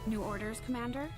New orders, Commander?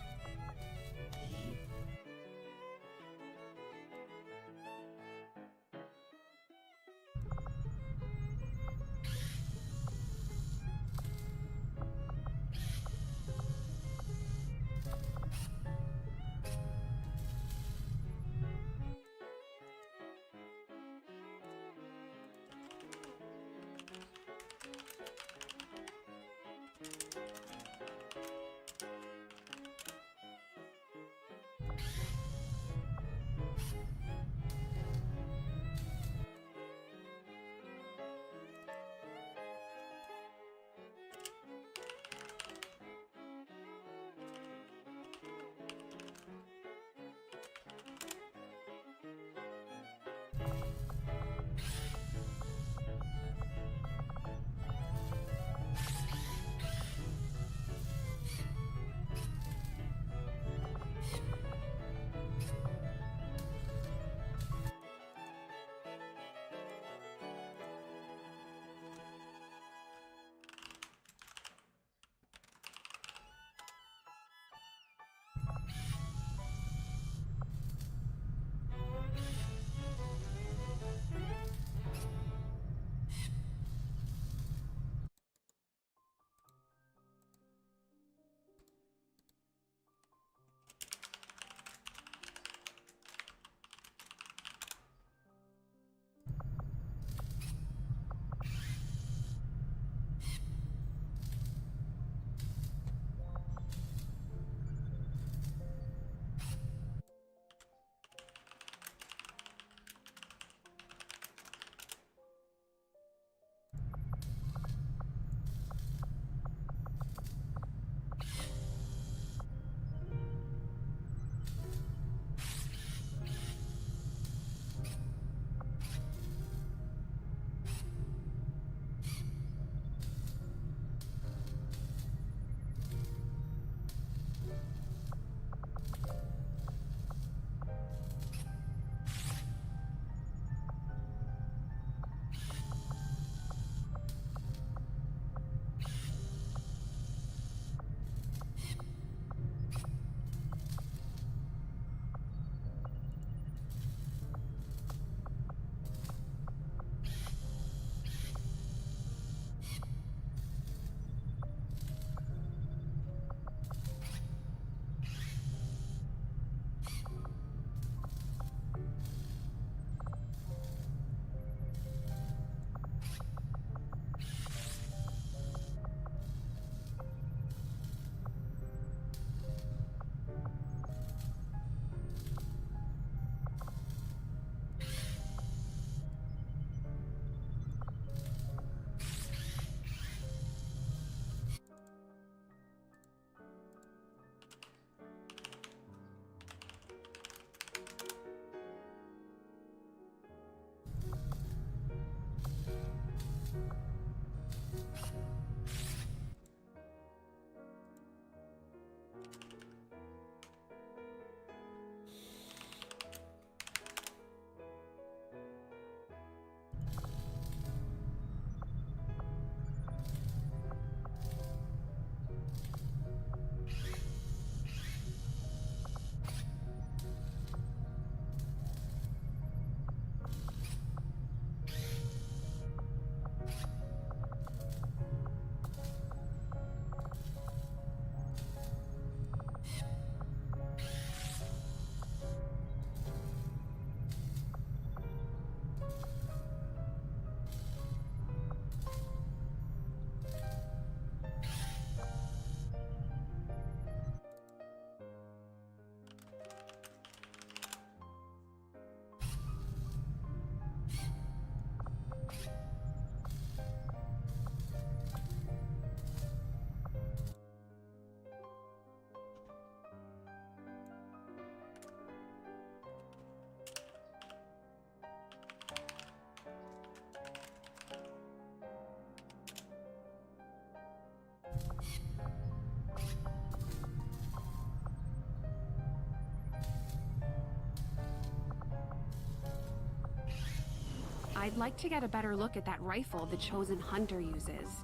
I'd like to get a better look at that rifle the Chosen Hunter uses.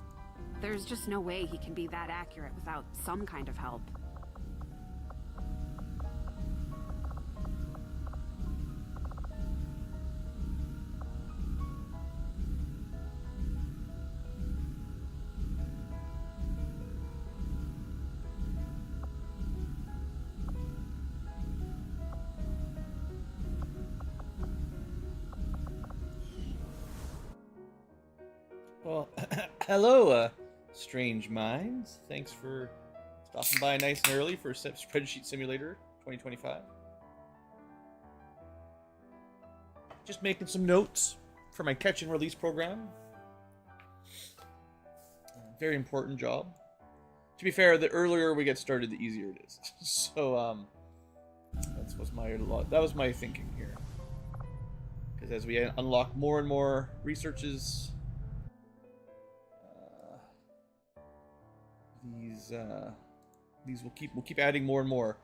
There's just no way he can be that accurate without some kind of help. Well, hello, strange minds. Thanks for stopping by nice and early for Spreadsheet Simulator 2025. Just making some notes for my catch and release program. Very important job. To be fair, the earlier we get started, the easier it is. So, that was my thinking here. Because as we unlock more and more researches, we'll keep adding more and more,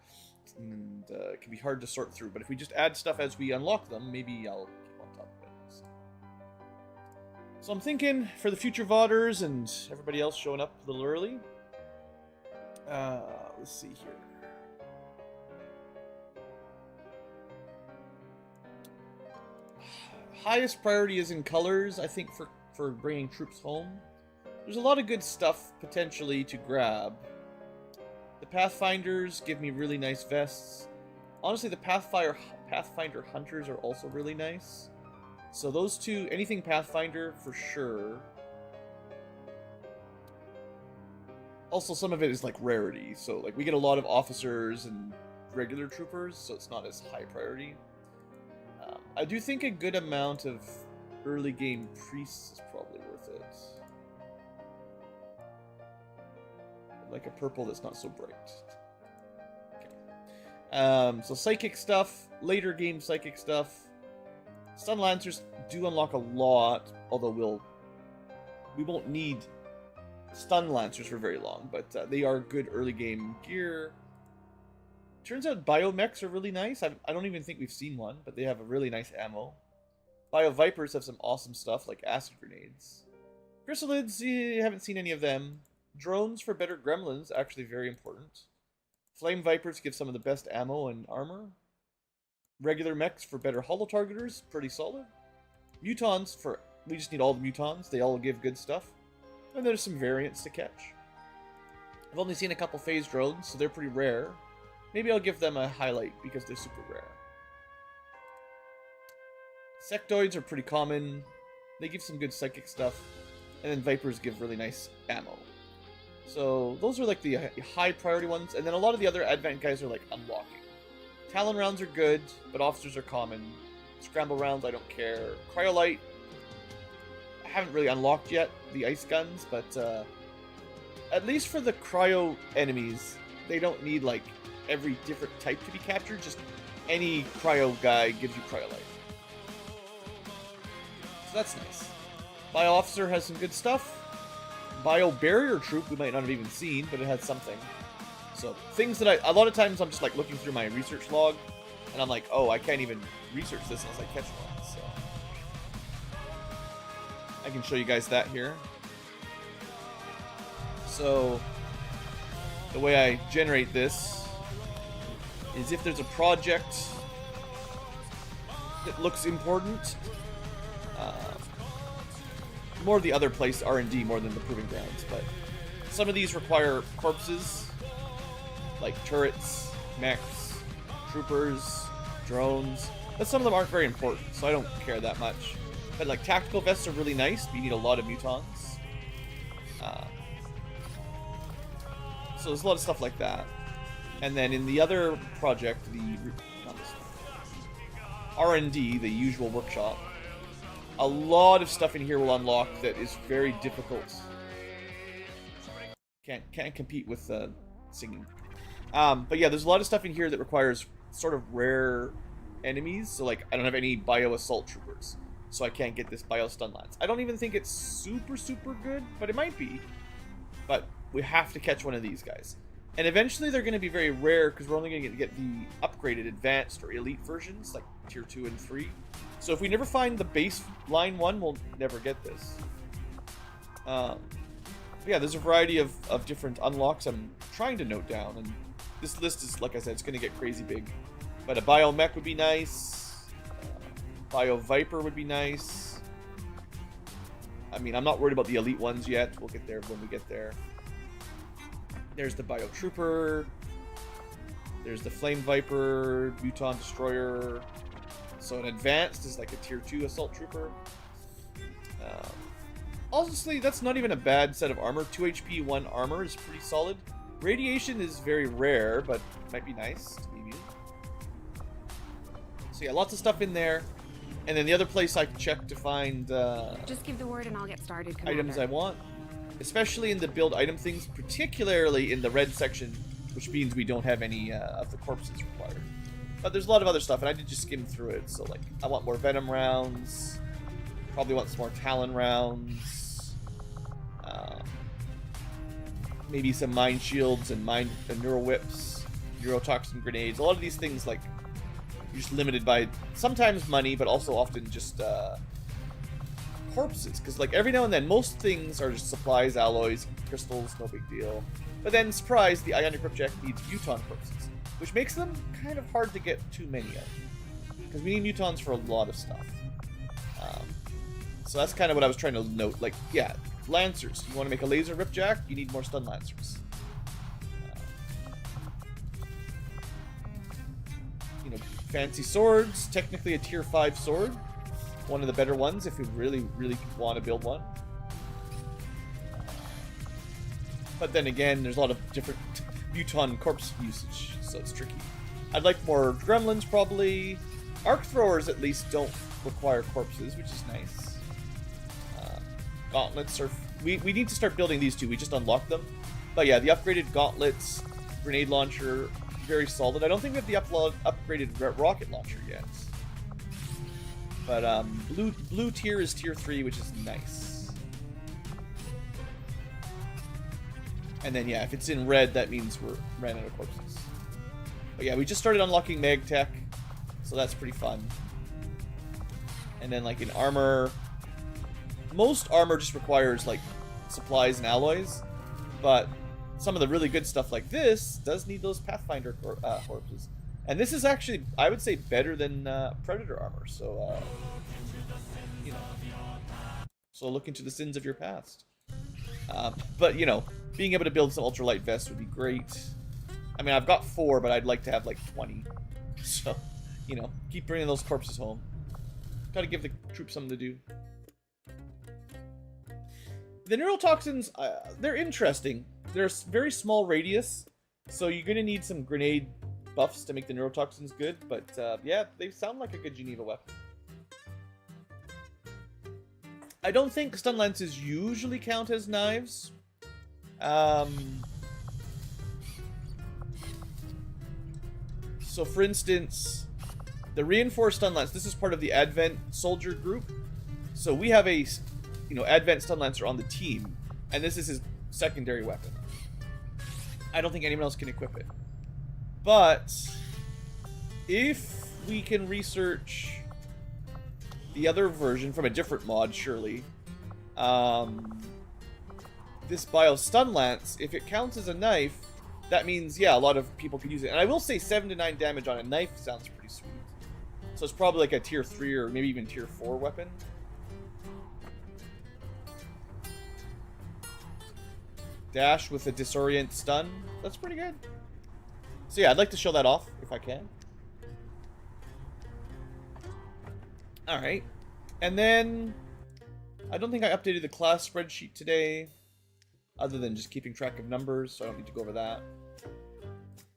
and it can be hard to sort through. But if we just add stuff as we unlock them, maybe I'll keep on top of it. So I'm thinking for the future VODers and everybody else showing up a little early. Let's see here. Highest priority is in colors, I think, for bringing troops home. There's a lot of good stuff potentially to grab. The Pathfinders give me really nice vests. Honestly, the Pathfinder Hunters are also really nice. So those two, anything Pathfinder for sure. Also, some of it is like rarity. So like we get a lot of officers and regular troopers, so it's not as high priority. I do think a good amount of early game priests is probably worth it. Like a purple that's not so bright. Okay. So psychic stuff, later game psychic stuff. Stun Lancers do unlock a lot, although we won't need Stun Lancers for very long, but they are good early game gear. Turns out Biomechs are really nice. I don't even think we've seen one, but they have a really nice ammo. Bio Vipers have some awesome stuff like acid grenades. Chrysalids, you haven't seen any of them. Drones for better gremlins, actually very important. Flame Vipers give some of the best ammo and armor. Regular mechs for better holo targeters, pretty solid. Mutons we just need all the mutons, they all give good stuff. And there's some variants to catch. I've only seen a couple phase drones, so they're pretty rare. Maybe I'll give them a highlight because they're super rare. Sectoids are pretty common. They give some good psychic stuff. And then Vipers give really nice ammo. So those are like the high priority ones, and then a lot of the other advent guys are like unlocking. Talon rounds are good, but officers are common. Scramble rounds, I don't care. Cryolite, I haven't really unlocked yet, the ice guns, but at least for the cryo enemies, they don't need like every different type to be captured, just any cryo guy gives you cryolite. So that's nice. Bio Officer has some good stuff. Bio Barrier Troop we might not have even seen, but it had something. So things that a lot of times I'm just like looking through my research log, and I'm like, oh, I can't even research this unless I catch one. So I can show you guys that here. So the way I generate this is if there's a project that looks important. More of the other place R&D more than the Proving Grounds, but some of these require corpses, like turrets, mechs, troopers, drones, but some of them aren't very important, so I don't care that much. But like tactical vests are really nice, but you need a lot of mutons. So there's a lot of stuff like that. And then in the other project, R&D, the usual workshop, a lot of stuff in here will unlock that is very difficult. Can't compete with singing. But yeah, there's a lot of stuff in here that requires sort of rare enemies. So like, I don't have any bio assault troopers, so I can't get this bio stun lance. I don't even think it's super good, but it might be. But we have to catch one of these guys. And eventually they're going to be very rare because we're only going to get the upgraded advanced or elite versions, like tier 2 and 3. So if we never find the baseline one, we'll never get this. But yeah, there's a variety of different unlocks I'm trying to note down, and this list is, like I said, it's going to get crazy big. But a biomech would be nice. Bio Viper would be nice. I mean, I'm not worried about the elite ones yet. We'll get there when we get there. There's the Bio Trooper. There's the Flame Viper, Muton Destroyer. So an advanced is like a tier 2 Assault Trooper. Honestly, that's not even a bad set of armor. 2 HP, 1 armor is pretty solid. Radiation is very rare, but might be nice to be immune. So yeah, lots of stuff in there. And then the other place I can check to find Just give the word and I'll get started, Commander. items I want. Especially in the build item things, particularly in the red section, which means we don't have any of the corpses required. But there's a lot of other stuff, and I did just skim through it. So like, I want more Venom rounds. Probably want some more Talon rounds. Maybe some Mind Shields and Neural Whips, Neurotoxin Grenades. A lot of these things, like, you're just limited by sometimes money, but also often just corpses. Because, like, every now and then, most things are just supplies, alloys, crystals, no big deal. But then, surprise, the Ionic Ripjack needs Muton corpses, which makes them kind of hard to get too many of. Because we need Mutons for a lot of stuff. So that's kind of what I was trying to note. Like, yeah, Lancers. You want to make a laser Ripjack, you need more stun Lancers. You know, fancy swords. Technically a tier 5 sword. One of the better ones if you really, really want to build one. But then again, there's a lot of different Muton corpse usage, so it's tricky. I'd like more Gremlins, probably. Arc Throwers, at least, don't require corpses, which is nice. Gauntlets are... We need to start building these two. We just unlocked them. But yeah, the upgraded Gauntlets, Grenade Launcher, very solid. I don't think we have the upgraded Rocket Launcher yet. But blue tier is tier 3, which is nice. And then yeah, if it's in red, that means we're ran out of corpses. But yeah, we just started unlocking Mag Tech, so that's pretty fun. And then like in armor... Most armor just requires, like, supplies and alloys, but some of the really good stuff like this does need those Pathfinder corpses. And this is actually, I would say, better than Predator armor, so, you know. So look into the sins of your past. But, you know, being able to build some ultralight vests would be great. I mean, I've got 4, but I'd like to have, like, 20. So, you know, keep bringing those corpses home. Gotta give the troops something to do. The neurotoxins, they're interesting. They're a very small radius, so you're going to need some grenade buffs to make the neurotoxins good, but yeah, they sound like a good Geneva weapon. I don't think stun lances usually count as knives. So for instance, the reinforced stun lance, this is part of the Advent soldier group. So we have a... you know, Advent Stun Lancer on the team, and this is his secondary weapon. I don't think anyone else can equip it. But if we can research the other version from a different mod, surely, this Bio Stun Lance, if it counts as a knife, that means, yeah, a lot of people could use it. And I will say 7 to 9 damage on a knife sounds pretty sweet. So it's probably like a tier 3 or maybe even tier 4 weapon. Dash with a disorient stun. That's pretty good. So yeah, I'd like to show that off if I can. Alright. And then I don't think I updated the class spreadsheet today, other than just keeping track of numbers, so I don't need to go over that.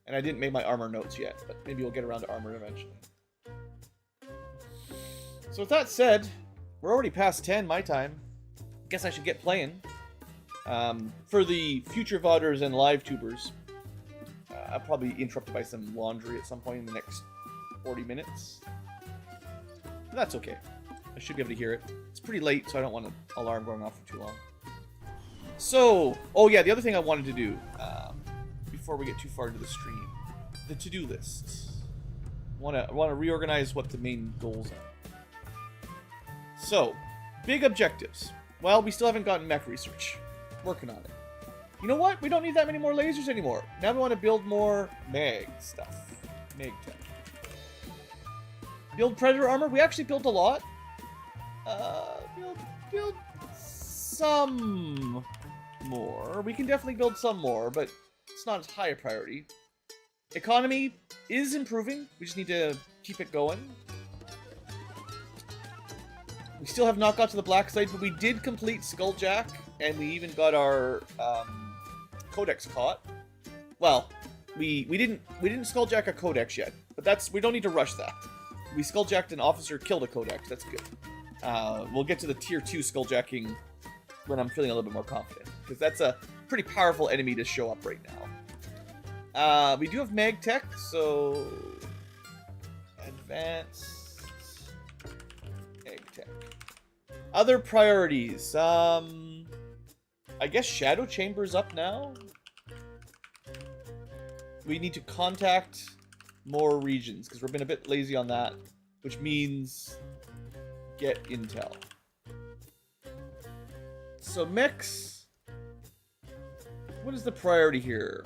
And I didn't make my armor notes yet, but maybe we'll get around to armor eventually. So with that said, we're already past 10 my time. Guess I should get playing. For the future VODers and live tubers, I'll probably be interrupted by some laundry at some point in the next 40 minutes. But that's okay. I should be able to hear it. It's pretty late, so I don't want an alarm going off for too long. So, oh yeah, the other thing I wanted to do, before we get too far into the stream, the to-do list. I want to reorganize what the main goals are. So, big objectives. Well, we still haven't gotten mech research. Working on it. You know what? We don't need that many more lasers anymore. Now we want to build more mag stuff. Mag tech. Build predator armor. We actually built a lot. Build some more. We can definitely build some more, but it's not as high a priority. Economy is improving. We just need to keep it going. We still have not got to the black site, but we did complete Skulljack, and we even got our codex caught. Well, we didn't Skulljack a codex yet, but we don't need to rush that. We Skulljacked an officer, killed a codex. That's good. We'll get to the tier 2 Skulljacking when I'm feeling a little bit more confident, because that's a pretty powerful enemy to show up right now. We do have mag tech, so advanced mag tech. Other priorities. I guess Shadow Chamber's up now. We need to contact more regions, because we've been a bit lazy on that, which means get intel. So mix. What is the priority here?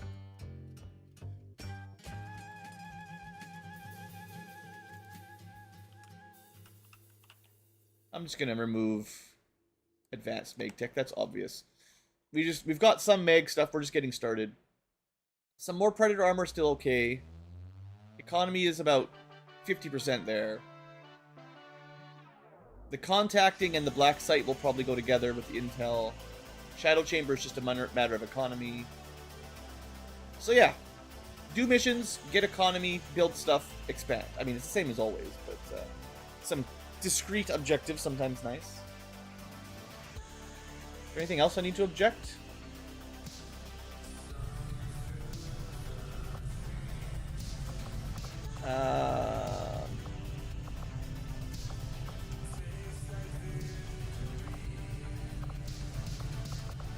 I'm just gonna remove advanced mag tech. That's obvious. We've got some mag stuff. We're just getting started. Some more predator armor still okay. Economy is about 50% there. The contacting and the black site will probably go together with the intel. Shadow Chamber is just a matter of economy. So yeah, do missions, get economy, build stuff, expand. I mean, it's the same as always, but some discrete objectives sometimes nice. Is there anything else I need to object?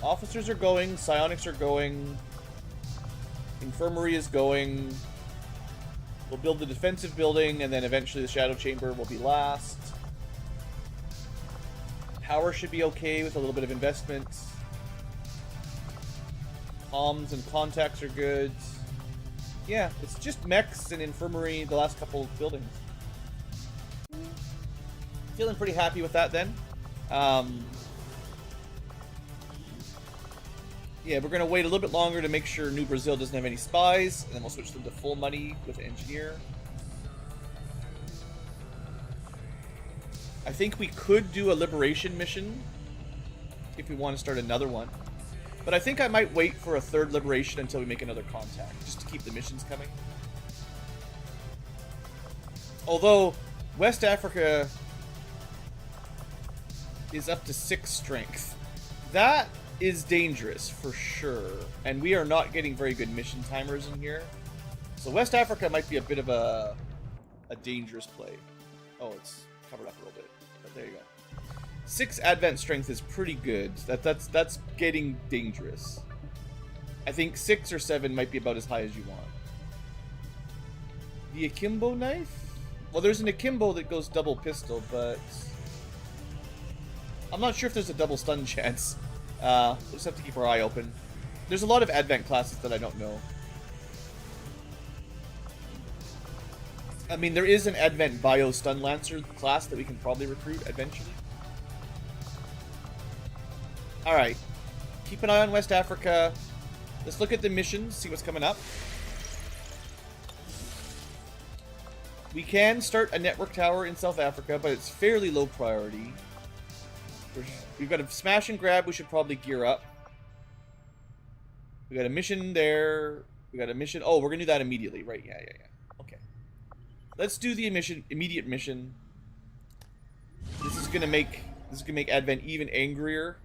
Officers are going, psionics are going, infirmary is going. We'll build the defensive building, and then eventually the Shadow Chamber will be last. Power should be okay with a little bit of investment. Comms and contacts are good. Yeah, it's just mechs and infirmary, the last couple of buildings. Feeling pretty happy with that then. Yeah, we're going to wait a little bit longer to make sure New Brazil doesn't have any spies, and then we'll switch them to full money with engineer. I think we could do a liberation mission if we want to start another one. But I think I might wait for a third liberation until we make another contact, just to keep the missions coming. Although, West Africa is up to 6 strength. That is dangerous, for sure. And we are not getting very good mission timers in here. So West Africa might be a bit of a dangerous play. Oh, it's covered up a little bit. But there you go. 6 advent strength is pretty good. That's getting dangerous. I think 6 or 7 might be about as high as you want. The akimbo knife? Well, there's an akimbo that goes double pistol, but I'm not sure if there's a double stun chance. We'll just have to keep our eye open. There's a lot of advent classes that I don't know. I mean, there is an advent bio stun lancer class that we can probably recruit eventually. Alright. Keep an eye on West Africa. Let's look at the missions, see what's coming up. We can start a network tower in South Africa, but it's fairly low priority. We've got a smash and grab we should probably gear up. We got a mission there. We got a mission. Oh, we're going to do that immediately, right? Yeah. Okay. Let's do the immediate mission. This is going to make Advent even angrier.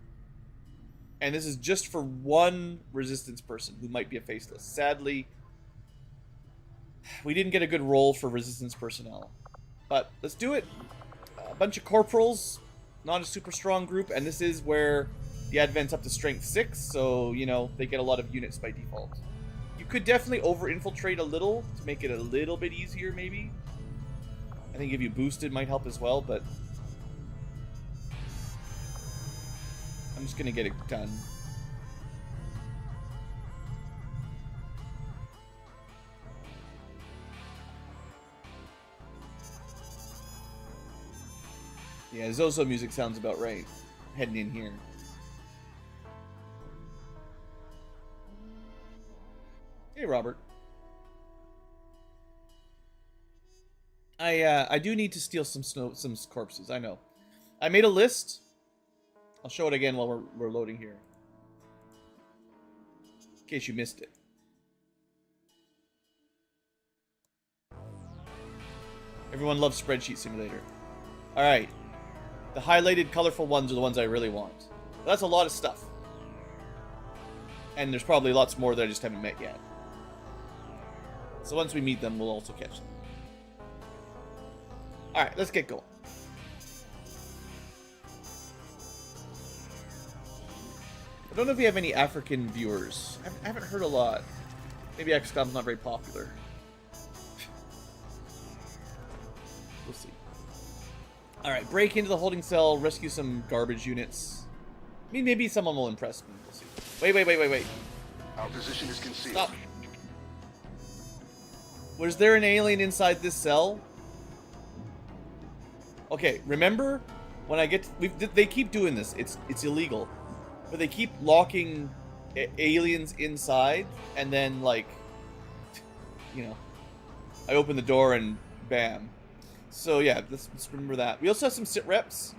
And this is just for one resistance person who might be a faceless. Sadly, we didn't get a good roll for resistance personnel. But let's do it. A bunch of corporals. Not a super strong group, and this is where the Advent's up to strength 6, so, you know, they get a lot of units by default. You could definitely over-infiltrate a little to make it a little bit easier, maybe. I think if you boosted might help as well, but I'm just gonna get it done. Yeah, Zozo music sounds about right. Heading in here. Hey, Robert. I do need to steal some corpses. I know. I made a list. I'll show it again while we're loading here, in case you missed it. Everyone loves Spreadsheet Simulator. All right, the highlighted, colorful ones are the ones I really want. That's a lot of stuff, and there's probably lots more that I just haven't met yet. So once we meet them, we'll also catch them. All right, let's get going. I don't know if we have any African viewers. I haven't heard a lot. Maybe XCom's not very popular. We'll see. Alright, break into the holding cell, rescue some garbage units. I mean, maybe someone will impress me. We'll see. Wait. Our position is concealed. Stop. Was there an alien inside this cell? Okay, remember when I get to, they keep doing this. It's illegal. But they keep locking aliens inside, and then, like, you know, I open the door and bam. So yeah, let's remember that. We also have some sit reps.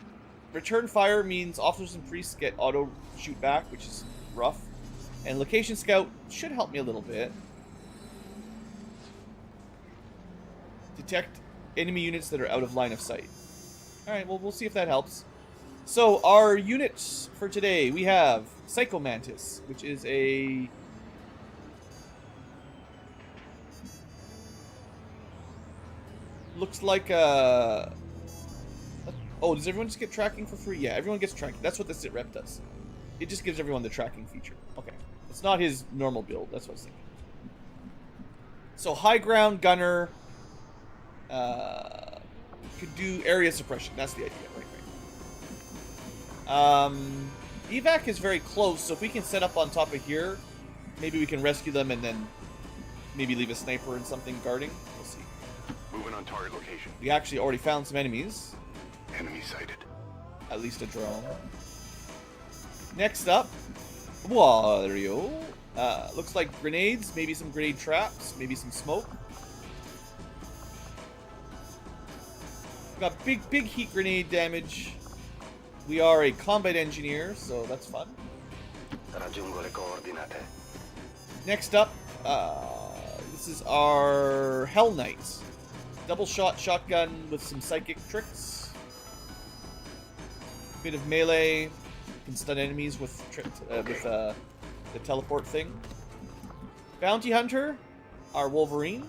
Return fire means officers and priests get auto shoot back, which is rough. And location scout should help me a little bit. Detect enemy units that are out of line of sight. Alright, well, we'll see if that helps. So, our units for today, we have Psycho Mantis, which is a... looks like a... Oh, does everyone just get tracking for free? Yeah, everyone gets tracking. That's what the sit rep does. It just gives everyone the tracking feature. Okay. It's not his normal build, that's what I was thinking. So, high ground gunner... could do area suppression. That's the idea, right? Evac is very close, so if we can set up on top of here, maybe we can rescue them and then maybe leave a sniper and something guarding. We'll see. Moving on target location. We actually already found some enemies. Enemy sighted. At least a drone. Next up, whoa, there you go. Looks like grenades, maybe some grenade traps, maybe some smoke. We've got big heat grenade damage. We are a combat engineer, so that's fun. Next up, this is our Hell Knights. Double shot shotgun with some psychic tricks. Bit of melee. Can stun enemies with the teleport thing. Bounty Hunter, our Wolverine.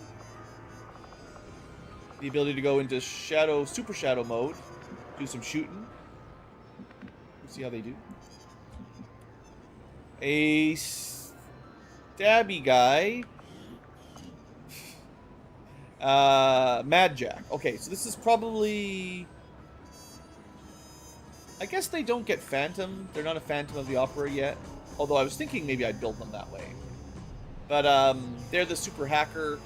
The ability to go into super shadow mode, do some shooting. See how they do. A stabby guy. Mad Jack. Okay, so this is probably... I guess they don't get Phantom. They're not a Phantom of the Opera yet. Although I was thinking maybe I'd build them that way. But they're the super hacker.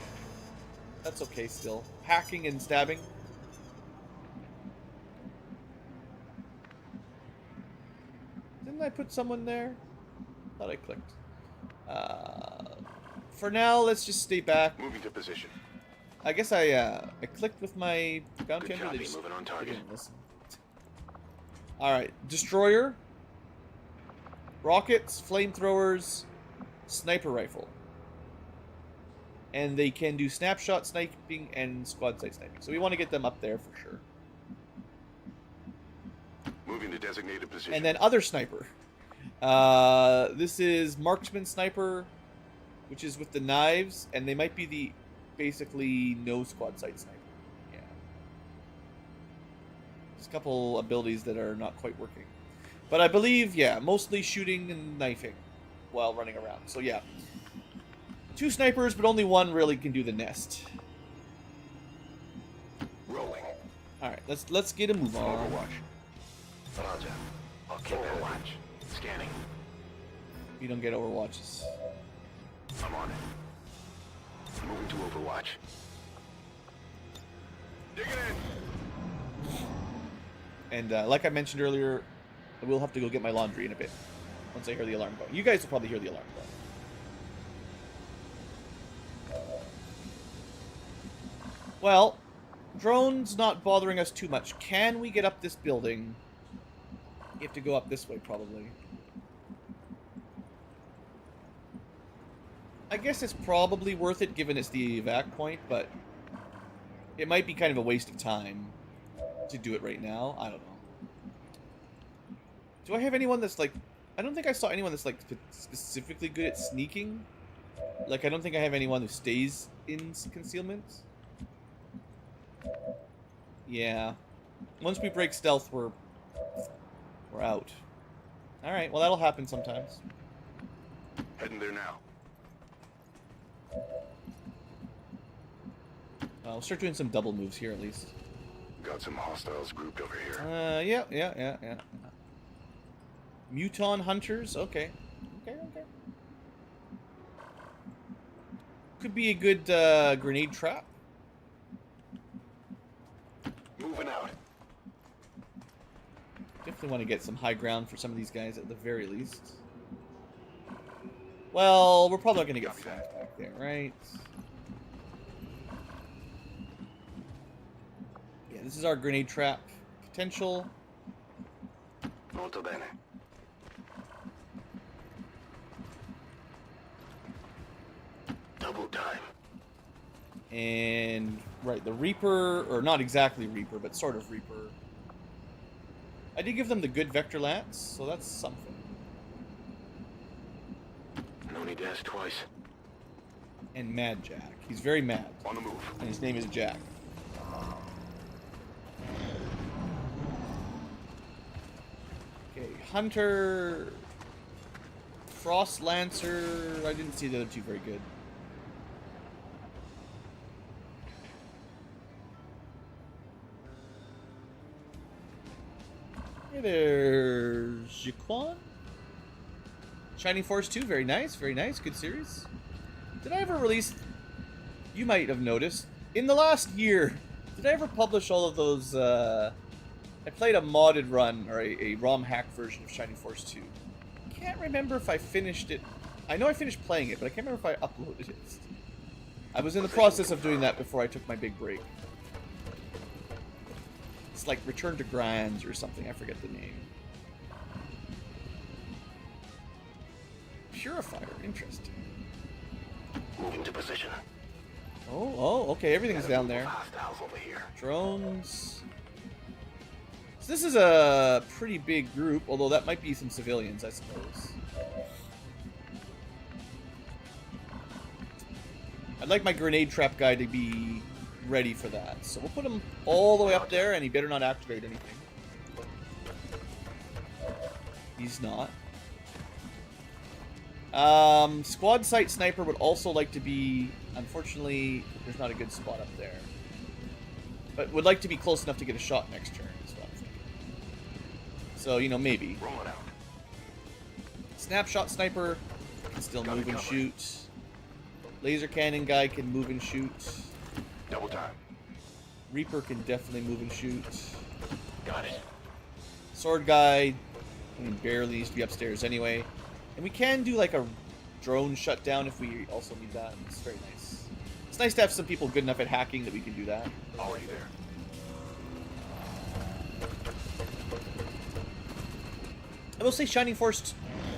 That's okay still. Hacking and stabbing. Didn't I put someone there? Thought I clicked. For now, let's just stay back. Moving to position. I guess I clicked with my bounty hunter. They just moving on target. didn't listen. All right, destroyer, rockets, flamethrowers, sniper rifle, and they can do snapshot sniping and squad site sniping. So we want to get them up there for sure. Moving to designated position. And then other sniper. This is marksman sniper, which is with the knives, and they might be the basically no squad site sniper. Yeah. There's a couple abilities that are not quite working. But I believe, yeah, mostly shooting and knifing while running around. So yeah. 2 snipers, but only one really can do the nest. Rolling. Alright, let's get a move on. Overwatch. Roger. Okay, Overwatch. Scanning. You don't get overwatches. I'm on it. Moving to Overwatch. Digging in. And like I mentioned earlier, I will have to go get my laundry in a bit. Once I hear the alarm going. You guys will probably hear the alarm going. Well, drone's not bothering us too much. Can we get up this building? You have to go up this way, probably. I guess it's probably worth it, given it's the evac point, but it might be kind of a waste of time to do it right now. I don't know. Do I have anyone that's, like... I don't think I saw anyone that's, like, specifically good at sneaking. Like, I don't think I have anyone who stays in concealment. Yeah. Once we break stealth, we're out. Alright, well, that'll happen sometimes. Heading there now. We'll start doing some double moves here, at least. Got some hostiles grouped over here. Yeah. Muton hunters? Okay. Okay. Could be a good, grenade trap. Moving out. Definitely want to get some high ground for some of these guys at the very least. Well, we're probably not going to get flanked back there, right? Yeah, this is our grenade trap potential. Molto bene. Double time. And, right, the Reaper, or not exactly Reaper, but sort of Reaper. I did give them the good Vector Lance, so that's something. No need to ask twice. And Mad Jack. He's very mad. On the move. And his name is Jack. Okay, Hunter... Frost Lancer... I didn't see the other two very good. Hey there, Jiquan. Shining Force 2, very nice, good series. Did I ever release... You might have noticed. In the last year, did I ever publish all of those, I played a modded run, or a ROM hack version of Shining Force 2. Can't remember if I finished it. I know I finished playing it, but I can't remember if I uploaded it. I was in the process of doing that before I took my big break. It's like Return to Grands or something, I forget the name. Purifier, interesting. Moving to position. Oh, okay, everything's down there. Hostiles over here. Drones. So this is a pretty big group, although that might be some civilians, I suppose. I'd like my grenade trap guy to be ready for that. So we'll put him all the way up there, and he better not activate anything. He's not. Squad site sniper would also like to be... Unfortunately, there's not a good spot up there. But would like to be close enough to get a shot next turn, is what I'm thinking. So, you know, maybe. Rolling out. Snapshot sniper can still move and shoot. Laser cannon guy can move and shoot. Double time. Reaper can definitely move and shoot. Got it. Sword guy, I mean, barely needs to be upstairs anyway. And we can do like a drone shutdown if we also need that. It's very nice. It's nice to have some people good enough at hacking that we can do that. Already there. I will say Shining Force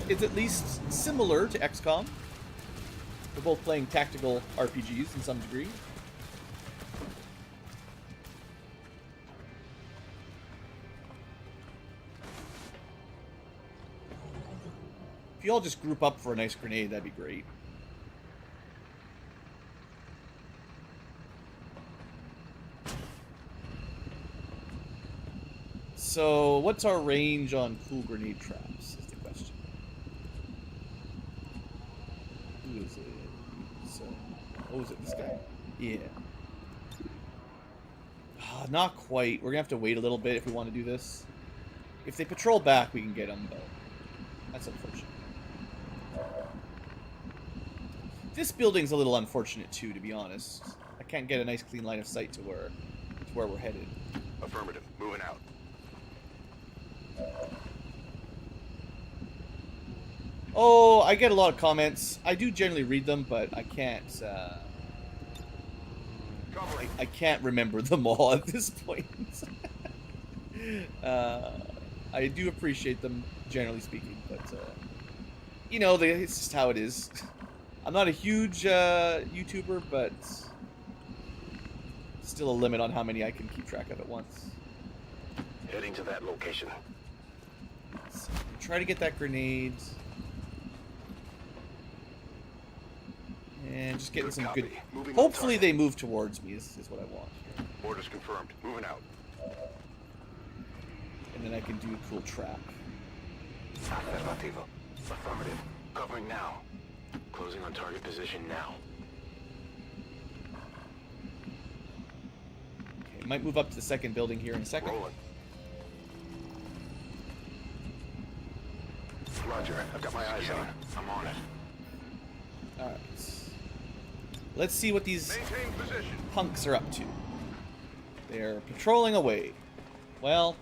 is at least similar to XCom. We're both playing tactical RPGs in some degree. If you all just group up for a nice grenade, that'd be great. So, what's our range on cool grenade traps, is the question. Who is it? So, oh, is it this guy? Yeah. Not quite. We're gonna have to wait a little bit if we want to do this. If they patrol back, we can get them, but that's unfortunate. This building's a little unfortunate too, to be honest. I can't get a nice clean line of sight to where we're headed. Affirmative. Moving out. Oh, I get a lot of comments. I do generally read them, but I can't. I can't remember them all at this point. I do appreciate them, generally speaking, but you know, it's just how it is. I'm not a huge YouTuber, but still a limit on how many I can keep track of at once. Heading to that location. So, try to get that grenade. And just getting Good some copy. good... Moving on Hopefully target. they move towards me is what I want. Orders confirmed. Moving out. And then I can do a cool trap. Affirmativo. Affirmative. Covering now. Closing on target position now. Okay, might move up to the second building here in a second. Rolling. Roger. I've got my eyes on. I'm on it. Alright. Let's see what these Maintain position. punks are up to. They're patrolling away. Well,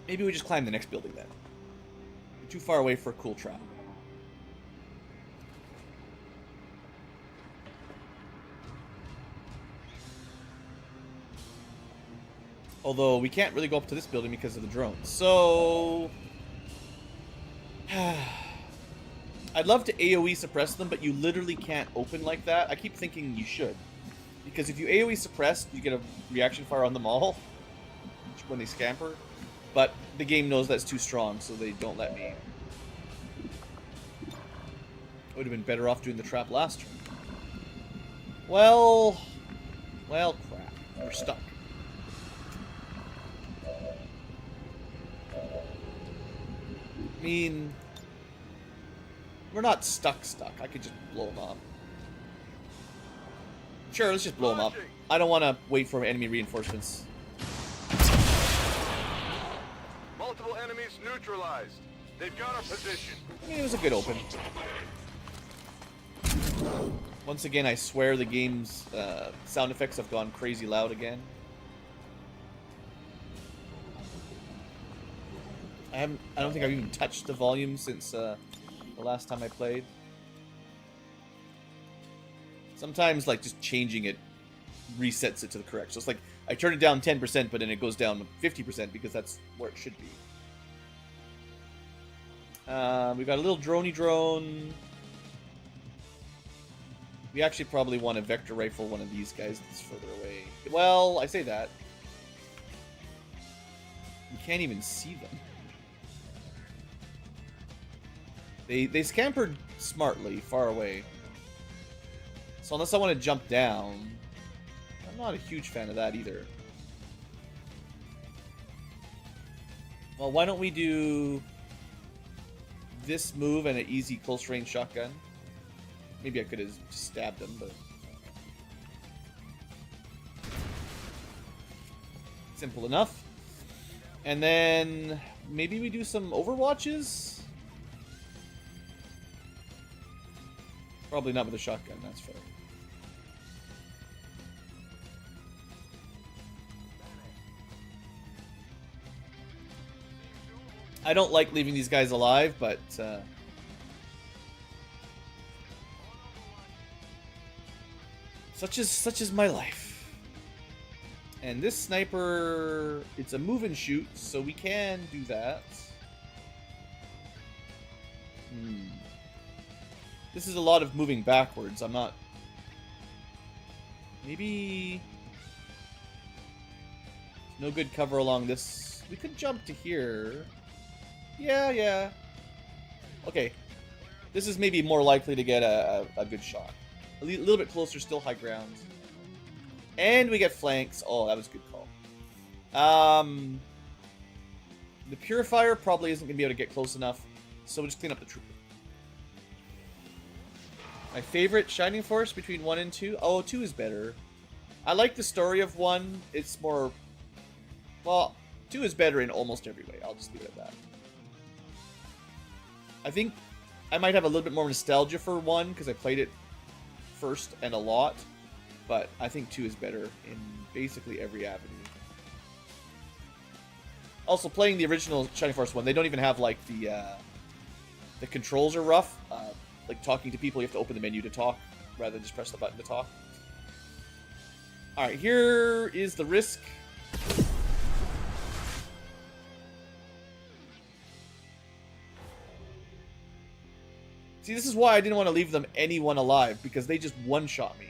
maybe we just climb the next building then. We're too far away for a cool trap. Although we can't really go up to this building because of the drones. So I'd love to AoE suppress them, but you literally can't open like that. I keep thinking you should. Because if you AoE suppress, you get a reaction fire on them all when they scamper. But the game knows that's too strong, so they don't let me. I would have been better off doing the trap last turn. Well, crap. We're stuck. I mean, we're not stuck. I could just blow them up. Sure, let's just blow them up. I don't want to wait for enemy reinforcements. Multiple enemies neutralized. They've got our position. I mean, it was a good open. Once again, I swear the game's sound effects have gone crazy loud again. I don't think I've even touched the volume since the last time I played. Sometimes, like, just changing it resets it to the correct. So it's like, I turn it down 10%, but then it goes down 50% because that's where it should be. We got a little droney drone. We actually probably want to vector rifle one of these guys that's further away. Well, I say that. You can't even see them. They scampered smartly, far away. So unless I want to jump down, I'm not a huge fan of that either. Well, why don't we do this move and an easy close range shotgun? Maybe I could have just stabbed them, but simple enough. And then maybe we do some overwatches? Probably not with a shotgun, that's fair. I don't like leaving these guys alive, but such is my life. And this sniper, it's a move and shoot, so we can do that. This is a lot of moving backwards. I'm not... Maybe... No good cover along this. We could jump to here. Yeah. Okay. This is maybe more likely to get a good shot. A little bit closer, still high ground. And we get flanks. Oh, that was a good call. The Purifier probably isn't going to be able to get close enough, so we'll just clean up the trooper. My favorite Shining Force between 1 and 2? Oh, 2 is better. I like the story of 1. It's more... Well, 2 is better in almost every way. I'll just leave it at that. I think I might have a little bit more nostalgia for 1 because I played it first and a lot. But I think 2 is better in basically every avenue. Also, playing the original Shining Force one, they don't even have like the controls are rough. Like talking to people, you have to open the menu to talk rather than just press the button to talk. All right, here is the risk. See, this is why I didn't want to leave them anyone alive, because they just one-shot me.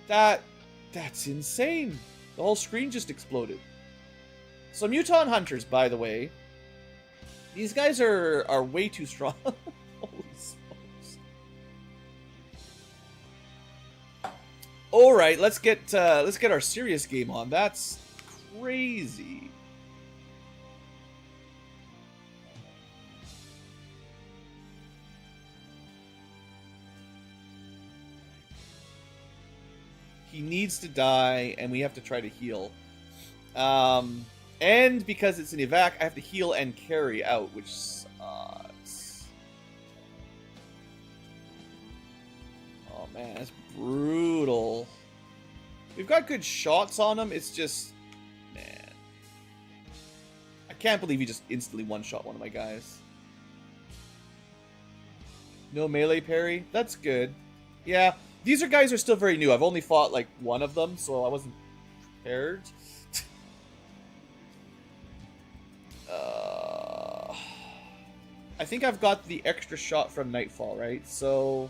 That's insane. The whole screen just exploded. So Muton Hunters, by the way, these guys are way too strong. Holy smokes. All right, let's get our serious game on. That's crazy. He needs to die, and we have to try to heal. And because it's an evac, I have to heal and carry out, which sucks. Oh man, that's brutal. We've got good shots on him, it's just... Man. I can't believe he just instantly one-shot one of my guys. No melee parry? That's good. Yeah. These guys are still very new. I've only fought like one of them, so I wasn't prepared. I think I've got the extra shot from Nightfall, right? So...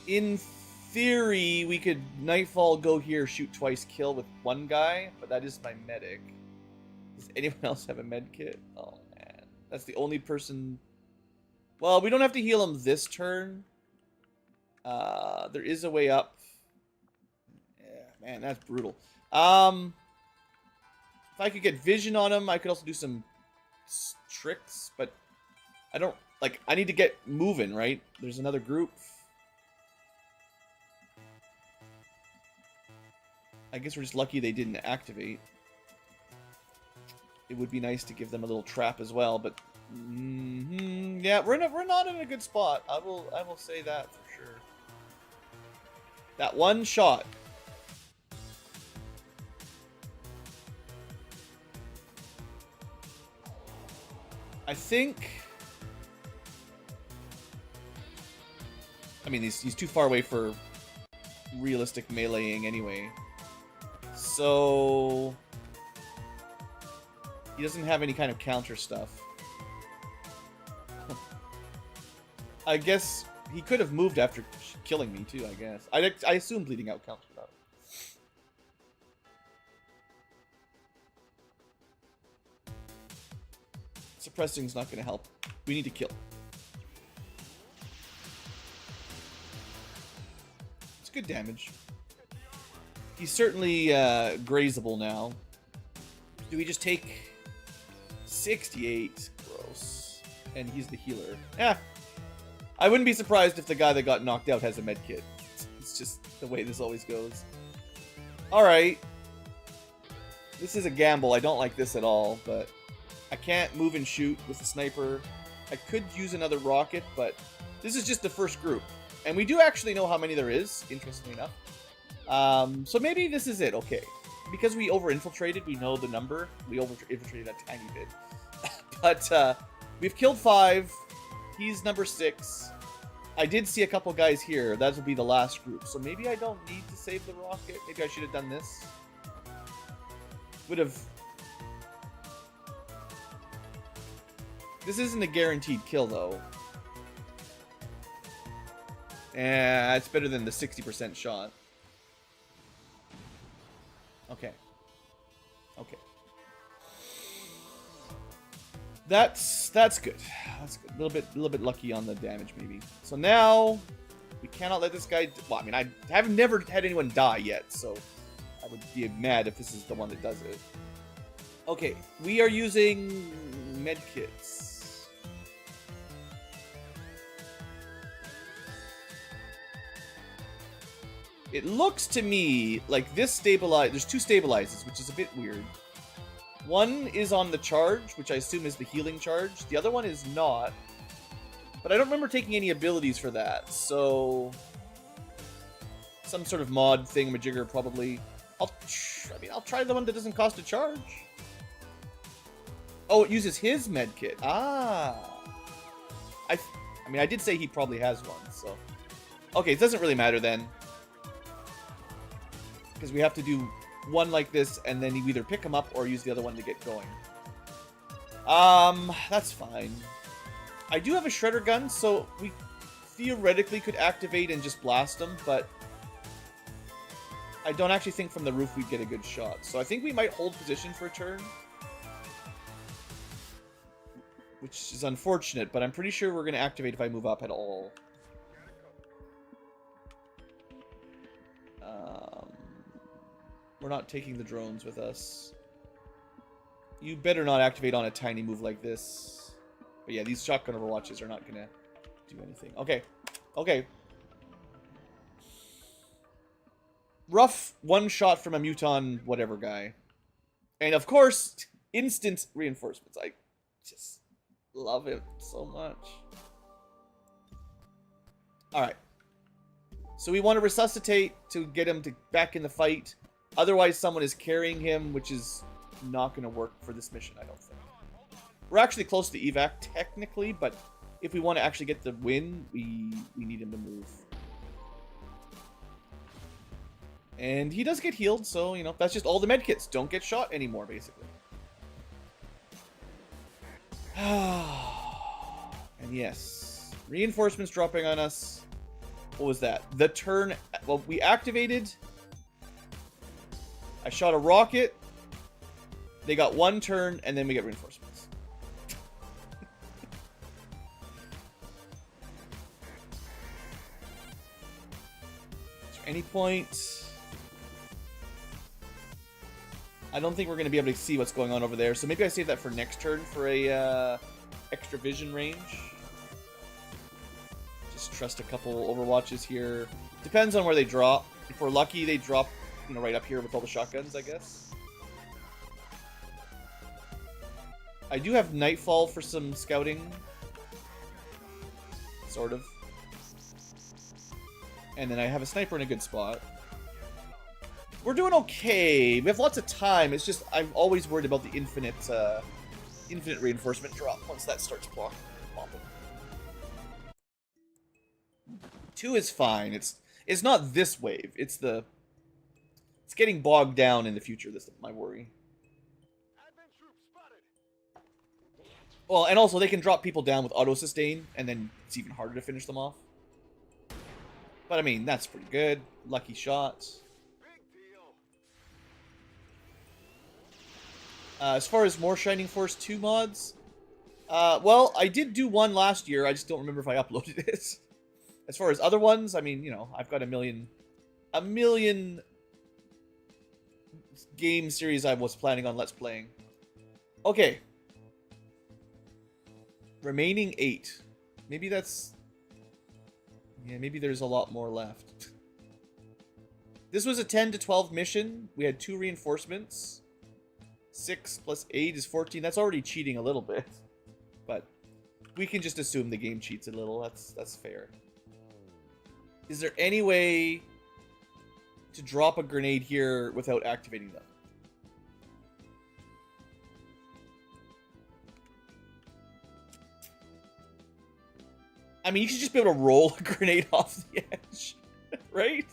In theory, we could Nightfall, go here, shoot twice, kill with one guy, but that is my medic. Does anyone else have a med kit? Oh man. That's the only person... Well, we don't have to heal him this turn. There is a way up. Yeah, man, that's brutal. If I could get vision on him, I could also do some tricks, but I don't... Like, I need to get moving, right? There's another group. I guess we're just lucky they didn't activate. It would be nice to give them a little trap as well, but... yeah, we're not in a good spot. I will say that for sure. That one shot. I think. I mean, he's too far away for realistic meleeing anyway. So he doesn't have any kind of counter stuff. I guess he could have moved after killing me too, I guess. I assume bleeding out counts for that. Suppressing's not going to help. We need to kill. It's good damage. He's certainly grazable now. Do we just take 68? Gross. And he's the healer. Yeah. I wouldn't be surprised if the guy that got knocked out has a med kit. It's just the way this always goes. Alright. This is a gamble. I don't like this at all, but I can't move and shoot with the sniper. I could use another rocket, but this is just the first group. And we do actually know how many there is, interestingly enough. So maybe this is it. Okay. Because we over-infiltrated, we know the number. We over-infiltrated a tiny bit. But we've killed 5. He's number 6. I did see a couple guys here. That will be the last group. So maybe I don't need to save the rocket. Maybe I should have done this. Would have... This isn't a guaranteed kill, though. It's better than the 60% shot. Okay. Okay. That's good. That's good. A little bit lucky on the damage, maybe. So now we cannot let this guy. Well, I mean, I have never had anyone die yet, so I would be mad if this is the one that does it. Okay, we are using medkits. It looks to me like this there's 2 stabilizers, which is a bit weird. One is on the charge, which I assume is the healing charge. The other one is not. But I don't remember taking any abilities for that, so some sort of mod thingamajigger, probably. I'll try the one that doesn't cost a charge. Oh, it uses his med kit. Ah. I did say he probably has one, so. Okay, it doesn't really matter then. Because we have to do one like this, and then you either pick him up or use the other one to get going. That's fine. I do have a shredder gun, so we theoretically could activate and just blast them, but I don't actually think from the roof we'd get a good shot. So I think we might hold position for a turn. Which is unfortunate, but I'm pretty sure we're going to activate if I move up at all. We're not taking the drones with us. You better not activate on a tiny move like this. But yeah, these shotgun overwatches are not going to do anything. Okay. Okay. Rough one shot from a Muton whatever guy. And of course, instant reinforcements. I just love it so much. Alright. So we want to resuscitate to get him back in the fight. Otherwise, someone is carrying him, which is not going to work for this mission, I don't think. We're actually close to evac, technically, but if we want to actually get the win, we need him to move. And he does get healed, so, you know, that's just all the medkits. Don't get shot anymore, basically. And yes, reinforcements dropping on us. What was that? The turn... Well, we activated... I shot a rocket. They got one turn, and then we get reinforcements. Is there any point? I don't think we're going to be able to see what's going on over there, so maybe I save that for next turn for a extra vision range. Just trust a couple overwatches here. Depends on where they drop. If we're lucky, they drop, you know, right up here with all the shotguns, I guess. I do have Nightfall for some scouting. Sort of. And then I have a sniper in a good spot. We're doing okay. We have lots of time. It's just I'm always worried about the infinite reinforcement drop once that starts popping. 2 is fine. It's not this wave. It's getting bogged down in the future. That's my worry. Well, and also they can drop people down with auto sustain, and then it's even harder to finish them off. But I mean, that's pretty good. Lucky shots. As far as more Shining Force 2 mods, well, I did do one last year. I just don't remember if I uploaded it. As far as other ones, I mean, you know, I've got a million game series I was planning on Let's Playing. Okay. Remaining 8. Maybe that's... Yeah, maybe there's a lot more left. This was a 10 to 12 mission. We had 2 reinforcements. 6 plus 8 is 14. That's already cheating a little bit. But we can just assume the game cheats a little. That's fair. Is there any way to drop a grenade here without activating them? I mean, you should just be able to roll a grenade off the edge, right?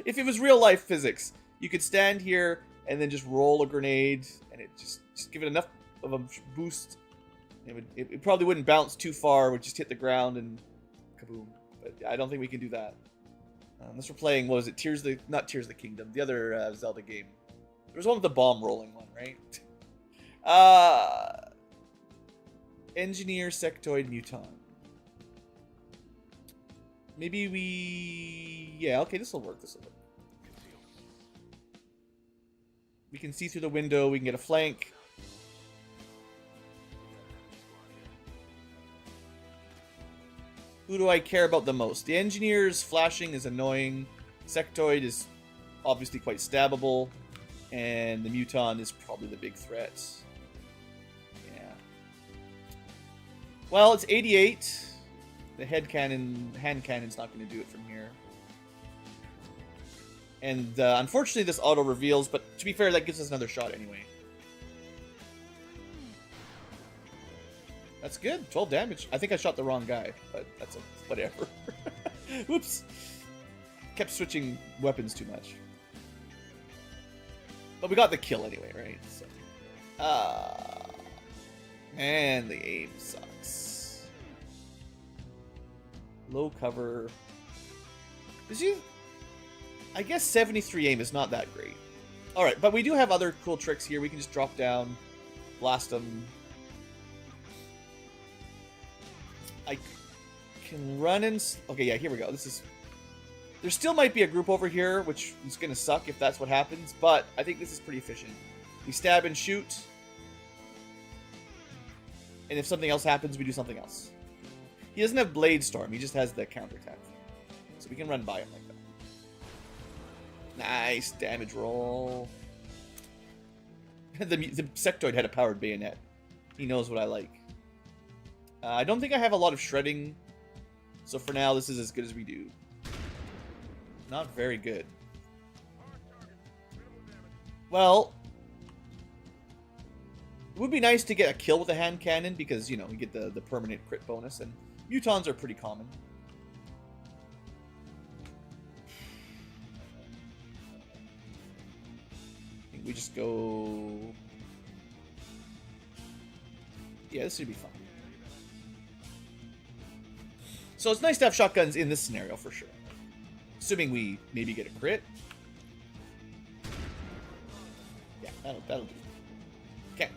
If it was real life physics, you could stand here and then just roll a grenade, and it just give it enough of a boost. It probably wouldn't bounce too far; it would just hit the ground and kaboom. But I don't think we can do that unless we're playing. What was it? Not Tears of the Kingdom, the other Zelda game. There was one with the bomb rolling one, right? Engineer Sectoid Muton. Maybe we... Yeah, okay, this will work. We can see through the window. We can get a flank. Who do I care about the most? The engineer's flashing is annoying. Sectoid is obviously quite stabbable. And the Muton is probably the big threat. Yeah. Well, it's 88. The hand cannon's not going to do it from here. And unfortunately this auto reveals, but to be fair, that gives us another shot anyway. That's good. 12 damage. I think I shot the wrong guy, but that's whatever. Whoops. Kept switching weapons too much. But we got the kill anyway, right? So, man, the aim sucks. Low cover. I guess 73 aim is not that great. Alright, but we do have other cool tricks here. We can just drop down, blast them. I can run and... Okay, yeah, here we go. There still might be a group over here, which is going to suck if that's what happens, but I think this is pretty efficient. We stab and shoot. And if something else happens, we do something else. He doesn't have Blade Storm, he just has the counterattack thing. So we can run by him like that. Nice damage roll. The sectoid had a powered bayonet. He knows what I like. I don't think I have a lot of shredding, so for now this is as good as we do. Not very good. Well, it would be nice to get a kill with a hand cannon because, you know, we get the permanent crit bonus, and mutons are pretty common. I think we just go... Yeah, this should be fun. So it's nice to have shotguns in this scenario for sure. Assuming we maybe get a crit. Yeah, that'll do. Okay.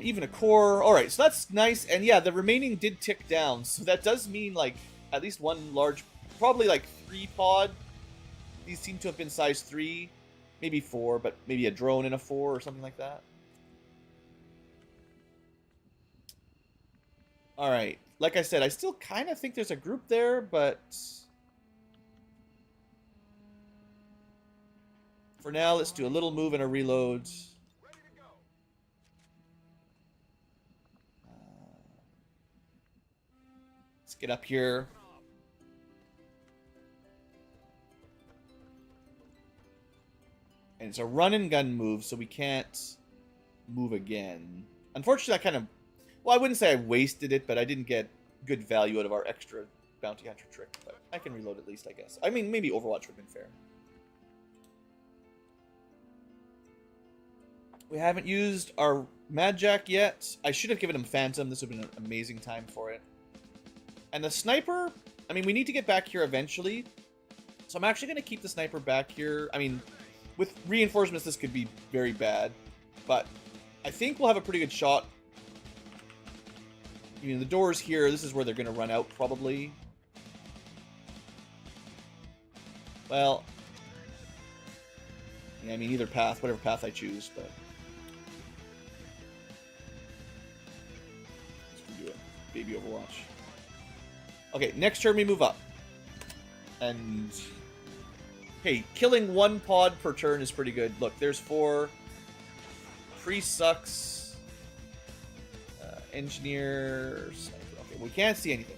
Even a core. Alright, so that's nice. And yeah, the remaining did tick down. So that does mean like at least one large, probably like 3 pod. These seem to have been size 3. Maybe 4, but maybe a drone and a 4 or something like that. Alright, like I said, I still kind of think there's a group there, but... For now, let's do a little move and a reload. Let's get up here. And it's a run and gun move, so we can't move again. Unfortunately, I kind of... Well, I wouldn't say I wasted it, but I didn't get good value out of our extra bounty hunter trick. But I can reload at least, I guess. I mean, maybe Overwatch would have been fair. We haven't used our Mad Jack yet. I should have given him Phantom. This would have been an amazing time for it. And the Sniper, I mean, we need to get back here eventually. So I'm actually going to keep the Sniper back here. I mean, with reinforcements, this could be very bad. But I think we'll have a pretty good shot. You know, the doors here, this is where they're going to run out, probably. Well, yeah, I mean, either path, whatever path I choose, but... Let's do it. Baby Overwatch. Okay, next turn we move up. And... Hey, killing 1 pod per turn is pretty good. Look, there's 4. Priest sucks. Engineer... Sniper. Okay, we can't see anything.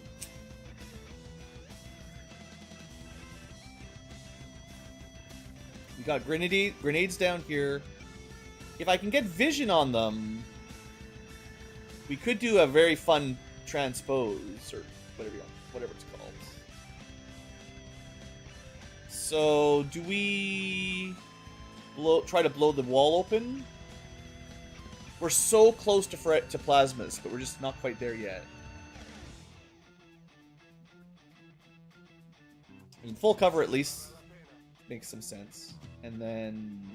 We got grenades down here. If I can get vision on them, we could do a very fun transpose, or whatever it's called. So, do we try to blow the wall open? We're so close to plasmas, but we're just not quite there yet. I mean, full cover at least makes some sense. And then...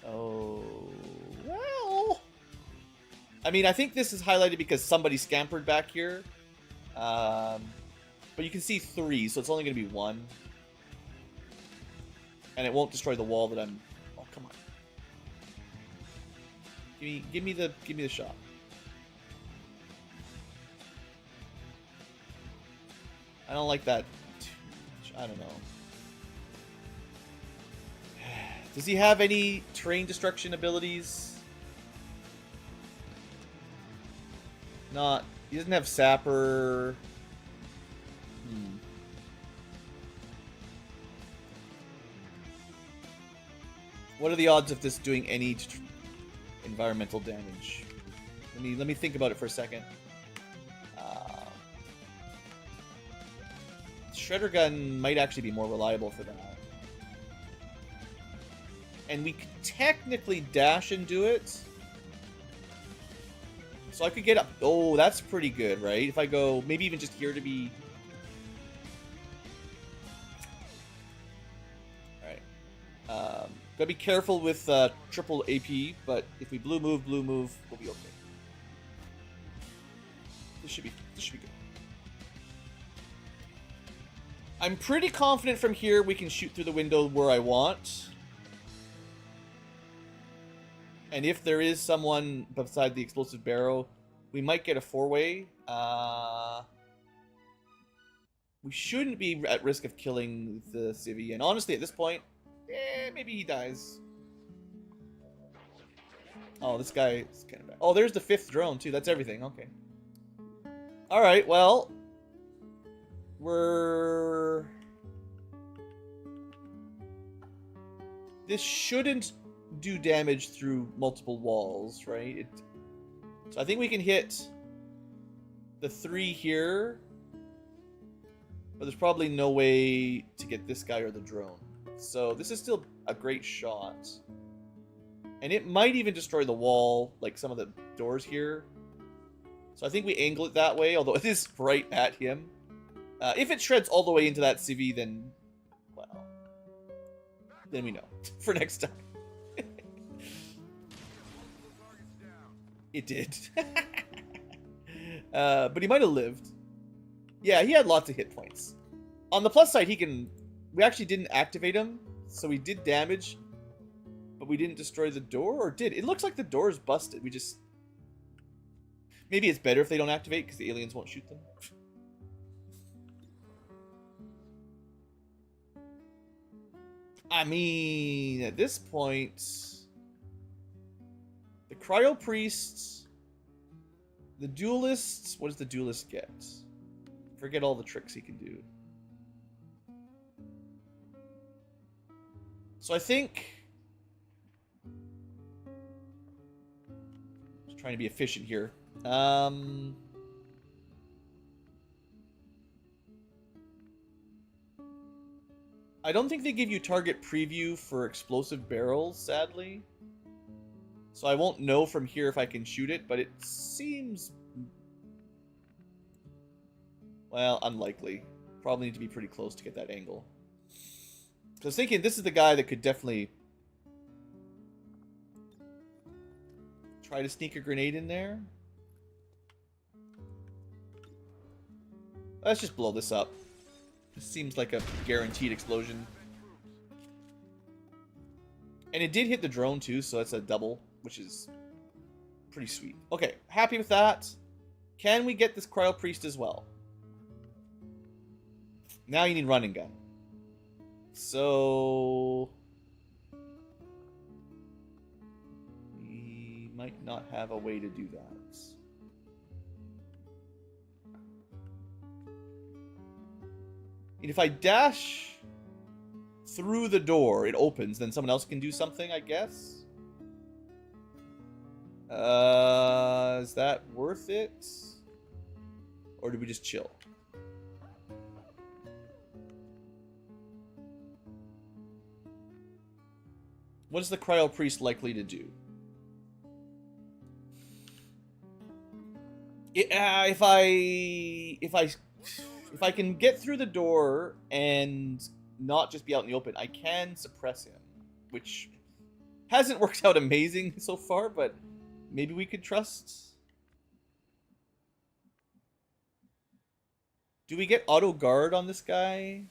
Oh... Well... I mean, I think this is highlighted because somebody scampered back here. But you can see 3, so it's only going to be 1. And it won't destroy the wall that I'm... Oh, come on. Give me the shot. I don't like that too much. I don't know. Does he have any terrain destruction abilities? Not. He doesn't have Sapper. What are the odds of this doing any environmental damage? Let me think about it for a second. Shredder gun might actually be more reliable for that. And we could technically dash and do it. So I could get up. Oh, that's pretty good, right? If I go maybe even just here to be... Alright. Gotta be careful with triple AP, but if we blue move, we'll be okay. This should be good. I'm pretty confident from here we can shoot through the window where I want. And if there is someone beside the explosive barrel, we might get a four-way. We shouldn't be at risk of killing the civvy. And honestly, at this point, maybe he dies. Oh, this guy is kind of bad. Oh, there's the 5th drone, too. That's everything. Okay. Alright, well... This shouldn't do damage through multiple walls, right? So I think we can hit the 3 here, but there's probably no way to get this guy or the drone. So this is still a great shot. And it might even destroy the wall, like some of the doors here. So I think we angle it that way, although it is right at him. If it shreds all the way into that civvy, then, well, then we know for next time. It did. But he might have lived. Yeah, he had lots of hit points. On the plus side, we actually didn't activate him, so we did damage, but we didn't destroy the door, or did? It looks like the door is busted. Maybe it's better if they don't activate, because the aliens won't shoot them. I mean, at this point, the Cryo Priests, the Duelists, what does the Duelist get? Forget all the tricks he can do. So I think, just trying to be efficient here. I don't think they give you target preview for explosive barrels, sadly. So I won't know from here if I can shoot it, but it seems... well, unlikely. Probably need to be pretty close to get that angle. So I was thinking this is the guy that could definitely try to sneak a grenade in there. Let's just blow this up. This seems like a guaranteed explosion. And it did hit the drone too, so that's a double, which is pretty sweet. Okay, happy with that. Can we get this Cryo Priest as well? Now you need running gun. So... we might not have a way to do that. And if I dash through the door, it opens, then someone else can do something, I guess? Is that worth it? Or do we just chill? What is the Cryo Priest likely to do? If I can get through the door and not just be out in the open, I can suppress him, which hasn't worked out amazing so far, but maybe we could trust. Do we get auto guard on this guy?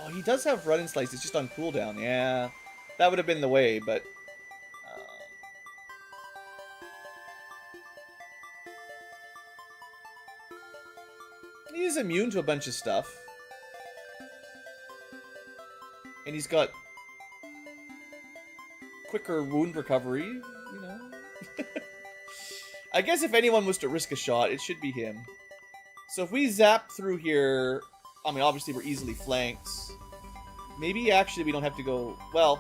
Oh, he does have run and slice. It's just on cooldown. Yeah, that would have been the way, but... he's immune to a bunch of stuff. And he's got quicker wound recovery, you know. I guess if anyone was to risk a shot, it should be him. So if we zap through here, I mean, obviously we're easily flanked. Maybe actually we don't have to go... Well,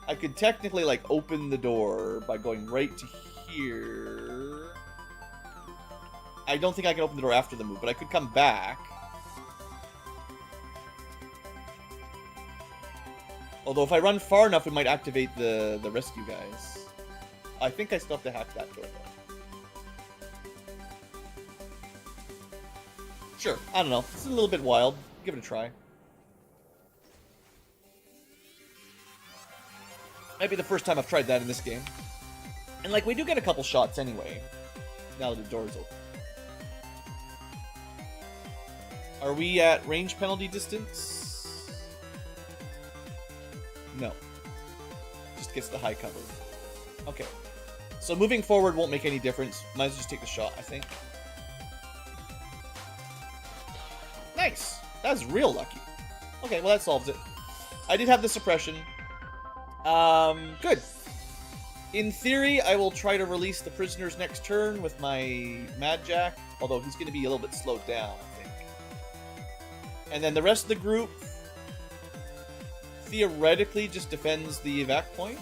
I could technically, like, open the door by going right to here. I don't think I can open the door after the move, but I could come back. Although if I run far enough, we might activate the rescue guys. I think I still have to hack that door, though. Sure, I don't know. It's a little bit wild. Give it a try. Might be the first time I've tried that in this game. And, like, we do get a couple shots anyway, now that the door's open. Are we at range penalty distance? No. Just gets the high cover. Okay. So moving forward won't make any difference. Might as well just take the shot, I think. Nice! That's real lucky. Okay, well that solves it. I did have the suppression. Good. In theory, I will try to release the prisoners next turn with my Mad Jack, although he's going to be a little bit slowed down, I think. And then the rest of the group theoretically just defends the evac point,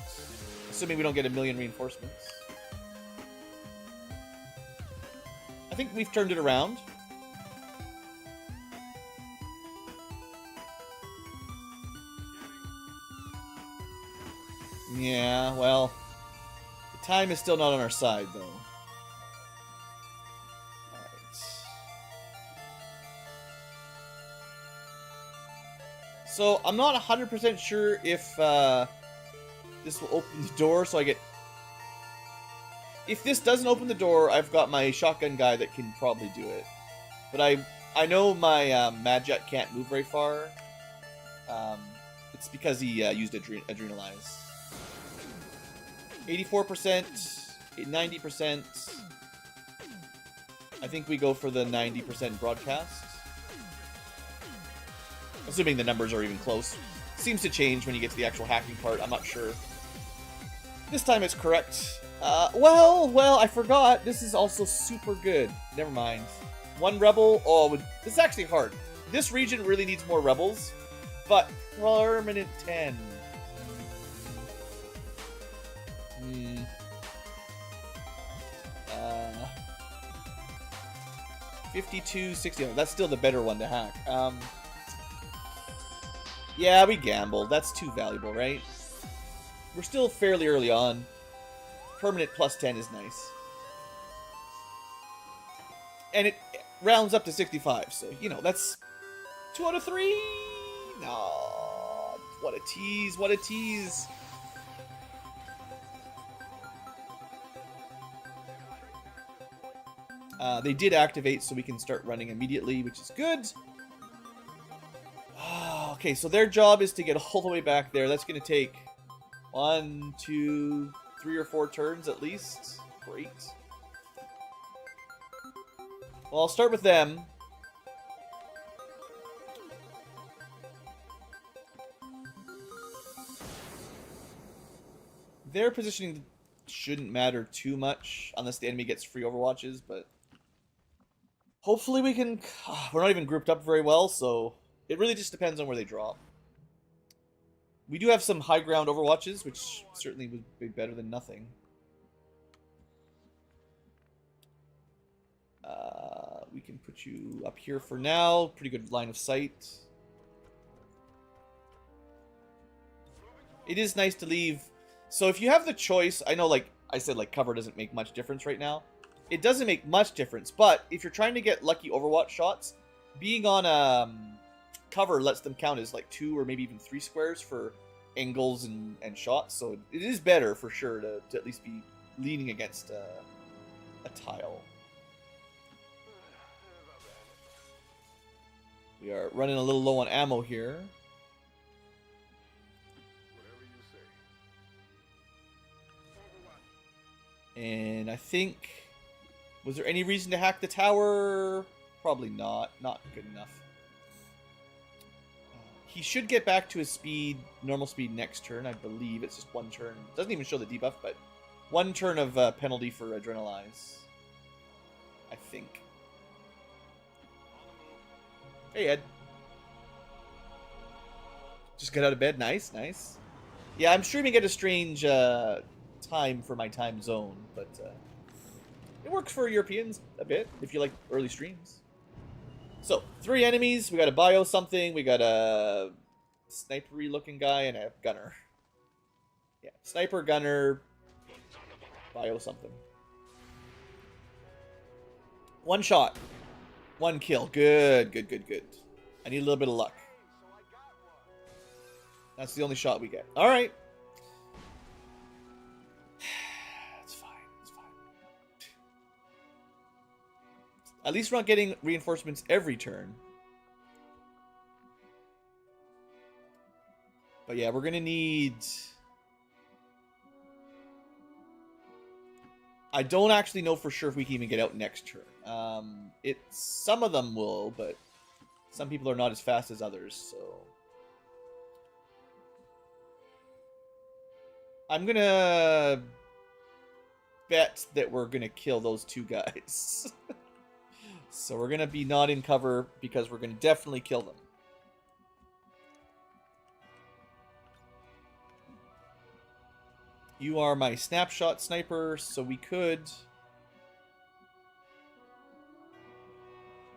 assuming we don't get a million reinforcements. I think we've turned it around. Yeah, well, the time is still not on our side, though. Alright. So, I'm not 100% sure if this will open the door, so I get... If this doesn't open the door, I've got my shotgun guy that can probably do it. But I know my Mad Jack can't move very far. It's because he used Adrenalize. 84%, 90%. I think we go for the 90% broadcast. Assuming the numbers are even close. Seems to change when you get to the actual hacking part, I'm not sure. This time it's correct. Well, I forgot. This is also super good. Never mind. One rebel. Oh, this is actually hard. This region really needs more rebels. But permanent 10. 52, 60. That's still the better one to hack. Yeah, we gambled. That's too valuable, right? We're still fairly early on. Permanent plus 10 is nice. And it rounds up to 65, so, you know, that's 2 out of 3. No, what a tease, what a tease. They did activate, so we can start running immediately, which is good. Okay, so their job is to get all the way back there. That's going to take 1, 2, 3 or 4 turns at least. Great. Well, I'll start with them. Their positioning shouldn't matter too much unless the enemy gets free overwatches, but hopefully we can... We're not even grouped up very well, so it really just depends on where they drop. We do have some high ground overwatches, which certainly would be better than nothing. We can put you up here for now. Pretty good line of sight. It is nice to leave... So if you have the choice, I know, like I said, like cover doesn't make much difference right now. It doesn't make much difference, but if you're trying to get lucky Overwatch shots, being on cover lets them count as like 2 or maybe even 3 squares for angles and shots. So it is better for sure to at least be leaning against a tile. We are running a little low on ammo here. And I think... Was there any reason to hack the tower? Probably not. Not good enough. He should get back to his speed, normal speed next turn, I believe. It's just 1 turn. Doesn't even show the debuff, but 1 turn of penalty for Adrenalize. I think. Hey, Ed. Just get out of bed. Nice, nice. Yeah, I'm streaming at a strange time for my time zone, but it works for Europeans a bit if you like early streams. So, 3 enemies. We got a bio something. We got a snipery looking guy and a gunner. Yeah, sniper, gunner, bio something. 1 shot. 1 kill. Good, good, good, good. I need a little bit of luck. That's the only shot we get. All right. It's fine. It's fine. At least we're not getting reinforcements every turn. But yeah, we're going to need... I don't actually know for sure if we can even get out next turn. Some of them will, but some people are not as fast as others, so... I'm gonna bet that we're gonna kill those 2 guys. So we're gonna be not in cover because we're gonna definitely kill them. You are my snapshot sniper, so we could...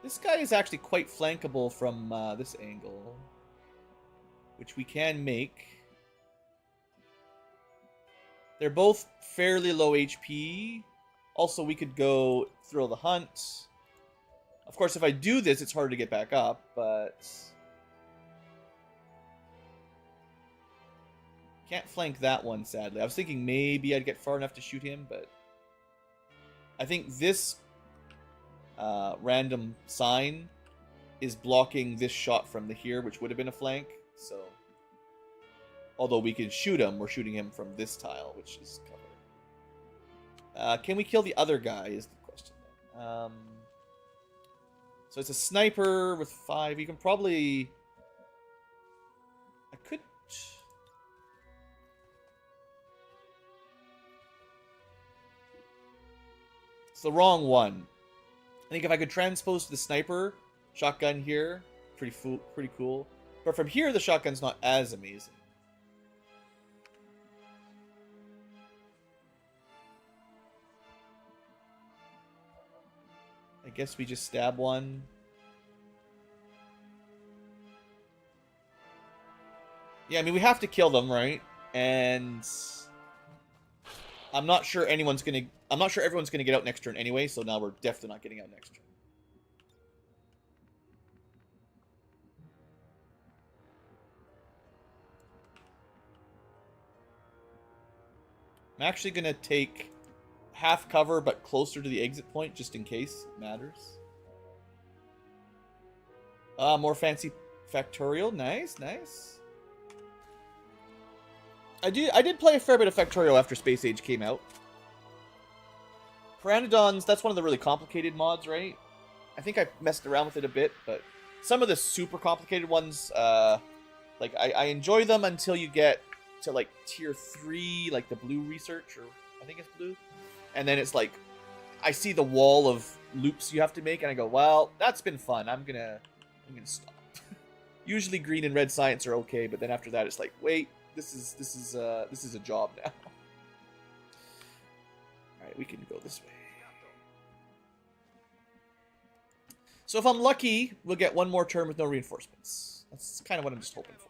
This guy is actually quite flankable from this angle, which we can make. They're both fairly low HP. Also, we could go thrill the hunt. Of course, if I do this, it's harder to get back up, but... Can't flank that one, sadly. I was thinking maybe I'd get far enough to shoot him, but... I think this random sign is blocking this shot from the here, which would have been a flank, so... Although we can shoot him, we're shooting him from this tile, which is covered. Can we kill the other guy is the question. So it's a sniper with 5. You can probably... I could... It's the wrong one. I think if I could transpose to the sniper, shotgun here, pretty cool. But from here, the shotgun's not as amazing. I guess we just stab one. Yeah, I mean, we have to kill them, right? And I'm not sure everyone's gonna get out next turn anyway, so now we're definitely not getting out next turn. I'm actually gonna take half cover, but closer to the exit point, just in case it matters. More fancy Factorial. Nice, nice. I did play a fair bit of Factorial after Space Age came out. Pteranodons, that's one of the really complicated mods, right? I think I messed around with it a bit, but some of the super complicated ones, like, I enjoy them until you get to, like, tier 3, like the blue research, or I think it's blue. And then it's like, I see the wall of loops you have to make, and I go, well, that's been fun. I'm gonna stop. Usually green and red science are okay, but then after that, it's like, wait, this is a job now. All right, we can go this way. So if I'm lucky, we'll get 1 more turn with no reinforcements. That's kind of what I'm just hoping for.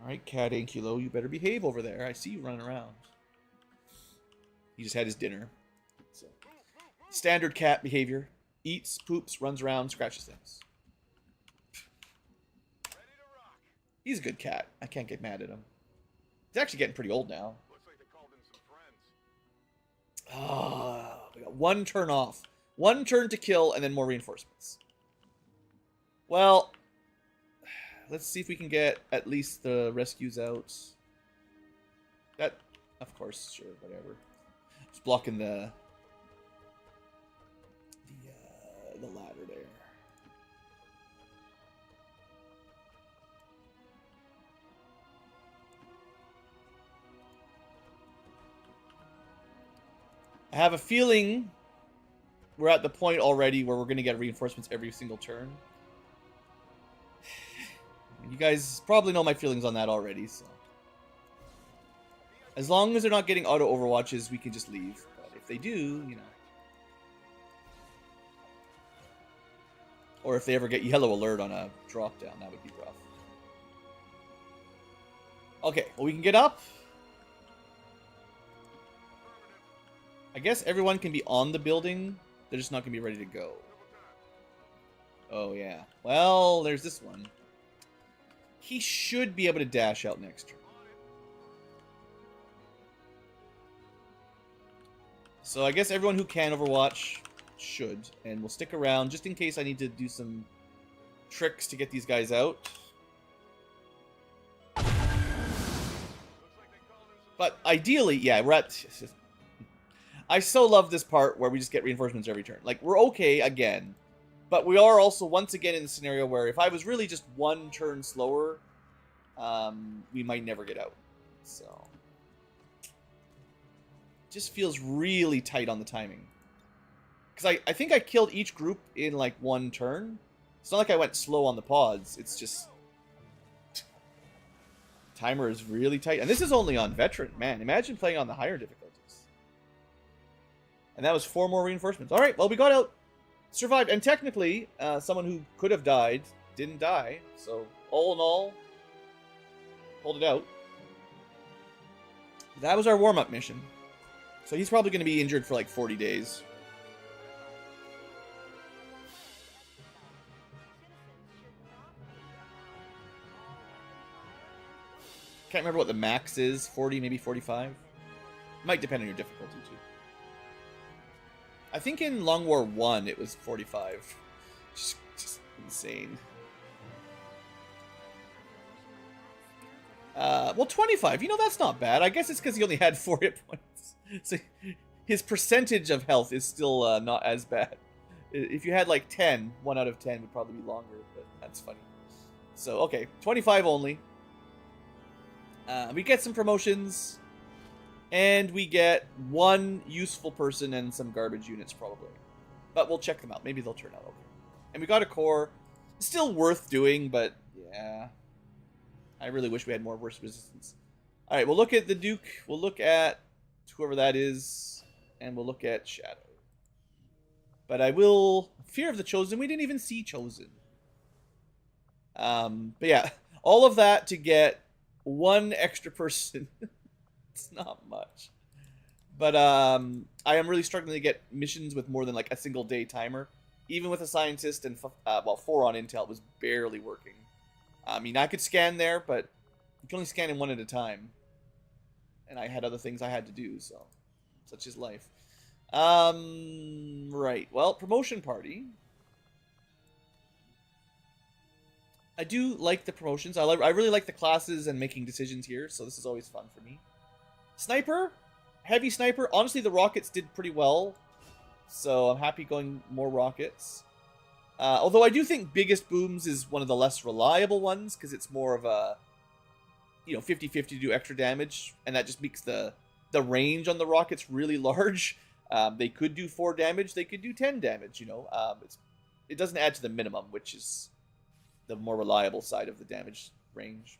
Alright, Cat Ankylo, you better behave over there. I see you running around. He just had his dinner. So, standard cat behavior. Eats, poops, runs around, scratches things. He's a good cat. I can't get mad at him. He's actually getting pretty old now. Ah, we got 1 turn off. 1 turn to kill, and then more reinforcements. Well... Let's see if we can get at least the rescues out. That, of course, sure, whatever. Just blocking the ladder there. I have a feeling we're at the point already where we're going to get reinforcements every single turn. You guys probably know my feelings on that already, so. As long as they're not getting auto overwatches, we can just leave. But if they do, you know. Or if they ever get yellow alert on a drop down, that would be rough. Okay, well, we can get up. I guess everyone can be on the building. They're just not going to be ready to go. Oh, yeah. Well, there's this one. He should be able to dash out next turn. So I guess everyone who can Overwatch should. And we'll stick around just in case I need to do some tricks to get these guys out. But ideally, yeah, we're at... I so love this part where we just get reinforcements every turn. Like, we're okay again. But we are also once again in the scenario where if I was really just one turn slower, we might never get out. So... just feels really tight on the timing. Because I think I killed each group in like one turn. It's not like I went slow on the pods. It's just... timer is really tight. And this is only on veteran. Man, imagine playing on the higher difficulties. And that was 4 more reinforcements. Alright, well we got out. Survived. And technically, someone who could have died didn't die. So, all in all, pulled it out. That was our warm-up mission. So he's probably going to be injured for like 40 days. Can't remember what the max is. 40, maybe 45. Might depend on your difficulty too. I think in Long War 1 it was 45. Just insane. Well, 25. You know, that's not bad. I guess it's because he only had 4 hit points. So his percentage of health is still not as bad. If you had like 10, 1 out of 10 would probably be longer, but that's funny. So, okay, 25 only. We get some promotions, and we get 1 useful person and some garbage units probably. But we'll check them out. Maybe they'll turn out okay. And we got a core. Still worth doing, but yeah. I really wish we had more worse resistance. Alright, we'll look at the Duke. We'll look at whoever that is. And we'll look at Shadow. But I will... Fear of the Chosen. We didn't even see Chosen. But yeah. All of that to get 1 extra person. It's not much. But I am really struggling to get missions with more than like a single day timer. Even with a scientist and, 4 on Intel, it was barely working. I mean, I could scan there, but you can only scan in 1 at a time. And I had other things I had to do, so such is life. Right. Well, promotion party. I do like the promotions. I really like the classes and making decisions here, so this is always fun for me. Sniper, heavy sniper. Honestly, the rockets did pretty well, so I'm happy going more rockets. Although I do think Biggest Booms is one of the less reliable ones, because it's more of a, 50-50 to do extra damage, and that just makes the range on the rockets really large. They could do 4 damage, they could do 10 damage, it doesn't add to the minimum, which is the more reliable side of the damage range.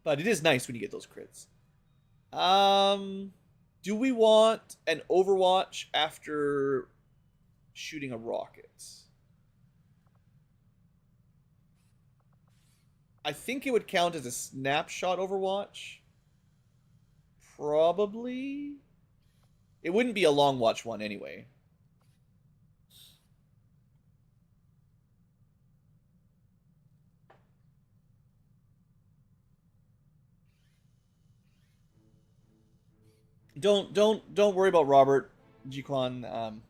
But it is nice when you get those crits. Do we want an Overwatch after shooting a rocket? I think it would count as a snapshot Overwatch. Probably. It wouldn't be a long watch one anyway. Don't worry about Robert Jiquan.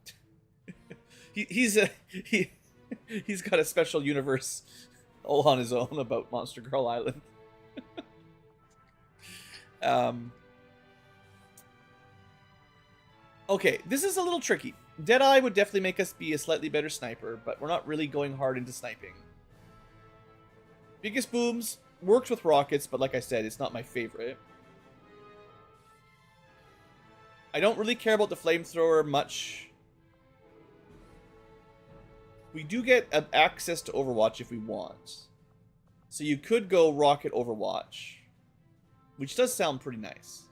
He's got a special universe all on his own about Monster Girl Island. Okay, this is a little tricky. Deadeye would definitely make us be a slightly better sniper, but we're not really going hard into sniping. Biggest Booms works with rockets, but like I said, it's not my favorite. I don't really care about the flamethrower much. we do get access to Overwatch if we want. So you could go Rocket Overwatch, which does sound pretty nice.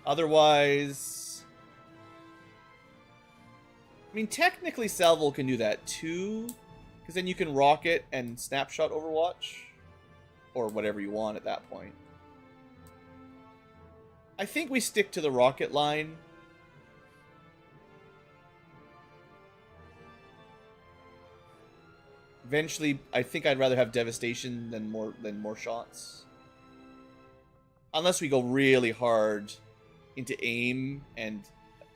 Otherwise, I mean, technically Salvo can do that too, because then you can Rocket and Snapshot Overwatch, or whatever you want at that point. I think we stick to the Rocket line. Eventually, I think I'd rather have Devastation than more shots. Unless we go really hard into aim, and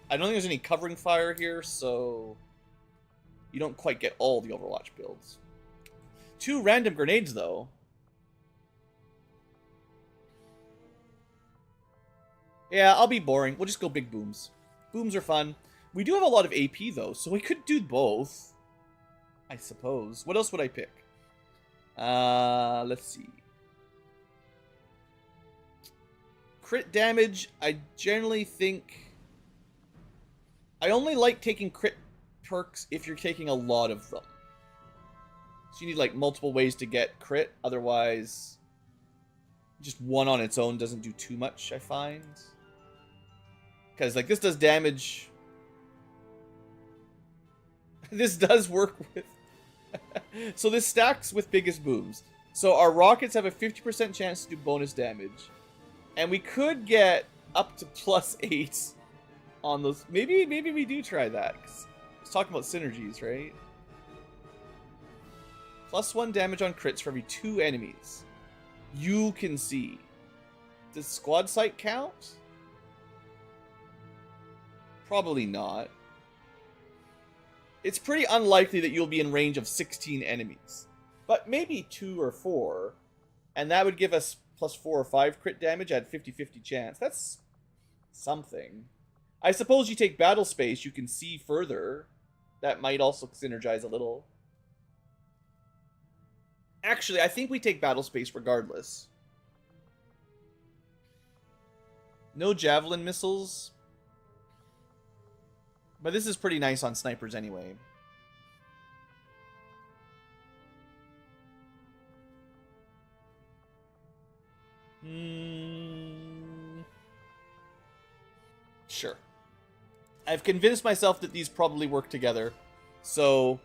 I don't think there's any covering fire here, so you don't quite get all the Overwatch builds. 2 random grenades, though. Yeah, I'll be boring. We'll just go big booms. Booms are fun. We do have a lot of AP, though, so we could do both, I suppose. What else would I pick? Let's see. Crit damage, I generally think... I only like taking crit perks if you're taking a lot of them. So you need, like, multiple ways to get crit. Otherwise, just one on its own doesn't do too much, I find. Because, like, this does damage... This does work with... So this stacks with biggest booms. So our rockets have a 50% chance to do bonus damage. And we could get up to +8 on those. Maybe we do try that. Let's talk about synergies, right? +1 damage on crits for every 2 enemies you can see. Does squad sight count? Probably not. It's pretty unlikely that you'll be in range of 16 enemies. But maybe 2 or 4. And that would give us +4 or 5 crit damage at 50-50 chance. That's something. I suppose you take battle space, you can see further. That might also synergize a little. Actually, I think we take battle space regardless. No javelin missiles. But this is pretty nice on snipers anyway. Sure. I've convinced myself that these probably work together. So,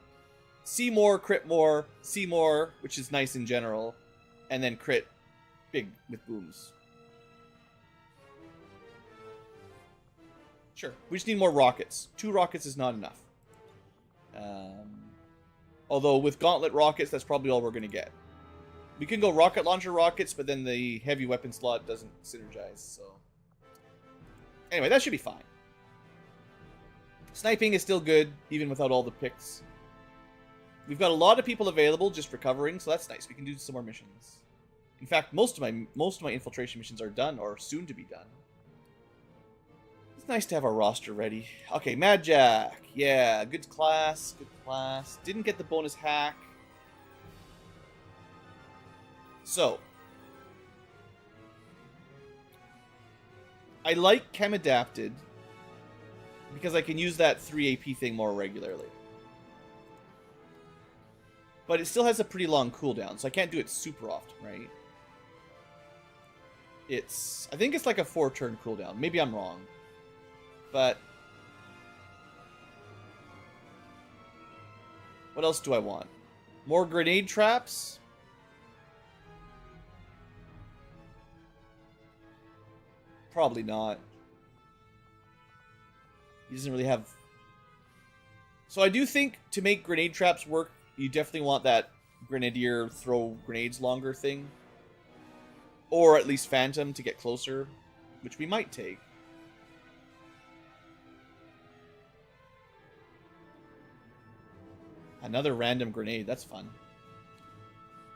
see more, crit more, see more, which is nice in general, and then crit big with booms. Sure. We just need more rockets. 2 rockets is not enough. Although with gauntlet rockets, that's probably all we're going to get. We can go rocket launcher rockets, but then the heavy weapon slot doesn't synergize, so... Anyway, that should be fine. Sniping is still good, even without all the picks. We've got a lot of people available just recovering, so that's nice. We can do some more missions. In fact, most of my infiltration missions are done, or soon to be done. It's nice to have our roster ready. Okay, Mad Jack. Yeah, good class, good class. Didn't get the bonus hack. So, I like Chem Adapted because I can use that 3 AP thing more regularly. But it still has a pretty long cooldown, so I can't do it super often, right? I think it's like a 4-turn cooldown. Maybe I'm wrong. But what else do I want? More grenade traps? Probably not. He doesn't really have... So I do think to make grenade traps work, you definitely want that Grenadier throw grenades longer thing. Or at least Phantom to get closer, which we might take. Another random grenade, that's fun.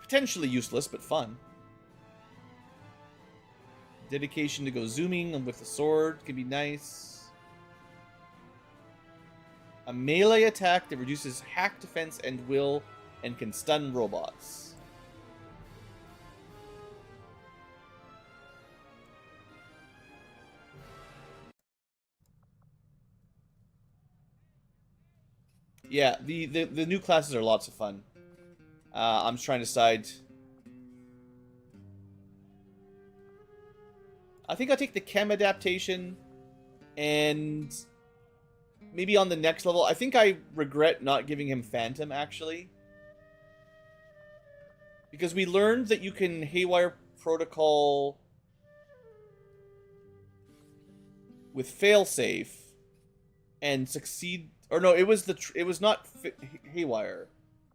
Potentially useless, but fun. Dedication to go zooming with the sword can be nice. A melee attack that reduces hack defense and will and can stun robots. Yeah, the new classes are lots of fun. I'm just trying to decide. I think I'll take the chem adaptation, and maybe on the next level, I think I regret not giving him Phantom, actually. Because we learned that you can Haywire Protocol with failsafe and succeed. Or no, it was not Haywire.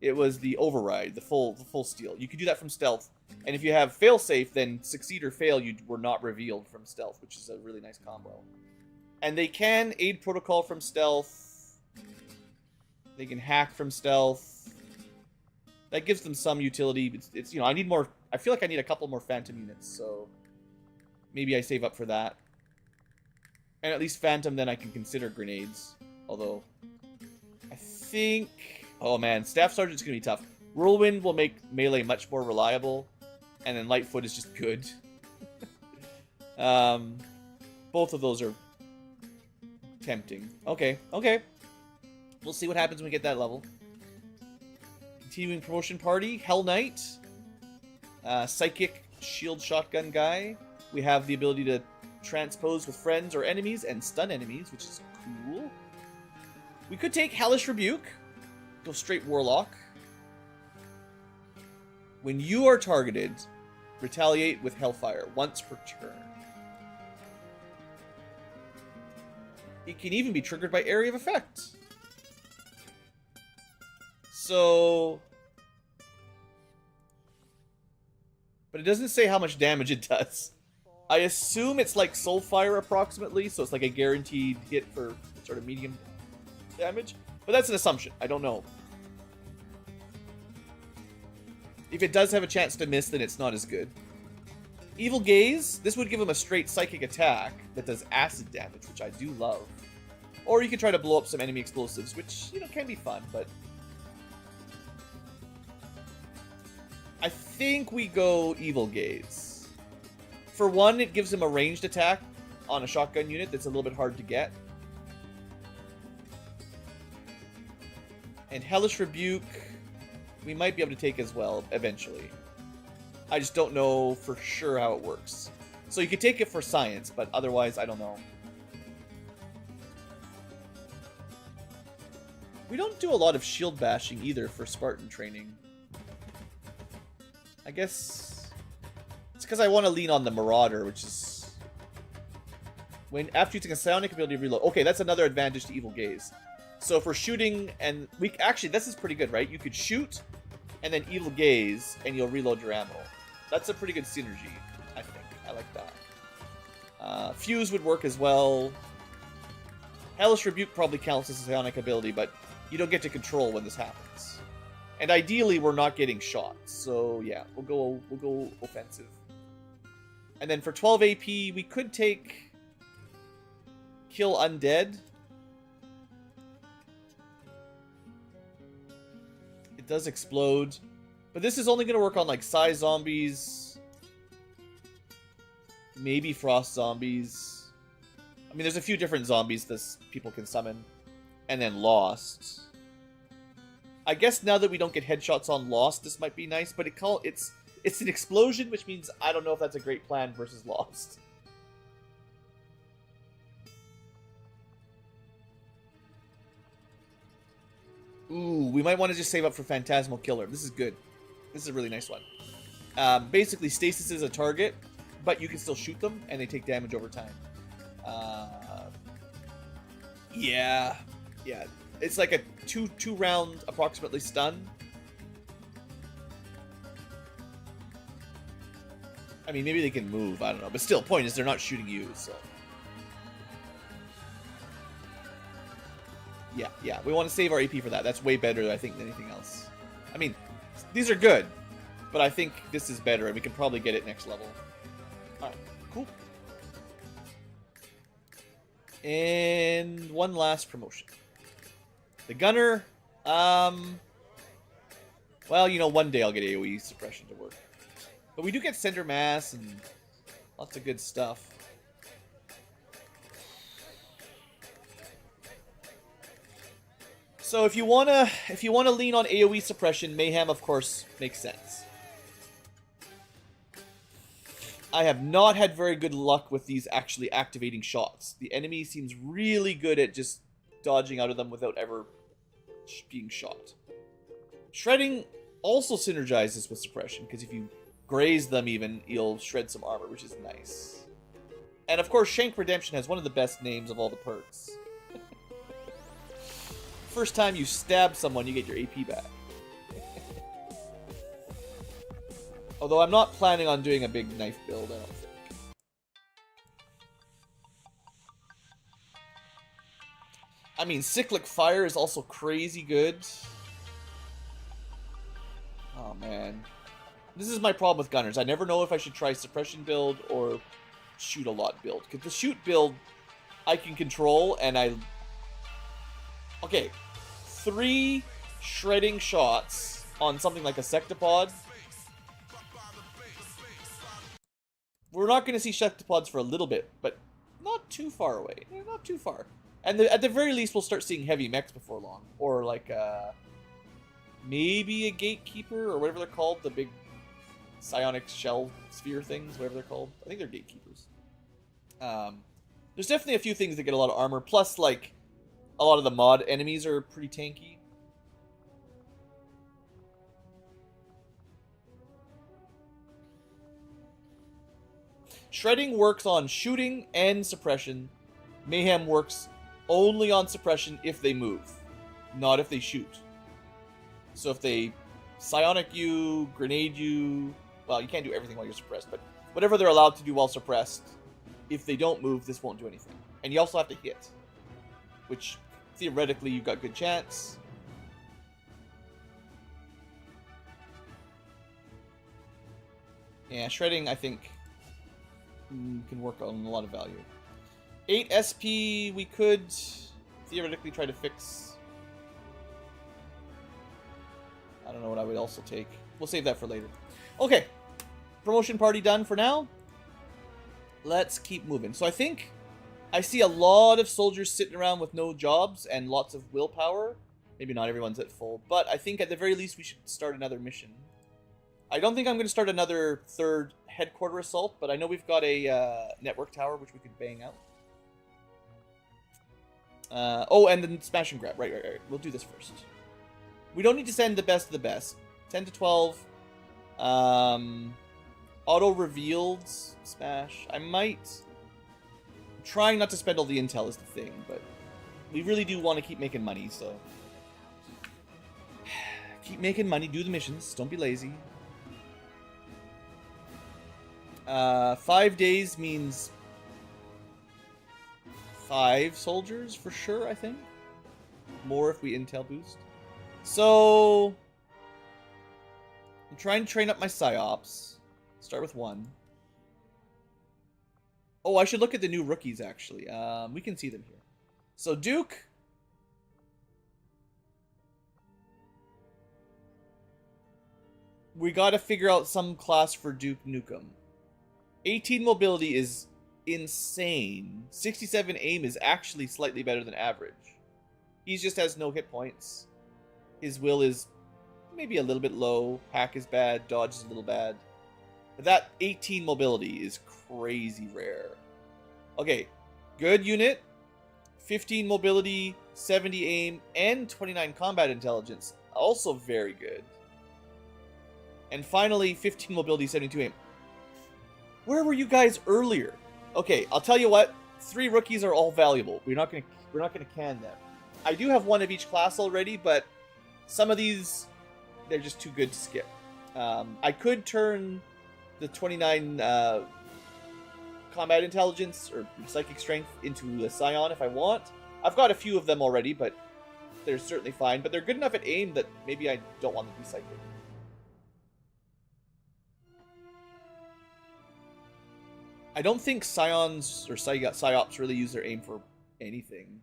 It was the override, the full steal. You could do that from stealth. And if you have failsafe, then succeed or fail, you were not revealed from stealth, which is a really nice combo. And they can aid protocol from stealth. They can hack from stealth. That gives them some utility. It's I need more. I feel like I need a couple more Phantom units, so maybe I save up for that. And at least Phantom, then I can consider grenades. Although, I think... Oh man, Staff Sergeant's gonna be tough. Whirlwind will make melee much more reliable, and then Lightfoot is just good. Both of those are tempting. Okay. We'll see what happens when we get that level. Continuing promotion party, Hell Knight. Psychic shield shotgun guy. We have the ability to transpose with friends or enemies and stun enemies, which is cool. We could take Hellish Rebuke. Go straight Warlock. When you are targeted, retaliate with Hellfire once per turn. It can even be triggered by Area of Effect. So... But it doesn't say how much damage it does. I assume it's like Soulfire approximately, so it's like a guaranteed hit for sort of medium damage. But that's an assumption. I don't know. If it does have a chance to miss, then it's not as good. Evil Gaze. This would give him a straight psychic attack that does acid damage, which I do love. Or you could try to blow up some enemy explosives, which, can be fun, but... I think we go Evil Gaze. For one, it gives him a ranged attack on a shotgun unit that's a little bit hard to get. And Hellish Rebuke, we might be able to take as well, eventually. I just don't know for sure how it works. So you could take it for science, but otherwise, I don't know. We don't do a lot of shield bashing either for Spartan training. I guess it's because I want to lean on the Marauder, which is... After using a psionic ability to reload. Okay, that's another advantage to Evil Gaze. So if we're shooting, and actually, this is pretty good, right? You could shoot, and then Evil Gaze, and you'll reload your ammo. That's a pretty good synergy, I think. I like that. Fuse would work as well. Hellish Rebuke probably counts as a psionic ability, but you don't get to control when this happens. And ideally, we're not getting shot. So yeah, we'll go offensive. And then for 12 AP, we could take Kill Undead. It does explode. But this is only going to work on like Psy zombies. Maybe Frost zombies. I mean, there's a few different zombies that people can summon. And then Lost. I guess now that we don't get headshots on Lost, this might be nice, but it's an explosion, which means I don't know if that's a great plan versus Lost. Ooh, we might want to just save up for Phantasmal Killer. This is good. This is a really nice one. Basically, Stasis is a target, but you can still shoot them, and they take damage over time. Yeah. It's like a two round approximately stun. I mean, maybe they can move. I don't know. But still, point is they're not shooting you, so... Yeah. We want to save our AP for that. That's way better, I think, than anything else. I mean, these are good, but I think this is better, and we can probably get it next level. Alright, cool. And one last promotion. The Gunner, well, one day I'll get AoE suppression to work. But we do get Center Mass and lots of good stuff. So if you wanna lean on AoE suppression, Mayhem of course makes sense. I have not had very good luck with these actually activating shots. The enemy seems really good at just dodging out of them without ever being shot. Shredding also synergizes with suppression, because if you graze them even, you'll shred some armor, which is nice. And of course, Shank Redemption has one of the best names of all the perks. First time you stab someone, you get your AP back. Although I'm not planning on doing a big knife build, I don't think. I mean, Cyclic Fire is also crazy good. Oh, man. This is my problem with gunners. I never know if I should try suppression build or shoot a lot build. Because the shoot build, I can control, and I... Okay. 3 shredding shots on something like a Sectopod. We're not going to see Sectopods for a little bit, but not too far away. Not too far. And at the very least, we'll start seeing heavy mechs before long. Or like, maybe a Gatekeeper, or whatever they're called. The big psionic shell sphere things, whatever they're called. I think they're Gatekeepers. There's definitely a few things that get a lot of armor. Plus, like, a lot of the mod enemies are pretty tanky. Shredding works on shooting and suppression. Mayhem works only on suppression if they move, not if they shoot. So if they psionic you, grenade you, well, you can't do everything while you're suppressed, but whatever they're allowed to do while suppressed, if they don't move, this won't do anything. And you also have to hit, which theoretically you've got good chance. Yeah, shredding, I think, can work on a lot of value. 8 SP, we could theoretically try to fix. I don't know what I would also take. We'll save that for later. Okay, promotion party done for now. Let's keep moving. So I think I see a lot of soldiers sitting around with no jobs and lots of willpower. Maybe not everyone's at full, but I think at the very least we should start another mission. I don't think I'm going to start another 3rd headquarter assault, but I know we've got a network tower which we could bang out. Oh, and then smash and grab. Right. We'll do this first. We don't need to send the best of the best. 10 to 12. Auto-revealed smash. I might... I'm trying not to spend all the intel is the thing, but we really do want to keep making money, so... Keep making money, do the missions, don't be lazy. 5 days means 5 soldiers for sure, I think. More if we intel boost. So I'm trying to train up my psyops. Start with 1. Oh, I should look at the new rookies actually. We can see them here. So Duke. We gotta figure out some class for Duke Nukem. 18 mobility is insane. 67 aim is actually slightly better than average. He just has no hit points. His will is maybe a little bit low. Hack is bad. Dodge is a little bad. But that 18 mobility is crazy rare. Okay, good unit. 15 mobility, 70 aim, and 29 combat intelligence. Also very good. And finally, 15 mobility, 72 aim. Where were you guys earlier? Okay, I'll tell you what. 3 rookies are all valuable. We're not gonna can them. I do have 1 of each class already, but some of these, they're just too good to skip. I could turn the 29 combat intelligence or psychic strength into a scion if I want. I've got a few of them already, but they're certainly fine. But they're good enough at aim that maybe I don't want them to be psychic. I don't think scions or psyops really use their aim for anything,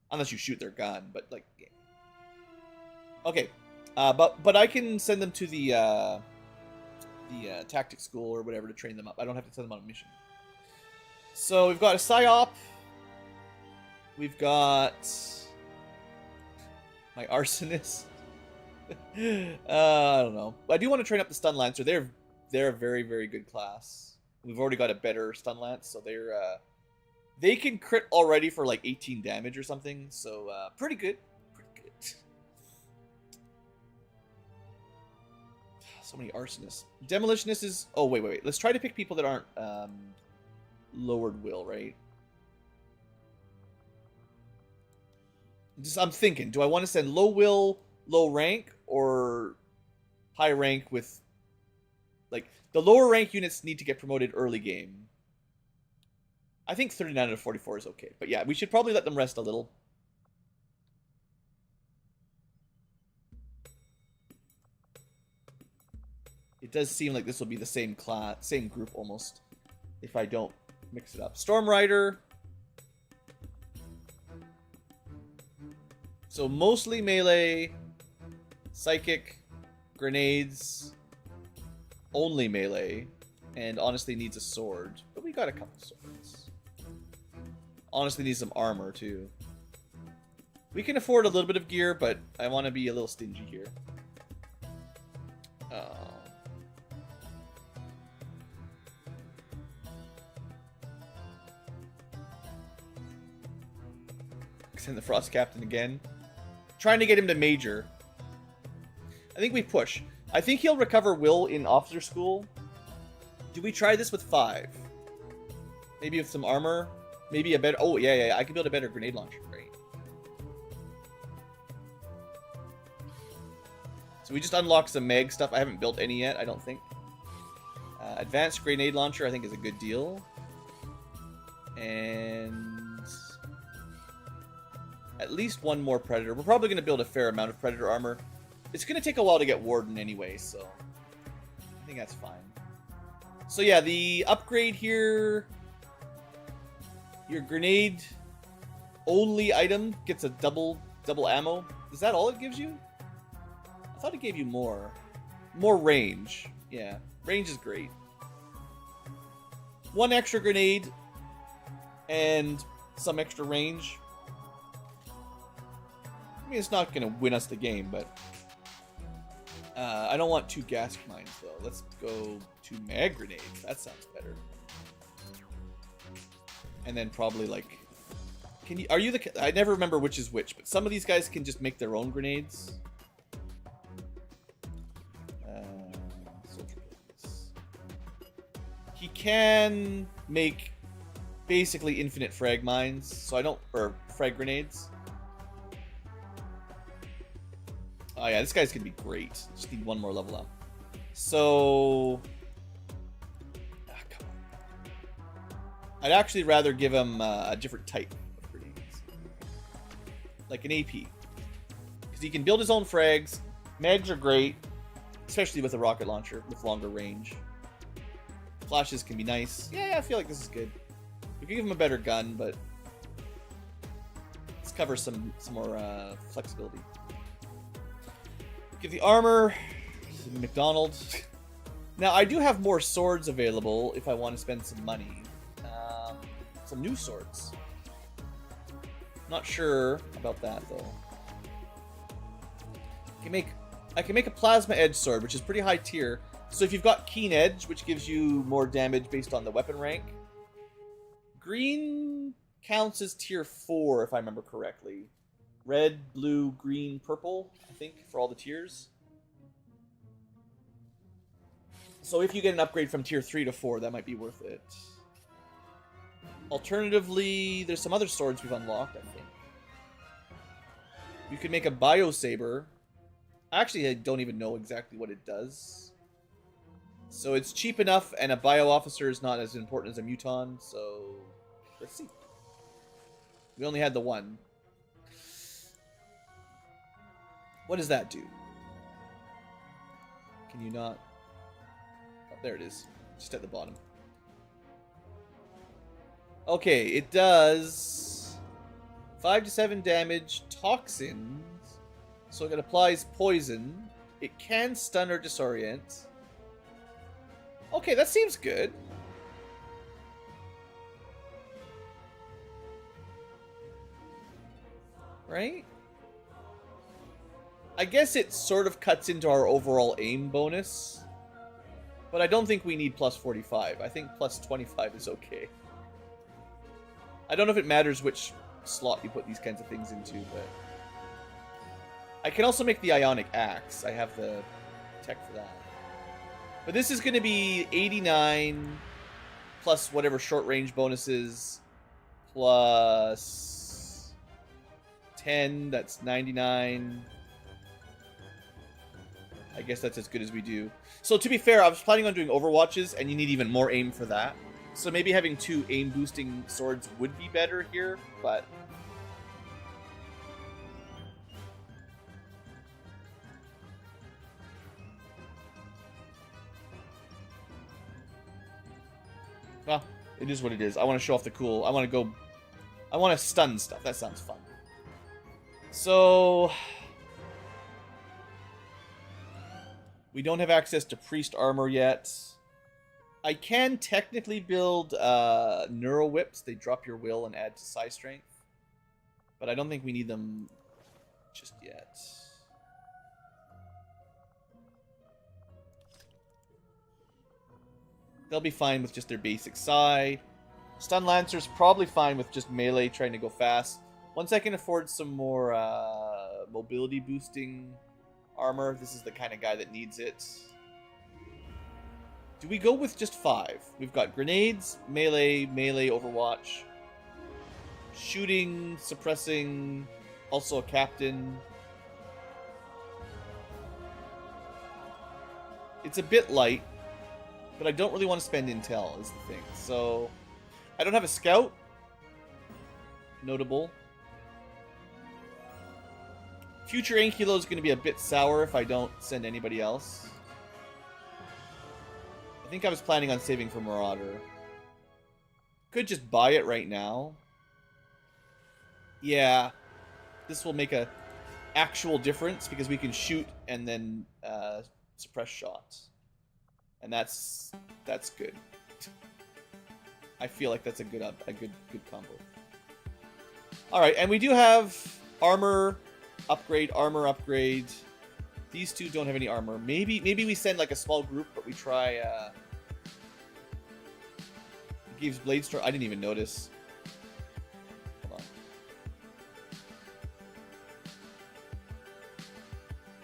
unless you shoot their gun. But like, yeah. Okay, but I can send them to the tactics school or whatever to train them up. I don't have to send them on a mission. So we've got a psyop. We've got My arsonist. I don't know. I do want to train up the stun lancer. They're a very, very good class. We've already got a better stun lance, so they can crit already for like 18 damage or something. So pretty good. Pretty good. So many arsonists. Demolitionist is. Oh wait. Let's try to pick people that aren't lowered will, right? I'm thinking, do I want to send low will, low rank, or high rank with, like, the lower rank units need to get promoted early game. I think 39 out of 44 is okay. But yeah, we should probably let them rest a little. It does seem like this will be the same class, same group almost, if I don't mix it up. Storm Rider. So mostly melee, psychic, grenades, only melee, and honestly needs a sword. But we got a couple swords. Honestly needs some armor too. We can afford a little bit of gear, but I want to be a little stingy here. Send the Frost Captain again. Trying to get him to Major. I think we push. I think he'll recover will in Officer School. Do we try this with 5? Maybe with some armor? Maybe a better... Oh, yeah. I can build a better grenade launcher. Great. So we just unlocked some mag stuff. I haven't built any yet, I don't think. Advanced grenade launcher, I think, is a good deal. And... at least one more Predator. We're probably going to build a fair amount of Predator armor. It's going to take a while to get Warden anyway, so I think that's fine. So yeah, the upgrade here, your grenade only item gets a double ammo. Is that all it gives you? I thought it gave you more. More range. Yeah, range is great. 1 extra grenade and some extra range. I mean, it's not going to win us the game, but I don't want 2 gas mines, though. Let's go 2 mag grenades. That sounds better. And then probably, like... Are you the... I never remember which is which, but some of these guys can just make their own grenades. He can make basically infinite frag mines, so I don't... Or frag grenades. Oh yeah, this guy's gonna be great. Just need 1 more level up. So... come on. I'd actually rather give him a different type of grenades. Like an AP. Because he can build his own frags. Mags are great. Especially with a rocket launcher with longer range. Flashes can be nice. Yeah, I feel like this is good. We could give him a better gun, but... let's cover some more flexibility. Give the armor to McDonald. Now, I do have more swords available if I want to spend some money. Some new swords. Not sure about that, though. I can make a plasma edge sword, which is pretty high tier. So if you've got keen edge, which gives you more damage based on the weapon rank. Green counts as tier 4, if I remember correctly. Red, blue, green, purple, I think, for all the tiers. So if you get an upgrade from tier 3 to 4, that might be worth it. Alternatively, there's some other swords we've unlocked, I think. You could make a Bio Saber. Actually, I don't even know exactly what it does. So it's cheap enough, and a Bio Officer is not as important as a Muton, so let's see. We only had the one. What does that do? Can you not? Oh, there it is. Just at the bottom. Okay, it does 5 to 7 damage, toxins. So it applies poison. It can stun or disorient. Okay, that seems good. Right? I guess it sort of cuts into our overall aim bonus. But I don't think we need plus 45. I think plus 25 is okay. I don't know if it matters which slot you put these kinds of things into, but... I can also make the Ionic Axe. I have the tech for that. But this is going to be 89 plus whatever short range bonuses plus 10, that's 99. I guess that's as good as we do. So to be fair, I was planning on doing Overwatches, and you need even more aim for that. So maybe having 2 aim boosting swords would be better here, but... well, it is what it is. I want to show off the cool. I want to stun stuff. That sounds fun. So... we don't have access to priest armor yet. I can technically build neural whips. They drop your will and add to psi strength. But I don't think we need them just yet. They'll be fine with just their basic psi. Stun Lancer's probably fine with just melee trying to go fast. Once I can afford some more mobility boosting armor, this is the kind of guy that needs it. Do we go with just 5? We've got grenades, melee, Overwatch, shooting, suppressing, also a captain. It's a bit light, but I don't really want to spend intel is the thing. So, I don't have a scout. Notable. Future Ankylo is going to be a bit sour if I don't send anybody else. I think I was planning on saving for Marauder. Could just buy it right now. Yeah. This will make a actual difference because we can shoot and then suppress shots. And that's good. I feel like that's a good combo. Alright, and we do have armor upgrade. These two don't have any armor. Maybe we send like a small group, but we try gives Blade Storm. I didn't even notice. Hold on.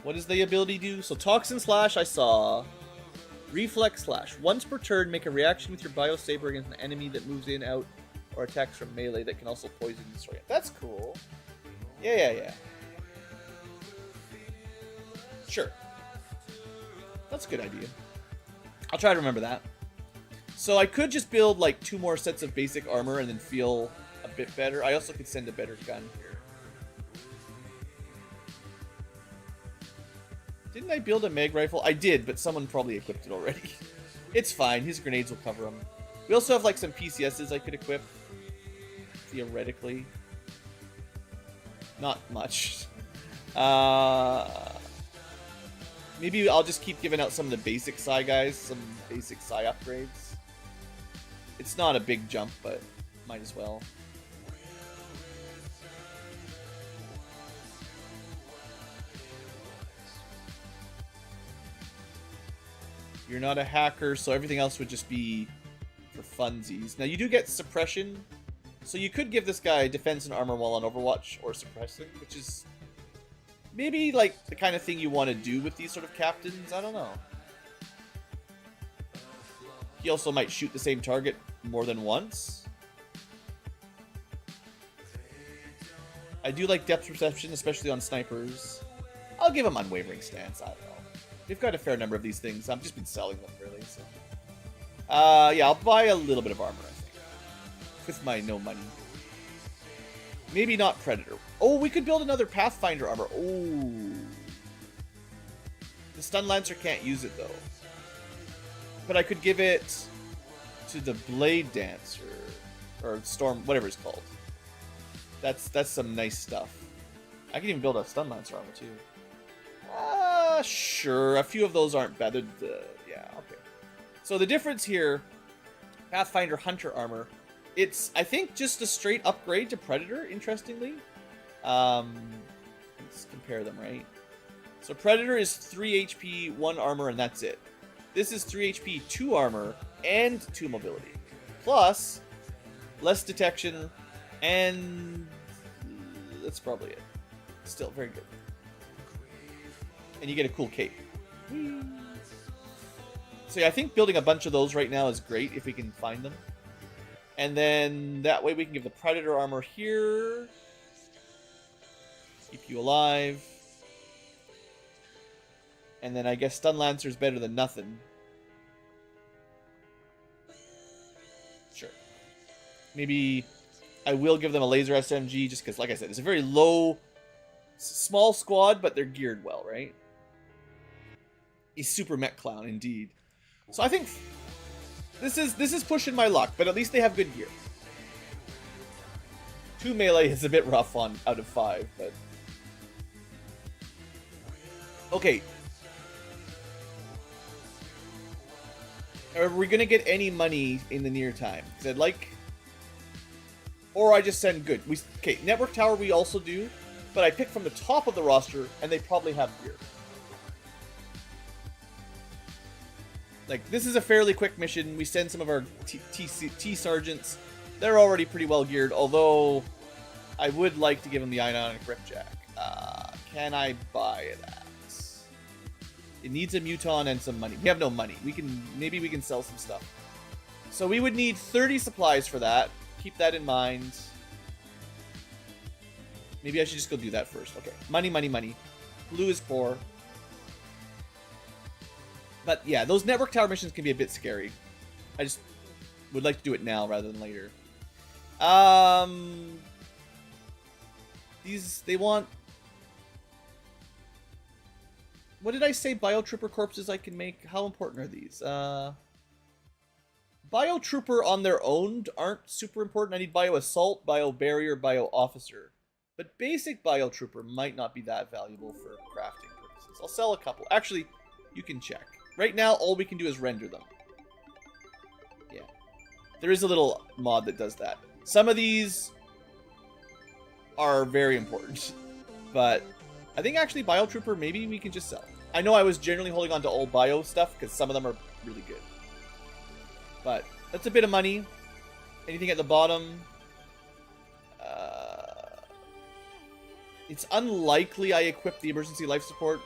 What does the ability do? So Toxin Slash I saw. Reflex Slash. Once per turn, make a reaction with your Bio Saber against an enemy that moves in, out, or attacks from melee that can also poison and destroy it. That's cool. Yeah. Sure. That's a good idea. I'll try to remember that. So I could just build like 2 more sets of basic armor and then feel a bit better. I also could send a better gun here. Didn't I build a mag rifle? I did, but someone probably equipped it already. It's fine. His grenades will cover them. We also have like some PCSs I could equip. Theoretically. Not much. Maybe I'll just keep giving out some of the basic psi guys, some basic psi upgrades. It's not a big jump, but might as well. You're not a hacker, so everything else would just be for funsies. Now, you do get suppression, so you could give this guy defense and armor while on Overwatch, or suppressing, which is maybe, like, the kind of thing you want to do with these sort of captains. I don't know. He also might shoot the same target more than once. I do like depth perception, especially on snipers. I'll give him unwavering stance. I don't know. We've got a fair number of these things. I've just been selling them, really. So, yeah, I'll buy a little bit of armor, I think, with my no money. Maybe not Predator. Oh, we could build another Pathfinder armor. Oh. The Stun Lancer can't use it, though. But I could give it to the Blade Dancer. Or Storm, whatever it's called. That's some nice stuff. I can even build a Stun Lancer armor, too. Sure. A few of those aren't bad. Yeah, okay. So the difference here, Pathfinder Hunter armor, it's, I think, just a straight upgrade to Predator, interestingly. Let's compare them, right? So Predator is 3 HP, 1 armor, and that's it. This is 3 HP, 2 armor, and 2 mobility. Plus, less detection, and that's probably it. Still very good. And you get a cool cape. So yeah, I think building a bunch of those right now is great if we can find them. And then that way we can give the Predator armor here. Keep you alive. And then I guess Stun Lancer's better than nothing. Sure. Maybe I will give them a laser SMG just because, like I said, it's a very low, small squad, but they're geared well, right? He's super mech clown indeed. So I think this is pushing my luck, but at least they have good gear. 2 melee is a bit rough on out of 5, but okay. Are we gonna get any money in the near time? Because I'd like, or I just send good. Okay, Network Tower we also do, but I pick from the top of the roster, and they probably have gear. Like, this is a fairly quick mission. We send some of our T sergeants. They're already pretty well geared, although I would like to give them the Ionic Ripjack. Can I buy that? It needs a Muton and some money. We have no money. Maybe we can sell some stuff. So we would need 30 supplies for that. Keep that in mind. Maybe I should just go do that first. Okay. Money, money, money. Blue is poor. But yeah, those Network Tower missions can be a bit scary. I just would like to do it now rather than later. They want... What did I say Biotrooper corpses I can make? How important are these? Biotrooper on their own aren't super important. I need Bio Assault, Bio Barrier, Bio Officer. But basic Biotrooper might not be that valuable for crafting purposes. I'll sell a couple. Actually, you can check. Right now, all we can do is render them. Yeah. There is a little mod that does that. Some of these are very important. But I think actually Biotrooper, maybe we can just sell. I know I was generally holding on to old Bio stuff because some of them are really good. But that's a bit of money. Anything at the bottom? It's unlikely I equip the emergency life support.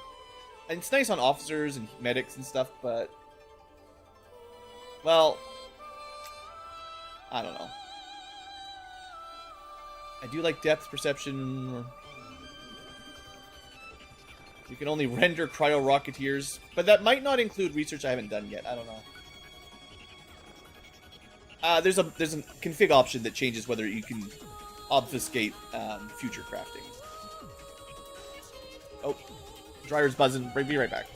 And it's nice on officers and medics and stuff, but... Well... I don't know. I do like depth perception. You can only render cryo rocketeers, but that might not include research I haven't done yet. I don't know. There's a config option that changes whether you can obfuscate future crafting. Oh, dryer's buzzing. Be right back.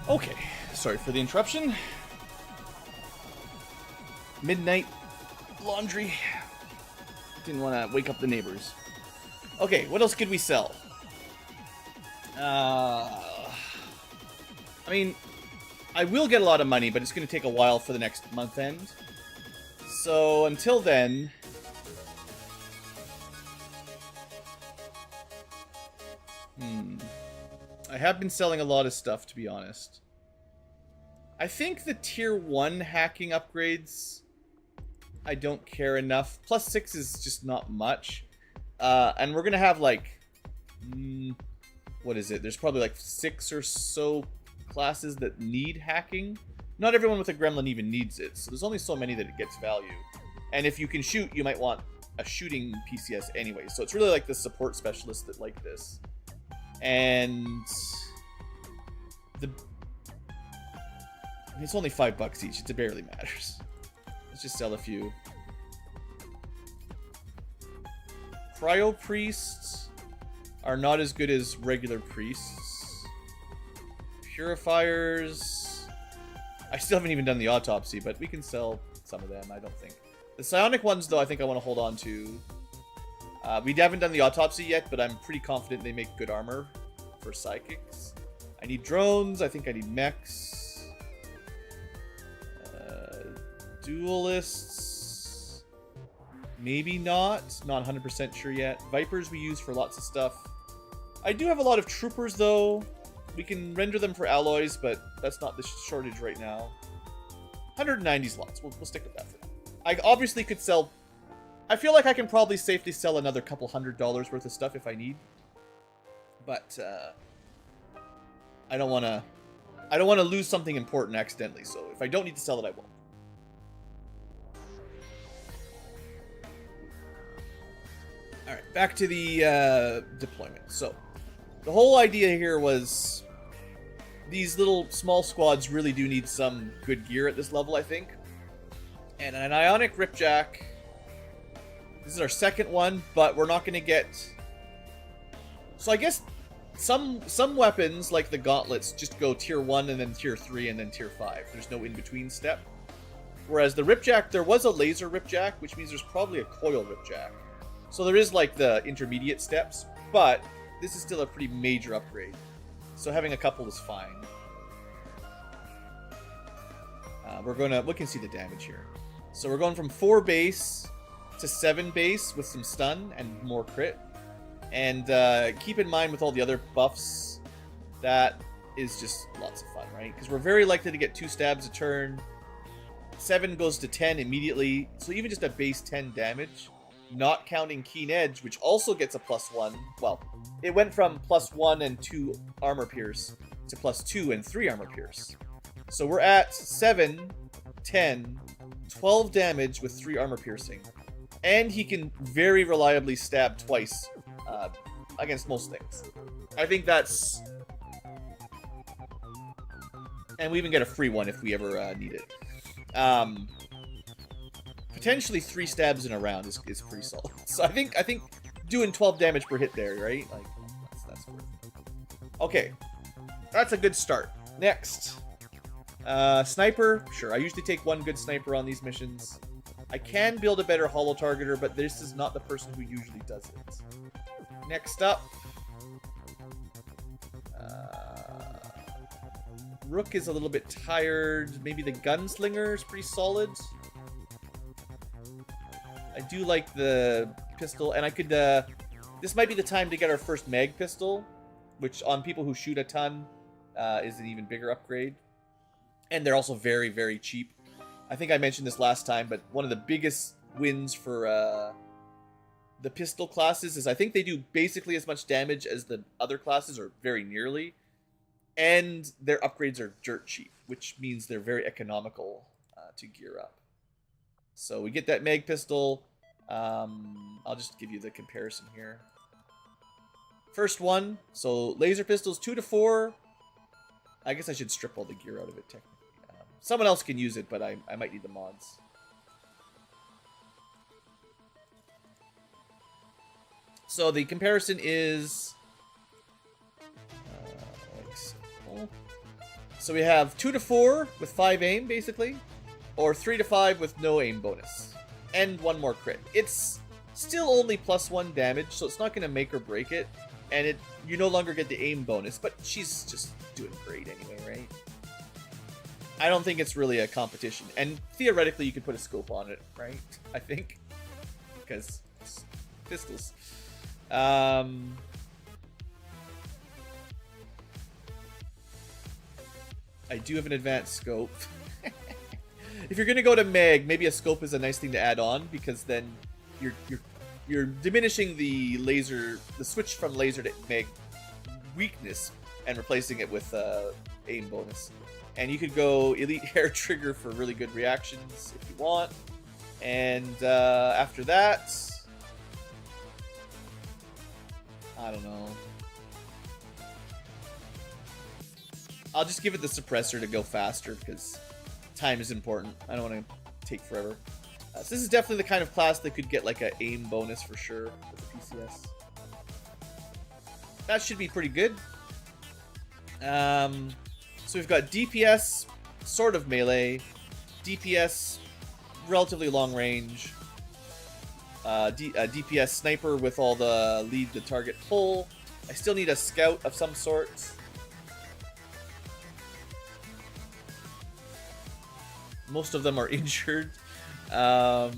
Okay, sorry for the interruption. Midnight laundry. Didn't want to wake up the neighbors. Okay, what else could we sell? I mean, I will get a lot of money, but it's going to take a while for the next month end. So until then... I have been selling a lot of stuff, to be honest. I think the tier 1 hacking upgrades, I don't care enough. Plus 6 is just not much. And we're going to have like... what is it? There's probably like 6 or so classes that need hacking. Not everyone with a gremlin even needs it, so there's only so many that it gets value. And if you can shoot, you might want a shooting PCS anyway. So it's really like the support specialists that like this. And it's only $5 each. It barely matters. Let's just sell a few. Cryo priests are not as good as regular priests. Purifiers. I still haven't even done the autopsy, but we can sell some of them, I don't think. The psionic ones, though, I think I want to hold on to. We haven't done the autopsy yet, but I'm pretty confident they make good armor for psychics. I need drones. I think I need mechs. Duelists. Maybe not. Not 100% sure yet. Vipers we use for lots of stuff. I do have a lot of troopers, though. We can render them for alloys, but that's not the shortage right now. 190 slots. We'll stick with that for now. I obviously could sell... I feel like I can probably safely sell another couple $100 worth of stuff if I need. But, I don't want to lose something important accidentally, so if I don't need to sell it, I won't. Alright, back to the deployment. So, the whole idea here was these little small squads really do need some good gear at this level, I think. And an ionic ripjack... This is our second one, but we're not going to get... So I guess some weapons, like the gauntlets, just go tier 1 and then tier 3 and then tier 5. There's no in-between step. Whereas the ripjack, there was a laser ripjack, which means there's probably a coil ripjack. So there is like the intermediate steps, but this is still a pretty major upgrade. So having a couple is fine. We can see the damage here. So we're going from 4 base... to 7 base with some stun and more crit. And keep in mind with all the other buffs, that is just lots of fun, right? Because we're very likely to get 2 stabs a turn. 7 goes to 10 immediately, so even just a base 10 damage, not counting Keen Edge, which also gets a +1. Well, it went from +1 and 2 armor pierce to +2 and 3 armor pierce. So we're at 7, 10, 12 damage with 3 armor piercing. And he can very reliably stab twice against most things. I think that's... And we even get a free one if we ever need it. Potentially 3 stabs in a round is pretty solid. So I think doing 12 damage per hit there, right? Like that's worth it. Okay, that's a good start. Next, sniper. Sure, I usually take 1 good sniper on these missions. I can build a better holo targeter, but this is not the person who usually does it. Next up, Rook is a little bit tired. Maybe the Gunslinger is pretty solid. I do like the pistol, and I could... this might be the time to get our first mag pistol, which on people who shoot a ton is an even bigger upgrade. And they're also very, very cheap. I think I mentioned this last time, but one of the biggest wins for the pistol classes is I think they do basically as much damage as the other classes, or very nearly. And their upgrades are dirt cheap, which means they're very economical to gear up. So we get that mag pistol. I'll just give you the comparison here. First one, so laser pistols 2 to 4. I guess I should strip all the gear out of it technically. Someone else can use it, but I might need the mods. So the comparison is... So we have 2 to 4 with 5 aim, basically. Or 3 to 5 with no aim bonus. And 1 more crit. It's still only +1 damage, so it's not going to make or break it. And you no longer get the aim bonus, but she's just doing great anyway, right? I don't think it's really a competition. And theoretically, you could put a scope on it, right? I think. Because it's pistols. I do have an advanced scope. If you're gonna go to Meg, maybe a scope is a nice thing to add on, because then you're diminishing the switch from laser to Meg weakness and replacing it with aim bonus. And you could go Elite Hair Trigger for really good reactions if you want. And after that, I don't know. I'll just give it the suppressor to go faster because time is important. I don't want to take forever. So this is definitely the kind of class that could get like an aim bonus for sure with the PCS. That should be pretty good. So we've got DPS, sort of melee, DPS, relatively long range, DPS sniper with all the lead the target pull. I still need a scout of some sort. Most of them are injured. I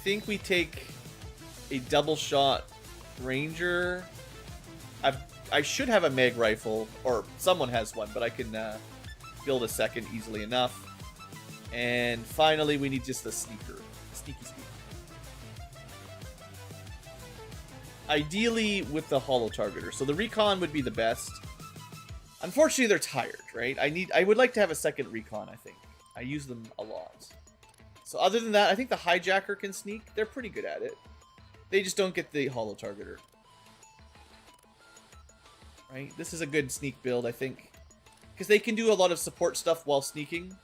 think we take a double shot ranger. I should have a mag rifle, or someone has one, but I can build a second easily enough. And finally, we need just a sneaker. Sneaky. Ideally with the holo targeter. So the recon would be the best. Unfortunately, they're tired, right? I would like to have a second recon, I think. I use them a lot. So other than that, I think the hijacker can sneak. They're pretty good at it. They just don't get the holo targeter. Right? This is a good sneak build, I think. Because they can do a lot of support stuff while sneaking.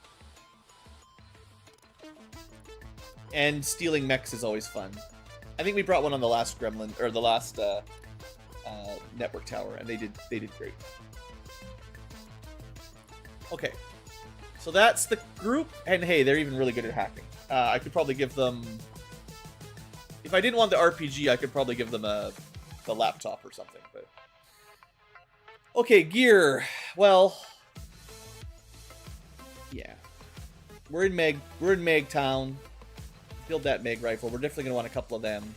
And stealing mechs is always fun. I think we brought one on the last Gremlin, or the last network tower, and they did great. Okay, so that's the group, and hey, they're even really good at hacking. I could probably give them, if I didn't want the RPG, I could probably give them the laptop or something. But okay, gear. Well, yeah, we're in Meg Town. Build that Meg rifle. We're definitely gonna want a couple of them.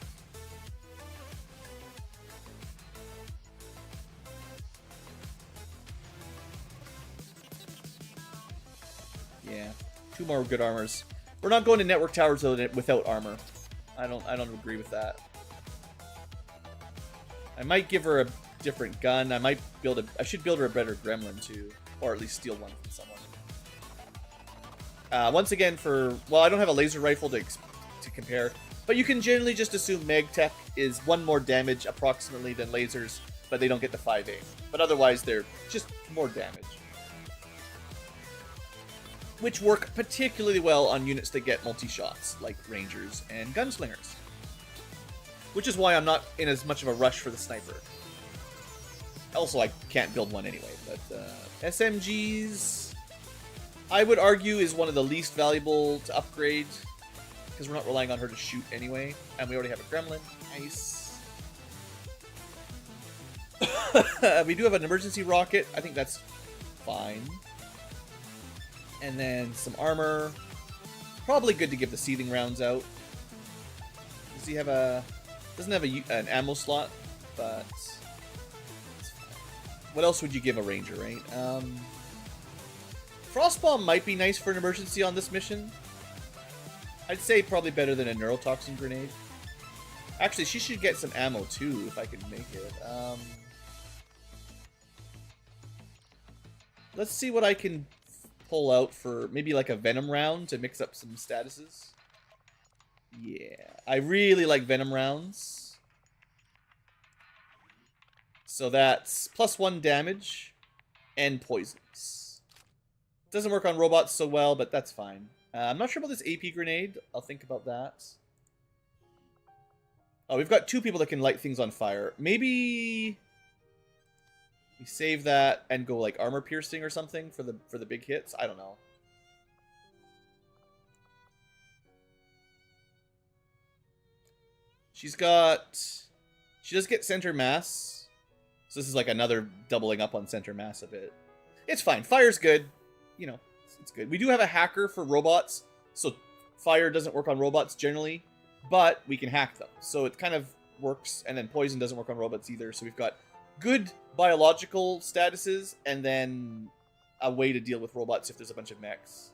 Yeah, 2 more good armors. We're not going to network towers without armor. I don't agree with that. I might give her a different gun. I should build her a better gremlin too, or at least steal one from someone. Once again, well, I don't have a laser rifle to compare, but you can generally just assume Meg Tech is 1 more damage approximately than lasers, but they don't get the 5 aim. But otherwise, they're just more damage. Which work particularly well on units that get multi-shots, like Rangers and Gunslingers. Which is why I'm not in as much of a rush for the Sniper. Also, I can't build one anyway, but SMGs, I would argue, is one of the least valuable to upgrade, because we're not relying on her to shoot anyway, and we already have a Gremlin. Nice. We do have an emergency rocket. I think that's fine. And then some armor. Probably good to give the seething rounds out. Does he have doesn't have an ammo slot, but what else would you give a ranger, right? Frostbomb might be nice for an emergency on this mission. I'd say probably better than a neurotoxin grenade. Actually, she should get some ammo too, if I can make it. Let's see what I can pull out for maybe like a Venom round to mix up some statuses. Yeah, I really like Venom rounds. So that's +1 damage and poisons. Doesn't work on robots so well, but that's fine. I'm not sure about this AP grenade. I'll think about that. Oh, we've got 2 people that can light things on fire. Maybe We save that and go like armor piercing or something for the big hits. I don't know. She does get center mass. So this is like another doubling up on center mass a bit. It's fine. Fire's good. You know, it's good. We do have a hacker for robots, so fire doesn't work on robots generally, but we can hack them. So it kind of works, and then poison doesn't work on robots either. So we've got good biological statuses, and then a way to deal with robots if there's a bunch of mechs.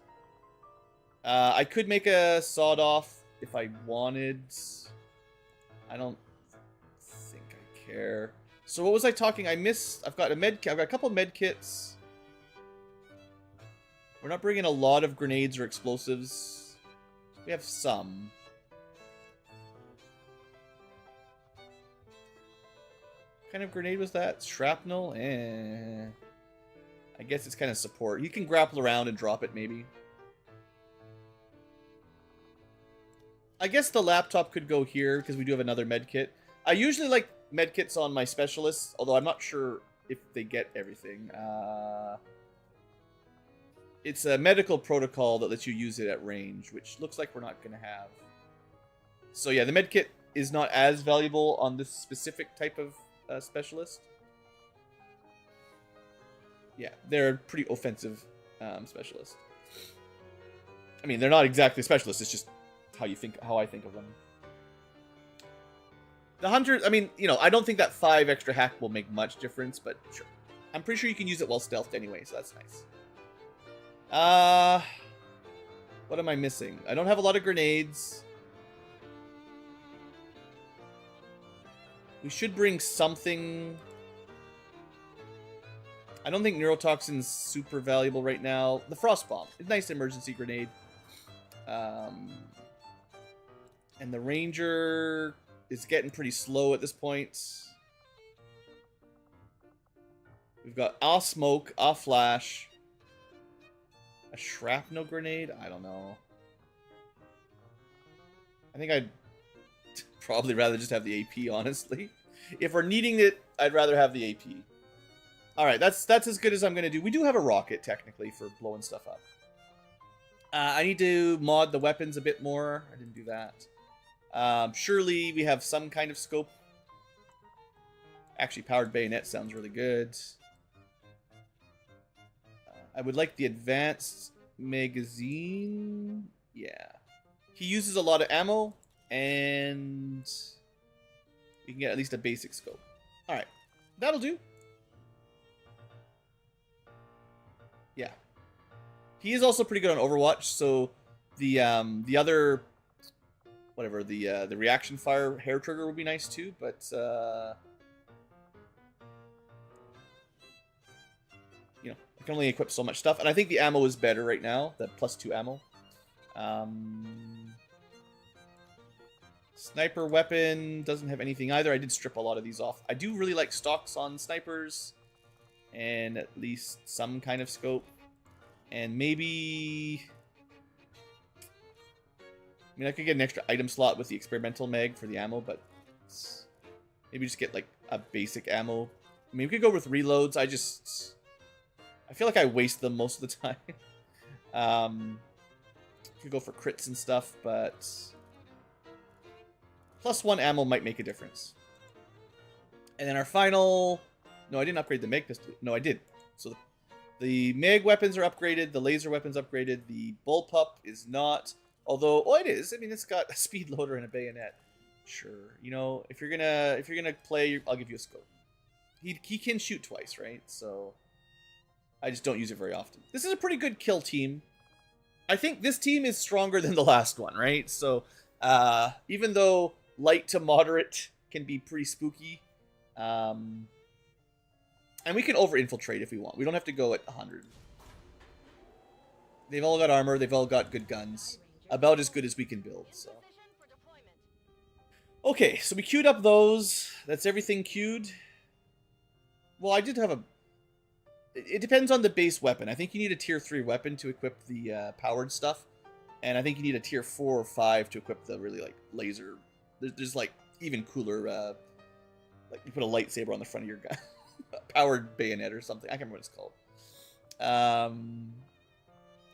I could make a sawed-off if I wanted. I don't think I care. So what was I talking? I've got a couple med kits. We're not bringing a lot of grenades or explosives. We have some. What kind of grenade was that? Shrapnel? I guess it's kind of support. You can grapple around and drop it, maybe. I guess the laptop could go here, because we do have another medkit. I usually like medkits on my specialists, although I'm not sure if they get everything. It's a medical protocol that lets you use it at range, which looks like we're not going to have. So yeah, the medkit is not as valuable on this specific type of specialist. Yeah, they're a pretty offensive specialist. I mean, they're not exactly specialists, it's just how I think of them. The hunters, I mean, you know, I don't think that 5 extra hack will make much difference, but sure. I'm pretty sure you can use it while stealthed anyway, so that's nice. What am I missing? I don't have a lot of grenades. We should bring something. I don't think neurotoxin's super valuable right now. The frost bomb, a nice emergency grenade. And the ranger is getting pretty slow at this point. We've got a smoke, a flash, a shrapnel grenade. I don't know. I think I'd probably rather just have the AP, honestly. If we're needing it, I'd rather have the AP. Alright, that's as good as I'm going to do. We do have a rocket, technically, for blowing stuff up. I need to mod the weapons a bit more. I didn't do that. Surely we have some kind of scope. Actually, powered bayonet sounds really good. I would like the advanced magazine. Yeah. He uses a lot of ammo, and you can get at least a basic scope. Alright, that'll do. Yeah. He is also pretty good on Overwatch, so the other, whatever, the reaction fire hair trigger would be nice too, but you know, I can only equip so much stuff, and I think the ammo is better right now, the +2 ammo. Sniper weapon doesn't have anything either. I did strip a lot of these off. I do really like stocks on snipers, and at least some kind of scope. And maybe, I mean, I could get an extra item slot with the experimental mag for the ammo, but maybe just get like a basic ammo. I mean, we could go with reloads. I feel like I waste them most of the time. Could go for crits and stuff, but +1 ammo might make a difference. And then our final, no, I didn't upgrade the mag pistol. No, I did. So the mag weapons are upgraded, the laser weapons upgraded, the bullpup is not. Although, oh, it is. I mean, it's got a speed loader and a bayonet. Sure, you know, if you're gonna play, I'll give you a scope. He can shoot twice, right? So I just don't use it very often. This is a pretty good kill team. I think this team is stronger than the last one, right? So even though light to moderate can be pretty spooky, and we can over-infiltrate if we want. We don't have to go at 100. They've all got armor. They've all got good guns. About as good as we can build, so. Okay, so we queued up those. That's everything queued. Well, I did have a... It depends on the base weapon. I think you need a tier 3 weapon to equip the powered stuff. And I think you need a tier 4 or 5 to equip the really, like, laser. There's like, even cooler... like, you put a lightsaber on the front of your gun. powered bayonet or something. I can't remember what it's called.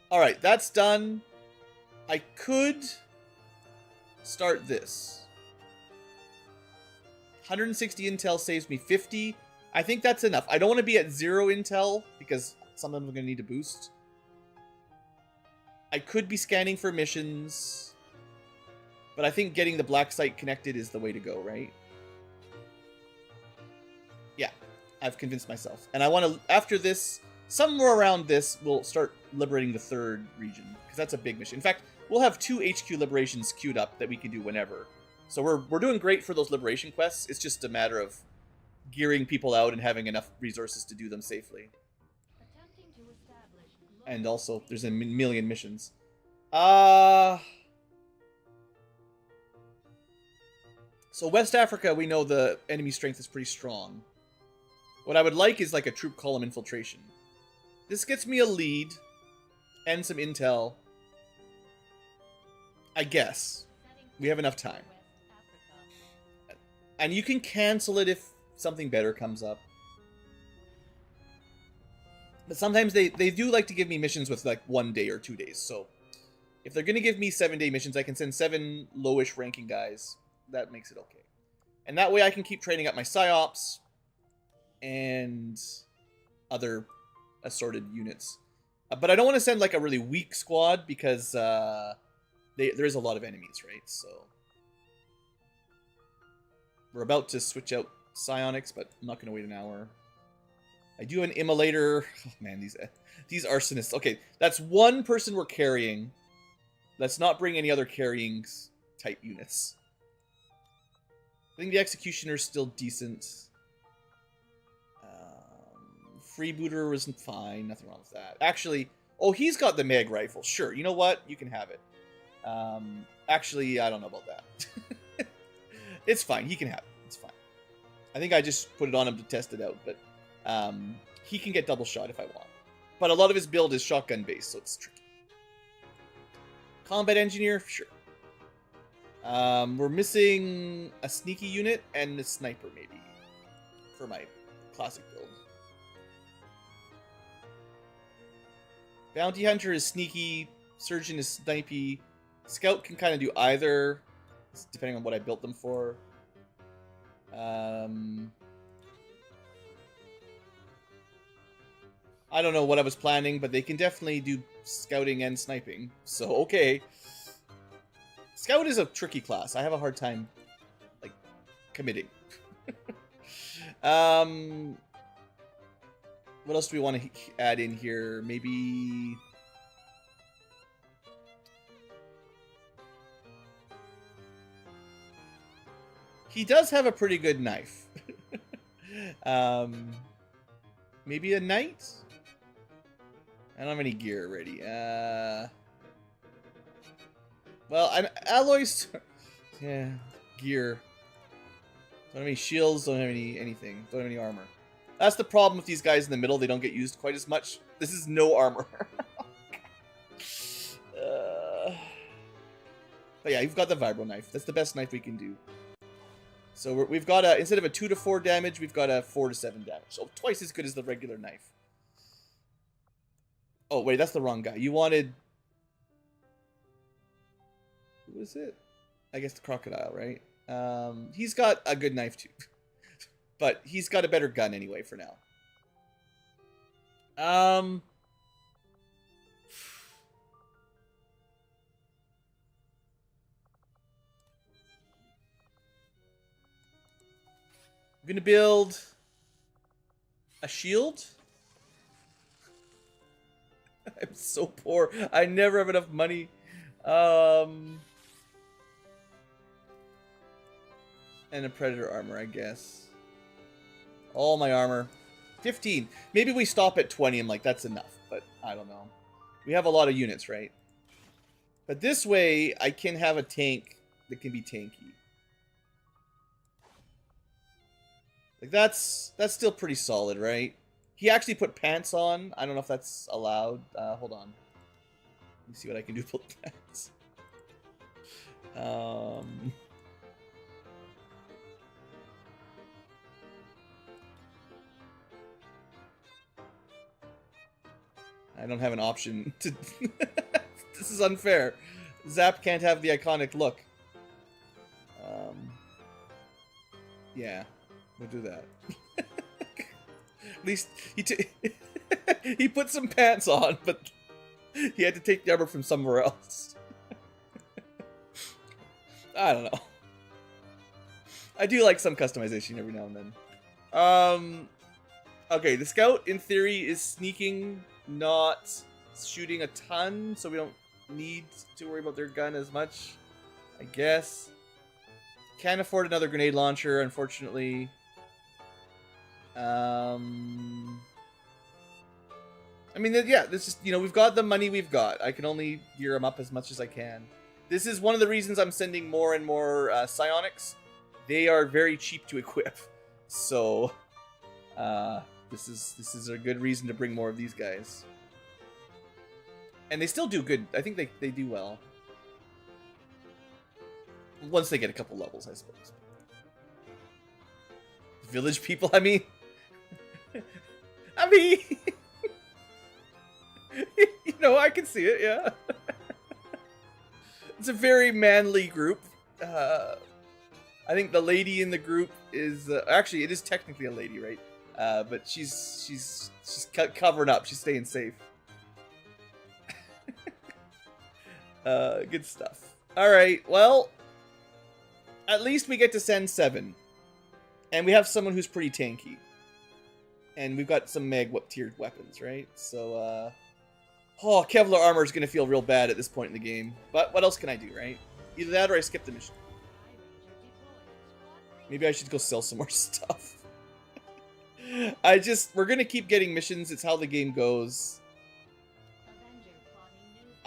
All right, that's done. I could start this. 160 intel saves me 50. I think that's enough. I don't want to be at 0 intel because some of them are going to need a boost. I could be scanning for missions, but I think getting the black site connected is the way to go, right? Yeah, I've convinced myself. And I want to, after this, somewhere around this, we'll start liberating the 3rd region, because that's a big mission. In fact, we'll have 2 HQ liberations queued up that we can do whenever. So we're doing great for those liberation quests. It's just a matter of gearing people out and having enough resources to do them safely. And also, there's a million missions. So West Africa, we know the enemy strength is pretty strong. What I would like is like a troop column infiltration. This gets me a lead and some intel. I guess. We have enough time. And you can cancel it if something better comes up. But sometimes they do like to give me missions with like 1 day or 2 days. So if they're going to give me 7-day missions, I can send 7 lowish ranking guys. That makes it okay. And that way I can keep training up my psyops and other assorted units. But I don't want to send like a really weak squad because there is a lot of enemies, right? So we're about to switch out psionics, but I'm not going to wait an hour. I do an immolator. Oh man, these arsonists. Okay, that's 1 person we're carrying. Let's not bring any other carrying type units. I think the executioner's still decent. Freebooter was fine. Nothing wrong with that. Actually, oh, he's got the mag rifle. Sure, you know what? You can have it. Actually, I don't know about that. It's fine. He can have it. It's fine. I think I just put it on him to test it out, but he can get double shot if I want. But a lot of his build is shotgun based, so it's tricky. Combat engineer, sure. We're missing a sneaky unit and a sniper, maybe, for my classic build. Bounty hunter is sneaky. Surgeon is snipey. Scout can kind of do either, depending on what I built them for. I don't know what I was planning, but they can definitely do scouting and sniping. So, okay. Scout is a tricky class. I have a hard time, like, committing. What else do we want to add in here? Maybe... He does have a pretty good knife. Maybe a knight? I don't have any gear already. Well, alloys... Yeah, gear. Don't have any shields, don't have anything. Don't have any armor. That's the problem with these guys in the middle. They don't get used quite as much. This is no armor. But yeah, you've got the vibro knife. That's the best knife we can do. So we've got a, instead of a 2 to 4 damage, we've got a 4 to 7 damage. So twice as good as the regular knife. Oh, wait, that's the wrong guy. You wanted... Who is it? I guess the crocodile, right? He's got a good knife too. But he's got a better gun anyway for now. I'm gonna build a shield. I'm so poor. I never have enough money. And a predator armor, I guess. All my armor. 15. Maybe we stop at 20 and like that's enough, but I don't know. We have a lot of units, right? But this way I can have a tank that can be tanky. Like that's still pretty solid, right? He actually put pants on. I don't know if that's allowed. Hold on. Let me see what I can do with pants. I don't have an option to... This is unfair. Zap can't have the iconic look. Yeah, we'll do that. At least he put some pants on, but he had to take the armor from somewhere else. I don't know. I do like some customization every now and then. Okay, the scout in theory is sneaking, not shooting a ton, so we don't need to worry about their gun as much, I guess. Can't afford another grenade launcher, unfortunately. I mean, yeah, this is, you know, we've got the money we've got. I can only gear them up as much as I can. This is one of the reasons I'm sending more and more psionics. They are very cheap to equip, so this is a good reason to bring more of these guys. And they still do good. I think they do well. Once they get a couple levels, I suppose. Village people, I mean... you know, I can see it, yeah. It's a very manly group. I think the lady in the group is... actually, it is technically a lady, right? But she's covering up. She's staying safe. Good stuff. Alright, well... At least we get to send 7. And we have someone who's pretty tanky. And we've got some tiered weapons, right? So, oh, Kevlar armor is going to feel real bad at this point in the game. But what else can I do, right? Either that or I skip the mission. Maybe I should go sell some more stuff. We're going to keep getting missions. It's how the game goes.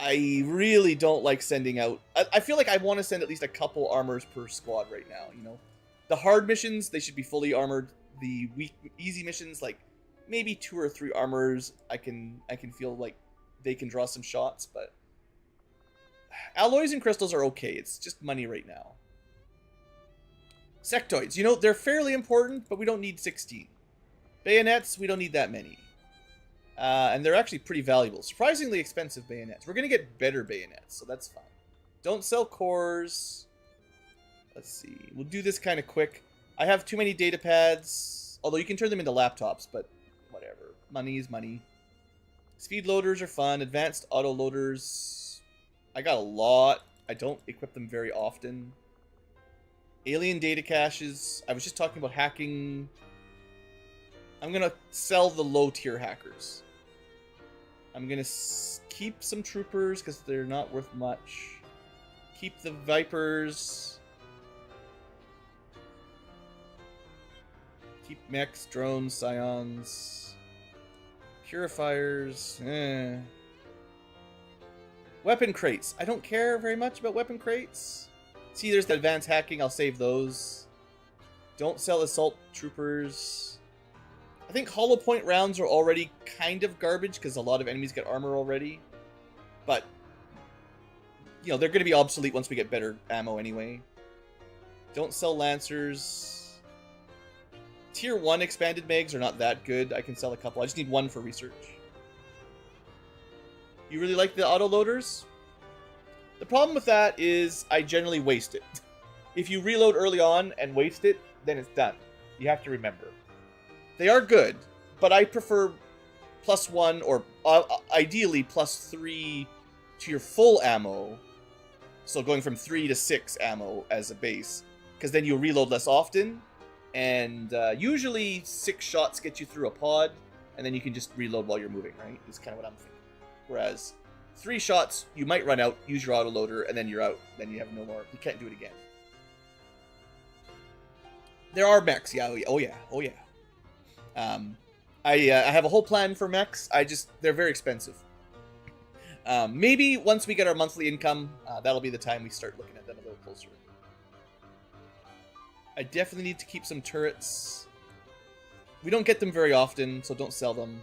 I really don't like sending out... I feel like I want to send at least a couple armors per squad right now, you know? The hard missions, they should be fully armored. The easy missions, like, maybe 2 or 3 armors, I can feel like they can draw some shots, but... Alloys and crystals are okay. It's just money right now. Sectoids, you know, they're fairly important, but we don't need 16. Bayonets, we don't need that many. And they're actually pretty valuable. Surprisingly expensive bayonets. We're going to get better bayonets, so that's fine. Don't sell cores. Let's see. We'll do this kind of quick. I have too many data pads. Although you can turn them into laptops, but whatever. Money is money. Speed loaders are fun. Advanced auto loaders. I got a lot. I don't equip them very often. Alien data caches. I was just talking about hacking. I'm going to sell the low tier hackers. I'm going to keep some troopers because they're not worth much. Keep the Vipers. Keep mechs, drones, scions. Purifiers. Weapon crates. I don't care very much about weapon crates. See, there's the advanced hacking. I'll save those. Don't sell assault troopers. I think hollow point rounds are already kind of garbage because a lot of enemies get armor already. But, you know, they're going to be obsolete once we get better ammo anyway. Don't sell lancers. Tier 1 expanded mags are not that good. I can sell a couple. I just need 1 for research. You really like the autoloaders? The problem with that is I generally waste it. If you reload early on and waste it, then it's done. You have to remember. They are good, but I prefer +1 or ideally +3 to your full ammo. So going from 3 to 6 ammo as a base, because then you'll reload less often. And usually 6 shots get you through a pod, and then you can just reload while you're moving, right? Is kind of what I'm thinking. Whereas 3 shots, you might run out, use your autoloader, and then you're out. Then you have no more. You can't do it again. There are mechs, yeah, oh yeah, oh yeah. I have a whole plan for mechs. They're very expensive. Maybe once we get our monthly income, that'll be the time we start looking at them a little closer. I definitely need to keep some turrets. We don't get them very often, so don't sell them.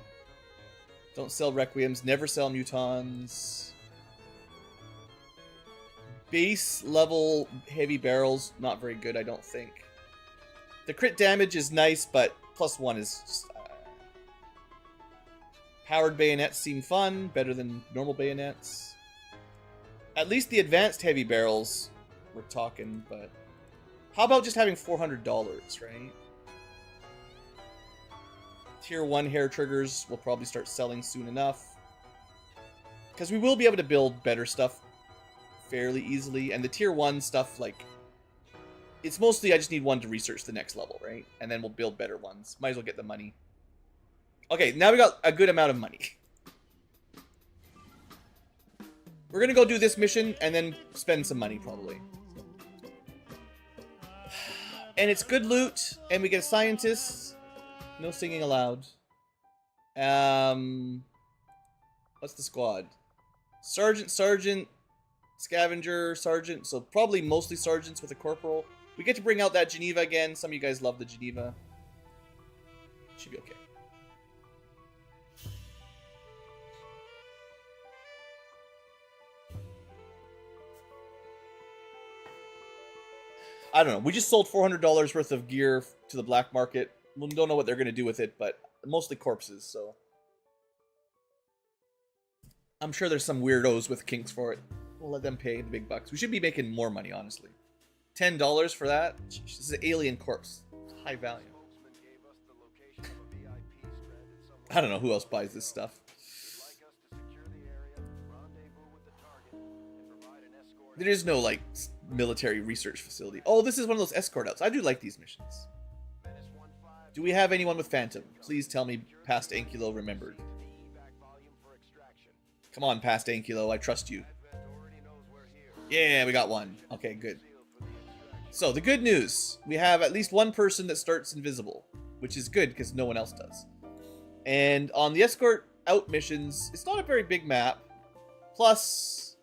Don't sell Requiems. Never sell Mutons. Base level heavy barrels, not very good, I don't think. The crit damage is nice, but +1 is just... Powered bayonets seem fun, better than normal bayonets. At least the advanced heavy barrels we're talking, but how about just having $400, right? Tier 1 hair triggers will probably start selling soon enough. Because we will be able to build better stuff fairly easily. And the tier 1 stuff, like, it's mostly I just need one to research the next level, right? And then we'll build better ones. Might as well get the money. Okay, now we got a good amount of money. We're going to go do this mission and then spend some money, probably. And it's good loot, and we get scientists. No singing allowed. What's the squad? Sergeant, Scavenger, Sergeant. So probably mostly Sergeants with a Corporal. We get to bring out that Geneva again. Some of you guys love the Geneva. Should be okay. I don't know. We just sold $400 worth of gear to the black market. We don't know what they're going to do with it, but mostly corpses, so. I'm sure there's some weirdos with kinks for it. We'll let them pay the big bucks. We should be making more money, honestly. $10 for that? This is an alien corpse. It's high value. I don't know who else buys this stuff. There is no, like, military research facility. Oh, this is one of those escort outs. I do like these missions. Do we have anyone with Phantom? Please tell me past Ankylo remembered. Come on, past Ankylo. I trust you. Yeah, we got one. Okay, good. So, the good news. We have at least one person that starts invisible, which is good because no one else does. And on the escort out missions, it's not a very big map. Plus,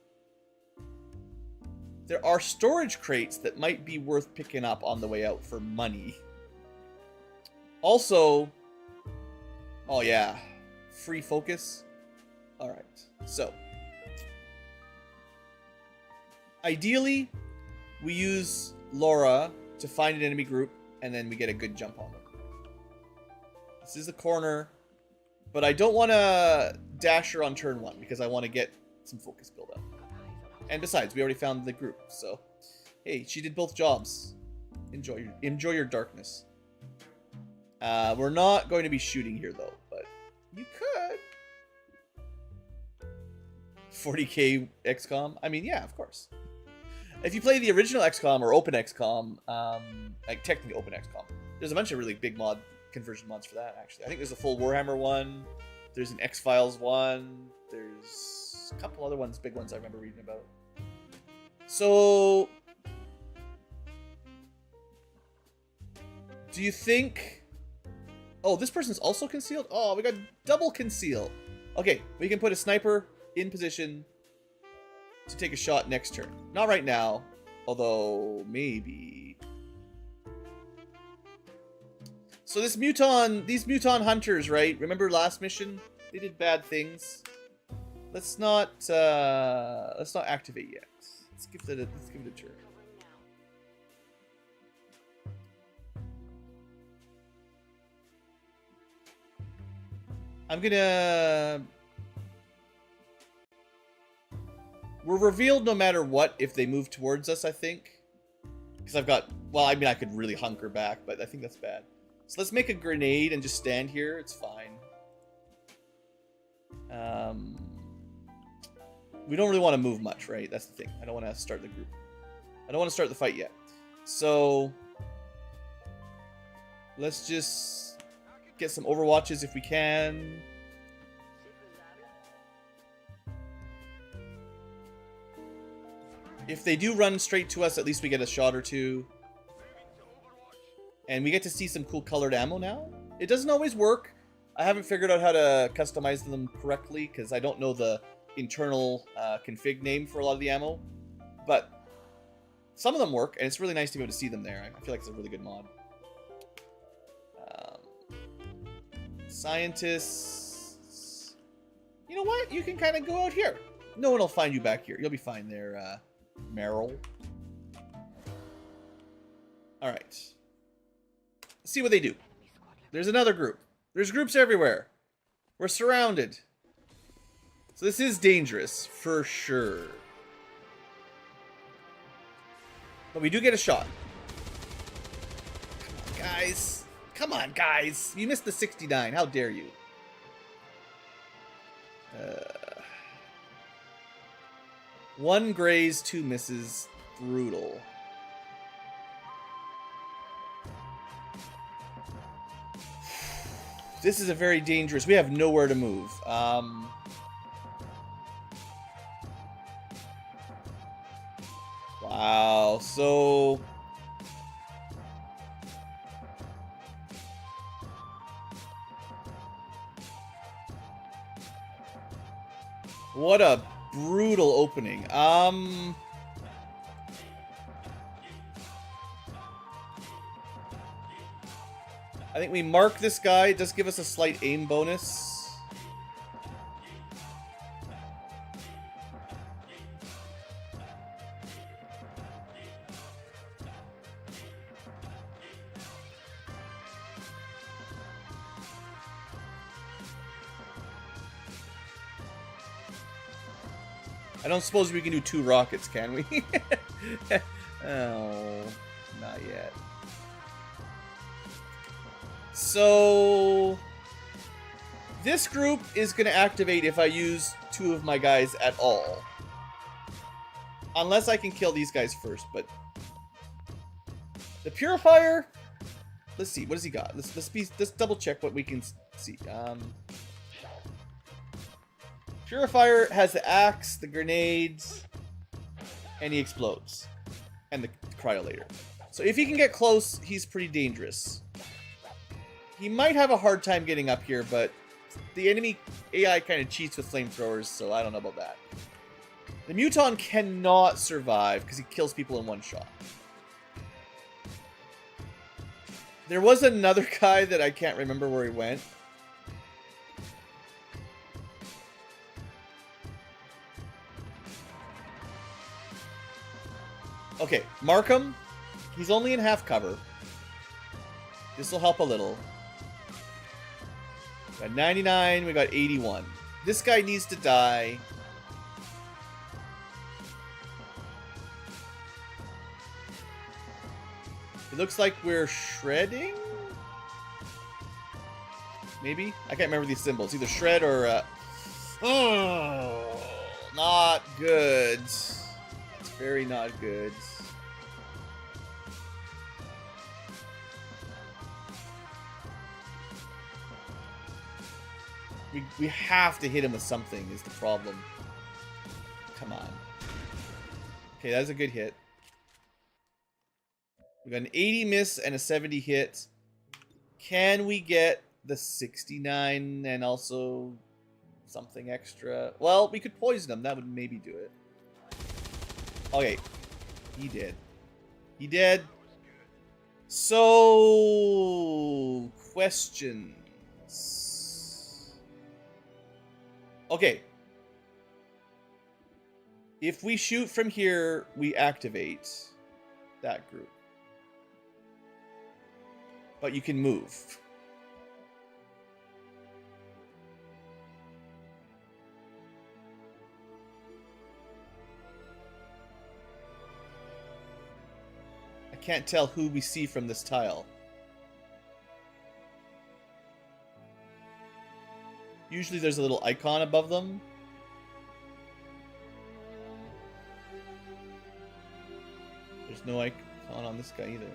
there are storage crates that might be worth picking up on the way out for money. Also, oh yeah, free focus. Alright, so. Ideally, we use Laura to find an enemy group, and then we get a good jump on them. This is the corner, but I don't want to dash her on turn 1, because I want to get some focus build up. And besides, we already found the group, so. Hey, she did both jobs. Enjoy your darkness. We're not going to be shooting here, though, but you could. 40k XCom? I mean, yeah, of course. If you play the original XCom or Open XCom, like technically Open XCom, there's a bunch of really big conversion mods for that, actually. I think there's a full Warhammer one, there's an X-Files one, there's a couple other ones, big ones I remember reading about. So, do you think... Oh, this person's also concealed? Oh, we got double conceal. Okay, we can put a sniper in position to take a shot next turn. Not right now, although maybe. So these Muton hunters, right? Remember last mission? They did bad things. Let's not activate yet. Let's give it a turn. I'm gonna... We're revealed no matter what if they move towards us, I think. Because I've got... Well, I mean, I could really hunker back, but I think that's bad. So let's make a grenade and just stand here. It's fine. We don't really want to move much, right? That's the thing. I don't want to start the group. I don't want to start the fight yet. So... Let's just get some overwatches if we can. If they do run straight to us, at least we get a shot or two. And we get to see some cool colored ammo now. It doesn't always work. I haven't figured out how to customize them correctly because I don't know the internal config name for a lot of the ammo. But some of them work, and it's really nice to be able to see them there. I feel like it's a really good mod. Scientists. You know what? You can kind of go out here. No one will find you back here. You'll be fine there, Meryl. Alright. Let's see what they do. There's another group. There's groups everywhere. We're surrounded. So this is dangerous, for sure. But we do get a shot. Come on, guys. Come on, guys. You missed the 69. How dare you? One graze, 2 misses. Brutal. This is a very dangerous... We have nowhere to move. Wow, so... What a brutal opening. I think we mark this guy. It does give us a slight aim bonus. I don't suppose we can do 2 rockets, can we? Oh, not yet. So, this group is going to activate if I use 2 of my guys at all. Unless I can kill these guys first, but... The Purifier... Let's see, what does he got? Let's double check what we can see. Purifier has the axe, the grenades, and he explodes. And the cryolator. So if he can get close, he's pretty dangerous. He might have a hard time getting up here, but the enemy AI kind of cheats with flamethrowers, so I don't know about that. The Muton cannot survive because he kills people in 1 shot. There was another guy that I can't remember where he went. Okay, mark him. He's only in half cover. This will help a little. We got 99, we got 81. This guy needs to die. It looks like we're shredding? Maybe? I can't remember these symbols. Either shred or... Oh, not good. It's very not good. We have to hit him with something is the problem. Come on. Okay, that's a good hit. We got an 80 miss and a 70 hit. Can we get the 69 and also something extra? Well, we could poison him. That would maybe do it. Okay. He did. He did. So... Questions. Okay. If we shoot from here, we activate that group. But you can move. I can't tell who we see from this tile. Usually there's a little icon above them. There's no icon on this guy either.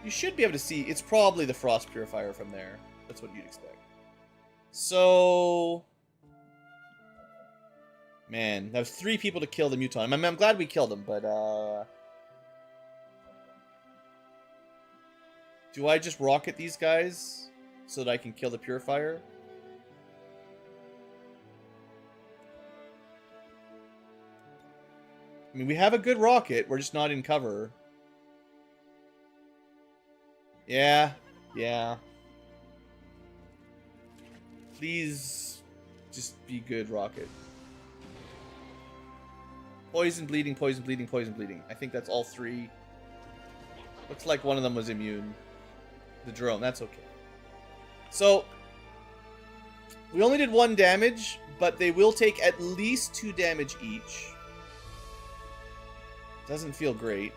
You should be able to see. It's probably the Frost Purifier from there. That's what you'd expect. So... Man, that was 3 people to kill the Muton. I'm glad we killed him, but... Do I just rocket these guys so that I can kill the Purifier? I mean, we have a good rocket. We're just not in cover. Yeah. Yeah. Please just be good, rocket. Poison, bleeding, poison, bleeding, poison, bleeding. I think that's all 3. Looks like one of them was immune. The drone, that's okay. So, We only did 1 damage, but they will take at least 2 damage each. Doesn't feel great.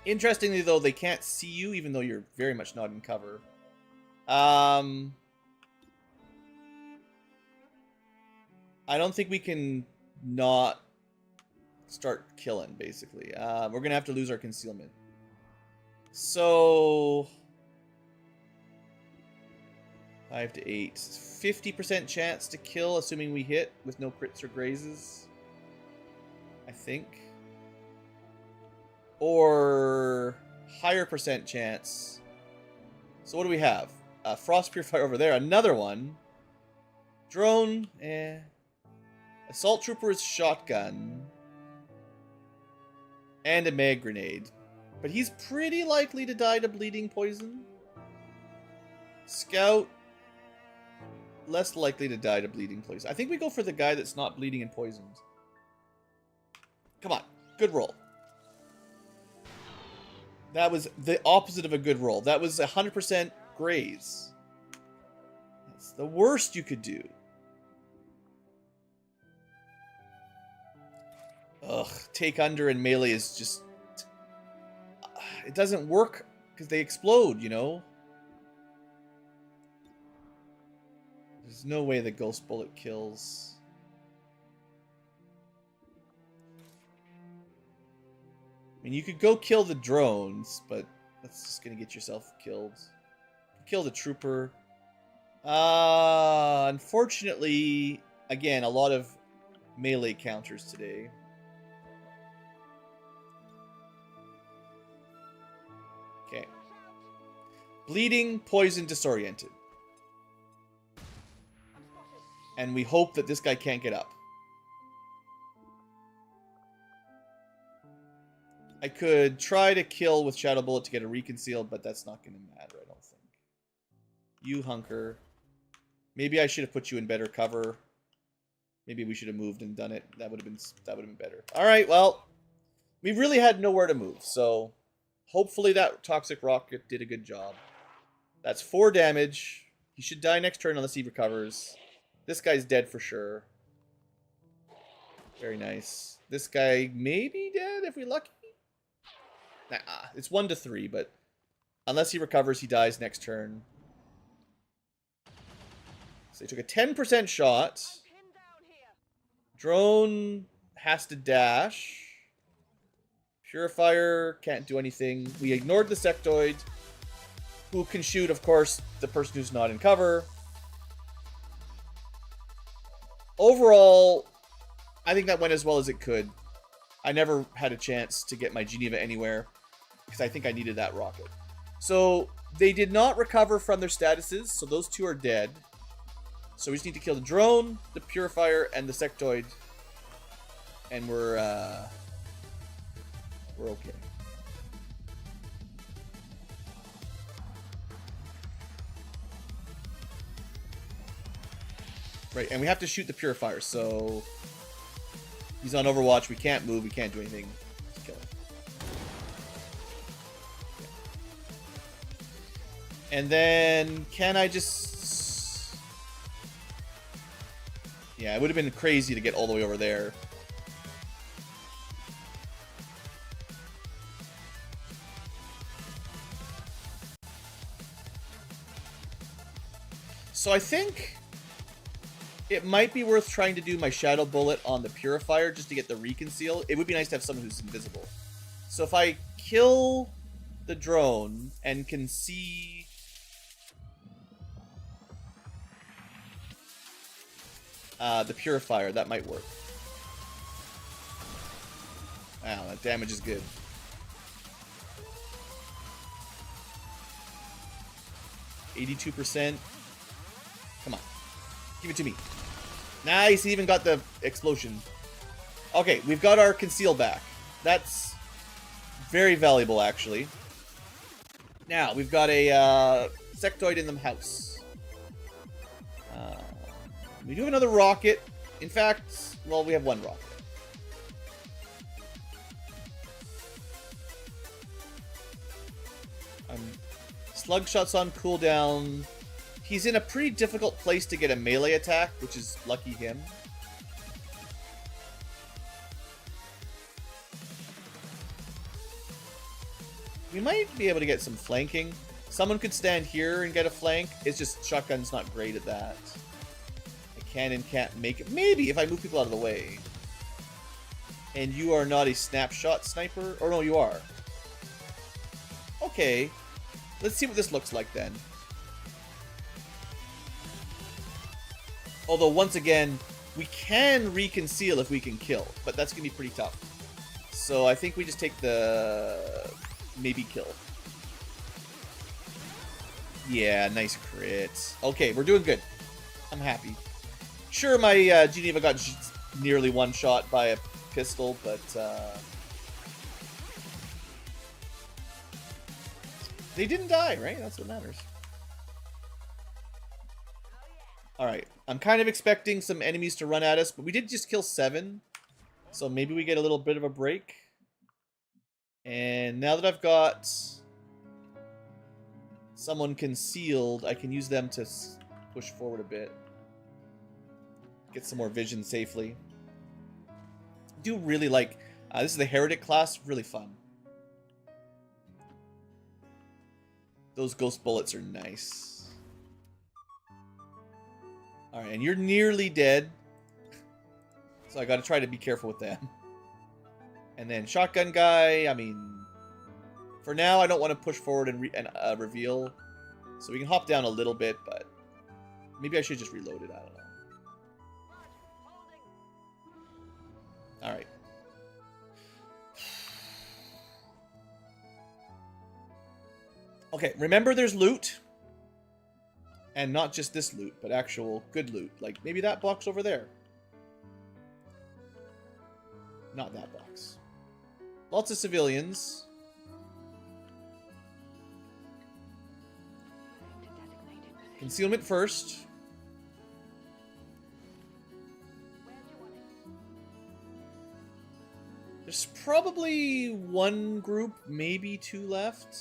Interestingly, though, they can't see you, even though you're very much not in cover. I don't think we can not start killing, basically. We're going to have to lose our concealment. So... 5 to 8. 50% chance to kill, assuming we hit, with no crits or grazes. I think. Or higher percent chance. So what do we have? Frost Purifier over there. Another one. Drone. Assault Trooper's shotgun. And a mag grenade. But he's pretty likely to die to bleeding poison. Scout. Less likely to die to bleeding poison. I think we go for the guy that's not bleeding and poisoned. Come on. Good roll. That was the opposite of a good roll. That was 100% graze. That's the worst you could do. Ugh, take under and melee is just... It doesn't work because they explode, you know? There's no way the Ghost Bullet kills. I mean, you could go kill the drones, but that's just going to get yourself killed. Kill the trooper. Unfortunately, again, a lot of melee counters today. Okay. Bleeding, poison, disoriented. And we hope that this guy can't get up. I could try to kill with Shadow Bullet to get a reconcealed, but that's not going to matter, I don't think. You hunker. Maybe I should have put you in better cover. Maybe we should have moved and done it. That would have been better. All right, well, we really had nowhere to move, so hopefully that Toxic Rocket did a good job. That's 4 damage. He should die next turn unless he recovers. This guy's dead for sure. Very nice. This guy may be dead if we're lucky. Nah, it's 1 to 3, but unless he recovers, he dies next turn. So he took a 10% shot. Drone has to dash. Purifier can't do anything. We ignored the sectoid, who can shoot, of course, the person who's not in cover. Overall, I think that went as well as it could. I never had a chance to get my Geneva anywhere because I think I needed that rocket. So they did not recover from their statuses, so those 2 are dead. So we just need to kill the drone, the purifier, and the sectoid, and we're okay. Right, and we have to shoot the purifier, so he's on Overwatch. We can't move. We can't do anything. Just kill him. Yeah. And then, can I just... Yeah, it would have been crazy to get all the way over there. So I think it might be worth trying to do my Shadow Bullet on the Purifier just to get the Reconceal. It would be nice to have someone who's invisible. So if I kill the drone and can see... the Purifier, that might work. Wow, that damage is good. %. Come on. Give it to me. Nice, he even got the explosion. Okay, we've got our conceal back. That's very valuable, actually. Now, we've got a sectoid in the house. We do have another rocket. In fact, well, we have 1 rocket. Slug shot's on cooldown. He's in a pretty difficult place to get a melee attack, which is lucky him. We might be able to get some flanking. Someone could stand here and get a flank. It's just shotgun's not great at that. A cannon can't make it. Maybe if I move people out of the way. And you are not a snapshot sniper? Or no, you are. Okay. Let's see what this looks like then. Although, once again, we can reconceal if we can kill. But that's going to be pretty tough. So I think we just take the... maybe kill. Yeah, nice crit. Okay, we're doing good. I'm happy. Sure, my Geneva got nearly one-shot by a pistol, but... they didn't die, right? That's what matters. Alright, I'm kind of expecting some enemies to run at us, but we did just kill 7. So maybe we get a little bit of a break. And now that I've got someone concealed, I can use them to push forward a bit. Get some more vision safely. I do really like... this is the Heretic class. Really fun. Those ghost bullets are nice. Alright, and you're nearly dead. So I gotta try to be careful with them. And then shotgun guy, I mean... For now, I don't want to push forward and reveal. So we can hop down a little bit, but... maybe I should just reload it, I don't know. Alright. Okay, remember there's loot. And not just this loot, but actual good loot. Like, maybe that box over there. Not that box. Lots of civilians. Concealment first. There's probably one group, maybe 2 left.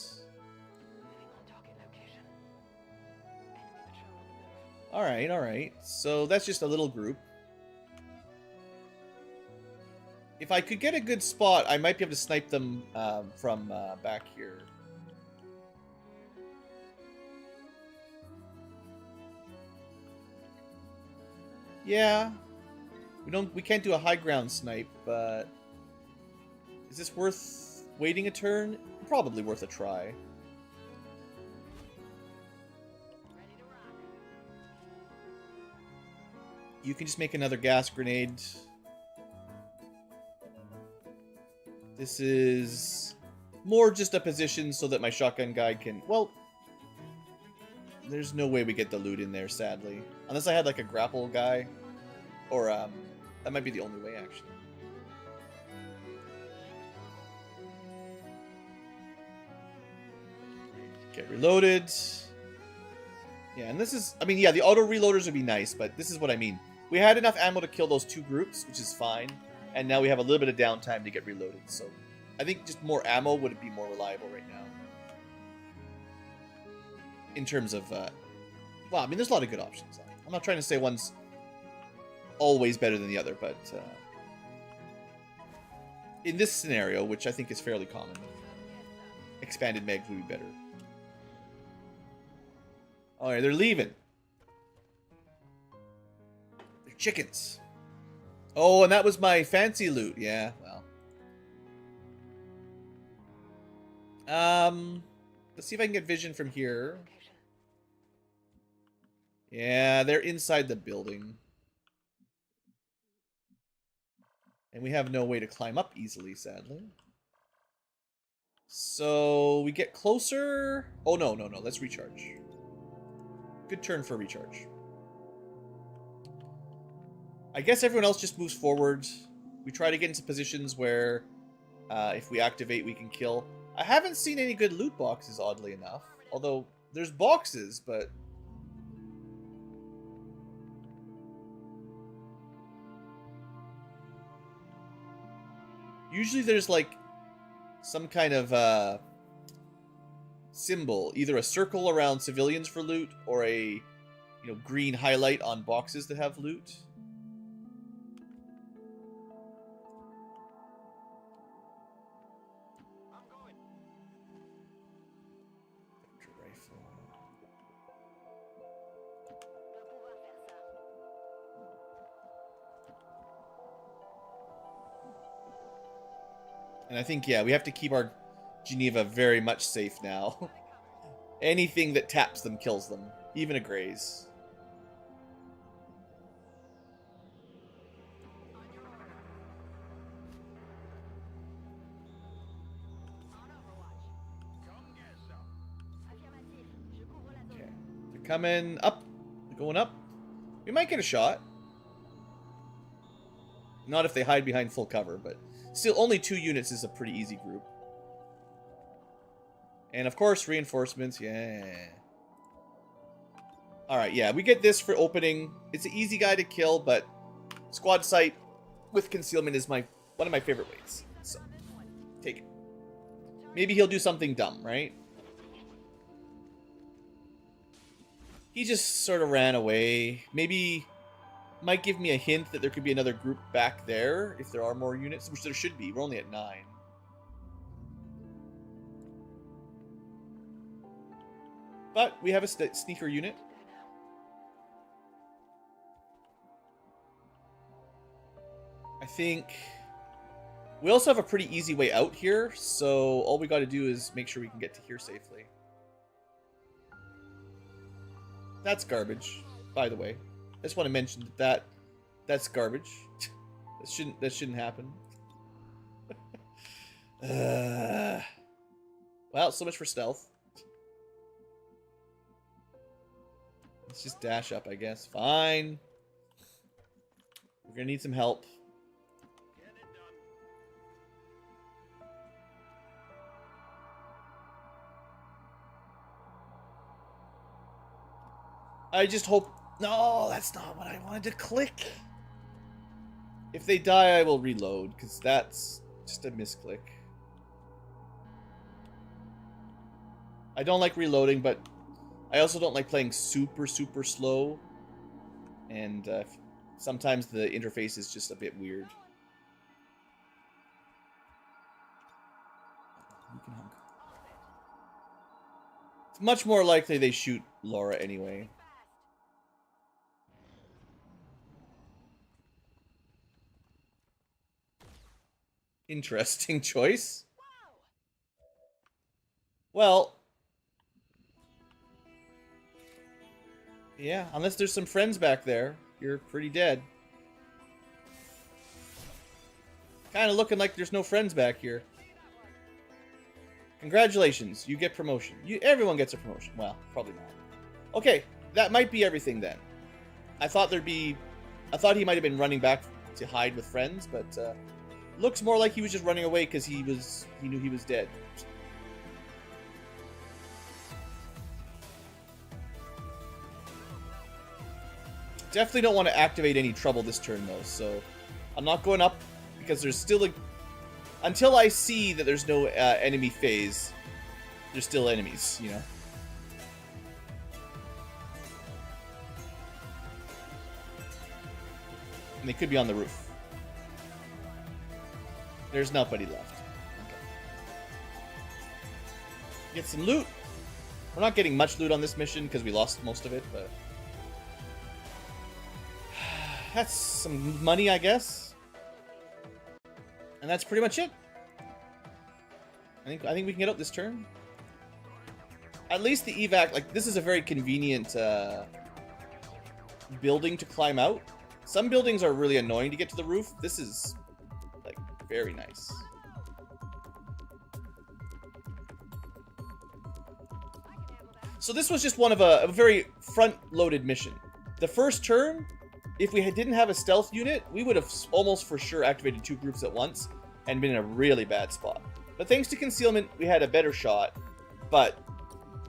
Alright, alright. So that's just a little group. If I could get a good spot, I might be able to snipe them from back here. Yeah. We can't do a high ground snipe, but is this worth waiting a turn? Probably worth a try. You can just make another gas grenade. This is more just a position so that my shotgun guy can... well, there's no way we get the loot in there, sadly. Unless I had, like, a grapple guy. Or, that might be the only way, actually. Get reloaded. Yeah, and this is... I mean, yeah, the auto-reloaders would be nice, but this is what I mean. We had enough ammo to kill those 2 groups, which is fine. And now we have a little bit of downtime to get reloaded, so... I think just more ammo would be more reliable right now. In terms of, well, I mean, there's a lot of good options. I'm not trying to say one's always better than the other, but... in this scenario, which I think is fairly common, expanded mags would be better. Alright, they're leaving. They're chickens. Oh, and that was my fancy loot. Yeah, well. Let's see if I can get vision from here. Yeah, they're inside the building. And we have no way to climb up easily, sadly. So, we get closer. Oh, no. Let's recharge. Good turn for recharge. I guess everyone else just moves forward. We try to get into positions where if we activate, we can kill. I haven't seen any good loot boxes, oddly enough. Although, there's boxes, but... usually there's, like, some kind of symbol. Either a circle around civilians for loot, or a you know, green highlight on boxes that have loot. And I think, yeah, we have to keep our Geneva very much safe now. Anything that taps them kills them, even a graze. Okay, they're coming up. They're going up. We might get a shot. Not if they hide behind full cover, but still, only 2 units is a pretty easy group. And of course, reinforcements, yeah. Alright, yeah, we get this for opening. It's an easy guy to kill, but squad sight with concealment is one of my favorite ways. So, take it. Maybe he'll do something dumb, right? He just sort of ran away. Maybe might give me a hint that there could be another group back there if there are more units, which there should be. We're only at 9. But we have a sneaker unit. I think we also have a pretty easy way out here, so all we got to do is make sure we can get to here safely. That's garbage, by the way. I just want to mention that's garbage. That shouldn't happen. Well, so much for stealth. Let's just dash up, I guess. Fine. We're gonna need some help. I just hope... No, that's not what I wanted to click. If they die, I will reload, because that's just a misclick. I don't like reloading, but I also don't like playing super, super slow. And sometimes the interface is just a bit weird. It's much more likely they shoot Laura anyway. Interesting choice. Well, yeah, unless there's some friends back there, you're pretty dead. Kind of looking like there's no friends back here. Congratulations, you get promotion. Everyone gets a promotion. Well, probably not. Okay, that might be everything then. I thought he might have been running back to hide with friends, but looks more like he was just running away because he knew he was dead. Definitely don't want to activate any trouble this turn though, so I'm not going up because there's still until I see that there's no enemy phase, there's still enemies, you know. And they could be on the roof. There's nobody left. Okay. Get some loot. We're not getting much loot on this mission because we lost most of it, but that's some money, I guess. And that's pretty much it. I think we can get out this turn. At least the evac, like, this is a very convenient building to climb out. Some buildings are really annoying to get to the roof. This is, like, very nice. So this was just one of a very front-loaded mission. The first turn, if we didn't have a stealth unit, we would have almost for sure activated 2 groups at once and been in a really bad spot. But thanks to concealment, we had a better shot. But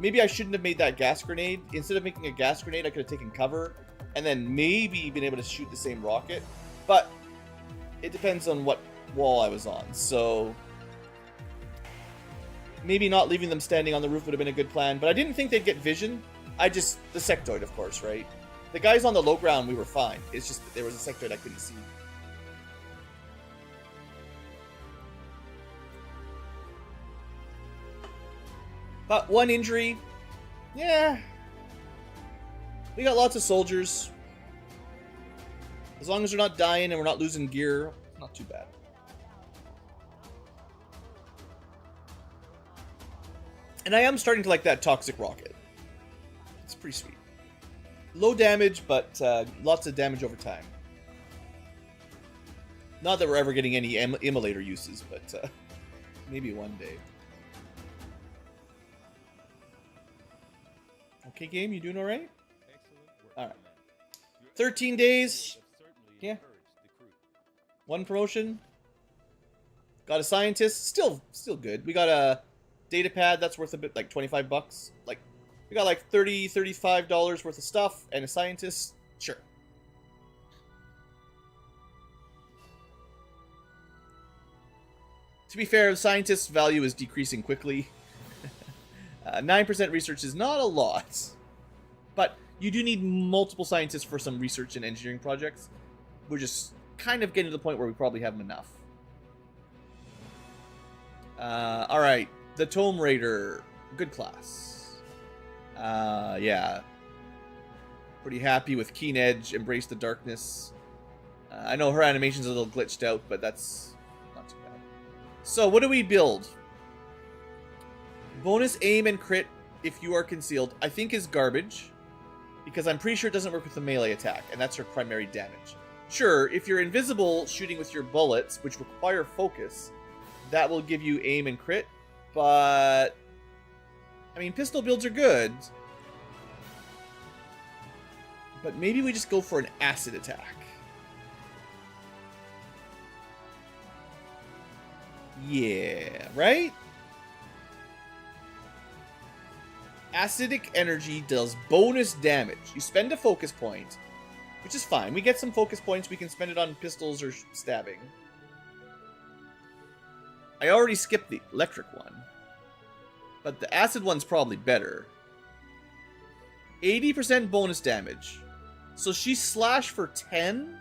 maybe I shouldn't have made that gas grenade. Instead of making a gas grenade, I could have taken cover and then maybe been able to shoot the same rocket. But it depends on what wall I was on. So maybe not leaving them standing on the roof would have been a good plan. But I didn't think they'd get vision. The sectoid, of course, right? The guys on the low ground, we were fine. It's just that there was a sector that I couldn't see. But one injury, yeah. We got lots of soldiers. As long as we're not dying and we're not losing gear, not too bad. And I am starting to like that toxic rocket. It's pretty sweet. Low damage, but lots of damage over time. Not that we're ever getting any immolator uses, but maybe one day. Okay, game, you doing all right? All right. 13 days. Yeah. One promotion. Got a scientist. Still good. We got a data pad that's worth a bit, like 25 bucks. Like, we got like $30, $35 worth of stuff and a scientist. Sure. To be fair, the scientist's value is decreasing quickly. 9% research is not a lot, but you do need multiple scientists for some research and engineering projects. We're just kind of getting to the point where we probably have them enough. Alright, the Tome Raider, good class. Yeah. Pretty happy with Keen Edge, Embrace the Darkness. I know her animation's a little glitched out, but that's not too bad. So, what do we build? Bonus aim and crit if you are concealed, I think is garbage. Because I'm pretty sure it doesn't work with the melee attack, and that's her primary damage. Sure, if you're invisible shooting with your bullets, which require focus, that will give you aim and crit. But, I mean, pistol builds are good. But maybe we just go for an acid attack. Yeah, right? Acidic energy does bonus damage. You spend a focus point, which is fine. We get some focus points. We can spend it on pistols or stabbing. I already skipped the electric one, but the acid one's probably better. 80% bonus damage. So she slashed for 10?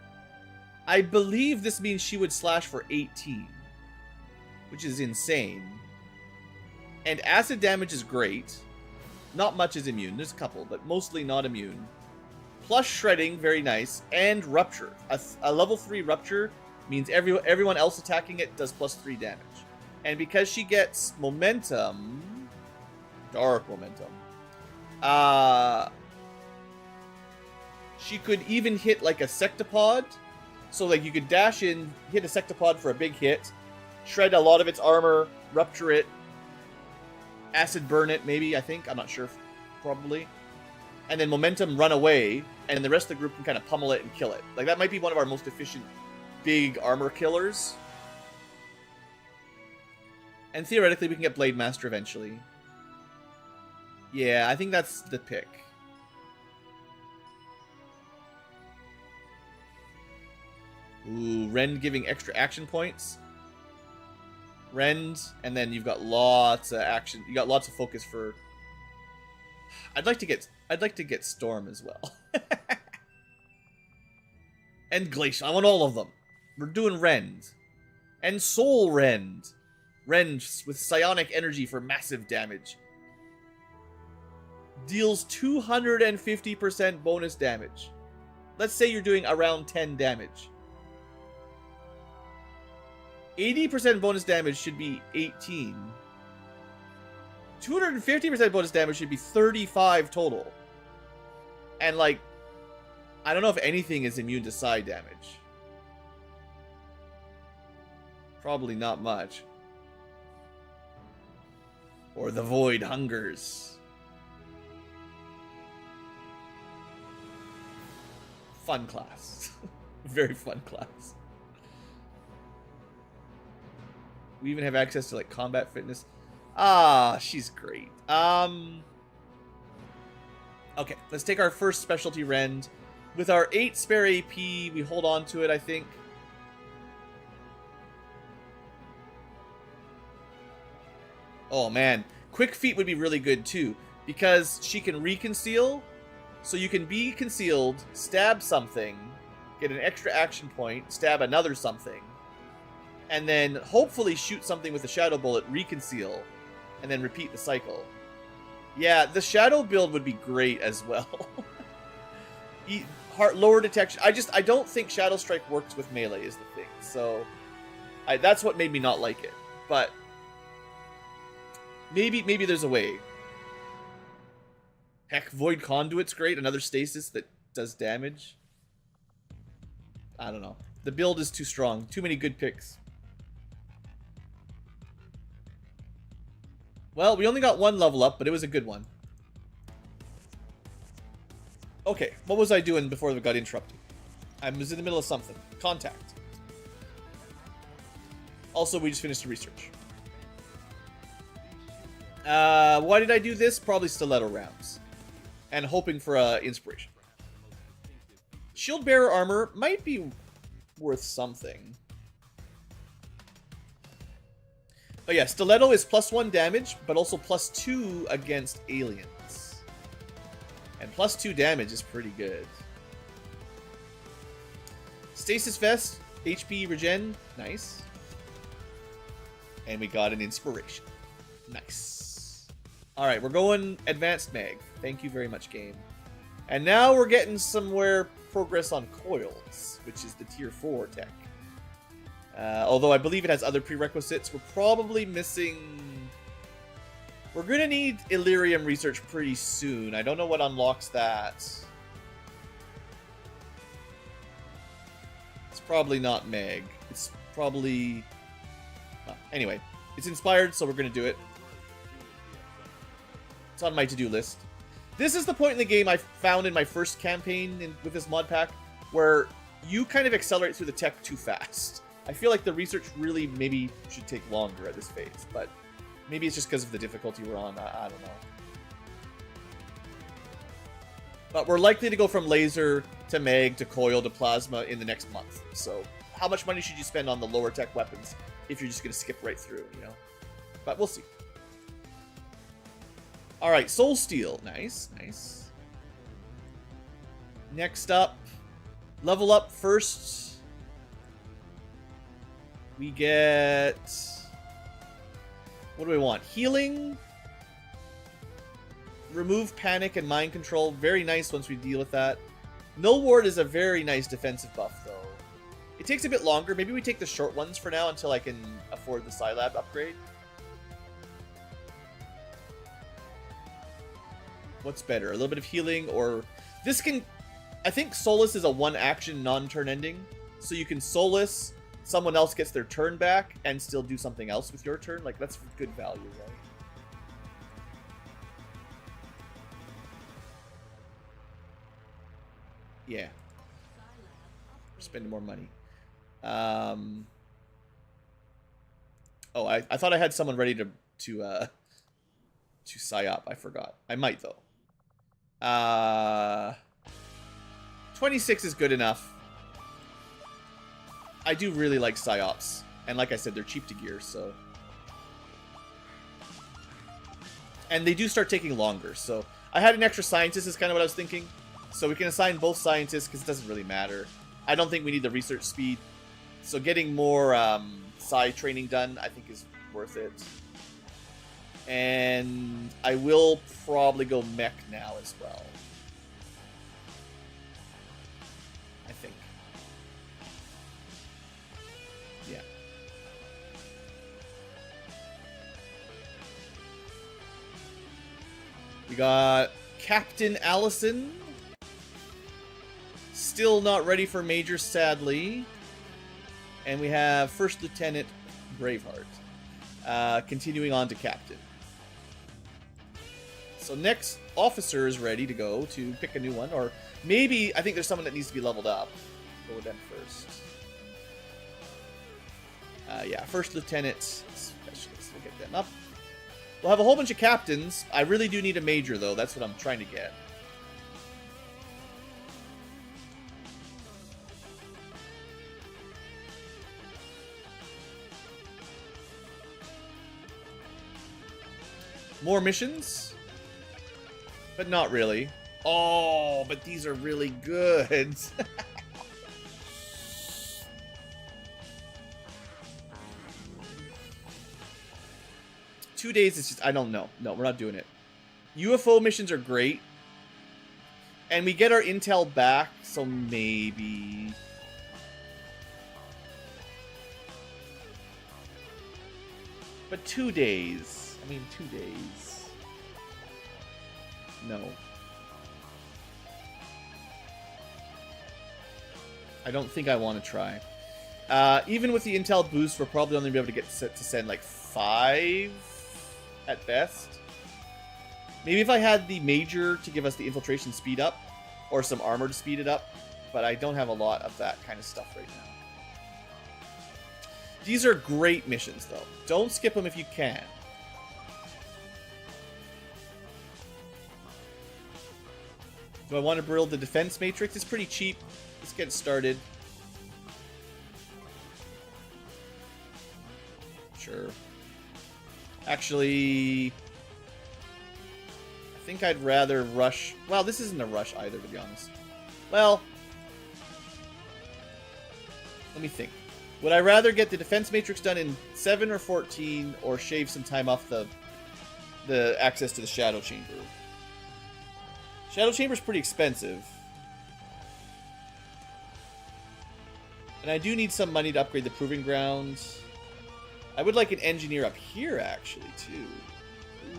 I believe this means she would slash for 18, which is insane. And acid damage is great. Not much is immune. There's a couple, but mostly not immune. Plus shredding, very nice. And rupture. A level 3 rupture means everyone else attacking it does plus 3 damage. And because she gets momentum, dark momentum, she could even hit like a sectopod. So like you could dash in, hit a sectopod for a big hit, shred a lot of its armor, rupture it, acid burn it, maybe, I think. I'm not sure. Probably. And then momentum run away, and the rest of the group can kind of pummel it and kill it. Like, that might be one of our most efficient big armor killers. And theoretically, we can get Blade Master eventually. Yeah, I think that's the pick. Ooh, Rend giving extra action points. Rend, and then you've got lots of action. You got lots of focus for. I'd like to get Storm as well. And Glacial. I want all of them. We're doing Rend. And Soul Rend. Rend with psionic energy for massive damage. Deals 250% bonus damage. Let's say you're doing around 10 damage. 80% bonus damage should be 18. 250% bonus damage should be 35 total. And like, I don't know if anything is immune to psi damage. Probably not much. Or the void hungers. Fun class. Very fun class. We even have access to like combat fitness. Ah, she's great. Okay, let's take our first specialty Rend. With our 8 spare AP, we hold on to it, I think. Oh man, Quick Feet would be really good too, because she can reconceal. So you can be concealed, stab something, get an extra action point, stab another something, and then hopefully shoot something with a shadow bullet, reconceal, and then repeat the cycle. Yeah, the shadow build would be great as well. Lower detection. I don't think Shadow Strike works with melee is the thing. So that's what made me not like it. But maybe there's a way. Heck, Void Conduit's great. Another stasis that does damage. I don't know. The build is too strong. Too many good picks. Well, we only got one level up, but it was a good one. Okay, what was I doing before we got interrupted? I was in the middle of something. Contact. Also, we just finished the research. Why did I do this? Probably stiletto rounds. And hoping for inspiration. Shield bearer armor might be worth something. Oh yeah, stiletto is +1 damage, but also +2 against aliens. And +2 damage is pretty good. Stasis vest, HP regen, nice. And we got an inspiration. Nice. Alright, we're going advanced mag. Thank you very much, game. And now we're getting somewhere progress on coils, which is the tier 4 tech. Although I believe it has other prerequisites. We're probably missing... We're going to need Illyrium research pretty soon. I don't know what unlocks that. It's probably not Meg. It's probably... anyway, it's inspired, so we're going to do it. It's on my to-do list. This is the point in the game I found in my first campaign with this mod pack, where you kind of accelerate through the tech too fast. I feel like the research really maybe should take longer at this phase, but maybe it's just because of the difficulty we're on. I don't know. But we're likely to go from laser to mag to coil to plasma in the next month. So how much money should you spend on the lower tech weapons if you're just going to skip right through, you know? But we'll see. All right, Soul Steel. Nice, nice. Next up, level up first. We get... What do we want? Healing. Remove panic and mind control. Very nice once we deal with that. Null Ward is a very nice defensive buff, though. It takes a bit longer. Maybe we take the short ones for now until I can afford the Scilab upgrade. What's better? A little bit of healing or... This can... I think Solace is a one-action, non-turn ending. So you can Solace... Someone else gets their turn back and still do something else with your turn. Like, that's good value, right? Yeah. Spending more money. Oh, I thought I had someone ready to psyop. I forgot. I might, though. 26 is good enough. I do really like psyops. And like I said, they're cheap to gear, so... And they do start taking longer, so... I had an extra scientist is kind of what I was thinking. So we can assign both scientists, because it doesn't really matter. I don't think we need the research speed. So getting more psi training done, I think, is worth it. And I will probably go mech now as well. I think. Yeah. We got Captain Allison. Still not ready for Major, sadly. And we have First Lieutenant Braveheart. Continuing on to Captain. So next officer is ready to go to pick a new one. Or maybe, I think there's someone that needs to be leveled up. Go with them first. Yeah, First Lieutenant Specialist. We'll get them up. We'll have a whole bunch of captains. I really do need a major, though. That's what I'm trying to get. More missions, but not really. Oh, but these are really good. 2 days is just, I don't know. No, we're not doing it. UFO missions are great. And we get our intel back, so maybe... But 2 days. I mean, 2 days. No. I don't think I want to try. Even with the intel boost, we're probably only going to be able to get to send like 5 at best. Maybe if I had the major to give us the infiltration speed up, or some armor to speed it up, but I don't have a lot of that kind of stuff right now. These are great missions, though. Don't skip them if you can. Do I want to build the defense matrix? It's pretty cheap. Let's get started. Sure. Actually, I think I'd rather rush... Well, this isn't a rush either, to be honest. Well, let me think. Would I rather get the defense matrix done in 7 or 14, or shave some time off the access to the shadow chamber? Shadow chamber's pretty expensive. And I do need some money to upgrade the proving grounds. I would like an engineer up here, actually, too.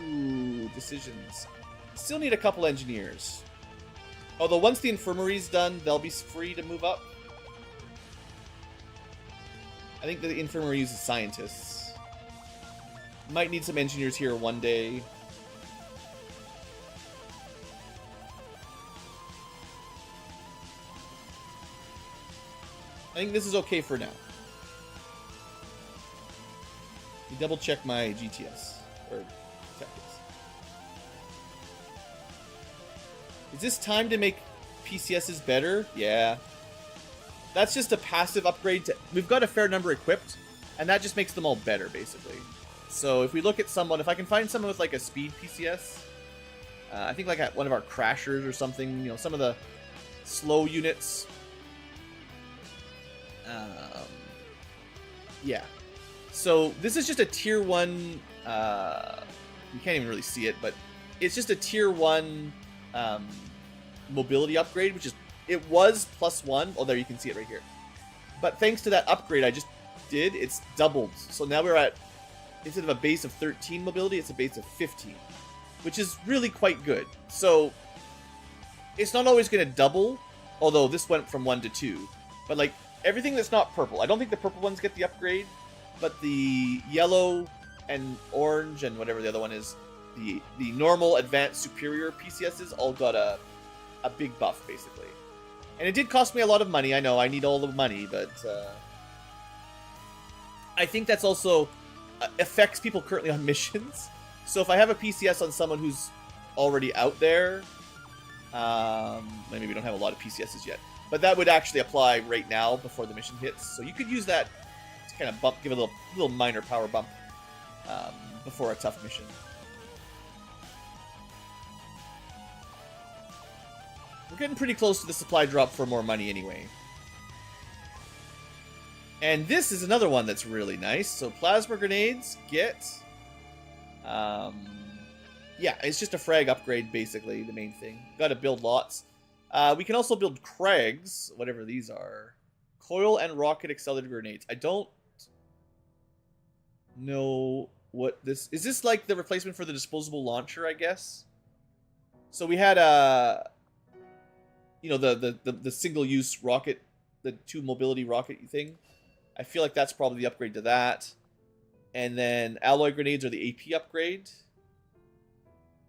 Ooh, decisions. Still need a couple engineers. Although once the infirmary's done, they'll be free to move up. I think the infirmary uses scientists. Might need some engineers here one day. I think this is okay for now. Let me double check my GTS. Or tactics. Is this time to make PCSs better? Yeah. That's just a passive upgrade. We've got a fair number equipped, and that just makes them all better, basically. So if we look at someone, if I can find someone with like a speed PCS, I think like one of our crashers or something, you know, some of the slow units. Yeah. So this is just a tier 1, you can't even really see it, but it's just a tier 1 mobility upgrade, which is, it was +1. Oh, there you can see it right here. But thanks to that upgrade I just did, it's doubled. So now we're at, instead of a base of 13 mobility, it's a base of 15, which is really quite good. So it's not always going to double, although this went from 1 to 2. But like everything that's not purple, I don't think the purple ones get the upgrade, but the yellow and orange and whatever the other one is, the normal, advanced, superior PCSs all got a big buff, basically. And it did cost me a lot of money. I know, I need all the money, but I think that's also affects people currently on missions. So if I have a PCS on someone who's already out there, maybe we don't have a lot of PCSs yet, but that would actually apply right now before the mission hits. So you could use that to kind of bump, give a little minor power bump before a tough mission. We're getting pretty close to the supply drop for more money anyway. And this is another one that's really nice. So plasma grenades get... yeah, it's just a frag upgrade, basically, the main thing. Got to build lots. We can also build Craigs, whatever these are. Coil and rocket accelerated grenades. I don't know what this... Is this like the replacement for the disposable launcher, I guess? So we had a... You know, the single-use rocket, the 2 mobility rocket thing. I feel like that's probably the upgrade to that. And then alloy grenades are the AP upgrade.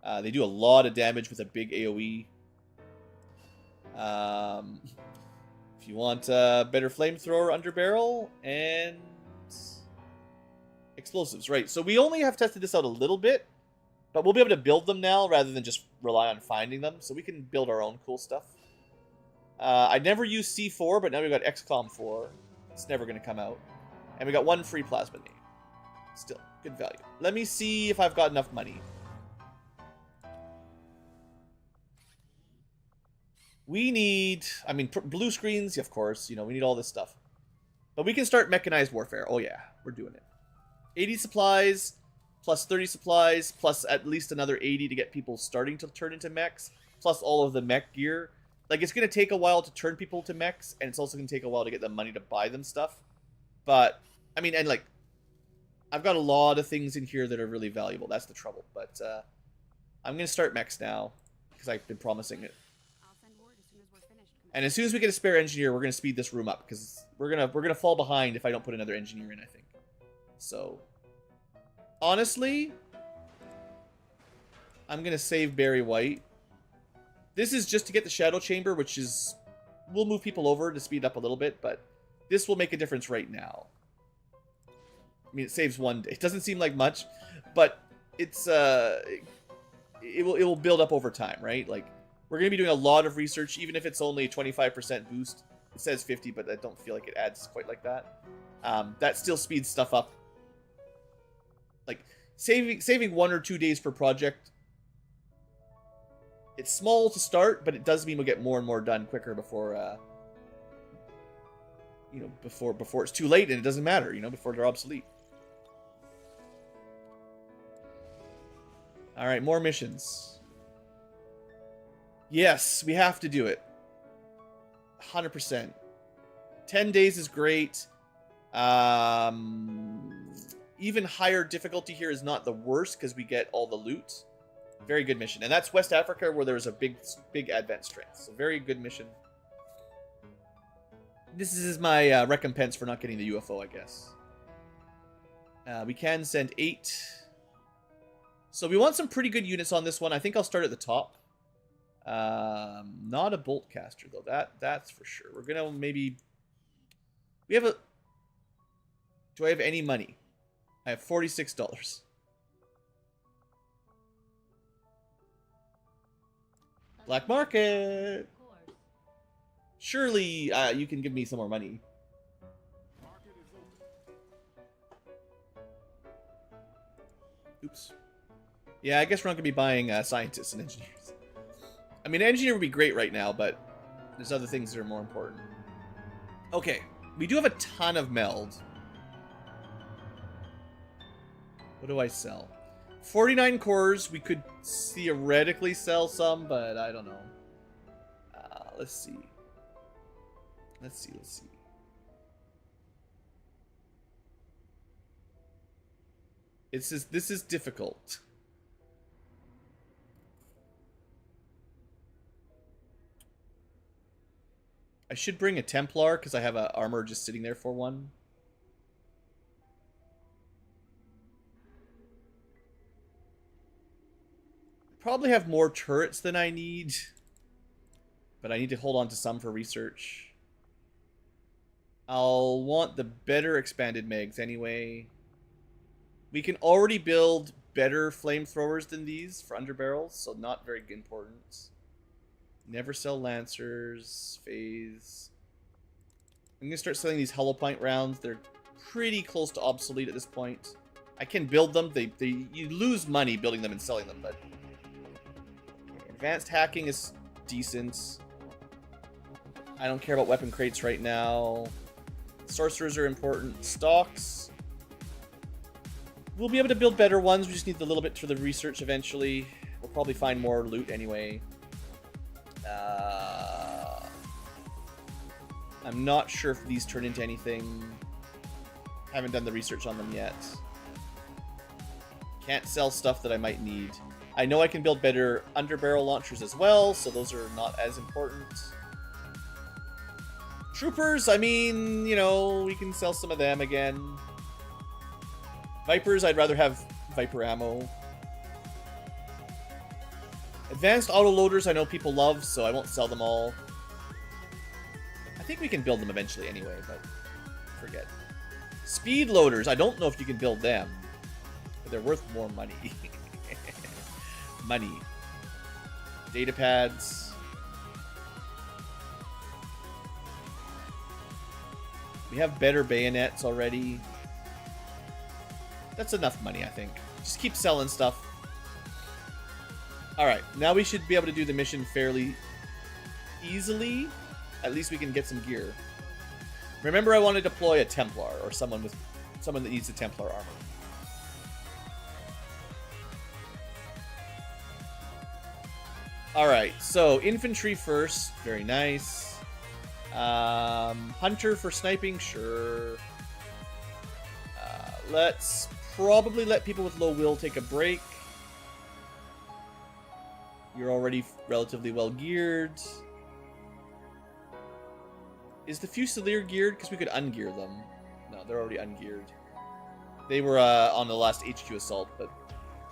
They do a lot of damage with a big AoE. If you want a better flamethrower under barrel and explosives, right? So we only have tested this out a little bit, but we'll be able to build them now rather than just rely on finding them. So we can build our own cool stuff. I never used C4, but now we've got XCom 4. It's never going to come out. And we got 1 free plasma nade. Still, good value. Let me see if I've got enough money. We need, I mean, blue screens, of course. You know, we need all this stuff. But we can start mechanized warfare. Oh yeah, we're doing it. 80 supplies, plus 30 supplies, plus at least another 80 to get people starting to turn into mechs, plus all of the mech gear. Like, it's going to take a while to turn people to mechs, and it's also going to take a while to get the money to buy them stuff. But, I mean, and like, I've got a lot of things in here that are really valuable. That's the trouble. But I'm going to start mechs now, because I've been promising it. I'll send word as soon as we're finished. And as soon as we get a spare engineer, we're going to speed this room up, because we're gonna fall behind if I don't put another engineer in, I think. So, honestly, I'm going to save Barry White. This is just to get the Shadow Chamber, which is... We'll move people over to speed up a little bit, but this will make a difference right now. I mean, it saves 1 day. It doesn't seem like much, but it's... It will build up over time, right? Like, we're going to be doing a lot of research, even if it's only a 25% boost. It says 50, but I don't feel like it adds quite like that. That still speeds stuff up. Like, saving 1 or 2 days per project. It's small to start, but it does mean we'll get more and more done quicker before, you know, before it's too late and it doesn't matter, you know, before they're obsolete. All right, more missions. Yes, we have to do it. 100%. 10 days is great. Even higher difficulty here is not the worst because we get all the loot. Very good mission. And that's West Africa where there's a big advent strength. So very good mission. This is my recompense for not getting the UFO, I guess. We can send 8. So we want some pretty good units on this one. I think I'll start at the top. Not a bolt caster though. That's for sure. We're gonna maybe. We have a. Do I have any money? I have $46. Black market. Surely you can give me some more money. Oops. Yeah, I guess we're not gonna be buying scientists and engineers. I mean, engineer would be great right now, but there's other things that are more important. Okay, we do have a ton of meld. What do I sell? 49 cores. We could theoretically sell some, but I don't know. Let's see. Let's see. This is difficult. I should bring a Templar because I have a armor just sitting there for one. Probably have more turrets than I need, but I need to hold on to some for research. I'll want the better expanded mags anyway. We can already build better flamethrowers than these for underbarrels, so not very important. Never sell Lancers. Phase. I'm going to start selling these hollow point rounds. They're pretty close to obsolete at this point. I can build them. You lose money building them and selling them, but... Advanced hacking is decent. I don't care about weapon crates right now. Sorcerers are important. Stocks. We'll be able to build better ones. We just need a little bit for the research eventually. We'll probably find more loot anyway. I'm not sure if these turn into anything. Haven't done the research on them yet. Can't sell stuff that I might need. I know I can build better underbarrel launchers as well, so those are not as important. Troopers, I mean, you know, we can sell some of them again. Vipers, I'd rather have Viper ammo. Advanced autoloaders I know people love, so I won't sell them all. I think we can build them eventually anyway, but forget. Speed loaders, I don't know if you can build them, but they're worth more money. Money. Data pads. We have better bayonets already. That's enough money, I think. Just keep selling stuff. Alright, now we should be able to do the mission fairly easily, at least we can get some gear. Remember, I want to deploy a Templar or someone that needs a Templar armor. All right, so infantry first, very nice. Hunter for sniping, sure. Let's probably let people with low will take a break. You're already relatively well geared. Is the Fusilier geared? Because we could ungear them. No, they're already ungeared. They were on the last HQ assault, but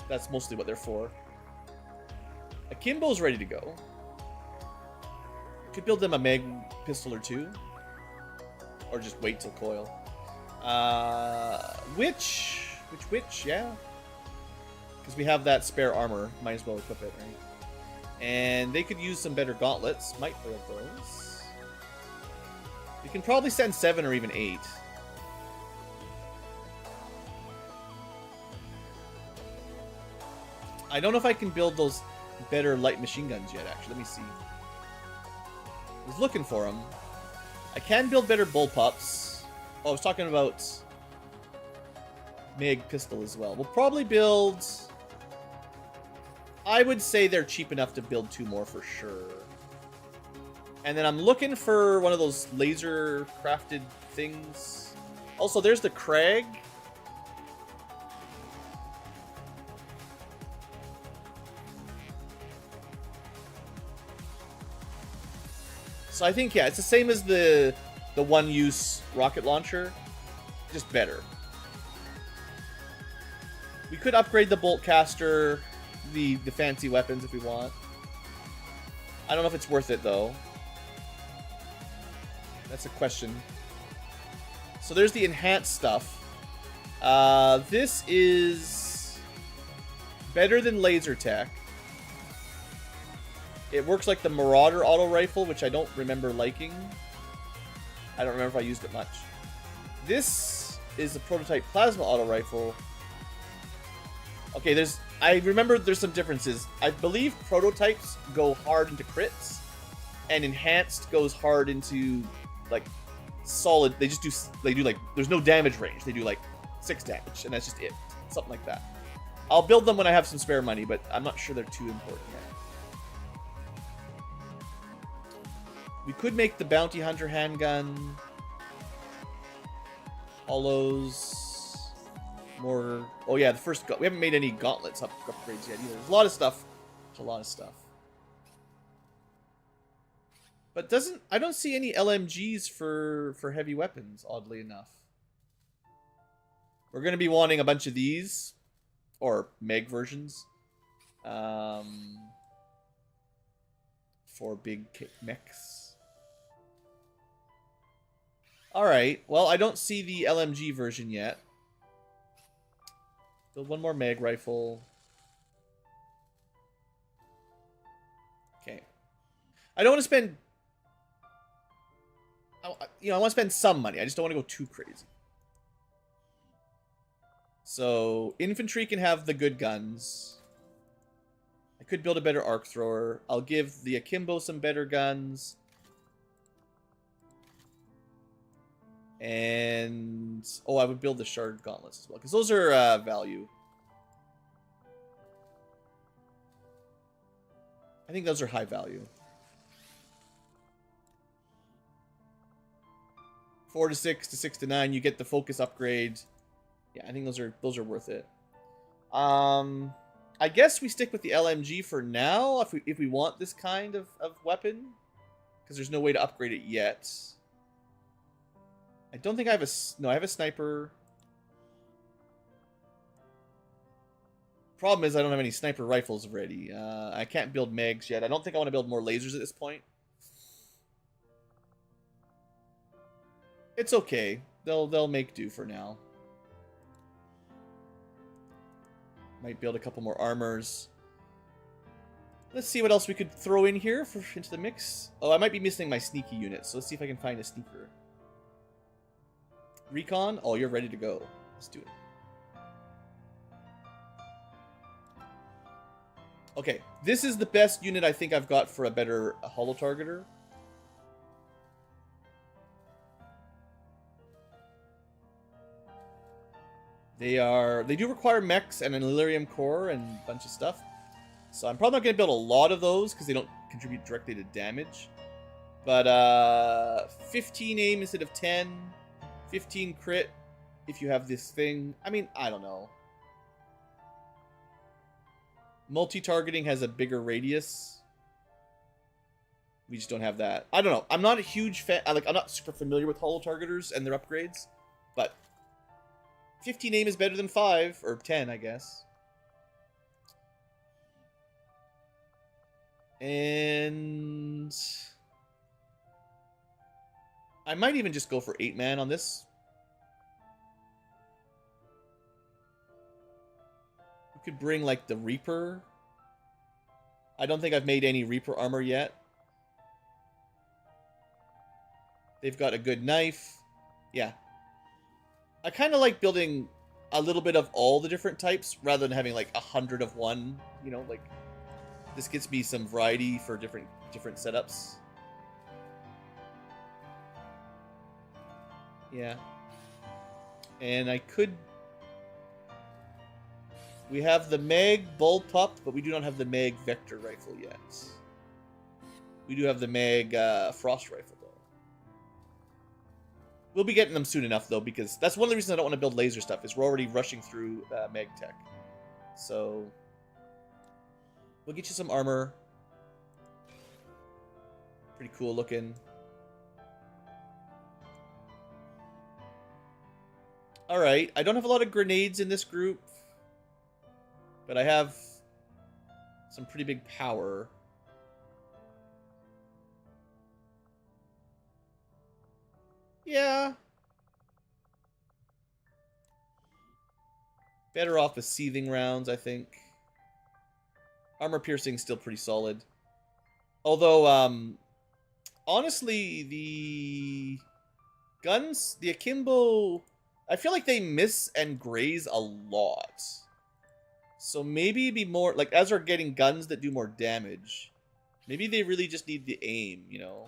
that's mostly what they're for. Akimbo's ready to go. Could build them a mag pistol or two. Or just wait till coil. Which, yeah. Because we have that spare armor. Might as well equip it, right? And they could use some better gauntlets. Might build those. You can probably send 7 or even 8. I don't know if I can build those better light machine guns yet, actually. Let me see. I was looking for them. I can build better bullpups. Oh, I was talking about Mag pistol as well. We'll probably build... I would say they're cheap enough to build 2 more for sure. And then I'm looking for one of those laser crafted things. Also, there's the Crag. So I think, yeah, it's the same as the one-use rocket launcher, just better. We could upgrade the bolt caster, the fancy weapons if we want. I don't know if it's worth it, though. That's a question. So there's the enhanced stuff. This is better than laser tech. It works like the Marauder auto rifle, which I don't remember liking. I don't remember if I used it much. This is a prototype plasma auto rifle. Okay, I remember there's some differences. I believe prototypes go hard into crits, and enhanced goes hard into like solid. They do like there's no damage range. They do like 6 damage, and that's just it. Something like that. I'll build them when I have some spare money, but I'm not sure they're too important yet. We could make the Bounty Hunter handgun. Hollows. More... Oh yeah, the first... We haven't made any gauntlets upgrades yet either. There's a lot of stuff. There's a lot of stuff. But I don't see any LMGs for heavy weapons, oddly enough. We're going to be wanting a bunch of these. Or Meg versions. For big mechs. Alright, well, I don't see the LMG version yet. Build one more mag rifle. Okay. I don't want to spend... I want to spend some money. I just don't want to go too crazy. So, infantry can have the good guns. I could build a better arc thrower. I'll give the Akimbo some better guns. And... Oh, I would build the Shard Gauntlets as well, because those are value. I think those are high value. 4 to 6 to 6 to 9, you get the focus upgrade. Yeah, I think those are worth it. I guess we stick with the LMG for now, if we want this kind of weapon. Because there's no way to upgrade it yet. I don't think I have I have a sniper. Problem is I don't have any sniper rifles ready. I can't build mags yet. I don't think I want to build more lasers at this point. It's okay. They'll make do for now. Might build a couple more armors. Let's see what else we could throw in here into the mix. Oh, I might be missing my sneaky unit, so let's see if I can find a sneaker. Recon? Oh, you're ready to go. Let's do it. Okay, this is the best unit I think I've got for a better holo targeter. They do require mechs and an Illyrium core and a bunch of stuff. So I'm probably not going to build a lot of those because they don't contribute directly to damage. But 15 aim instead of 10, 15 crit if you have this thing. I mean, I don't know. Multi-targeting has a bigger radius. We just don't have that. I don't know. I'm not a huge fan. I'm not super familiar with holo targeters and their upgrades, but 15 aim is better than 5 or 10, I guess. And I might even just go for 8-man on this. We could bring like the Reaper. I don't think I've made any Reaper armor yet. They've got a good knife. Yeah. I kind of like building a little bit of all the different types rather than having like 100 of one. You know, like this gets me some variety for different setups. Yeah. And I could... We have the Mag bullpup, but we do not have the Mag Vector rifle yet. We do have the Mag Frost rifle. We'll be getting them soon enough, though, because that's one of the reasons I don't want to build laser stuff, is we're already rushing through Mag Tech. So, we'll get you some armor. Pretty cool looking. Alright, I don't have a lot of grenades in this group, but I have some pretty big power. Yeah. Better off with seething rounds, I think. Armor piercing still pretty solid. Although, honestly, the guns, the Akimbo, I feel like they miss and graze a lot. So maybe it'd be more, like, as we're getting guns that do more damage, maybe they really just need the aim, you know?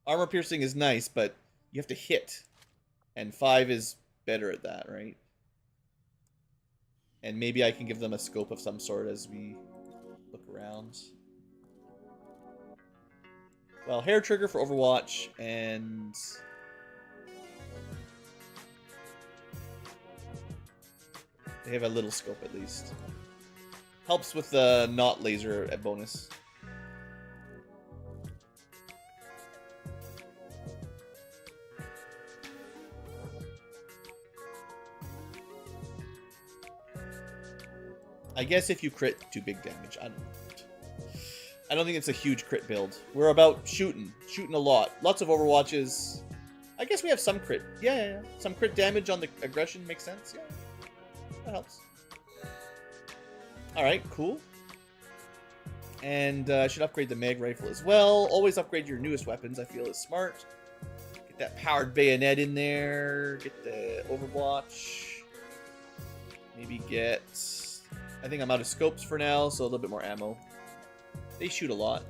Armor piercing is nice, but you have to hit. And 5 is better at that, right? And maybe I can give them a scope of some sort as we look around. Well, hair trigger for Overwatch, and... they have a little scope at least. Helps with the not laser at bonus. I guess if you crit, do big damage. I don't know. I don't think it's a huge crit build. We're about shooting a lot. Lots of Overwatches. I guess we have some crit. Yeah. Some crit damage on the aggression makes sense. Yeah, that helps. All right, cool. And I should upgrade the mag rifle as well. Always upgrade your newest weapons. I feel is smart. Get that powered bayonet in there. Get the Overwatch. Maybe get... I think I'm out of scopes for now, so a little bit more ammo. They shoot a lot.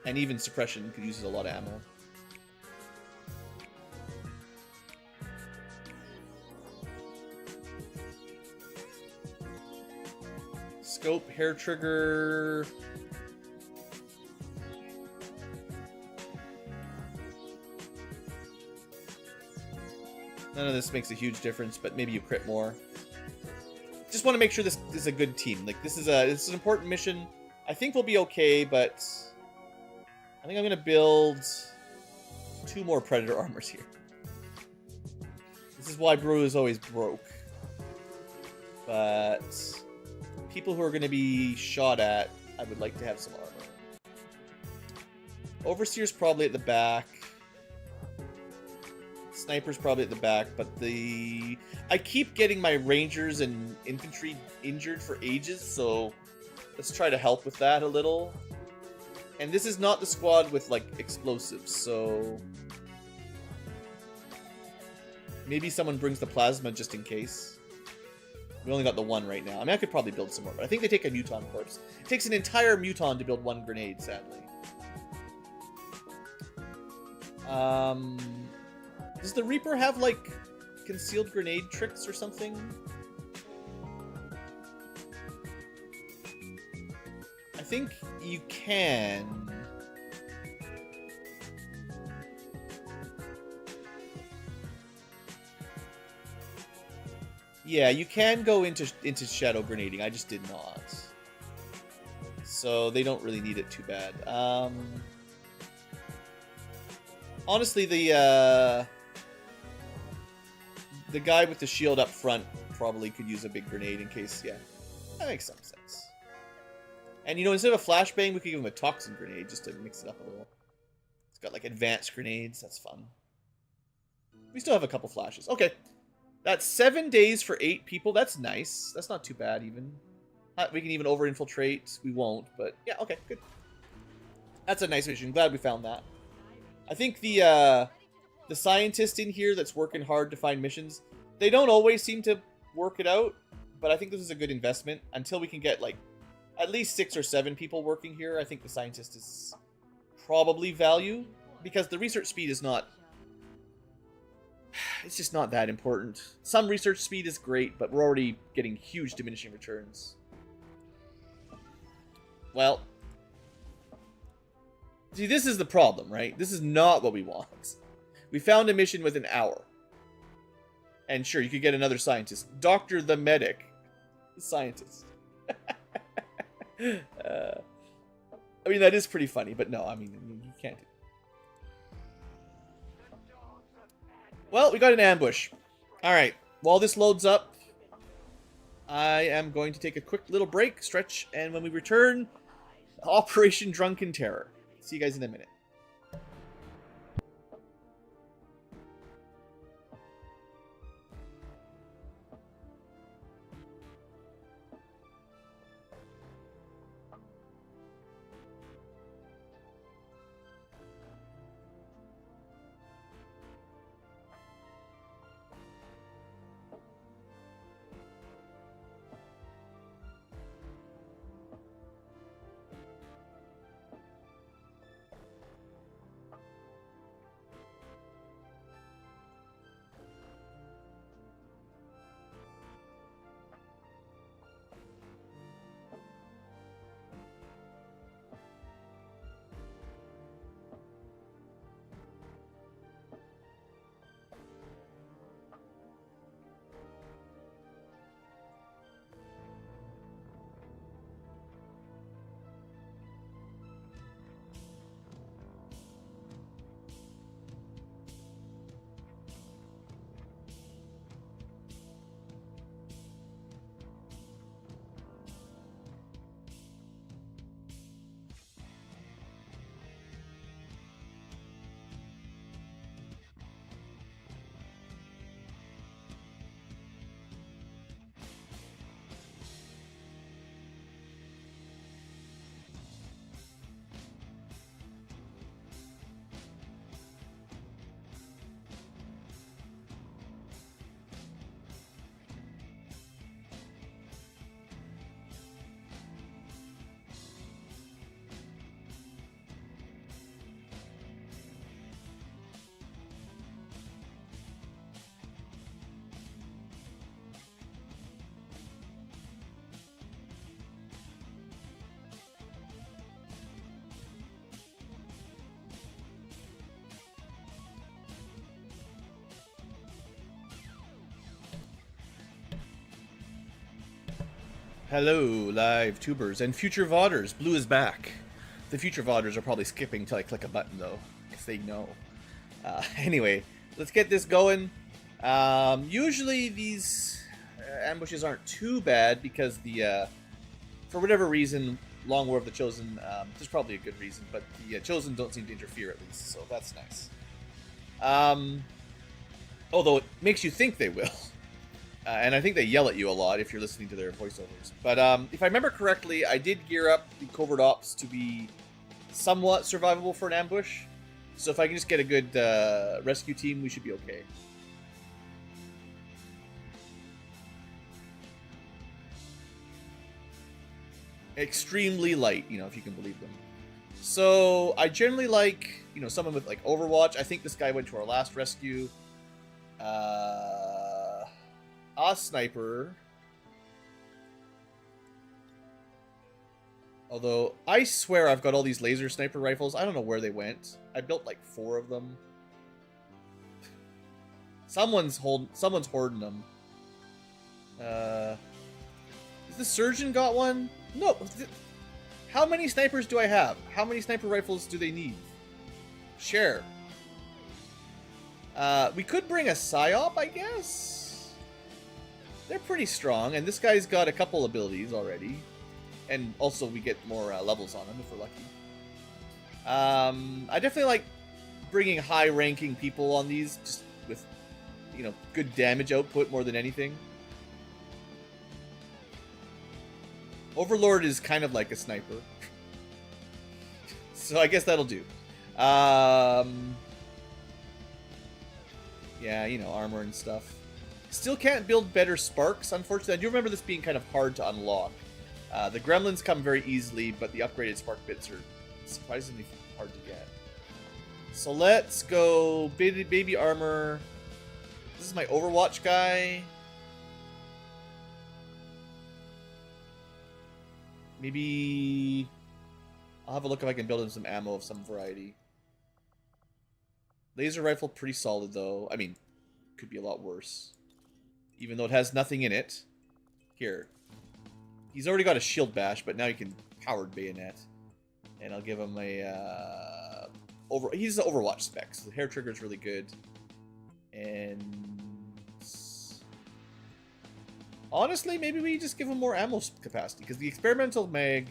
And even suppression could use a lot of ammo. Scope, hair trigger... None of this makes a huge difference, but maybe you crit more. Just want to make sure this is a good team. Like this is an important mission. I think we'll be okay, but I think I'm gonna build 2 more Predator armors here. This is why Brew is always broke. But people who are gonna be shot at, I would like to have some armor. Overseer's probably at the back. Sniper's probably at the back, but I keep getting my Rangers and Infantry injured for ages, so let's try to help with that a little. And this is not the squad with, like, explosives, so... maybe someone brings the plasma just in case. We only got the 1 right now. I mean, I could probably build some more, but I think they take a Muton corpse. It takes an entire Muton to build 1 grenade, sadly. Does the Reaper have, like, concealed grenade tricks or something? I think you can. Yeah, you can go into shadow grenading. I just did not. So they don't really need it too bad. Honestly, the guy with the shield up front probably could use a big grenade in case. Yeah, that makes some sense. And you know, instead of a flashbang, we could give him a toxin grenade just to mix it up a little. It's got like advanced grenades. That's fun. We still have a couple flashes. Okay. That's 7 days for 8 people. That's nice. That's not too bad, even. We can even over-infiltrate. We won't, but yeah, okay, good. That's a nice mission. Glad we found that. I think the scientist in here that's working hard to find missions, they don't always seem to work it out, but I think this is a good investment. Until we can get, like, at least 6 or 7 people working here, I think the scientist is probably value, because the research speed is not... It's just not that important. Some research speed is great, but we're already getting huge diminishing returns. Well, see, this is the problem, right? This is not what we want. We found a mission with an hour. And sure, you could get another scientist. Doctor the medic. The scientist. I mean, that is pretty funny, but no, I mean, you can't do. Well, we got an ambush. Alright, while this loads up, I am going to take a quick little break, stretch, and when we return, Operation Drunken Terror. See you guys in a minute. Hello, live tubers and future VODers. Blue is back. The future VODers are probably skipping till I click a button, though, because they know. Anyway, let's get this going. Usually these ambushes aren't too bad because for whatever reason, Long War of the Chosen, there's probably a good reason, but the Chosen don't seem to interfere at least, so that's nice. Although it makes you think they will. And I think they yell at you a lot if you're listening to their voiceovers. But if I remember correctly, I did gear up the Covert Ops to be somewhat survivable for an ambush. So if I can just get a good rescue team, we should be okay. Extremely light, if you can believe them. So I generally like, you know, someone with like Overwatch. I think this guy went to our last rescue. A sniper. Although I swear I've got all these laser sniper rifles. I don't know where they went. I built like 4 of them. Someone's hoarding them. Has the surgeon got one? No. How many snipers do I have? How many sniper rifles do they need? Share. We could bring a psyop, I guess. They're pretty strong, and this guy's got a couple abilities already. And also we get more levels on him if we're lucky. I definitely like bringing high-ranking people on these, just with, you know, good damage output more than anything. Overlord is kind of like a sniper. So I guess that'll do. Yeah, you know, armor and stuff. Still can't build better sparks, unfortunately. I do remember this being kind of hard to unlock. The gremlins come very easily, but the upgraded spark bits are surprisingly hard to get. So let's go baby armor. This is my Overwatch guy. Maybe I'll have a look if I can build him some ammo of some variety. Laser rifle, pretty solid though. I mean, could be a lot worse. Even though it has nothing in it. Here. He's already got a shield bash, but now he can powered bayonet. And I'll give him a he's the Overwatch spec, so the hair trigger is really good. And honestly, maybe we just give him more ammo capacity, because the experimental mag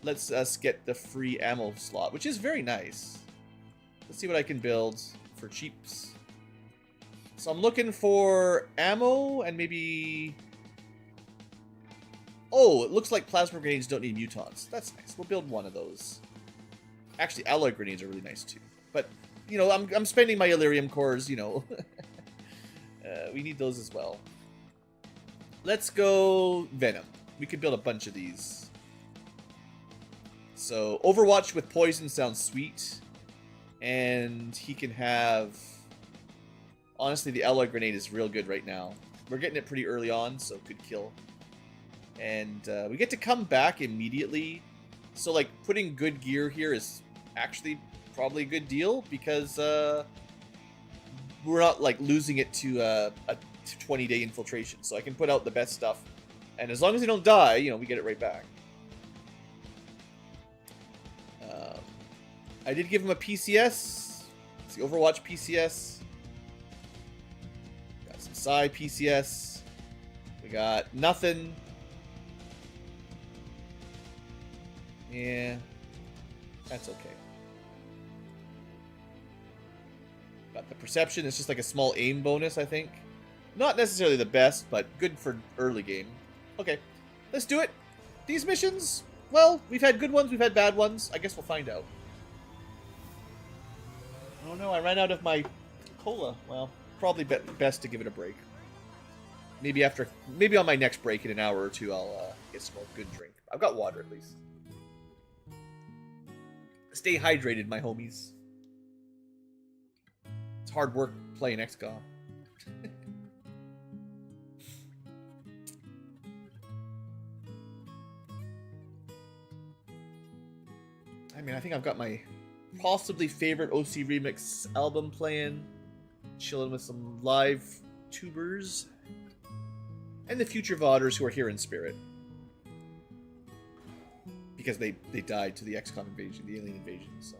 lets us get the free ammo slot, which is very nice. Let's see what I can build for cheaps. So I'm looking for ammo and maybe... Oh, it looks like plasma grenades don't need mutants. That's nice. We'll build one of those. Actually, alloy grenades are really nice too. But, you know, I'm spending my Illyrium cores, you know. We need those as well. Let's go Venom. We could build a bunch of these. So, Overwatch with poison sounds sweet. And he can have... Honestly, the alloy grenade is real good right now. We're getting it pretty early on, so it could kill. And we get to come back immediately. So, like, putting good gear here is actually probably a good deal, because we're not, like, losing it to a 20-day infiltration. So I can put out the best stuff. And as long as they don't die, you know, we get it right back. I did give him a PCS. It's the Overwatch PCS. Got some Psy PCS. We got nothing. Yeah, that's okay. Got the perception. It's just like a small aim bonus, I think. Not necessarily the best, but good for early game. Okay, let's do it. These missions, well, we've had good ones, we've had bad ones. I guess we'll find out. Oh no, I ran out of my cola. Well, probably best to give it a break. Maybe on my next break in an hour or two, I'll get some more good drink. I've got water at least. Stay hydrated, my homies. It's hard work playing XCom. I mean, I think I've got my possibly favorite OC Remix album playing. Chilling with some live tubers. And the future VODers who are here in spirit. Because they died to the XCom invasion, the alien invasion, so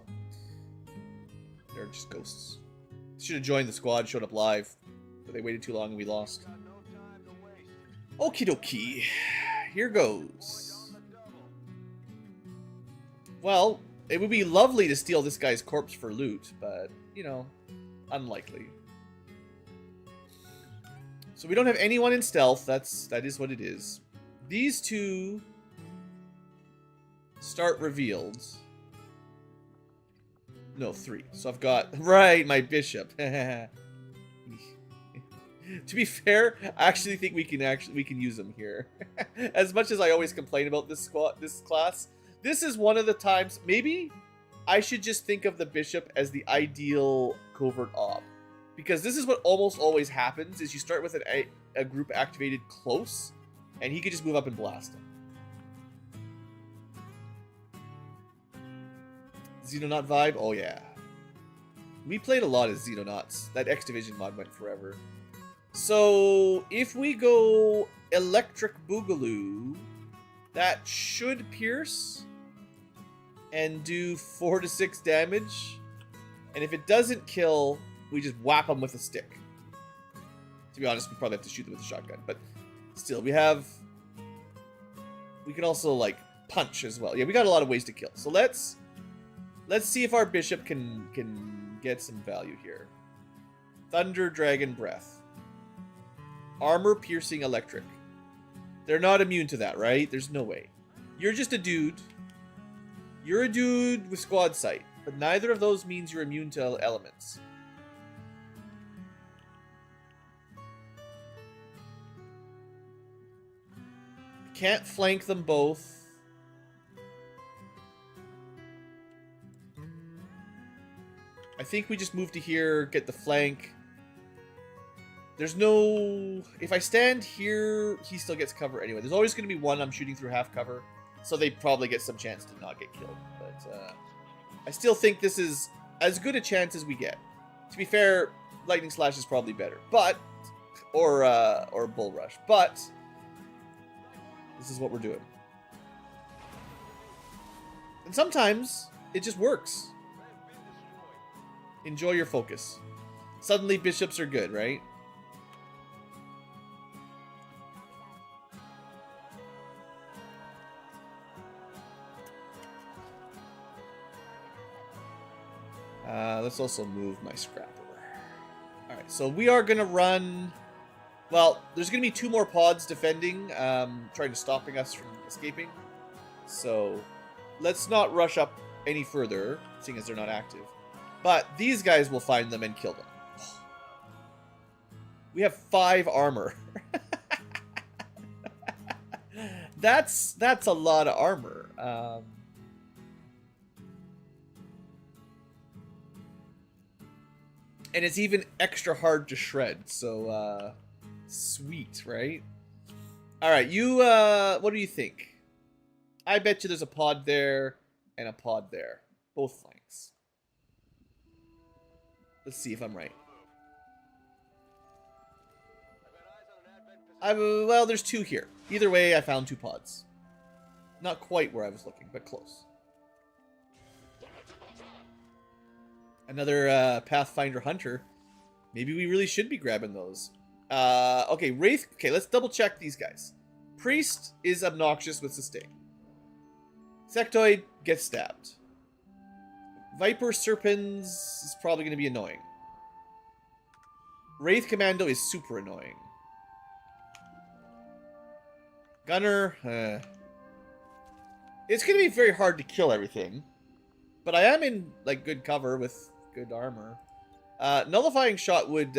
they're just ghosts. Should have joined the squad, showed up live, but they waited too long and we lost. Okie dokie, here goes. Well, it would be lovely to steal this guy's corpse for loot, but, you know, unlikely. So we don't have anyone in stealth, that is what it is. These two... start revealed. No, 3. So I've got... Right, my bishop. To be fair, I actually think we can use him here. As much as I always complain about this class, this is one of the times... Maybe I should just think of the bishop as the ideal covert op. Because this is what almost always happens, is you start with a group activated close, and he could just move up and blast him. Xenonaut vibe? Oh yeah. We played a lot as Xenonauts. That X Division mod went forever. So, if we go Electric Boogaloo, that should pierce and do 4 to 6 damage. And if it doesn't kill, we just whap them with a stick. To be honest, we probably have to shoot them with a shotgun. But still, we can also, like, punch as well. Yeah, we got a lot of ways to kill. So let's see if our bishop can get some value here. Thunder, Dragon, Breath. Armor, Piercing, Electric. They're not immune to that, right? There's no way. You're just a dude. You're a dude with Squad Sight. But neither of those means you're immune to elements. Can't flank them both. I think we just move to here, get the flank. There's no... If I stand here, he still gets cover anyway. There's always going to be one I'm shooting through half cover. So they probably get some chance to not get killed. But I still think this is as good a chance as we get. To be fair, Lightning Slash is probably better. But... Or Bull Rush. But... This is what we're doing. And sometimes, it just works. Enjoy your focus. Suddenly, bishops are good, right? Let's also move my scrapper. Alright, so we are going to run... Well, there's going to be 2 more pods defending, trying to stopping us from escaping. So, let's not rush up any further, seeing as they're not active. But these guys will find them and kill them. We have 5 armor. That's a lot of armor. And it's even extra hard to shred, so sweet, right? Alright, you what do you think? I bet you there's a pod there and a pod there. Both flanks. Let's see if I'm right. Well, there's 2 here. Either way, I found 2 pods. Not quite where I was looking, but close. Another Pathfinder Hunter. Maybe we really should be grabbing those. Okay, Wraith. Okay, let's double check these guys. Priest is obnoxious with sustain. Sectoid gets stabbed. Viper Serpens is probably going to be annoying. Wraith Commando is super annoying. Gunner, it's going to be very hard to kill everything. But I am in, like, good cover with good armor. Nullifying Shot would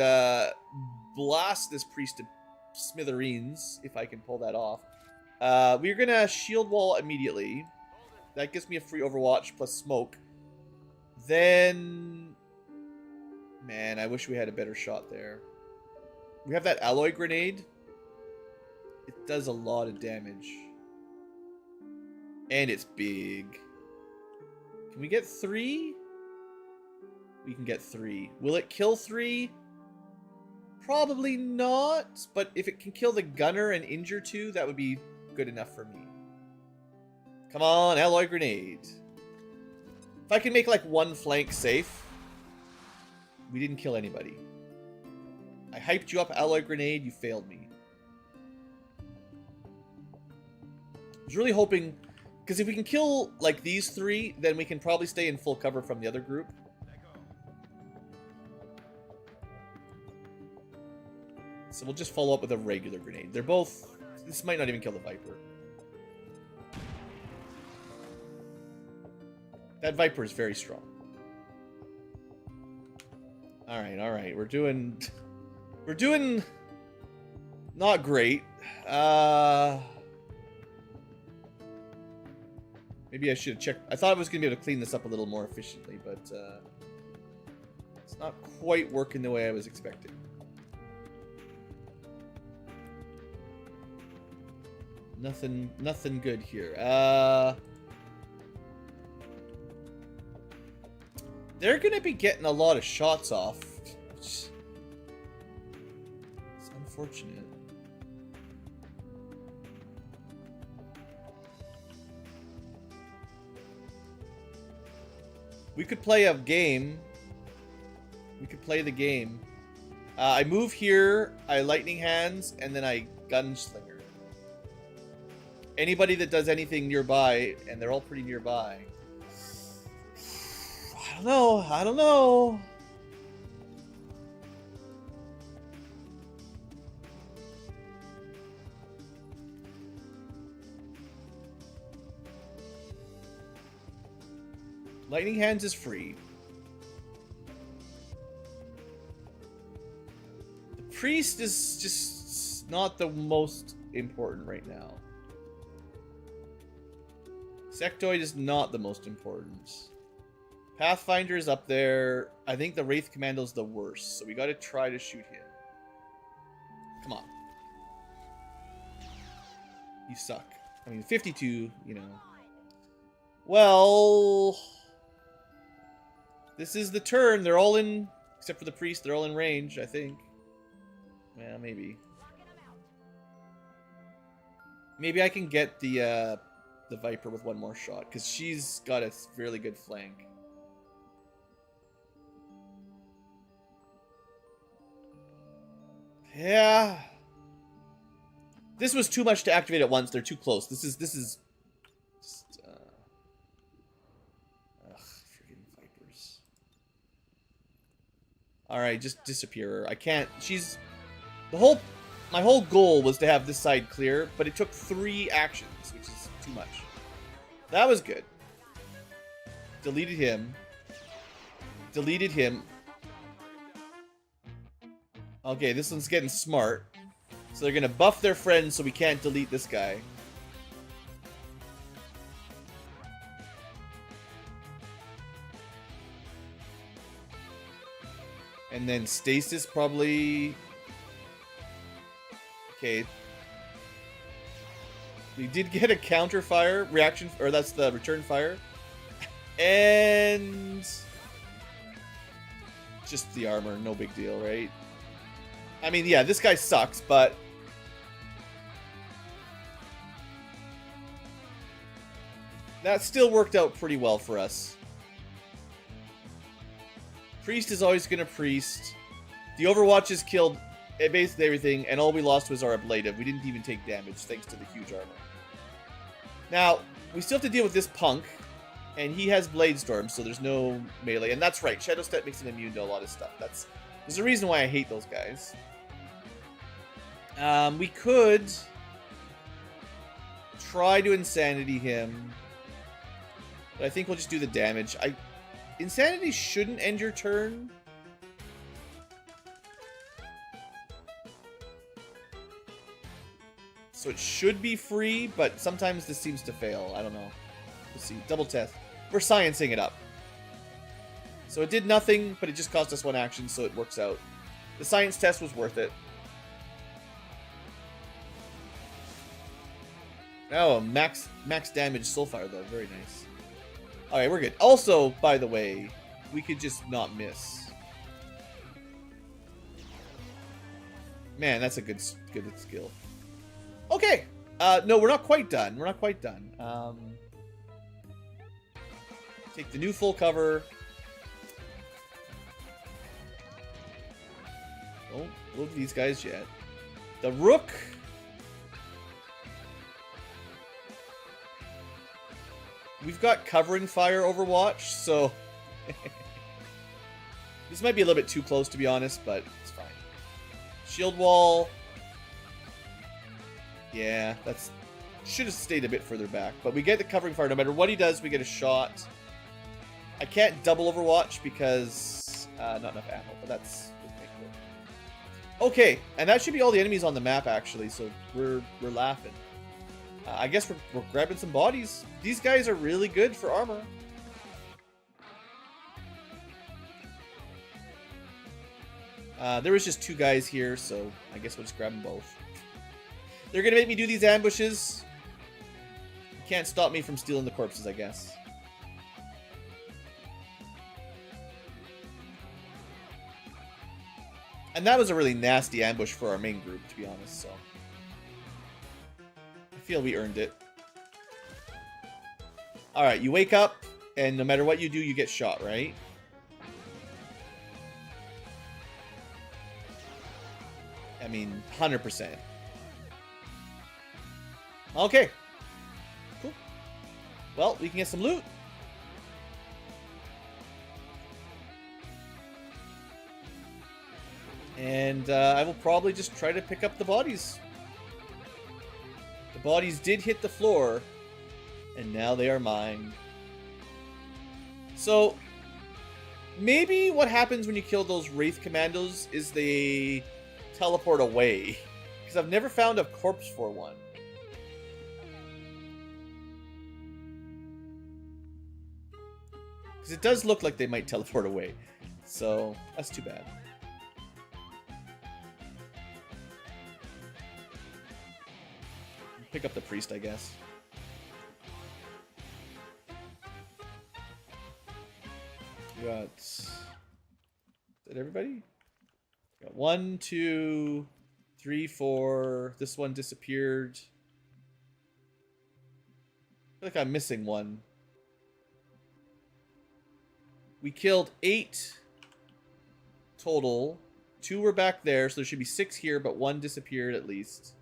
blast this priest to smithereens, if I can pull that off. We're going to shield wall immediately. That gives me a free Overwatch plus smoke. Then... Man, I wish we had a better shot there. We have that alloy grenade. It does a lot of damage. And it's big. Can we get 3? We can get 3. Will it kill 3? Probably not. But if it can kill the gunner and injure 2, that would be good enough for me. Come on, alloy grenade. If I can make like 1 flank safe. We didn't kill anybody. I hyped you up, alloy grenade. You failed me. I was really hoping... Because if we can kill, like, these 3, then we can probably stay in full cover from the other group. So we'll just follow up with a regular grenade. They're both... This might not even kill the Viper. That Viper is very strong. Alright, alright. We're doing... We're doing... Not great. Maybe I should have checked. I thought I was going to be able to clean this up a little more efficiently, but it's not quite working the way I was expecting. Nothing good here. They're going to be getting a lot of shots off. It's unfortunate. We could play a game. We could play the game. I move here, I lightning hands, and then I gunslinger. Anybody that does anything nearby, and they're all pretty nearby. I don't know. Lightning hands is free. The priest is just not the most important right now. Sectoid is not the most important. Pathfinder is up there. I think the Wraith Commando is the worst, so we got to try to shoot him. Come on. You suck. I mean, 52, you know. Well, this is the turn. They're all in, except for the priest, they're all in range, I think. Yeah, maybe. Maybe I can get the Viper with one more shot, because she's got a fairly good flank. Yeah. This was too much to activate at once. They're too close. This is just, friggin' Vipers. Alright, just disappear. I can't. She's... My whole goal was to have this side clear, but it took 3 actions, which is too much. That was good. Deleted him. Deleted him. Okay, this one's getting smart. So they're gonna buff their friends so we can't delete this guy. And then stasis probably... Okay. We did get a counter fire reaction, or that's the return fire. And... just the armor, no big deal, right? I mean, yeah, this guy sucks, but... that still worked out pretty well for us. Priest is always gonna priest. The Overwatches killed basically everything, and all we lost was our ablative. We didn't even take damage, thanks to the huge armor. Now, we still have to deal with this punk, and he has Blade Storm, so there's no melee. And that's right, Shadow Step makes him immune to a lot of stuff. There's a reason why I hate those guys. We could try to Insanity him, but I think we'll just do the damage. Insanity shouldn't end your turn. So it should be free, but sometimes this seems to fail. I don't know. Let's see. Double test. We're sciencing it up. So it did nothing, but it just cost us 1 action, so it works out. The science test was worth it. Oh, max damage Soulfire, though. Very nice. Alright, we're good. Also, by the way, we could just not miss. Man, that's a good skill. Okay. No, we're not quite done. We're not quite done. Take the new full cover. Don't load these guys yet. The Rook. We've got covering fire Overwatch, so... this might be a little bit too close, to be honest, but it's fine. Shield wall. Yeah, that's... should have stayed a bit further back. But we get the covering fire. No matter what he does, we get a shot. I can't double Overwatch because... not enough ammo, but that's... okay, and that should be all the enemies on the map, actually, so we're laughing. I guess we're grabbing some bodies. These guys are really good for armor. There was just 2 guys here, so I guess we'll just grab them both. They're gonna make me do these ambushes. You can't stop me from stealing the corpses, I guess. And that was a really nasty ambush for our main group, to be honest, so I feel we earned it. Alright, you wake up, and no matter what you do, you get shot, right? I mean, 100%. Okay. Cool. Well, we can get some loot. And I will probably just try to pick up the bodies. The bodies did hit the floor, and now they are mine. So, maybe what happens when you kill those Wraith Commandos is they teleport away. Because I've never found a corpse for one. Because it does look like they might teleport away. So, that's too bad. Pick up the priest, I guess. We got... Is that everybody? We got 1, 2, 3, 4. This one disappeared. I feel like I'm missing one. We killed 8 total. 2 were back there, so there should be 6 here, but 1 disappeared at least.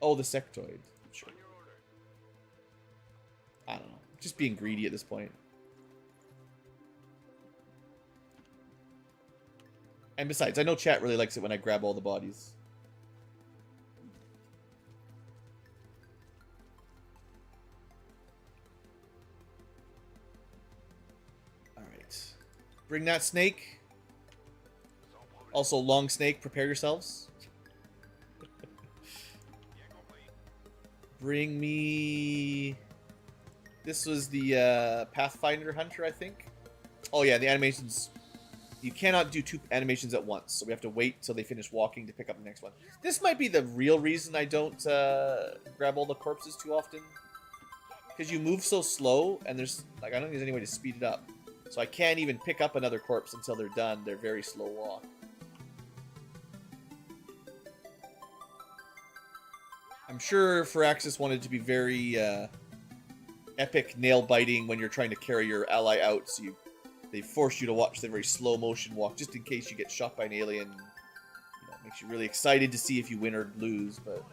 Oh, the sectoid. Sure. I don't know. Just being greedy at this point. And besides, I know chat really likes it when I grab all the bodies. Alright. Bring that snake. Also, long snake, prepare yourselves. Bring me... This was the Pathfinder Hunter, I think. Oh yeah, the animations... You cannot do 2 animations at once, so we have to wait till they finish walking to pick up the next one. This might be the real reason I don't grab all the corpses too often. Because you move so slow, and there's... Like, I don't think there's any way to speed it up. So I can't even pick up another corpse until they're done. They're very slow walk. I'm sure Firaxis wanted to be very epic nail-biting when you're trying to carry your ally out, so they force you to watch the very slow motion walk, just in case you get shot by an alien. You know, it makes you really excited to see if you win or lose, but...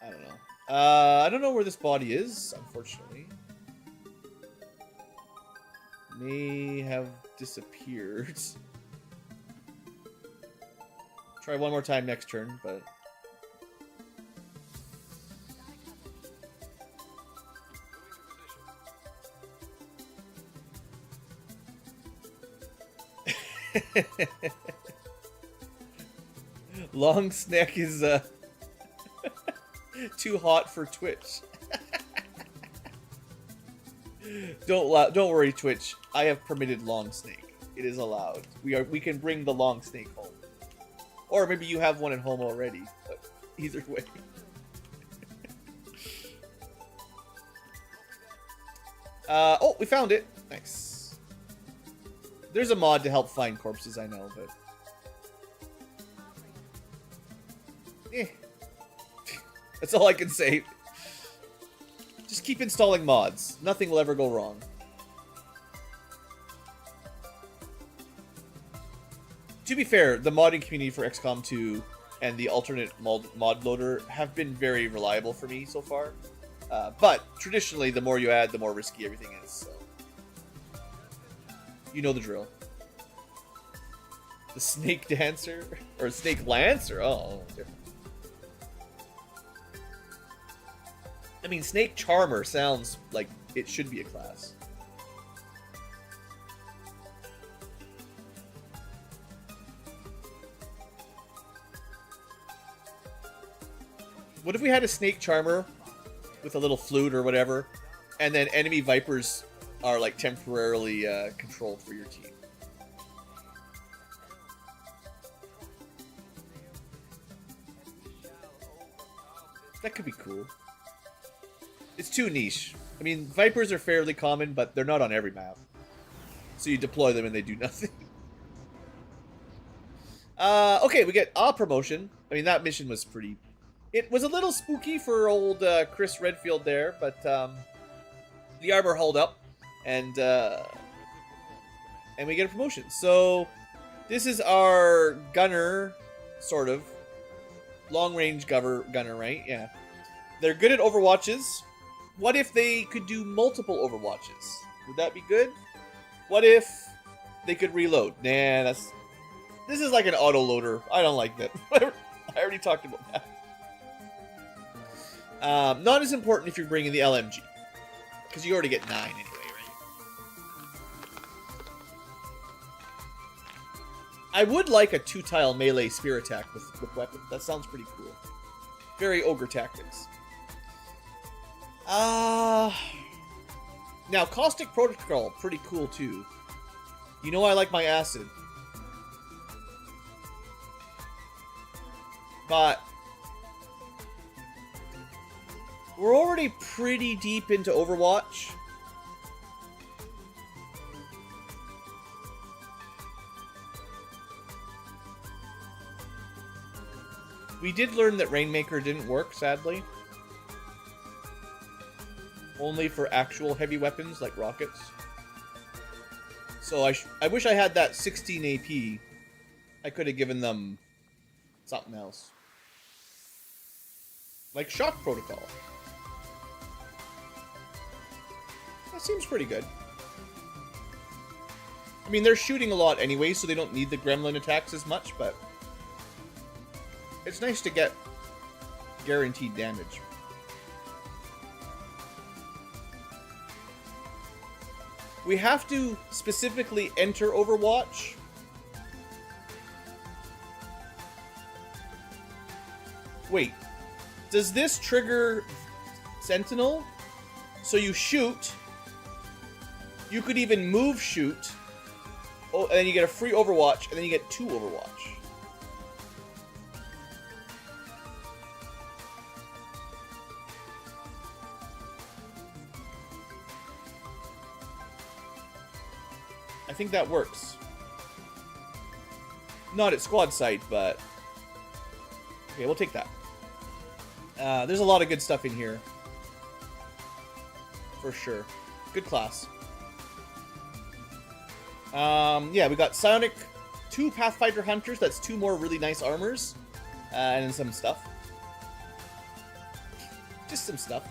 I don't know. I don't know where this body is, unfortunately. May have disappeared. Try one more time next turn, but... Long snack is too hot for Twitch. Don't worry, Twitch. I have permitted long snake. It is allowed. We can bring the long snake home. Or maybe you have one at home already. But either way. Oh, we found it. Nice. There's a mod to help find corpses, I know, but... That's all I can say. Just keep installing mods. Nothing will ever go wrong. To be fair, the modding community for XCOM 2 and the alternate mod loader have been very reliable for me so far. But traditionally, the more you add, the more risky everything is. So. You know the drill. The Snake Dancer? Or Snake Lancer? Oh, different. I mean, Snake Charmer sounds like it should be a class. What if we had a snake charmer with a little flute or whatever, and then enemy vipers are like temporarily controlled for your team? That could be cool. It's too niche. I mean, vipers are fairly common, but they're not on every map. So you deploy them and they do nothing. Okay, we get a promotion. I mean, that mission was pretty... It was a little spooky for old Chris Redfield there, but the armor held up, and we get a promotion. So this is our gunner, sort of. Long-range gunner, right? Yeah. They're good at overwatches. What if they could do multiple overwatches? Would that be good? What if they could reload? Nah, that's... This is like an auto-loader. I don't like that. I already talked about that. Not as important if you're bringing the LMG. Because you already get 9 anyway, right? I would like a 2-tile melee spear attack with weapons. That sounds pretty cool. Very ogre tactics. Now, Caustic Protocol, pretty cool too. You know I like my acid. But we're already pretty deep into Overwatch. We did learn that Rainmaker didn't work, sadly. Only for actual heavy weapons like rockets. So I wish I had that 16 AP. I could have given them something else. Like Shock Protocol. That seems pretty good. I mean, they're shooting a lot anyway, so they don't need the gremlin attacks as much, but it's nice to get guaranteed damage. We have to specifically enter Overwatch. Wait, does this trigger Sentinel? So you shoot. You could even move shoot. Oh, and then you get a free Overwatch, and then you get 2 Overwatch. I think that works. Not at squad site, but... Okay, we'll take that. There's a lot of good stuff in here. For sure. Good class. Yeah, we got Psionic, 2 Pathfinder Hunters. That's 2 more really nice armors. And then some stuff. Just some stuff.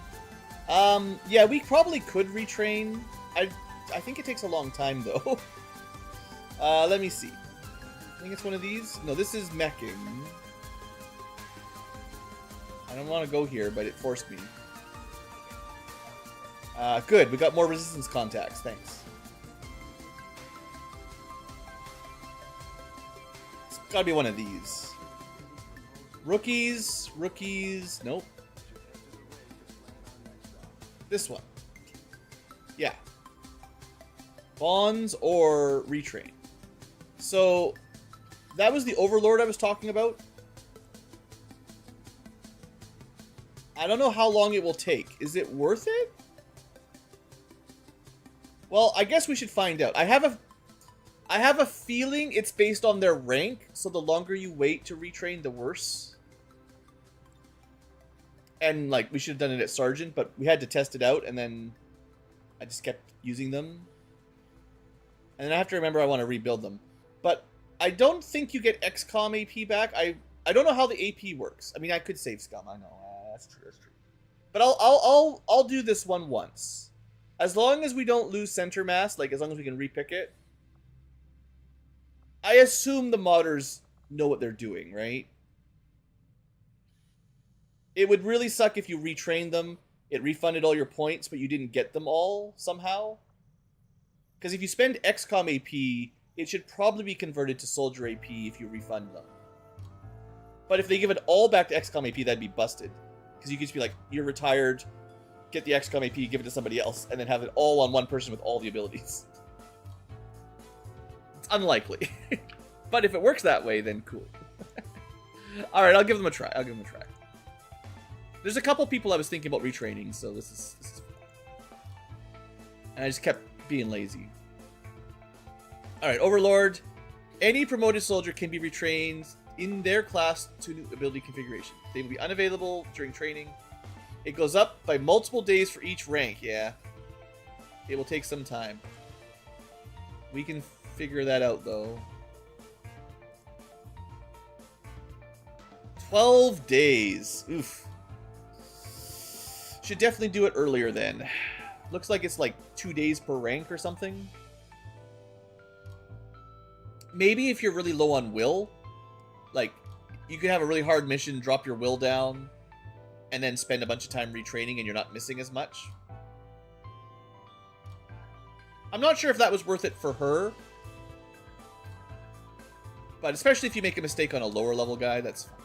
Yeah, we probably could retrain. I think it takes a long time, though. Let me see. I think it's one of these. No, this is meching. I don't want to go here, but it forced me. Good. We got more resistance contacts. Thanks. It's gotta be one of these. Rookies. Nope. This one. Yeah. Bonds or retrain. So, that was the Overlord I was talking about. I don't know how long it will take. Is it worth it? Well, I guess we should find out. I have a feeling it's based on their rank, so the longer you wait to retrain, the worse. And, like, we should have done it at Sergeant, but we had to test it out, and then I just kept using them. And then I have to remember I want to rebuild them. But I don't think you get XCom AP back. I don't know how the AP works. I mean, I could save scum. I know. That's true. But I'll do this one once. As long as we don't lose center mass, like as long as we can repick it. I assume the modders know what they're doing, right? It would really suck if you retrained them, it refunded all your points, but you didn't get them all somehow. Because if you spend XCOM AP, it should probably be converted to Soldier AP if you refund them. But if they give it all back to XCOM AP, that'd be busted. Because you could just be like, you're retired, get the XCom AP, give it to somebody else, and then have it all on one person with all the abilities. It's unlikely. But if it works that way, then cool. Alright, I'll give them a try. There's a couple people I was thinking about retraining, so this is and I just kept being lazy. Alright, Overlord. Any promoted soldier can be retrained in their class to new ability configuration. They will be unavailable during training. It goes up by multiple days for each rank, yeah. It will take some time. We can figure that out, though. 12 days. Oof. Should definitely do it earlier then. Looks like it's like 2 days per rank or something. Maybe if you're really low on will, like, you could have a really hard mission, drop your will down, and then spend a bunch of time retraining and you're not missing as much. I'm not sure if that was worth it for her. But especially if you make a mistake on a lower level guy, that's fine.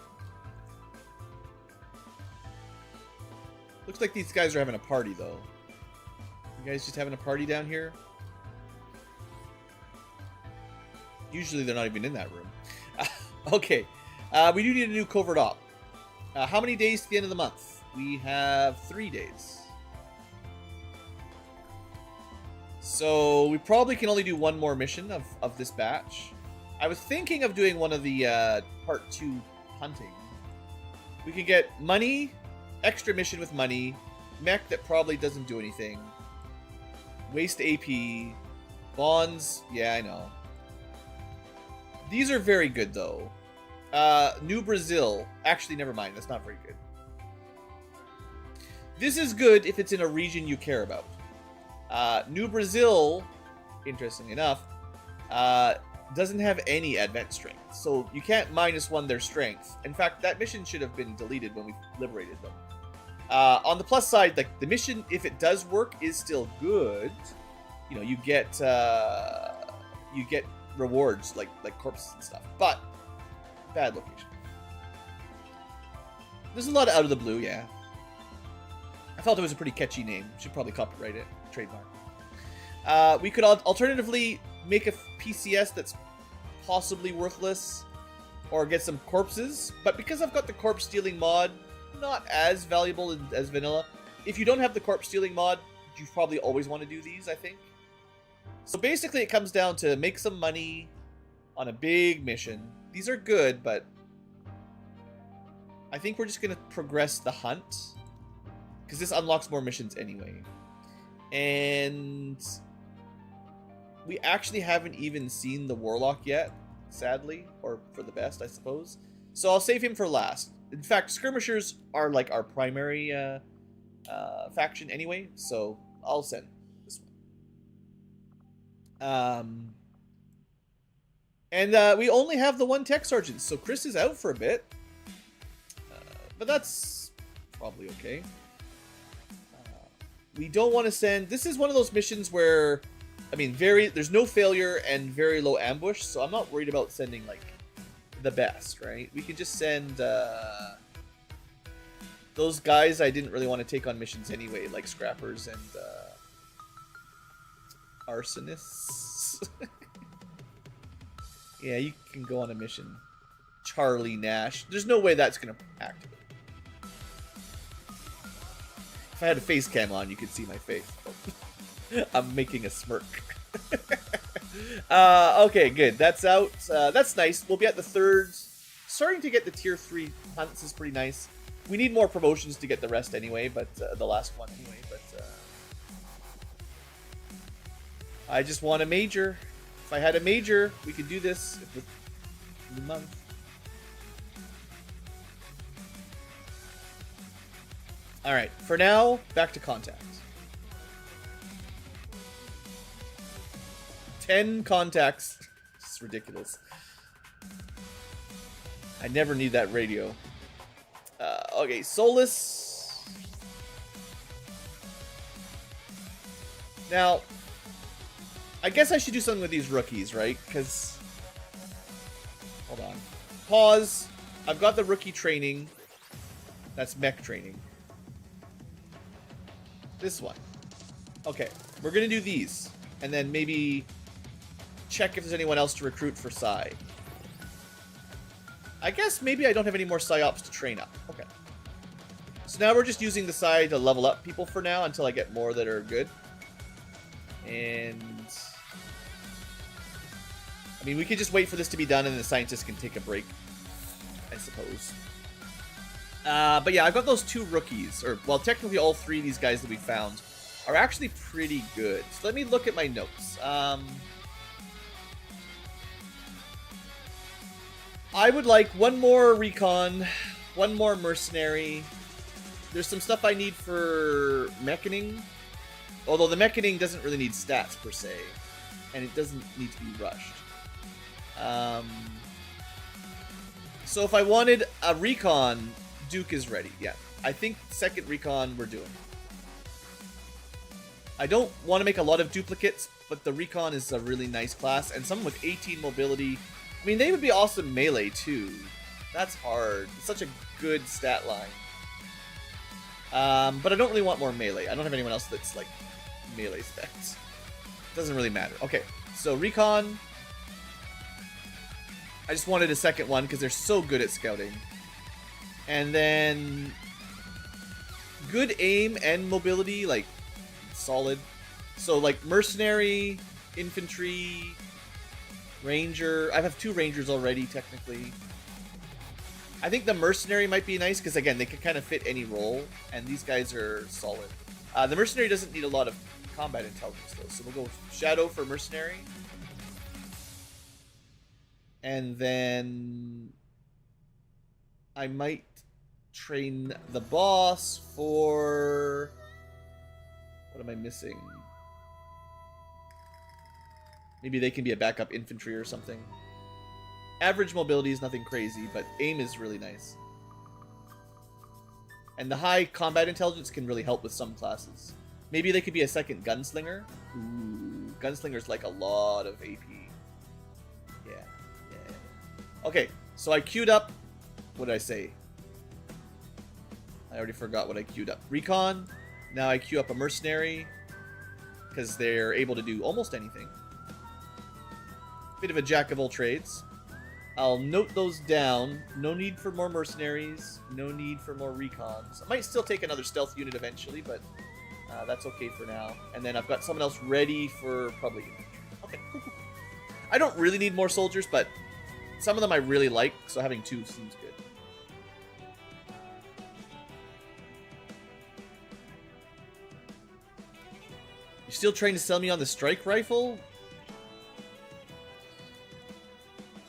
Looks like these guys are having a party, though. You guys just having a party down here? Usually they're not even in that room. Okay. We do need a new covert op. How many days to the end of the month? We have 3 days. So we probably can only do one more mission of this batch. I was thinking of doing one of the part 2 hunting. We could get money, extra mission with money, mech that probably doesn't do anything, waste AP, bonds, yeah, I know. These are very good, though. New Brazil. Actually, never mind. That's not very good. This is good if it's in a region you care about. New Brazil, interesting enough, doesn't have any advent strength. So you can't -1 their strength. In fact, that mission should have been deleted when we liberated them. On the plus side, like, the mission, if it does work, is still good. You know, you get rewards like corpses and stuff, but bad location. There's a lot of out of the blue, yeah. I felt it was a pretty catchy name. Should probably copyright it, trademark. We could alternatively make a PCS that's possibly worthless, or get some corpses. But because I've got the corpse stealing mod, not as valuable as vanilla. If you don't have the corpse stealing mod, you probably always want to do these, I think. So basically it comes down to make some money on a big mission. These are good, but I think we're just going to progress the hunt, because this unlocks more missions anyway. And we actually haven't even seen the Warlock yet, sadly, or for the best, I suppose. So I'll save him for last. In fact, skirmishers are like our primary faction anyway, so I'll send this one. And we only have the one tech sergeant, so Chris is out for a bit. But that's probably okay. We don't want to send... This is one of those missions where, I mean, there's no failure and very low ambush, so I'm not worried about sending, like, the best, right? We can just send those guys I didn't really want to take on missions anyway, like scrappers and arsonists. Yeah, you can go on a mission. Charlie Nash. There's no way that's going to activate. If I had a face cam on, you could see my face. I'm making a smirk. Okay, good. That's out. That's nice. We'll be at the 3rd. Starting to get the tier 3 hunts is pretty nice. We need more promotions to get the rest anyway, but the last one anyway. But I just want a major. If I had a major, we could do this in the month. All right. For now, back to contact. 10 contacts. It's ridiculous. I never need that radio. Okay, Solus. Now, I guess I should do something with these rookies, right? Because... Hold on. Pause. I've got the rookie training. That's mech training. This one. Okay, we're gonna do these. And then maybe check if there's anyone else to recruit for Psi. I guess maybe I don't have any more Psyops to train up. Okay. So now we're just using the Psi to level up people for now until I get more that are good. And I mean, we could just wait for this to be done and the scientists can take a break, I suppose. But yeah, I've got those 2 rookies, or, well, technically all 3 of these guys that we found are actually pretty good. So let me look at my notes. I would like 1 more recon, 1 more mercenary. There's some stuff I need for mechaning. Although the mechaning doesn't really need stats per se. And it doesn't need to be rushed. So if I wanted a recon, Duke is ready. Yeah, I think 2nd recon we're doing. I don't want to make a lot of duplicates, but the recon is a really nice class. And someone with 18 mobility, I mean, they would be awesome melee too. That's hard. It's such a good stat line. But I don't really want more melee. I don't have anyone else that's like melee specs. Doesn't really matter. Okay, so recon. I just wanted a 2nd one because they're so good at scouting. And then good aim and mobility, like solid. So like mercenary, infantry, ranger. I have 2 rangers already technically. I think the mercenary might be nice because again they can kind of fit any role, and these guys are solid. The mercenary doesn't need a lot of combat intelligence though, so we'll go shadow for mercenary. And then I might train the boss for... What am I missing? Maybe they can be a backup infantry or something. Average mobility is nothing crazy, but aim is really nice. And the high combat intelligence can really help with some classes. Maybe they could be a 2nd gunslinger. Ooh, gunslinger's like a lot of AP. Yeah. Okay, so I queued up... What did I say? I already forgot what I queued up. Recon. Now I queue up a mercenary. Because they're able to do almost anything. Bit of a jack of all trades. I'll note those down. No need for more mercenaries. No need for more recons. I might still take another stealth unit eventually, but that's okay for now. And then I've got someone else ready for probably infantry. Okay, cool. I don't really need more soldiers, but some of them I really like, so having 2 seems good. You're still trying to sell me on the strike rifle?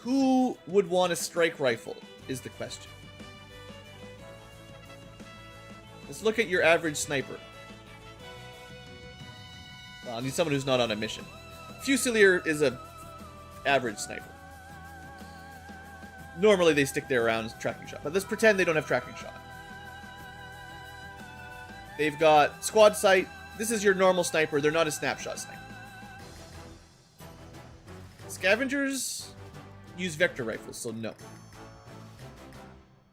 Who would want a strike rifle, is the question. Let's look at your average sniper. Well, I need someone who's not on a mission. Fusilier is a average sniper. Normally they stick there around tracking shot, but let's pretend they don't have tracking shot. They've got squad sight. This is your normal sniper. They're not a snapshot sniper. Scavengers use vector rifles, so no.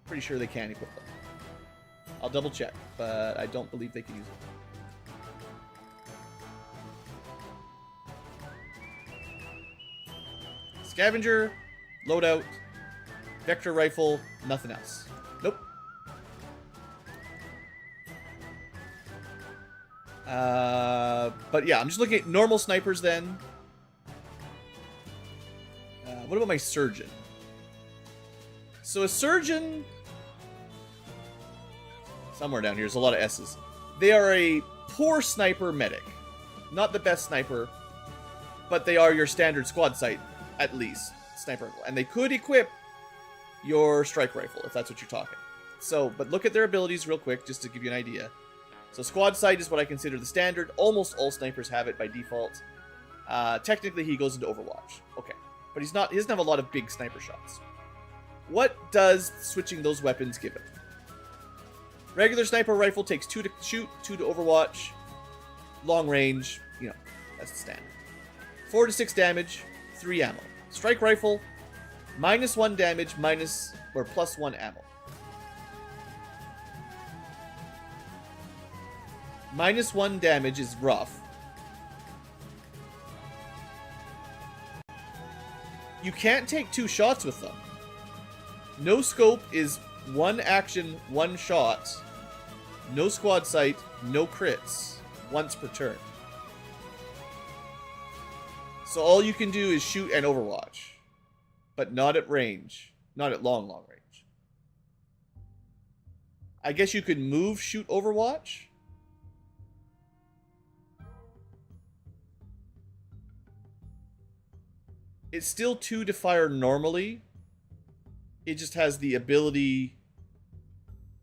Pretty sure they can equip them. I'll double check, but I don't believe they can use them. Scavenger, loadout, vector rifle, nothing else. Nope. But yeah, I'm just looking at normal snipers then. What about my surgeon? So a surgeon... Somewhere down here, there's a lot of S's. They are a poor sniper medic. Not the best sniper, but they are your standard squad sight, at least, sniper rifle. And they could equip your strike rifle, if that's what you're talking. So, but look at their abilities real quick, just to give you an idea. So squad sight is what I consider the standard. Almost all snipers have it by default. Technically, he goes into Overwatch. Okay. But he doesn't have a lot of big sniper shots. What does switching those weapons give him? Regular sniper rifle takes 2 to shoot, 2 to Overwatch. Long range, you know, that's the standard. 4 to 6 damage, 3 ammo. Strike rifle, -1 damage, plus 1 ammo. -1 damage is rough. You can't take 2 shots with them. No scope is 1 action, 1 shot. No squad sight, no crits. Once per turn. So all you can do is shoot and overwatch. But not at range. Not at long range. I guess you could move, shoot, overwatch. It's still 2 to fire normally. It just has the ability...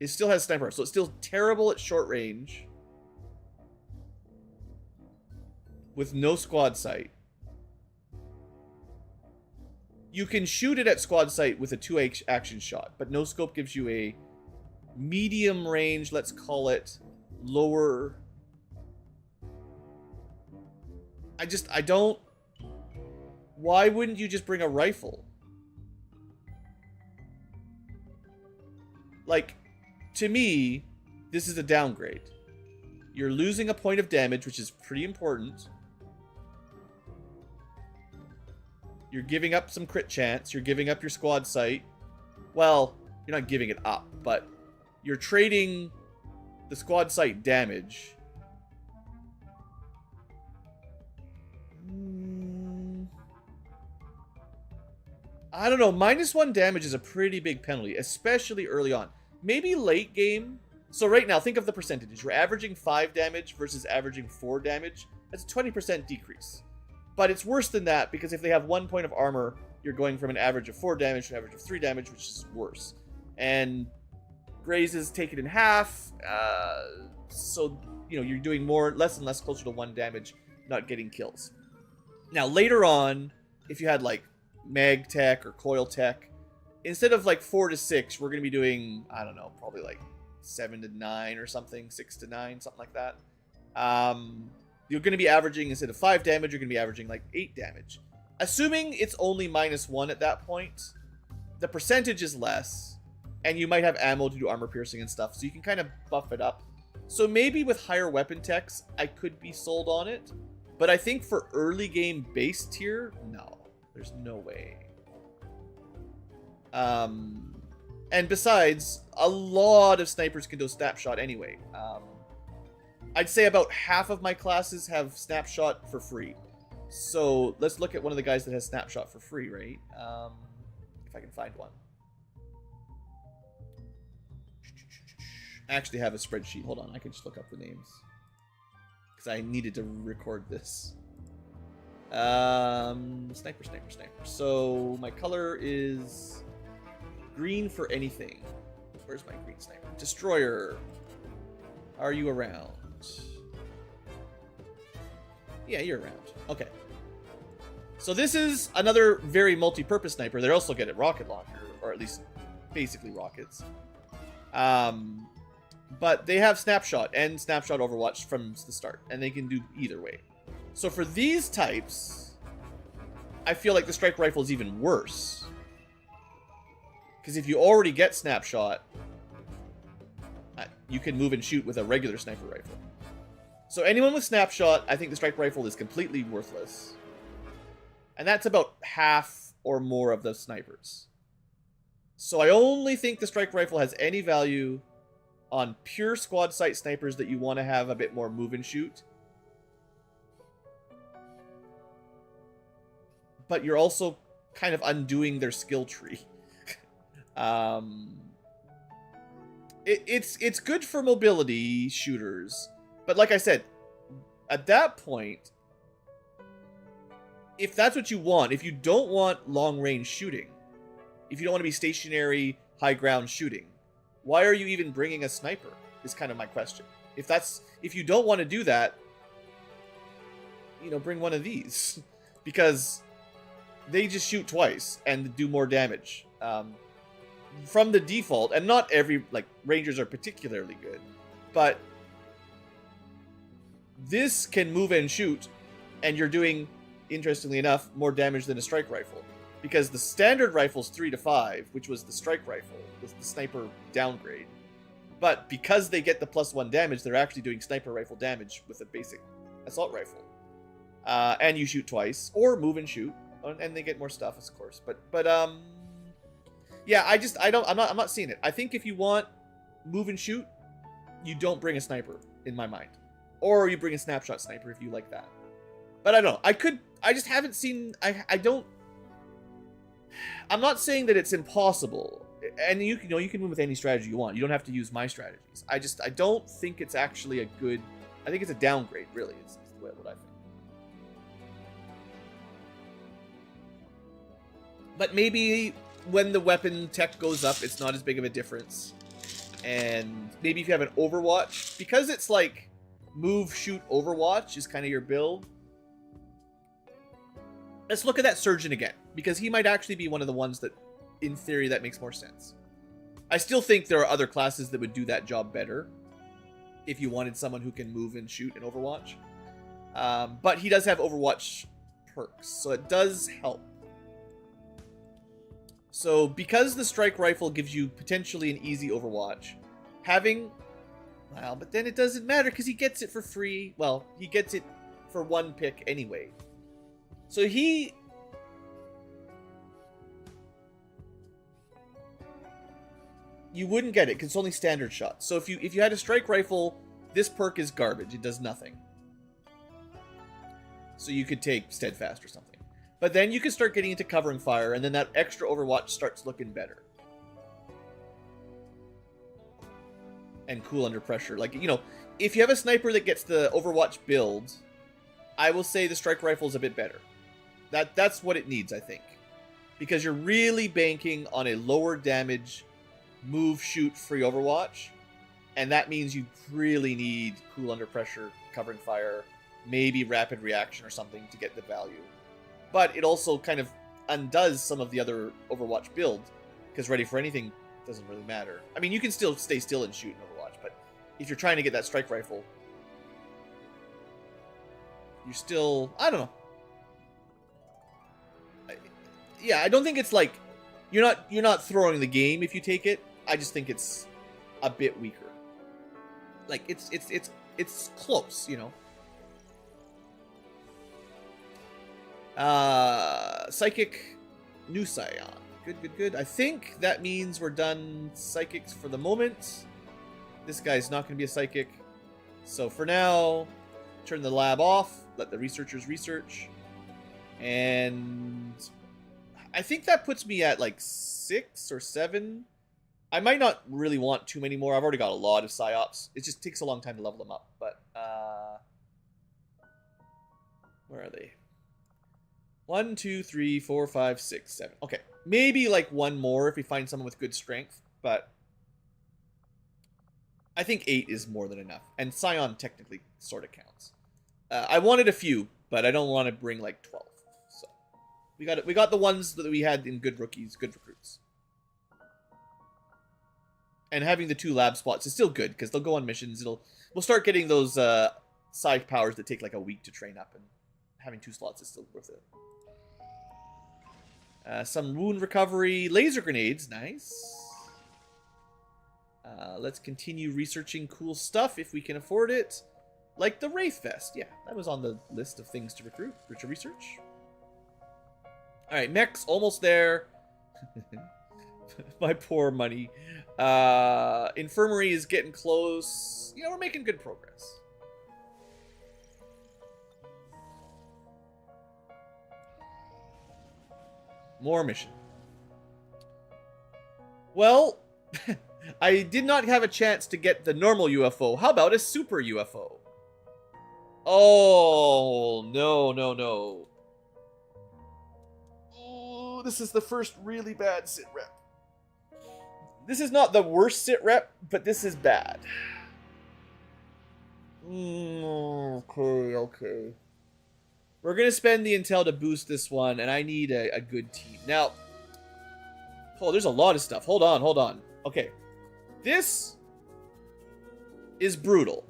It still has sniper, so it's still terrible at short range. With no squad sight. You can shoot it at squad sight with a 2 action shot, but no scope gives you a medium range, let's call it lower. I don't... Why wouldn't you just bring a rifle? Like, to me, this is a downgrade. You're losing a point of damage, which is pretty important. You're giving up some crit chance. You're giving up your squad sight. Well, you're not giving it up, but you're trading the squad sight damage. I don't know. -1 damage is a pretty big penalty, especially early on. Maybe late game. So right now, think of the percentages. We're averaging 5 damage versus averaging 4 damage. That's a 20% decrease. But it's worse than that, because if they have 1 point of armor, you're going from an average of 4 damage to an average of 3 damage, which is worse. And grazes take it in half. So, you know, you're doing less and less closer to 1 damage, not getting kills. Now, later on, if you had, like, mag tech or coil tech, instead of, like, 4 to 6, we're going to be doing, I don't know, probably, like, 7 to 9 or something, 6 to 9, something like that. You're going to be averaging, instead of 5 damage, you're going to be averaging like 8 damage. Assuming it's only -1 at that point, the percentage is less, and you might have ammo to do armor piercing and stuff, so you can kind of buff it up. So maybe with higher weapon techs, I could be sold on it, but I think for early game base tier, no. There's no way. And besides, a lot of snipers can do snapshot anyway. I'd say about half of my classes have snapshot for free. So let's look at one of the guys that has snapshot for free, right? If I can find one. I actually have a spreadsheet. Hold on, I can just look up the names. Because I needed to record this. Sniper. So my color is green for anything. Where's my green sniper? Destroyer. Are you around? Yeah, you're around. Okay. So this is another very multi-purpose sniper. They also get a rocket launcher, or at least basically rockets. But they have snapshot and snapshot overwatch from the start, and they can do either way. So for these types, I feel like the strike rifle is even worse. Because if you already get snapshot, you can move and shoot with a regular sniper rifle. So anyone with snapshot, I think the strike rifle is completely worthless. And that's about half or more of the snipers. So I only think the strike rifle has any value on pure squad sight snipers that you want to have a bit more move and shoot. But you're also kind of undoing their skill tree. It's good for mobility shooters, but like I said, at that point, if that's what you want, if you don't want long range shooting, if you don't want to be stationary high ground shooting, why are you even bringing a sniper? Is kind of my question. If you don't want to do that, you know, bring one of these, because they just shoot twice and do more damage. From the default, and not every, like, Rangers are particularly good, but this can move and shoot, and you're doing, interestingly enough, more damage than a strike rifle. Because the standard rifle's 3 to 5, which was the strike rifle, was the sniper downgrade. But because they get the +1 damage, they're actually doing sniper rifle damage with a basic assault rifle. And you shoot twice, or move and shoot, and they get more stuff, of course. But yeah, I'm not seeing it. I think if you want move and shoot, you don't bring a sniper, in my mind, or you bring a snapshot sniper if you like that. But I don't know. I just haven't seen. I'm not saying that it's impossible, and you can win with any strategy you want. You don't have to use my strategies. I don't think it's actually a good. I think it's a downgrade, really. Is what I think. But maybe when the weapon tech goes up, it's not as big of a difference. And maybe if you have an Overwatch, because it's like move, shoot, Overwatch is kind of your build. Let's look at that Surgeon again, because he might actually be one of the ones that, in theory, that makes more sense. I still think there are other classes that would do that job better if you wanted someone who can move and shoot in Overwatch. But he does have Overwatch perks, so it does help. So, because the strike rifle gives you potentially an easy Overwatch, having... Well, but then it doesn't matter because he gets it for free. Well, he gets it for one pick anyway. So he... You wouldn't get it because it's only standard shots. So if you had a strike rifle, this perk is garbage. It does nothing. So you could take Steadfast or something. But then you can start getting into covering fire, and then that extra Overwatch starts looking better. And cool under pressure. Like, you know, if you have a sniper that gets the Overwatch build, I will say the strike rifle is a bit better. That's what it needs, I think. Because you're really banking on a lower damage, move, shoot, free Overwatch. And that means you really need cool under pressure, covering fire, maybe rapid reaction or something to get the value. But it also kind of undoes some of the other Overwatch build, because ready for anything doesn't really matter. I mean, you can still stay still and shoot in Overwatch, but if you're trying to get that strike rifle, you're still... I don't know. Yeah, I don't think it's like... You're not throwing the game if you take it. I just think it's a bit weaker. Like, it's close, you know? Psychic, new Scion. Good. I think that means we're done psychics for the moment. This guy's not going to be a psychic. So for now, turn the lab off. Let the researchers research. And I think that puts me at like 6 or 7. I might not really want too many more. I've already got a lot of psyops. It just takes a long time to level them up. But, where are they? 1, 2, 3, 4, 5, 6, 7. Okay. Maybe like one more if we find someone with good strength, but I think 8 is more than enough. And Scion technically sort of counts. I wanted a few, but I don't want to bring like 12. So we got the ones that we had in good rookies, good recruits. And having the 2 lab spots is still good because they'll go on missions. We'll start getting those side powers that take like a week to train up, and having 2 slots is still worth it. Some wound recovery, laser grenades, nice. Let's continue researching cool stuff if we can afford it. Like the Wraith Vest, yeah, that was on the list of things to recruit, or to research. Alright, mech's almost there. My poor money. Infirmary is getting close. You know, we're making good progress. More mission. Well, I did not have a chance to get the normal UFO. How about a super UFO? Oh, no. Oh, this is the first really bad sit rep. This is not the worst sit rep, but this is bad. Okay. We're going to spend the intel to boost this one, and I need a good team. Now, oh, there's a lot of stuff. Hold on. Okay. This is brutal.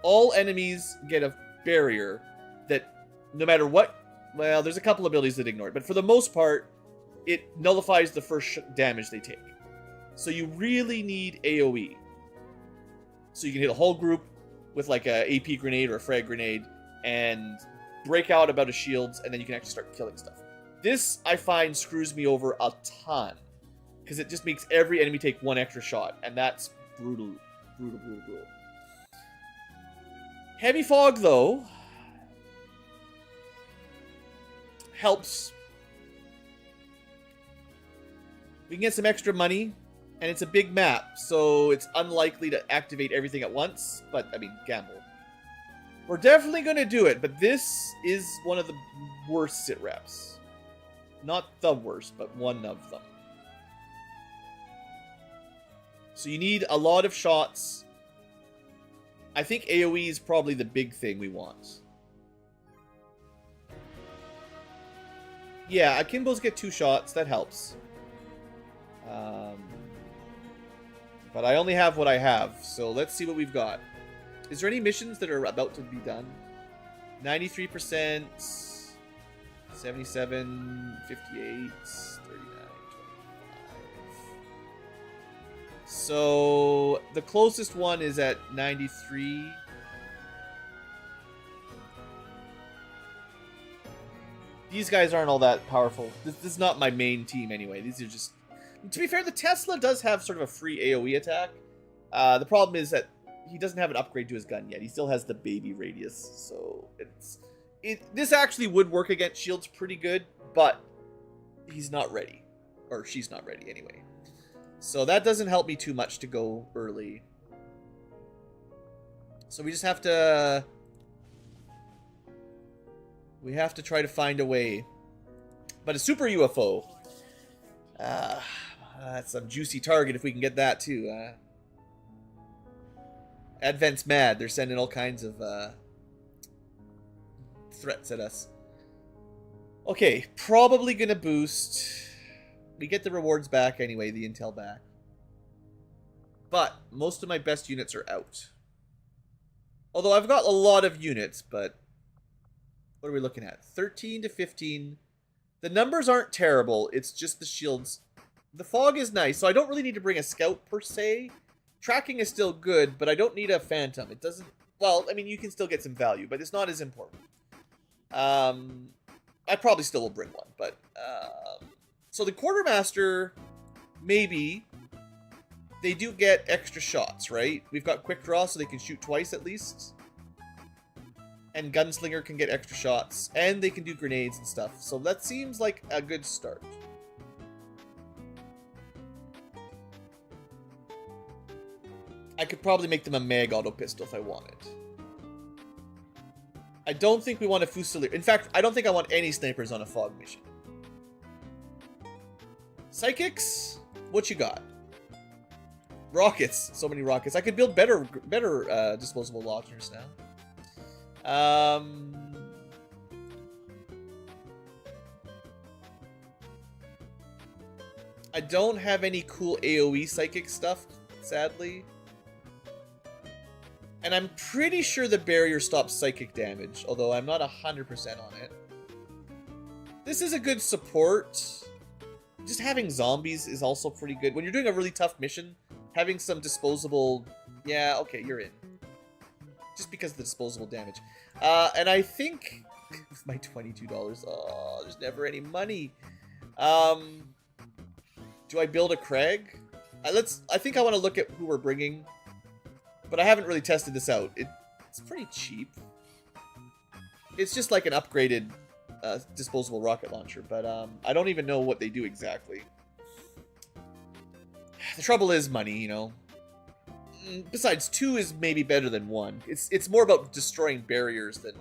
All enemies get a barrier that no matter what... Well, there's a couple abilities that ignore it, but for the most part, it nullifies the first damage they take. So you really need AoE. So you can hit a whole group with like a AP grenade or a frag grenade and break out about a shields, and then you can actually start killing stuff. This, I find, screws me over a ton, because it just makes every enemy take one extra shot, and that's brutal. Brutal. Heavy fog, though, helps. We can get some extra money, and it's a big map, so it's unlikely to activate everything at once, but, I mean, gamble. We're definitely going to do it, but this is one of the worst sit reps. Not the worst, but one of them. So you need a lot of shots. I think AoE is probably the big thing we want. Yeah, Akimbos get 2 shots. That helps. But I only have what I have, so let's see what we've got. Is there any missions that are about to be done? 93%, 77, 58, 39, 25. So the closest one is at 93. These guys aren't all that powerful. This is not my main team anyway. These are just... To be fair, the Tesla does have sort of a free AoE attack. The problem is that he doesn't have an upgrade to his gun yet. He still has the baby radius, so this actually would work against shields pretty good, but he's not ready. Or she's not ready anyway. So that doesn't help me too much to go early. So we just have to... We have to try to find a way. But a super UFO. That's some juicy target if we can get that too. Advent's mad. They're sending all kinds of threats at us. Okay, probably gonna boost. We get the rewards back anyway, the intel back. But most of my best units are out. Although I've got a lot of units, but what are we looking at? 13 to 15. The numbers aren't terrible. It's just the shields. The fog is nice, so I don't really need to bring a scout per se. Tracking is still good, but I don't need a phantom. It doesn't... Well, I mean, you can still get some value, but it's not as important. I probably still will bring one, but... So the quartermaster, maybe... They do get extra shots, right? We've got quick draw, so they can shoot twice at least. And gunslinger can get extra shots. And they can do grenades and stuff. So that seems like a good start. I could probably make them a mag auto pistol if I wanted. I don't think we want a Fusilier. In fact, I don't think I want any snipers on a fog mission. Psychics? What you got? Rockets. So many rockets. I could build better disposable launchers now. I don't have any cool AoE psychic stuff, sadly. And I'm pretty sure the barrier stops psychic damage, although I'm not 100% on it. This is a good support. Just having zombies is also pretty good. When you're doing a really tough mission, having some disposable... Yeah, okay, you're in. Just because of the disposable damage. And I think... With my $22... Oh, there's never any money. Do I build a Craig? I think I want to look at who we're bringing. But I haven't really tested this out. It's pretty cheap. It's just like an upgraded disposable rocket launcher. But I don't even know what they do exactly. The trouble is money, you know. Besides, 2 is maybe better than 1. It's more about destroying barriers than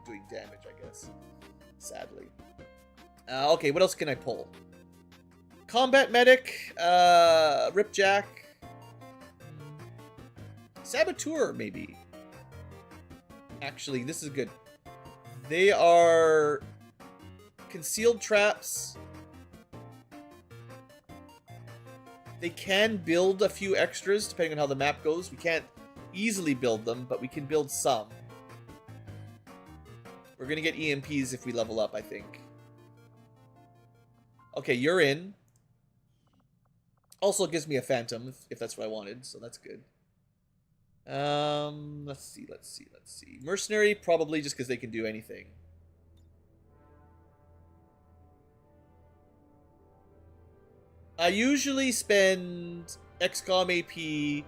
doing damage, I guess. Sadly. Okay, what else can I pull? Combat medic, Ripjack. Saboteur, maybe. Actually, this is good. They are concealed traps. They can build a few extras, depending on how the map goes. We can't easily build them, but we can build some. We're going to get EMPs if we level up, I think. Okay, you're in. Also gives me a phantom, if that's what I wanted, so that's good. Let's see. Mercenary, probably just because they can do anything. I usually spend XCom AP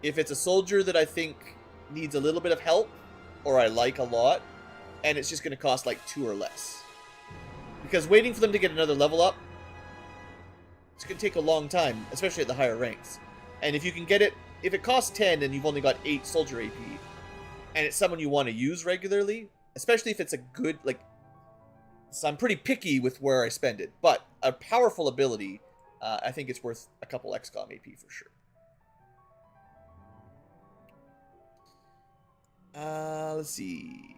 if it's a soldier that I think needs a little bit of help, or I like a lot, and it's just going to cost like 2 or less. Because waiting for them to get another level up, it's going to take a long time, especially at the higher ranks. And if you can get it, if it costs 10 and you've only got 8 soldier AP, and it's someone you want to use regularly, especially if it's a good, like, so I'm pretty picky with where I spend it, but a powerful ability, I think it's worth a couple XCOM AP for sure. Let's see.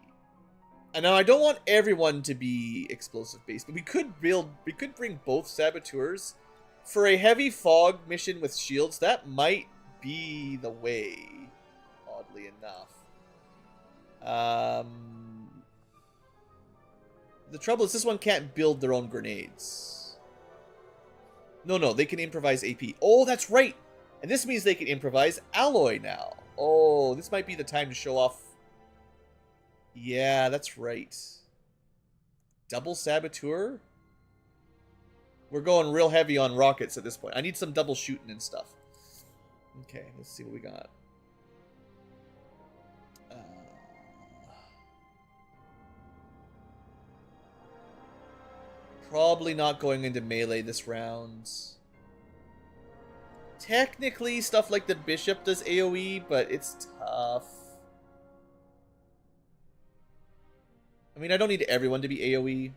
And now I don't want everyone to be explosive based, but we could bring both saboteurs for a heavy fog mission with shields. That might be the way, oddly enough. The trouble is this one can't build their own grenades. No, they can improvise AP. Oh, that's right. And this means they can improvise alloy now. Oh, this might be the time to show off. Yeah, that's right. Double saboteur? We're going real heavy on rockets at this point. I need some double shooting and stuff. Okay, let's see what we got. Probably not going into melee this round. Technically, stuff like the bishop does AoE, but it's tough. I mean, I don't need everyone to be AoE.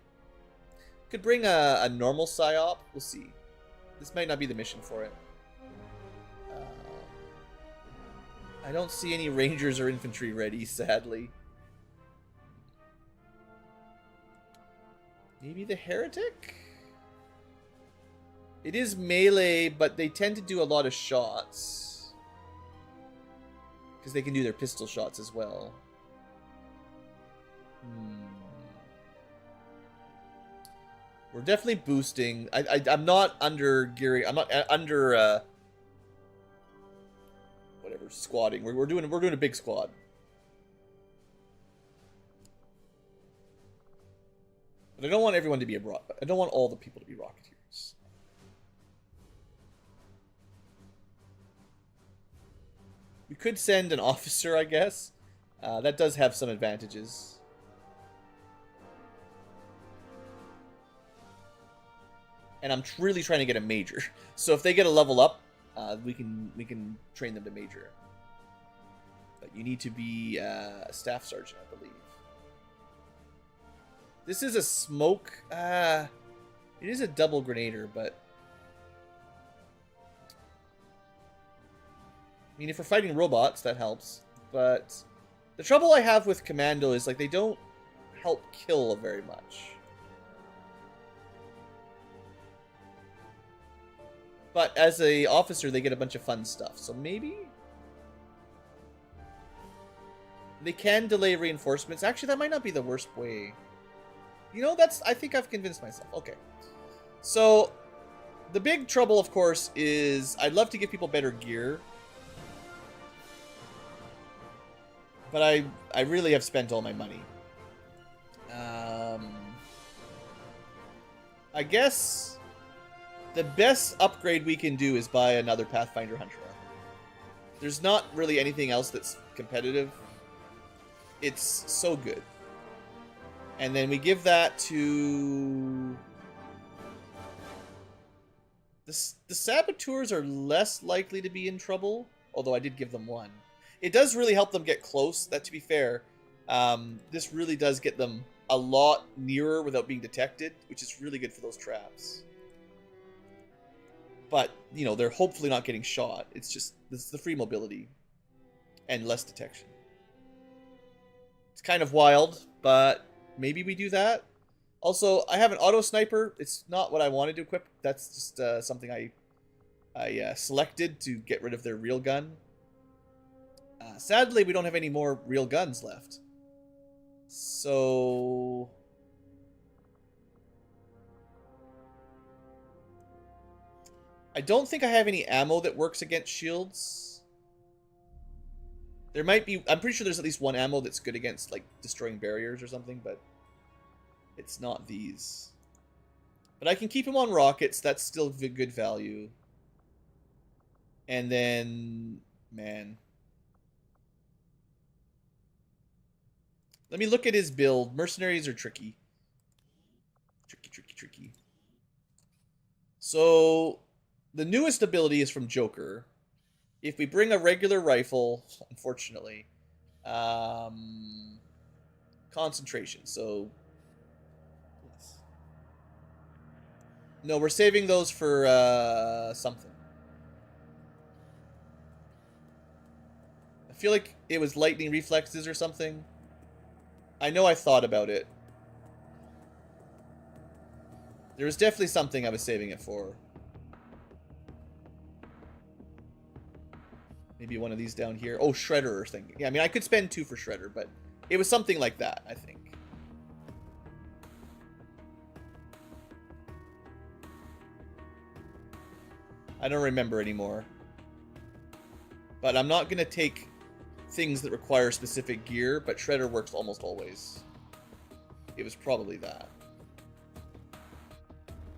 Could bring a normal psyop. We'll see. This might not be the mission for it. I don't see any rangers or infantry ready, sadly. Maybe the heretic? It is melee, but they tend to do a lot of shots. Because they can do their pistol shots as well. We're definitely boosting. I'm not under gearing. I'm not under whatever squadding. We're doing a big squad. But I don't want everyone to be I don't want all the people to be rocketeers. We could send an officer, I guess. That does have some advantages. And I'm really trying to get a major. So if they get a level up, we can train them to major. But you need to be a staff sergeant, I believe. This is a smoke. It is a double grenader, but I mean, if we're fighting robots, that helps. But the trouble I have with commando is like they don't help kill very much. But as a officer, they get a bunch of fun stuff. So maybe they can delay reinforcements. Actually, that might not be the worst way. You know, I think I've convinced myself. Okay. So the big trouble, of course, is I'd love to give people better gear. But I really have spent all my money. I guess the best upgrade we can do is buy another Pathfinder Hunter armor. There's not really anything else that's competitive. It's so good. And then we give that to... The saboteurs are less likely to be in trouble, although I did give them one. It does really help them get close, that to be fair. This really does get them a lot nearer without being detected, which is really good for those traps. But, you know, they're hopefully not getting shot. It's just, this is the free mobility and less detection. It's kind of wild, but maybe we do that. Also, I have an auto sniper. It's not what I wanted to equip. That's just something I selected to get rid of their real gun. Sadly, we don't have any more real guns left. So... I don't think I have any ammo that works against shields. There might be... I'm pretty sure there's at least one ammo that's good against, like, destroying barriers or something, but it's not these. But I can keep him on rockets. That's still good value. And then... Man. Let me look at his build. Mercenaries are tricky. Tricky. So, the newest ability is from Joker. If we bring a regular rifle, unfortunately, concentration. So, yes. No, we're saving those for something. I feel like it was lightning reflexes or something. I know I thought about it. There was definitely something I was saving it for. Maybe one of these down here. Oh, Shredder or thing. Yeah, I mean, I could spend 2 for Shredder, but it was something like that, I think. I don't remember anymore. But I'm not going to take things that require specific gear, but Shredder works almost always. It was probably that.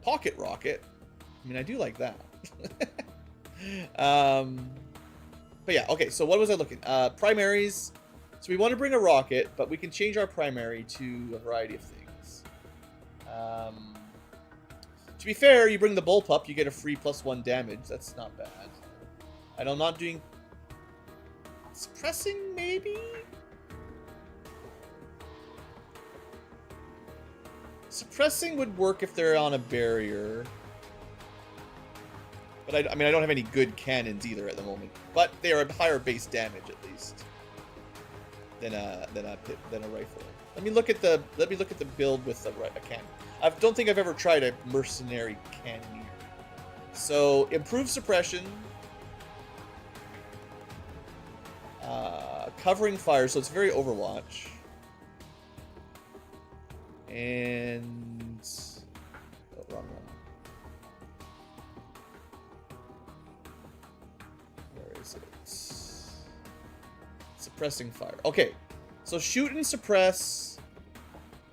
Pocket rocket. I mean, I do like that. But yeah, okay, so what was I looking? Primaries. So we want to bring a rocket, but we can change our primary to a variety of things. To be fair, you bring the bullpup, you get a free +1 damage. That's not bad. And I'm not doing... Suppressing, maybe? Suppressing would work if they're on a barrier. But I mean, I don't have any good cannons either at the moment. But they are a higher base damage at least than a rifle. Let me look at the build with a cannon. I don't think I've ever tried a mercenary cannoneer. So improved suppression, covering fire. So it's very Overwatch. And wrong one. Where is it? Suppressing fire. Okay, so shoot and suppress,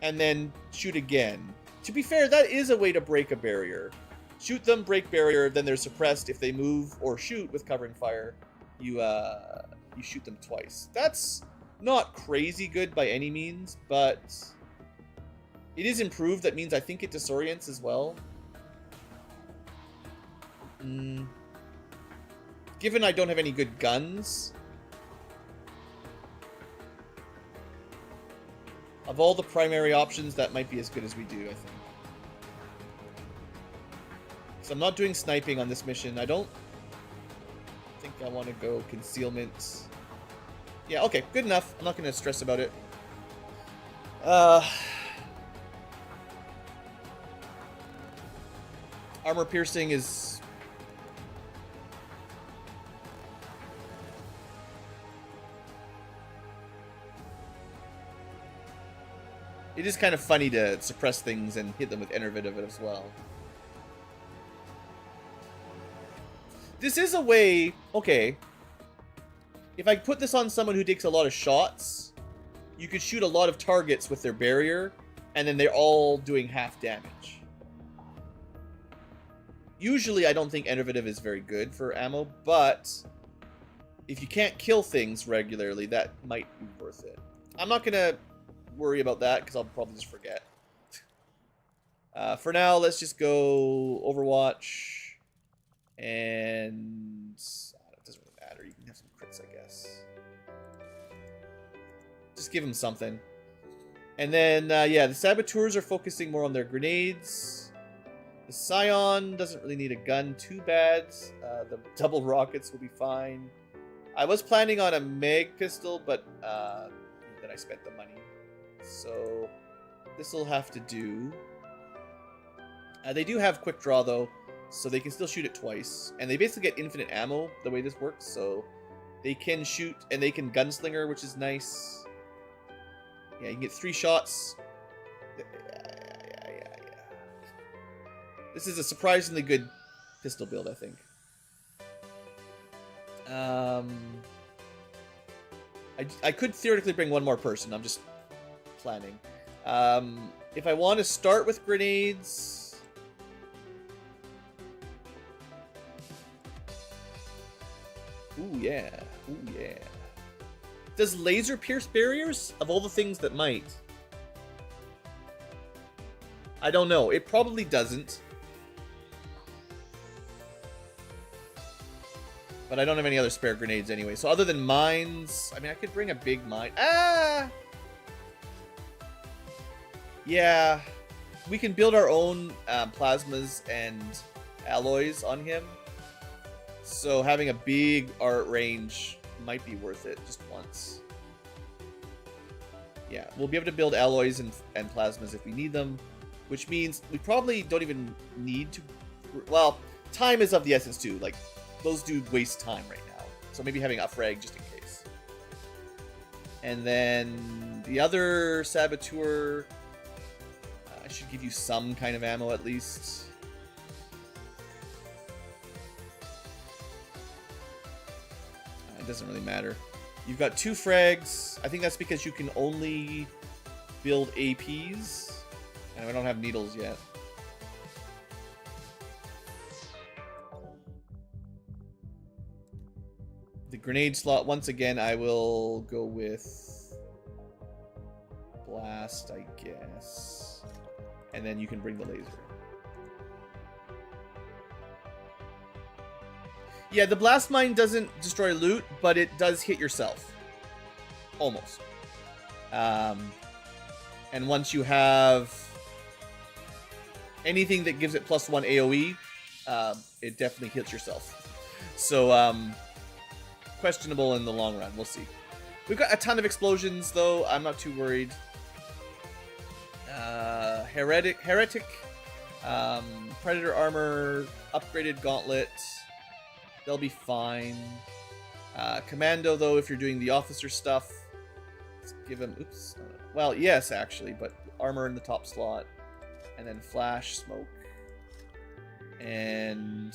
and then shoot again. To be fair, that is a way to break a barrier. Shoot them, break barrier, then they're suppressed. If they move or shoot with covering fire, you shoot them twice. That's not crazy good by any means, but it is improved. That means I think it disorients as well. Given I don't have any good guns, of all the primary options, that might be as good as we do, I think. So I'm not doing sniping on this mission. I don't think I want to go concealment. Yeah, okay, good enough. I'm not going to stress about it. Armor piercing is... It is kind of funny to suppress things and hit them with innovative as well. This is a way... Okay. If I put this on someone who takes a lot of shots, you could shoot a lot of targets with their barrier, and then they're all doing half damage. Usually, I don't think innovative is very good for ammo, but if you can't kill things regularly, that might be worth it. I'm not going to worry about that, because I'll probably just forget. For now, let's just go Overwatch. And it doesn't really matter. You can have some crits, I guess. Just give them something. And then, yeah, the saboteurs are focusing more on their grenades. The Scion doesn't really need a gun too bad. The double rockets will be fine. I was planning on a mag pistol, but then I spent the money. So this will have to do. They do have quick draw, though. So they can still shoot it twice. And they basically get infinite ammo the way this works. So they can shoot and they can gunslinger, which is nice. Yeah, you can get 3 shots. Yeah. This is a surprisingly good pistol build, I think. I could theoretically bring one more person. I'm just planning. If I want to start with grenades... Ooh, yeah. Ooh, yeah. Does laser pierce barriers? Of all the things that might. I don't know. It probably doesn't. But I don't have any other spare grenades anyway. So other than mines... I mean, I could bring a big mine. Ah! Yeah. We can build our own plasmas and alloys on him. So having a big art range might be worth it just once. Yeah, we'll be able to build alloys and plasmas if we need them. Which means we probably don't even need to... Well, time is of the essence too. Like, those do waste time right now. So maybe having a frag just in case. And then the other saboteur... I should give you some kind of ammo at least. It doesn't really matter. You've got 2 frags. I think that's because you can only build APs. And I don't have needles yet. The grenade slot, once again, I will go with blast, I guess. And then you can bring the laser. Yeah, the blast mine doesn't destroy loot, but it does hit yourself. Almost. And once you have anything that gives it +1 AoE, it definitely hits yourself. So, questionable in the long run. We'll see. We've got a ton of explosions, though. I'm not too worried. Heretic, Predator armor, upgraded gauntlet. They'll be fine. Commando, though, if you're doing the officer stuff, let's give him... Oops. Well, yes, actually, but armor in the top slot. And then flash, smoke. And...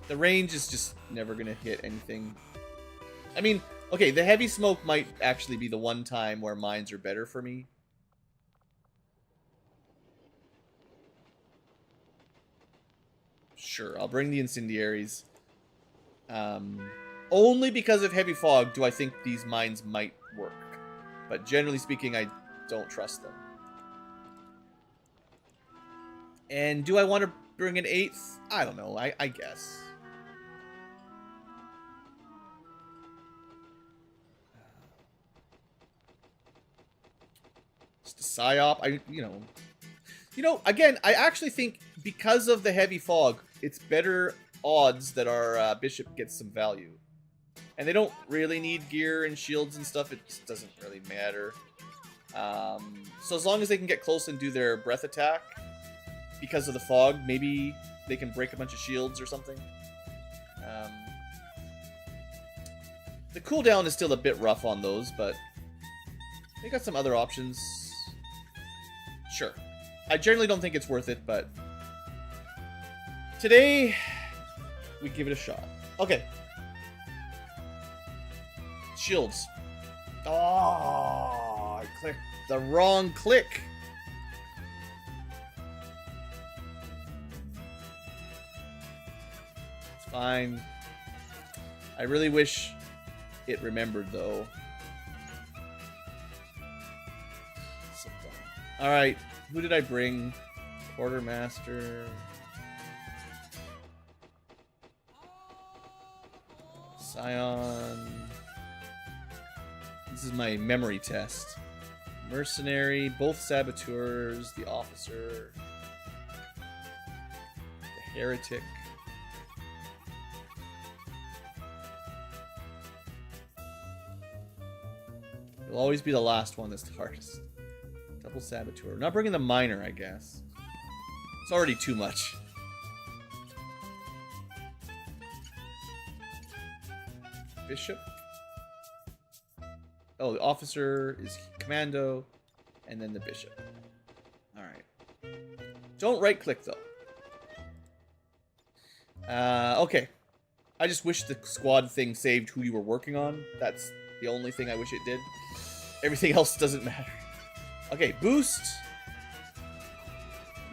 the range is just never going to hit anything. I mean, okay, the heavy smoke might actually be the one time where mines are better for me. Sure, I'll bring the incendiaries. Only because of heavy fog do I think these mines might work. But generally speaking, I don't trust them. And do I want to bring an 8th? I don't know, I guess. Just a psyop. You know, again, I actually think because of the heavy fog, it's better odds that our bishop gets some value. And they don't really need gear and shields and stuff. It just doesn't really matter. So as long as they can get close and do their breath attack, because of the fog, maybe they can break a bunch of shields or something. The cooldown is still a bit rough on those, but they got some other options. Sure. I generally don't think it's worth it, but today we give it a shot. Okay. Shields. Oh, I clicked the wrong click. It's fine. I really wish it remembered, though. So dumb. All right. Who did I bring? Quartermaster. Scion. This is my memory test. Mercenary, both saboteurs, the officer, the heretic. It'll always be the last one that's the hardest. Double saboteur. We're not bringing the miner, I guess. It's already too much. Bishop. Oh, the officer is commando, and then the bishop. Alright. Don't right-click, though. Okay. I just wish the squad thing saved who you were working on. That's the only thing I wish it did. Everything else doesn't matter. Okay, boost.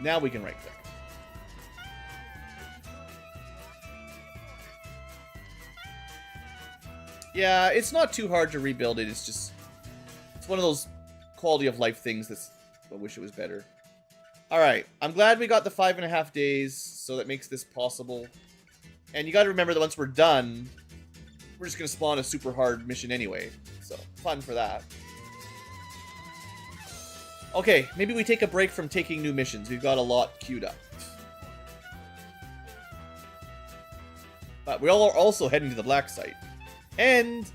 Now we can right click. Yeah, it's not too hard to rebuild it. It's just, it's one of those quality of life things that's, I wish it was better. Alright, I'm glad we got the 5.5 days, so that makes this possible. And you gotta remember that once we're done, we're just gonna spawn a super hard mission anyway. So, fun for that. Okay, maybe we take a break from taking new missions. We've got a lot queued up. But we all are also heading to the black site. And,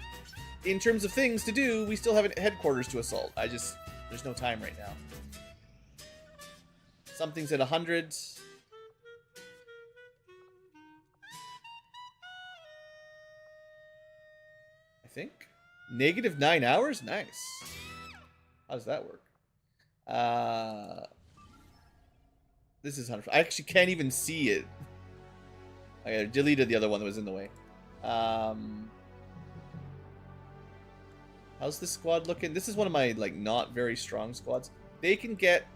in terms of things to do, we still have a headquarters to assault. There's no time right now. Something's at 100. I think. -9 hours? Nice. How does that work? This is 100. I actually can't even see it. I deleted the other one that was in the way. How's this squad looking? This is one of my, like, not very strong squads. They can get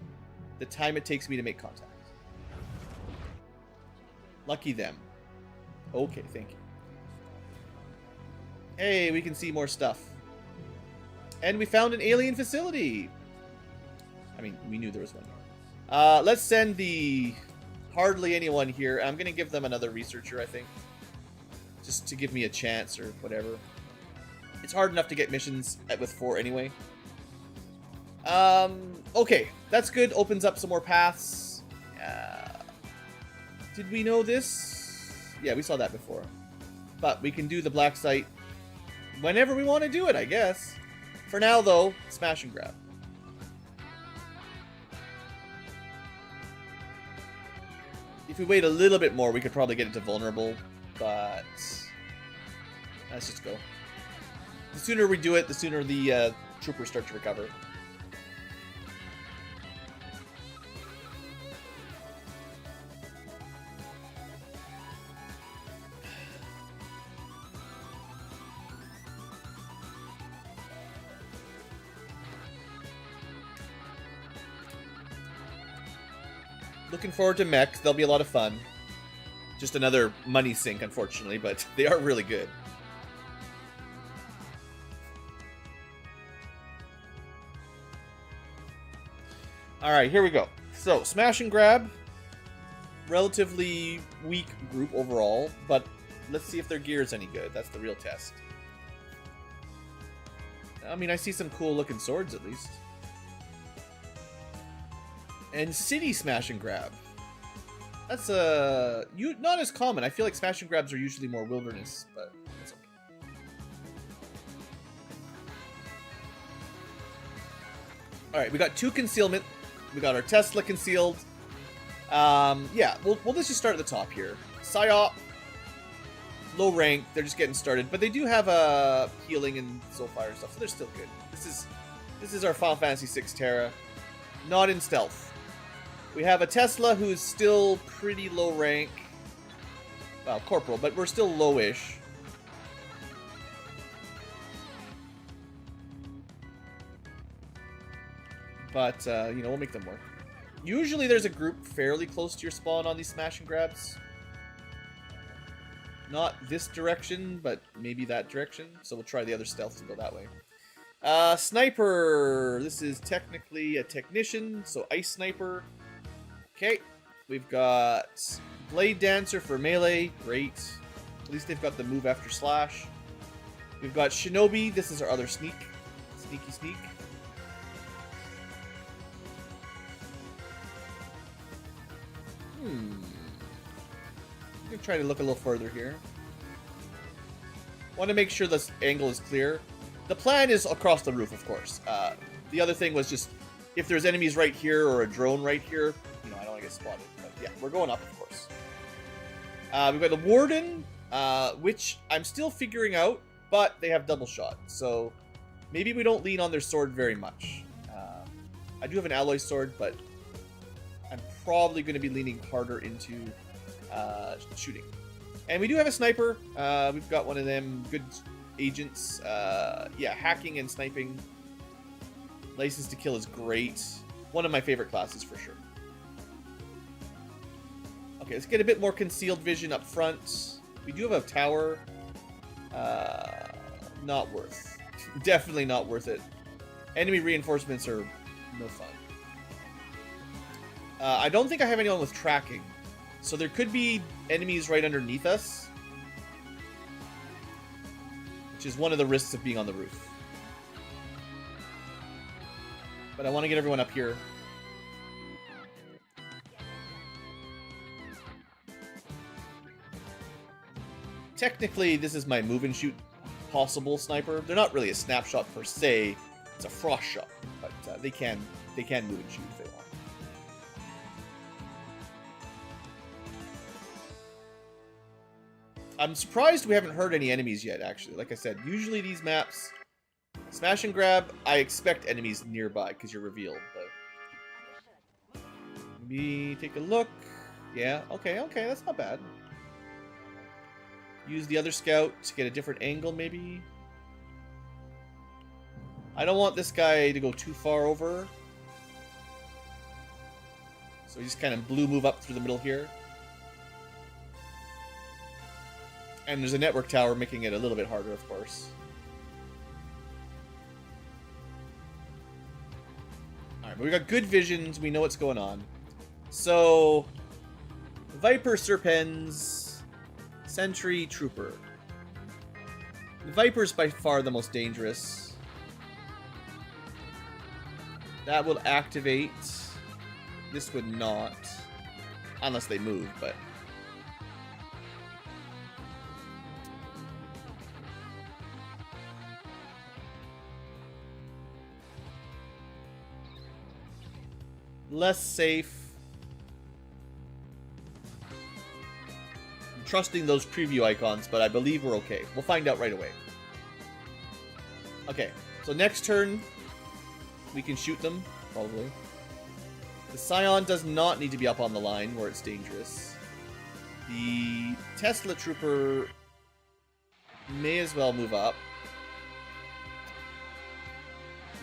the time it takes me to make contact. Lucky them. Okay, thank you. Hey, we can see more stuff. And we found an alien facility. I mean, we knew there was one. Let's send the hardly anyone here. I'm going to give them another researcher, I think. Just to give me a chance or whatever. It's hard enough to get missions with 4 anyway. Okay, that's good. Opens up some more paths. Did we know this? Yeah, we saw that before. But we can do the black site whenever we want to do it, I guess. For now, though, smash and grab. If we wait a little bit more, we could probably get it to vulnerable, but let's just go. The sooner we do it, the sooner the troopers start to recover. Looking forward to mechs. They'll be a lot of fun. Just another money sink, unfortunately, but they are really good. Alright, here we go. So, smash and grab. Relatively weak group overall, but let's see if their gear is any good. That's the real test. I mean, I see some cool looking swords at least. And city smash and grab. That's not as common. I feel like smash and grabs are usually more wilderness, but that's okay. Alright, we got 2 concealment. We got our Tesla concealed. Yeah, we'll just start at the top here. Psyop, low rank, they're just getting started, but they do have healing and soulfire and stuff, so they're still good. This is our Final Fantasy VI Terra, not in stealth. We have a Tesla who's still pretty low rank. Well, corporal, but we're still lowish. But, you know, we'll make them work. Usually there's a group fairly close to your spawn on these smash and grabs. Not this direction, but maybe that direction. So we'll try the other stealth to go that way. Sniper. This is technically a technician, so ice sniper. Okay. We've got Blade Dancer for melee. Great. At least they've got the move after slash. We've got Shinobi. This is our other sneak. Sneaky sneak. I'm going to try to look a little further here. Want to make sure this angle is clear. The plan is across the roof, of course. The other thing was just, if there's enemies right here or a drone right here, you know, I don't want to get spotted. But yeah, we're going up, of course. We've got the Warden, which I'm still figuring out, but they have double shot. So maybe we don't lean on their sword very much. I do have an alloy sword, but I'm probably going to be leaning harder into shooting. And we do have a sniper. We've got one of them good agents. Yeah, hacking and sniping. License to Kill is great. One of my favorite classes for sure. Okay, let's get a bit more concealed vision up front. We do have a tower. Not worth. Definitely not worth it. Enemy reinforcements are no fun. I don't think I have anyone with tracking. So there could be enemies right underneath us. Which is one of the risks of being on the roof. But I want to get everyone up here. Technically, this is my move and shoot possible sniper. They're not really a snapshot per se. It's a frost shot, but they can move and shoot if they want. I'm surprised we haven't heard any enemies yet, actually. Like I said, usually these maps, smash and grab, I expect enemies nearby because you're revealed, but... Maybe take a look. Yeah, okay, that's not bad. Use the other scout to get a different angle, maybe. I don't want this guy to go too far over. So he just kind of blue move up through the middle here. And there's a network tower making it a little bit harder, of course. Alright, but we got good visions. We know what's going on. So, Viper, Serpens, Sentry, Trooper. The Viper's by far the most dangerous. That will activate. This would not. Unless they move, but... less safe. I'm trusting those preview icons, but I believe we're okay. We'll find out right away. Okay, so next turn, we can shoot them, probably. The Scion does not need to be up on the line where it's dangerous. The Tesla Trooper may as well move up.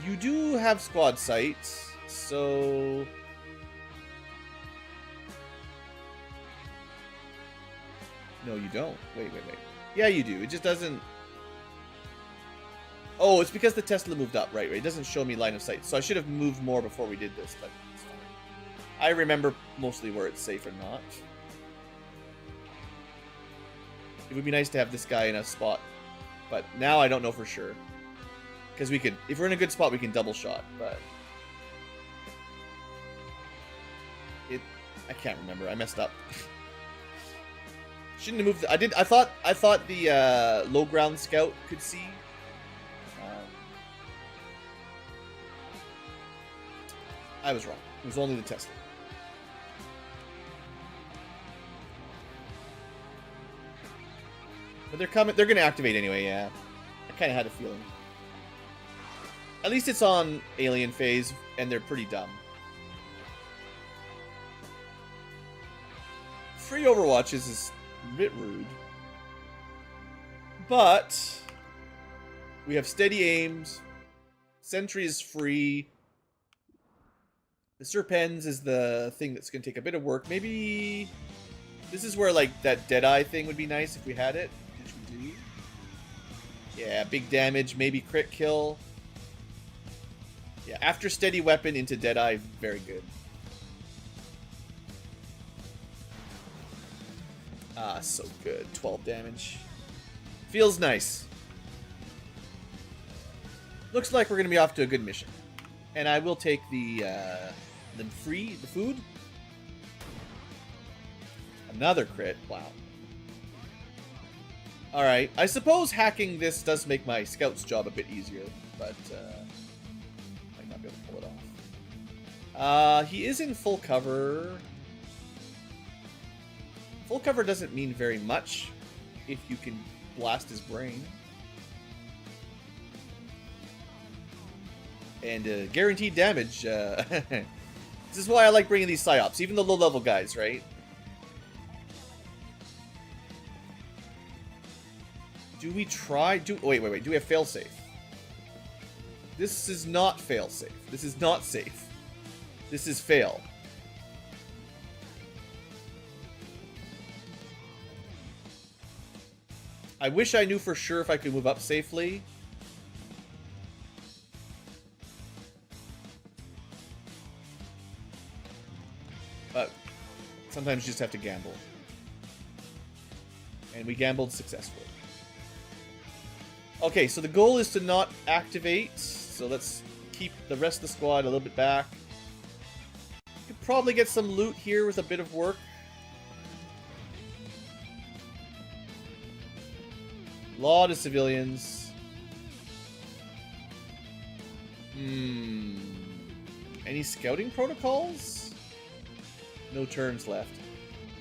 You do have squad sight, so... No, you don't. Wait. Yeah, you do. It just doesn't... Oh, it's because the Tesla moved up. Right. It doesn't show me line of sight. So I should have moved more before we did this, but it's fine. I remember mostly where it's safe or not. It would be nice to have this guy in a spot, but now I don't know for sure. Because we could... If we're in a good spot, we can double shot, but... I can't remember. I messed up. Shouldn't have moved. I thought the low ground scout could see. I was wrong. It was only the Tesla. But they're coming. They're gonna activate anyway. Yeah, I kind of had a feeling. At least it's on alien phase, and they're pretty dumb. Free Overwatch is a bit rude. But we have steady aims. Sentry is free. The Serpens is the thing that's going to take a bit of work. Maybe this is where like that Deadeye thing would be nice if we had it, which we do. Yeah, big damage, maybe crit kill. Yeah, after steady weapon into Deadeye, very good. Ah, so good. 12 damage. Feels nice. Looks like we're going to be off to a good mission. And I will take the food. Another crit. Wow. Alright. I suppose hacking this does make my scout's job a bit easier, but might not be able to pull it off. He is in full cover. Full cover doesn't mean very much if you can blast his brain. And guaranteed damage. This is why I like bringing these psyops, even the low-level guys, right? Do we try? Wait. Do we have failsafe? This is not failsafe. This is not safe. This is fail. I wish I knew for sure if I could move up safely. But sometimes you just have to gamble. And we gambled successfully. Okay, so the goal is to not activate. So let's keep the rest of the squad a little bit back. Could probably get some loot here with a bit of work. Lot of civilians. Any scouting protocols? No turns left.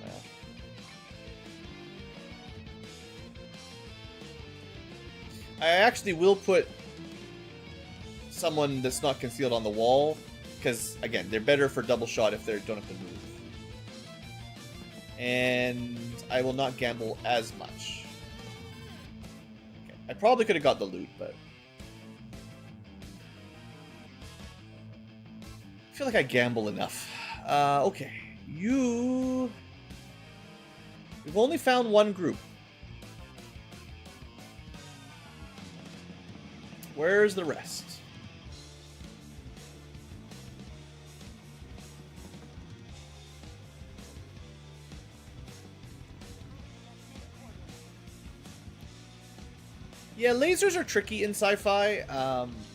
Well. I actually will put someone that's not concealed on the wall, because, again, they're better for double shot if they don't have to move. And I will not gamble as much. Okay. I probably could have got the loot, but I feel like I gamble enough. Okay. We've only found one group. Where's the rest? Yeah, lasers are tricky in sci-fi.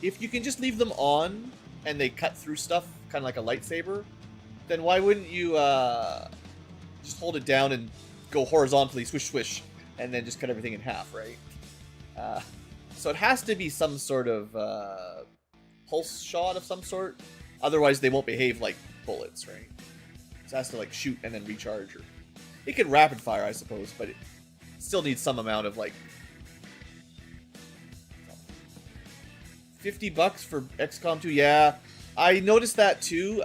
If you can just leave them on and they cut through stuff, kind of like a lightsaber, then why wouldn't you just hold it down and go horizontally, swish, swish, and then just cut everything in half, right? So it has to be some sort of pulse shot of some sort. Otherwise, they won't behave like bullets, right? So it has to like shoot and then recharge. Or it could rapid fire, I suppose, but it still needs some amount of like $50 for XCom 2. Yeah, I noticed that too.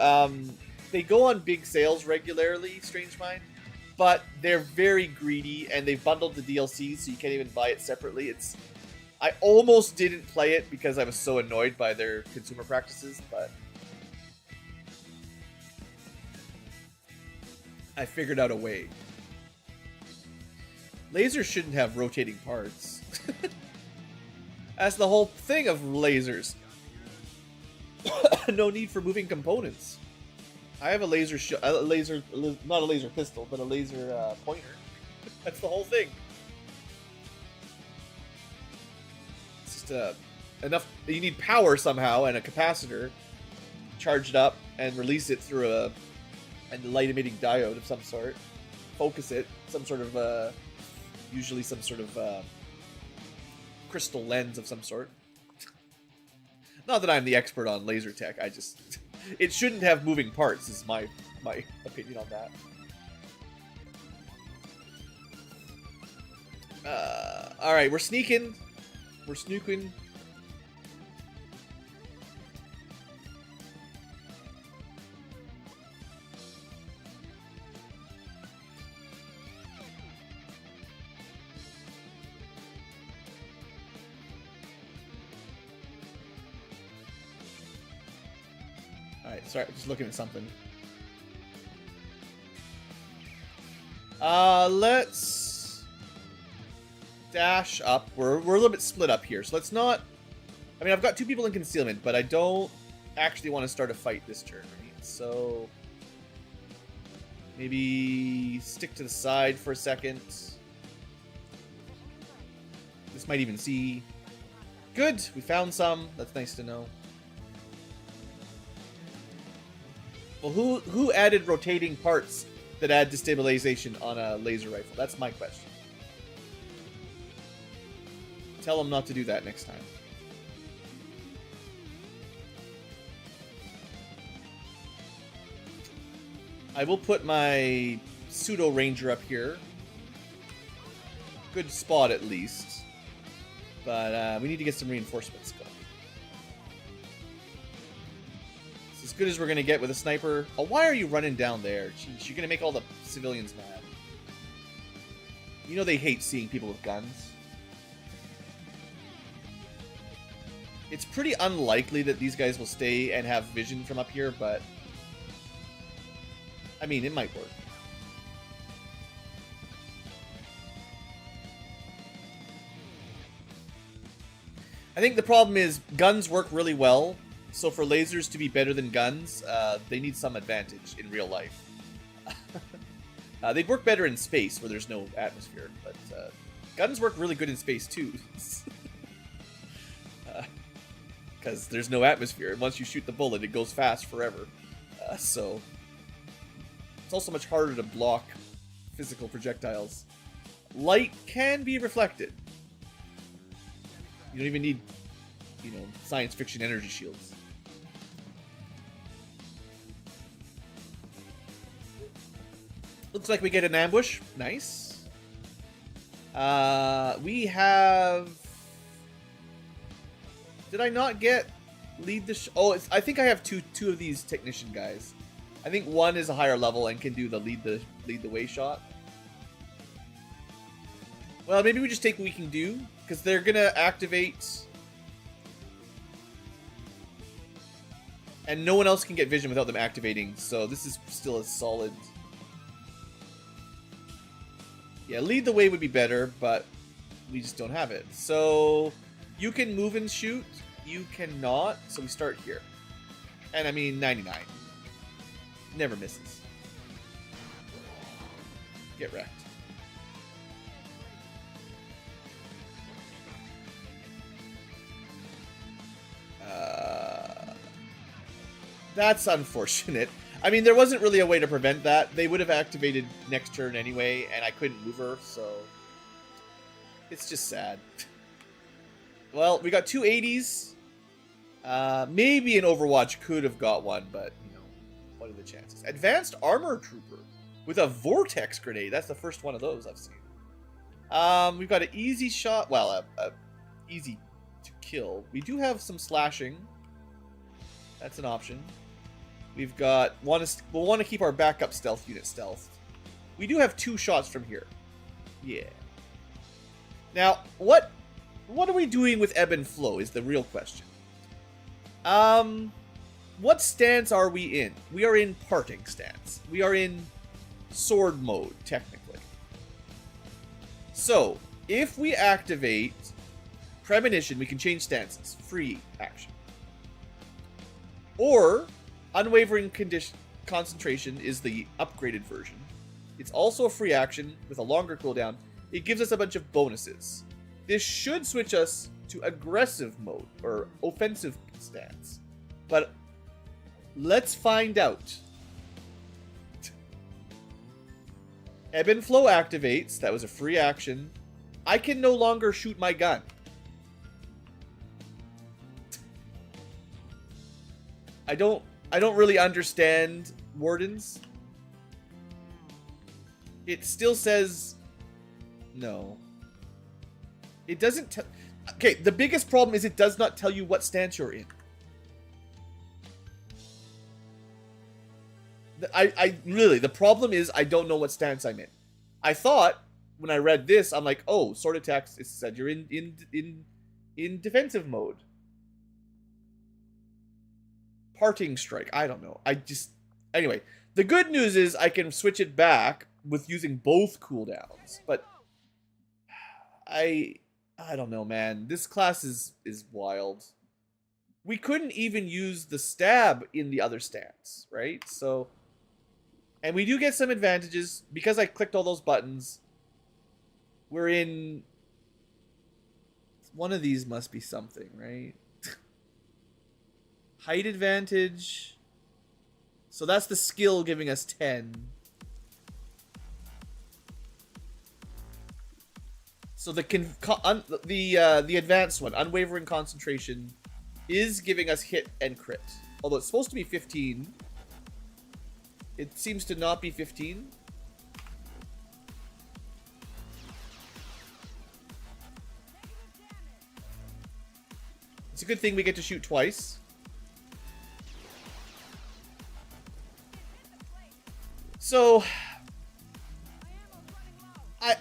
They go on big sales regularly, Strange Mind, but they're very greedy and they've bundled the DLCs so you can't even buy it separately. I almost didn't play it because I was so annoyed by their consumer practices, but I figured out a way. Lasers shouldn't have rotating parts. That's the whole thing of lasers. No need for moving components. I have a laser, not a laser pistol, but a laser pointer. That's the whole thing. It's just enough. You need power somehow and a capacitor. Charge it up and release it through a light emitting diode of some sort. Focus it, some sort of usually some sort of crystal lens of some sort. Not that I'm the expert on laser tech. I just it shouldn't have moving parts. Is my opinion on that. All right, we're sneaking. We're snooking. Alright, sorry, just looking at something. Let's dash up. We're a little bit split up here, so let's not... I mean, I've got two people in concealment, but I don't actually want to start a fight this turn, right? So... maybe stick to the side for a second. This might even see... Good! We found some. That's nice to know. Well, who added rotating parts that add destabilization on a laser rifle? That's my question. Tell them not to do that next time. I will put my pseudo ranger up here. Good spot at least. But we need to get some reinforcements going. As good as we're gonna get with a sniper. Oh, why are you running down there? Jeez, you're gonna make all the civilians mad. You know they hate seeing people with guns. It's pretty unlikely that these guys will stay and have vision from up here, but I mean, it might work. I think the problem is guns work really well, so for lasers to be better than guns, they need some advantage in real life. They'd work better in space where there's no atmosphere, but guns work really good in space too. Because there's no atmosphere, and once you shoot the bullet, it goes fast forever. So it's also much harder to block physical projectiles. Light can be reflected. You don't even need, you know, science fiction energy shields. Looks like we get an ambush. Nice. We have... Did I not get lead the... I think I have two of these technician guys. I think one is a higher level and can do the lead the way shot. Well, maybe we just take what we can do, because they're gonna activate, and no one else can get vision without them activating. So this is still a solid. Yeah, lead the way would be better, but we just don't have it. So you can move and shoot. You cannot. So we start here, and I mean 99. Never misses. Get wrecked. That's unfortunate. I mean, there wasn't really a way to prevent that. They would have activated next turn anyway, and I couldn't move her, so it's just sad. Well, we got two 80s. Maybe an Overwatch could have got one, but, you know, what are the chances? Advanced Armor Trooper with a Vortex Grenade. That's the first one of those I've seen. We've got an easy shot. Well, easy to kill. We do have some slashing. That's an option. We've got... we'll want to keep our backup stealth unit stealthed. We do have 2 shots from here. Yeah. Now, what are we doing with ebb and flow is the real question. What stance are we in? We are in parting stance. We are in sword mode, technically. So, if we activate Premonition, we can change stances. Free action. Or, Unwavering Concentration is the upgraded version. It's also a free action with a longer cooldown. It gives us a bunch of bonuses. This should switch us to aggressive mode, or offensive stance. But let's find out. Ebb and Flow activates. That was a free action. I can no longer shoot my gun. I don't really understand Wardens. It still says no. It doesn't tell... Okay, the biggest problem is it does not tell you what stance you're in. Really, the problem is I don't know what stance I'm in. I thought when I read this, I'm like, oh, sword attacks, it said you're in defensive mode. Parting strike. I don't know. Anyway, the good news is I can switch it back with using both cooldowns. But I don't know, man. This class is wild. We couldn't even use the stab in the other stance, right? So, and we do get some advantages because I clicked all those buttons. We're in... One of these must be something, right? Height advantage. So that's the skill giving us 10. So the advanced one, Unwavering Concentration, is giving us hit and crit. Although it's supposed to be 15. It seems to not be 15. It's a good thing we get to shoot twice. So,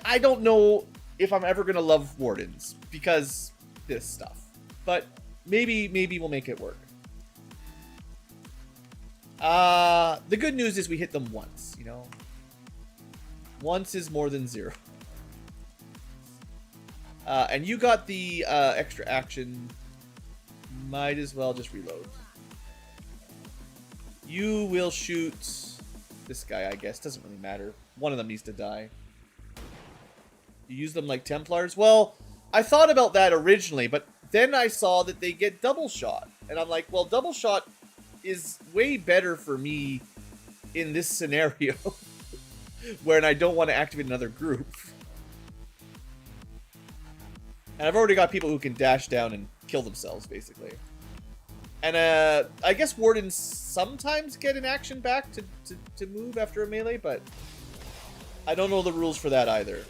I don't know if I'm ever going to love Wardens because this stuff. But maybe we'll make it work. The good news is we hit them once, you know. Once is more than 0. And you got the extra action. Might as well just reload. You will shoot this guy, I guess. Doesn't really matter. One of them needs to die. You use them like Templars? Well, I thought about that originally, but then I saw that they get double shot. And I'm like, well, double shot is way better for me in this scenario. Where I don't want to activate another group. And I've already got people who can dash down and kill themselves, basically. And I guess Wardens sometimes get an action back to move after a melee, but I don't know the rules for that either.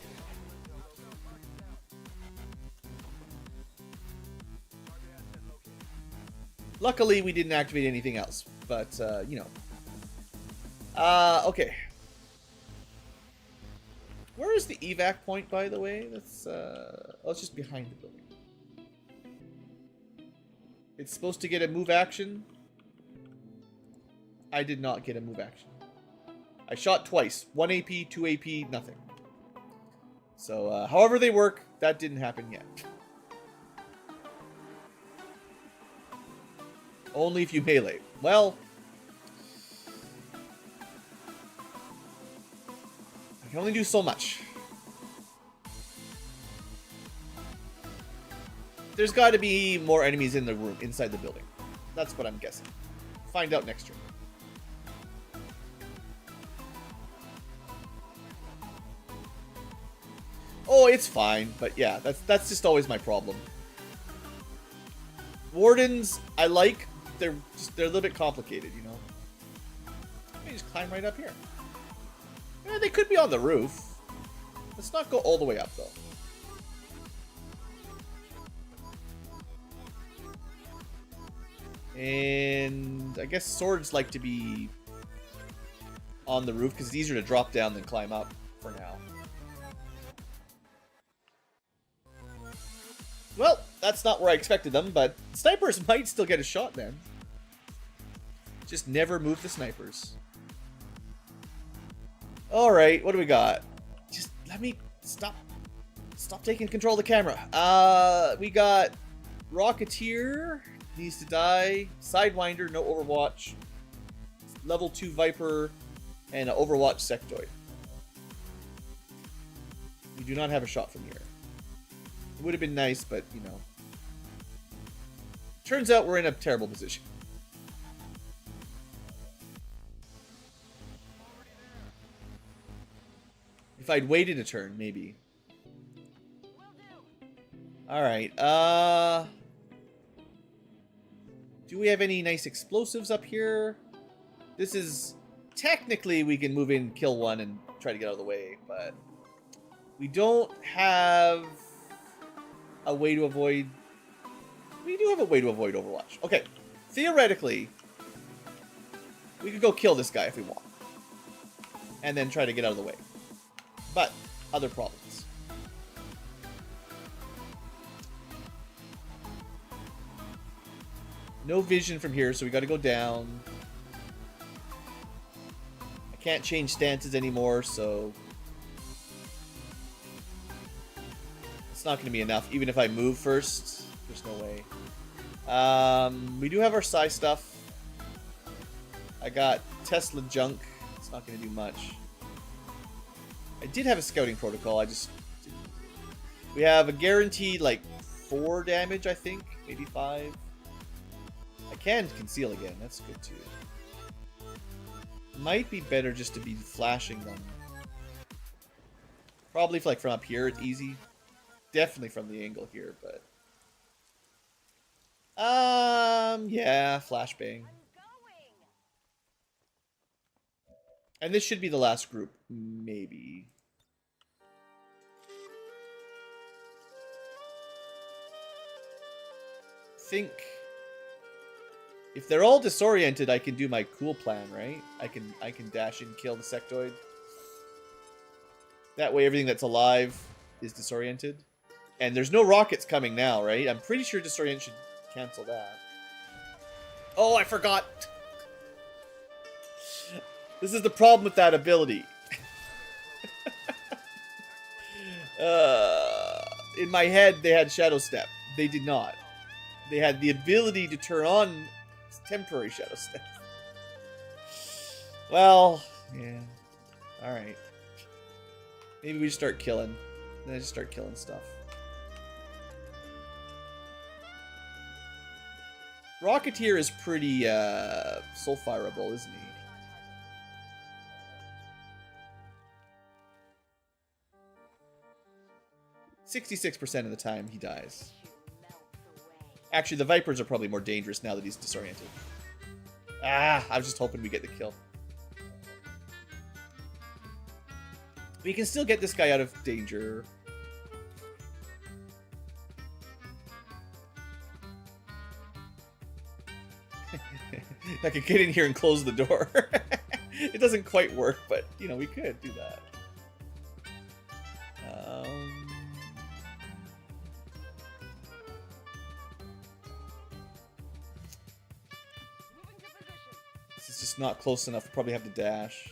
Luckily, we didn't activate anything else, but, you know. Okay. Where is the evac point, by the way? That's, oh, it's just behind the building. It's supposed to get a move action. I did not get a move action. I shot twice. 1 AP, 2 AP, nothing. So, however they work, that didn't happen yet. Only if you melee. Well, I can only do so much. There's got to be more enemies in the room, inside the building. That's what I'm guessing. Find out next turn. Oh, it's fine, but yeah, that's just always my problem. Wardens, I like. They're a little bit complicated, you know. Let me just climb right up here. Yeah, they could be on the roof. Let's not go all the way up, though. And I guess swords like to be on the roof because it's easier to drop down than climb up for now. Well, that's not where I expected them, but snipers might still get a shot then. Just never move the snipers. Alright, what do we got? Just let me stop taking control of the camera. We got Rocketeer, needs to die. Sidewinder, no Overwatch. Level 2 Viper, and an Overwatch Sectoid. We do not have a shot from here. It would have been nice, but, you know. Turns out we're in a terrible position. If I'd waited a turn, maybe. Alright, do we have any nice explosives up here? This is... Technically, we can move in, kill one, and try to get out of the way, but... We don't have... a way to avoid... We do have a way to avoid Overwatch. Okay, theoretically, we could go kill this guy if we want. And then try to get out of the way. But, other problems. No vision from here, so we gotta go down. I can't change stances anymore, so... It's not gonna be enough, even if I move first. There's no way. We do have our psi stuff. I got Tesla junk. It's not gonna do much. I did have a scouting protocol, I just didn't. We have a guaranteed, like, 4 damage, I think. Maybe 5. I can conceal again, that's good too. Might be better just to be flashing them. Probably, like, from up here, it's easy. Definitely from the angle here, but... yeah, flashbang. And this should be the last group, maybe. Think if they're all disoriented, I can do my cool plan, right? I can dash and kill the sectoid. That way, everything that's alive is disoriented. And there's no rockets coming now, right? I'm pretty sure disorientation cancel that. Oh, I forgot! This is the problem with that ability. In my head, they had Shadow Step. They did not. They had the ability to turn on temporary Shadow Step. Well, yeah. Alright. Maybe we just start killing. Then I just start killing stuff. Rocketeer is pretty sulfurable, isn't he? "66% of the time he dies." Actually, the Vipers are probably more dangerous now that he's disoriented. Ah, I was just hoping we get the kill. We can still get this guy out of danger. I could get in here and close the door. It doesn't quite work, but, you know, we could do that. This is just not close enough. We'll probably have to dash.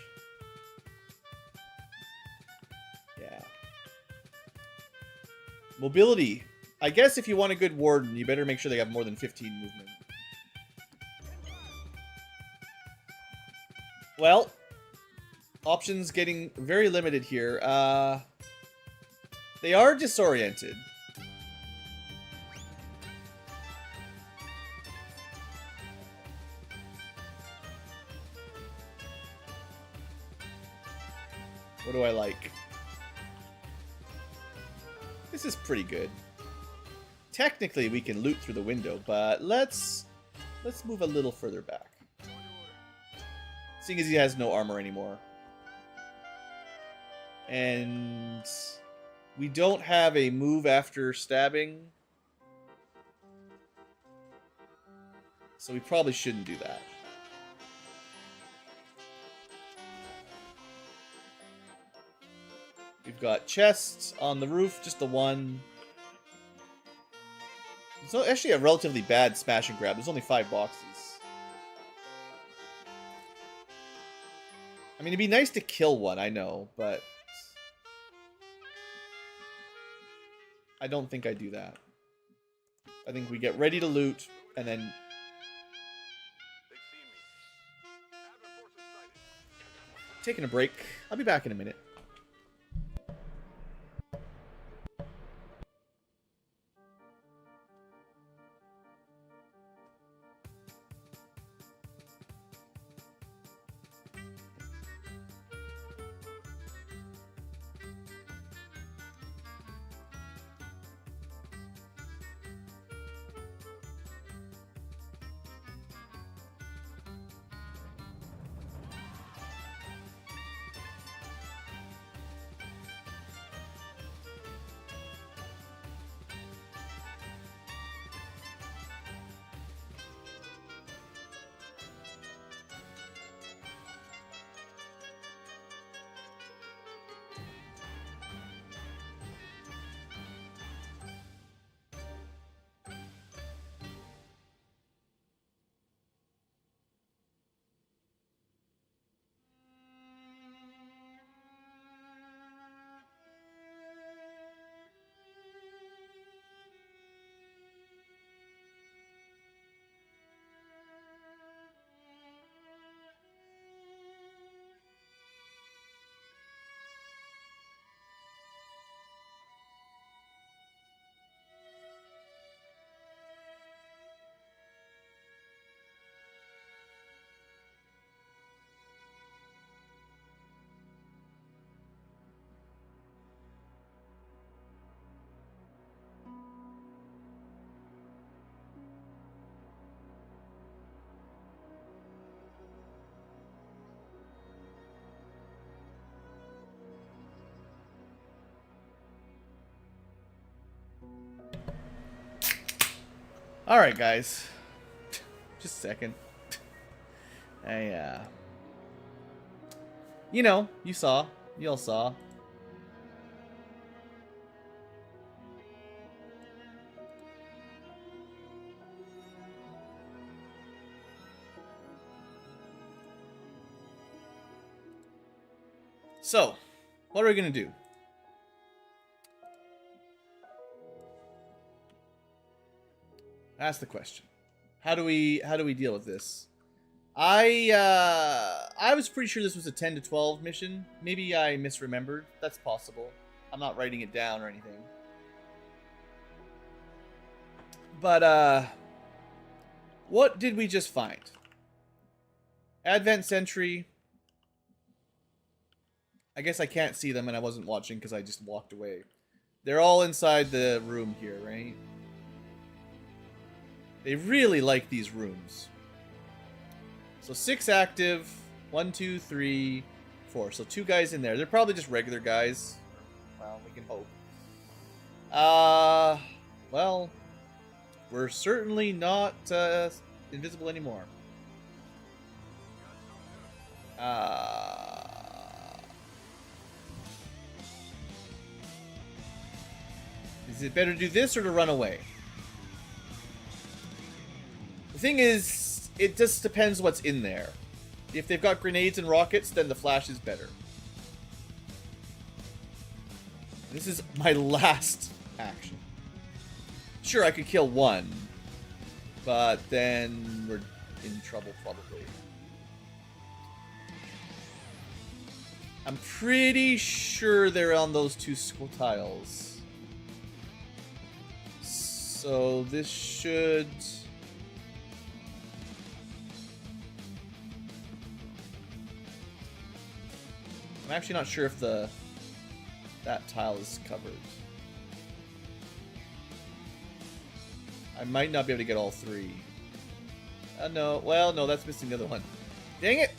Yeah. Mobility. I guess if you want a good warden, you better make sure they have more than 15 movement. Well, options getting very limited here. They are disoriented. What do I like? This is pretty good. Technically, we can loot through the window, but let's move a little further back. Seeing as he has no armor anymore. And we don't have a move after stabbing. So we probably shouldn't do that. We've got chests on the roof, just the one. It's actually a relatively bad smash and grab. There's only 5 boxes. I mean, it'd be nice to kill one, I know, but I don't think I do that. I think we get ready to loot, and then taking a break. I'll be back in a minute. Alright, guys. Just a second. You know, you saw. You all saw. So, what are we gonna do? Ask the question. How do we deal with this? I was pretty sure this was a 10 to 12 mission. Maybe I misremembered. That's possible. I'm not writing it down or anything. But what did we just find? Advent Sentry. I guess I can't see them and I wasn't watching because I just walked away. They're all inside the room here, right? They really like these rooms. So 6 active, 1, 2, 3, 4. So 2 guys in there. They're probably just regular guys. Well, we can hope. Well, we're certainly not invisible anymore. Is it better to do this or to run away? The thing is, it just depends what's in there. If they've got grenades and rockets, then the flash is better. This is my last action. Sure, I could kill one, but then we're in trouble probably. I'm pretty sure they're on those 2 tiles. So this should... I'm actually not sure if that tile is covered. I might not be able to get all 3. No. Well, no, that's missing the other one. Dang it!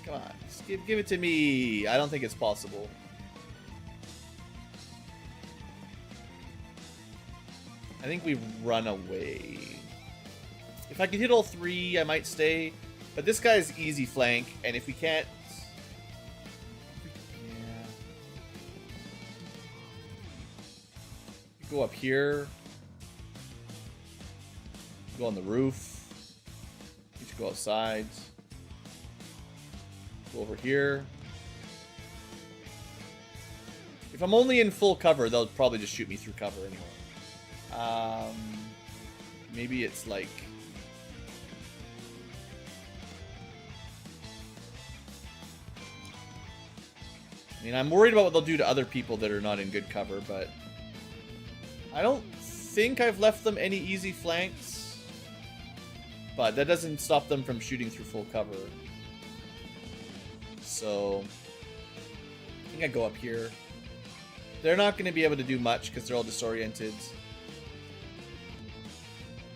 Come on, just give it to me. I don't think it's possible. I think we run away. If I could hit all 3, I might stay. But this guy is easy flank, and if we can't... Go up here. Go on the roof. You should go outside. Go over here. If I'm only in full cover, they'll probably just shoot me through cover anyway. Maybe it's like... I mean, I'm worried about what they'll do to other people that are not in good cover, but... I don't think I've left them any easy flanks, but that doesn't stop them from shooting through full cover. So, I think I go up here. They're not going to be able to do much because they're all disoriented.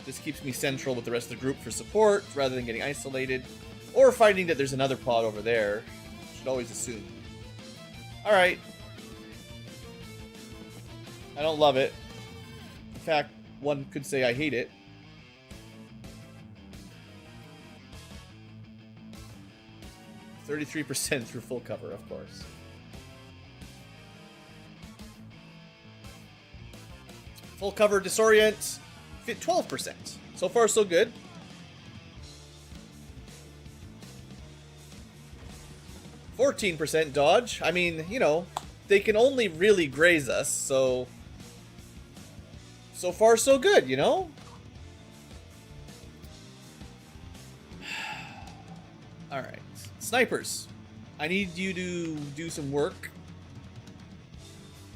This keeps me central with the rest of the group for support rather than getting isolated or finding that there's another pod over there. Should always assume. Alright. I don't love it. In fact, one could say I hate it. %33% through full cover, of course. Full cover disorient, fit 12%. So far, so good. %14 dodge. I mean, you know, they can only really graze us, so... So far, so good, you know? Alright. Snipers. I need you to do some work.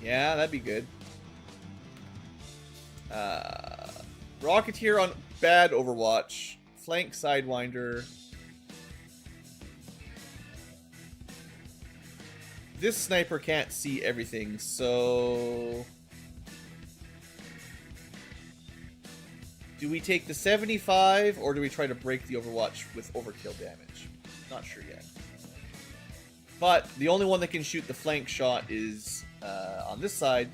Yeah, that'd be good. Rocketeer on bad Overwatch. Flank Sidewinder. This sniper can't see everything, so... Do we take the 75, or do we try to break the Overwatch with overkill damage? Not sure yet. But the only one that can shoot the flank shot is on this side.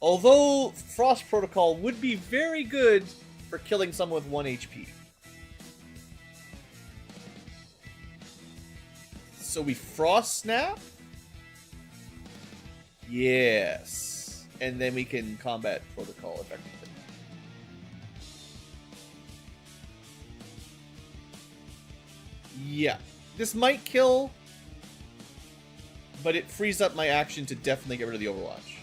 Although Frost Protocol would be very good for killing someone with 1 HP. So we Frost Snap? Yes. And then we can combat Protocol effectively. Yeah. This might kill but it frees up my action to definitely get rid of the Overwatch.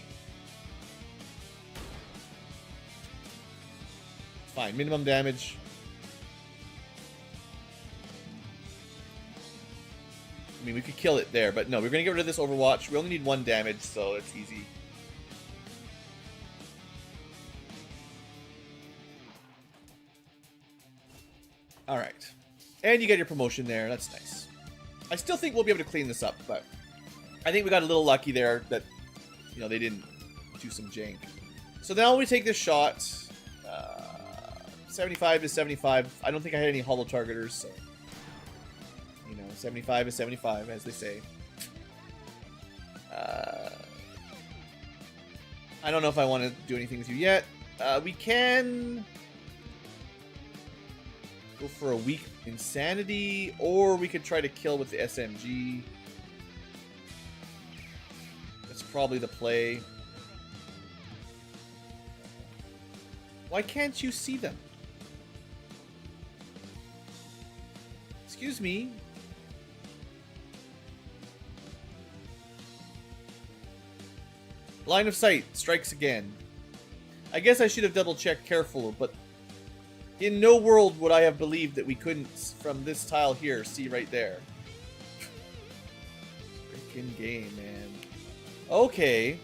Fine, minimum damage. I mean, we could kill it there, but no, we're going to get rid of this Overwatch. We only need 1 damage, so it's easy. Alright. And you get your promotion there. That's nice. I still think we'll be able to clean this up, but I think we got a little lucky there that, you know, they didn't do some jank. So now we take this shot. 75 is 75. I don't think I had any hollow targeters, so... You know, 75 is 75, as they say. I don't know if I want to do anything with you yet. We can go for a weak insanity, or we could try to kill with the SMG. That's probably the play. Why can't you see them? Excuse me. Line of sight strikes again. I guess I should have double-checked careful, but in no world would I have believed that we couldn't, from this tile here, see right there. Freaking game, man. Okay.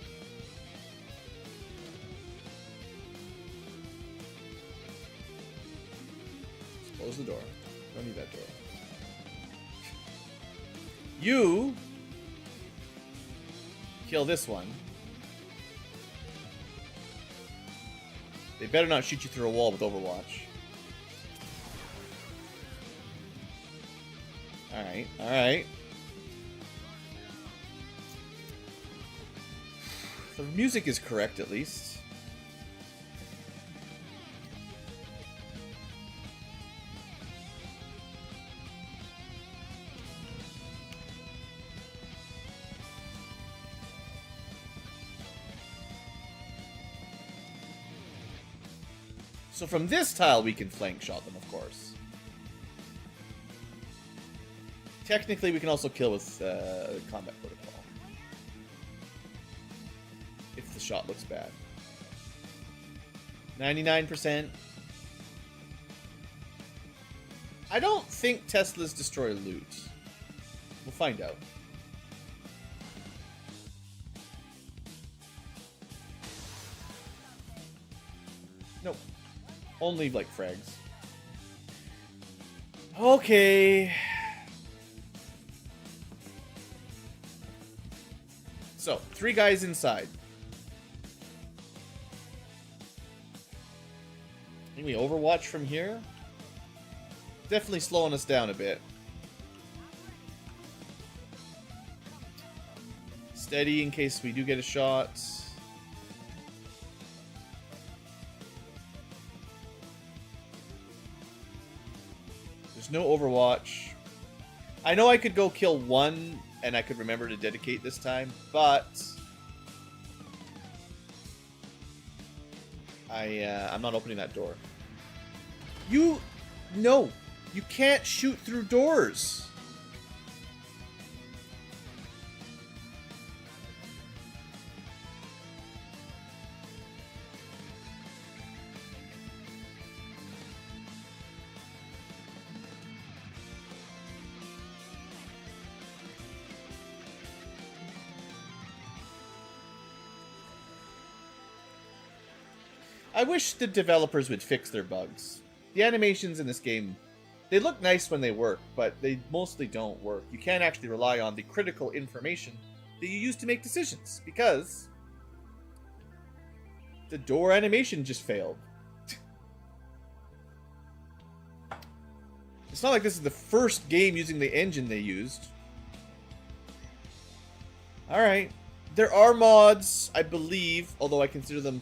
Let's close the door. Don't need that door. You kill this one. They better not shoot you through a wall with Overwatch. Alright, alright. The music is correct, at least. So from this tile, we can flank shot them, of course. Technically, we can also kill with combat protocol. If the shot looks bad. 99%. I don't think Teslas destroy loot. We'll find out. Nope. Only, like, frags. Okay. So, 3 guys inside. Can we overwatch from here? Definitely slowing us down a bit. Steady in case we do get a shot. There's no Overwatch. I know I could go kill one and I could remember to dedicate this time, but I'm not opening that door. No, you can't shoot through doors. I wish the developers would fix their bugs. The animations in this game, they look nice when they work, but they mostly don't work. You can't actually rely on the critical information that you use to make decisions, because the door animation just failed. It's not like this is the first game using the engine they used. Alright. There are mods, I believe, although I consider them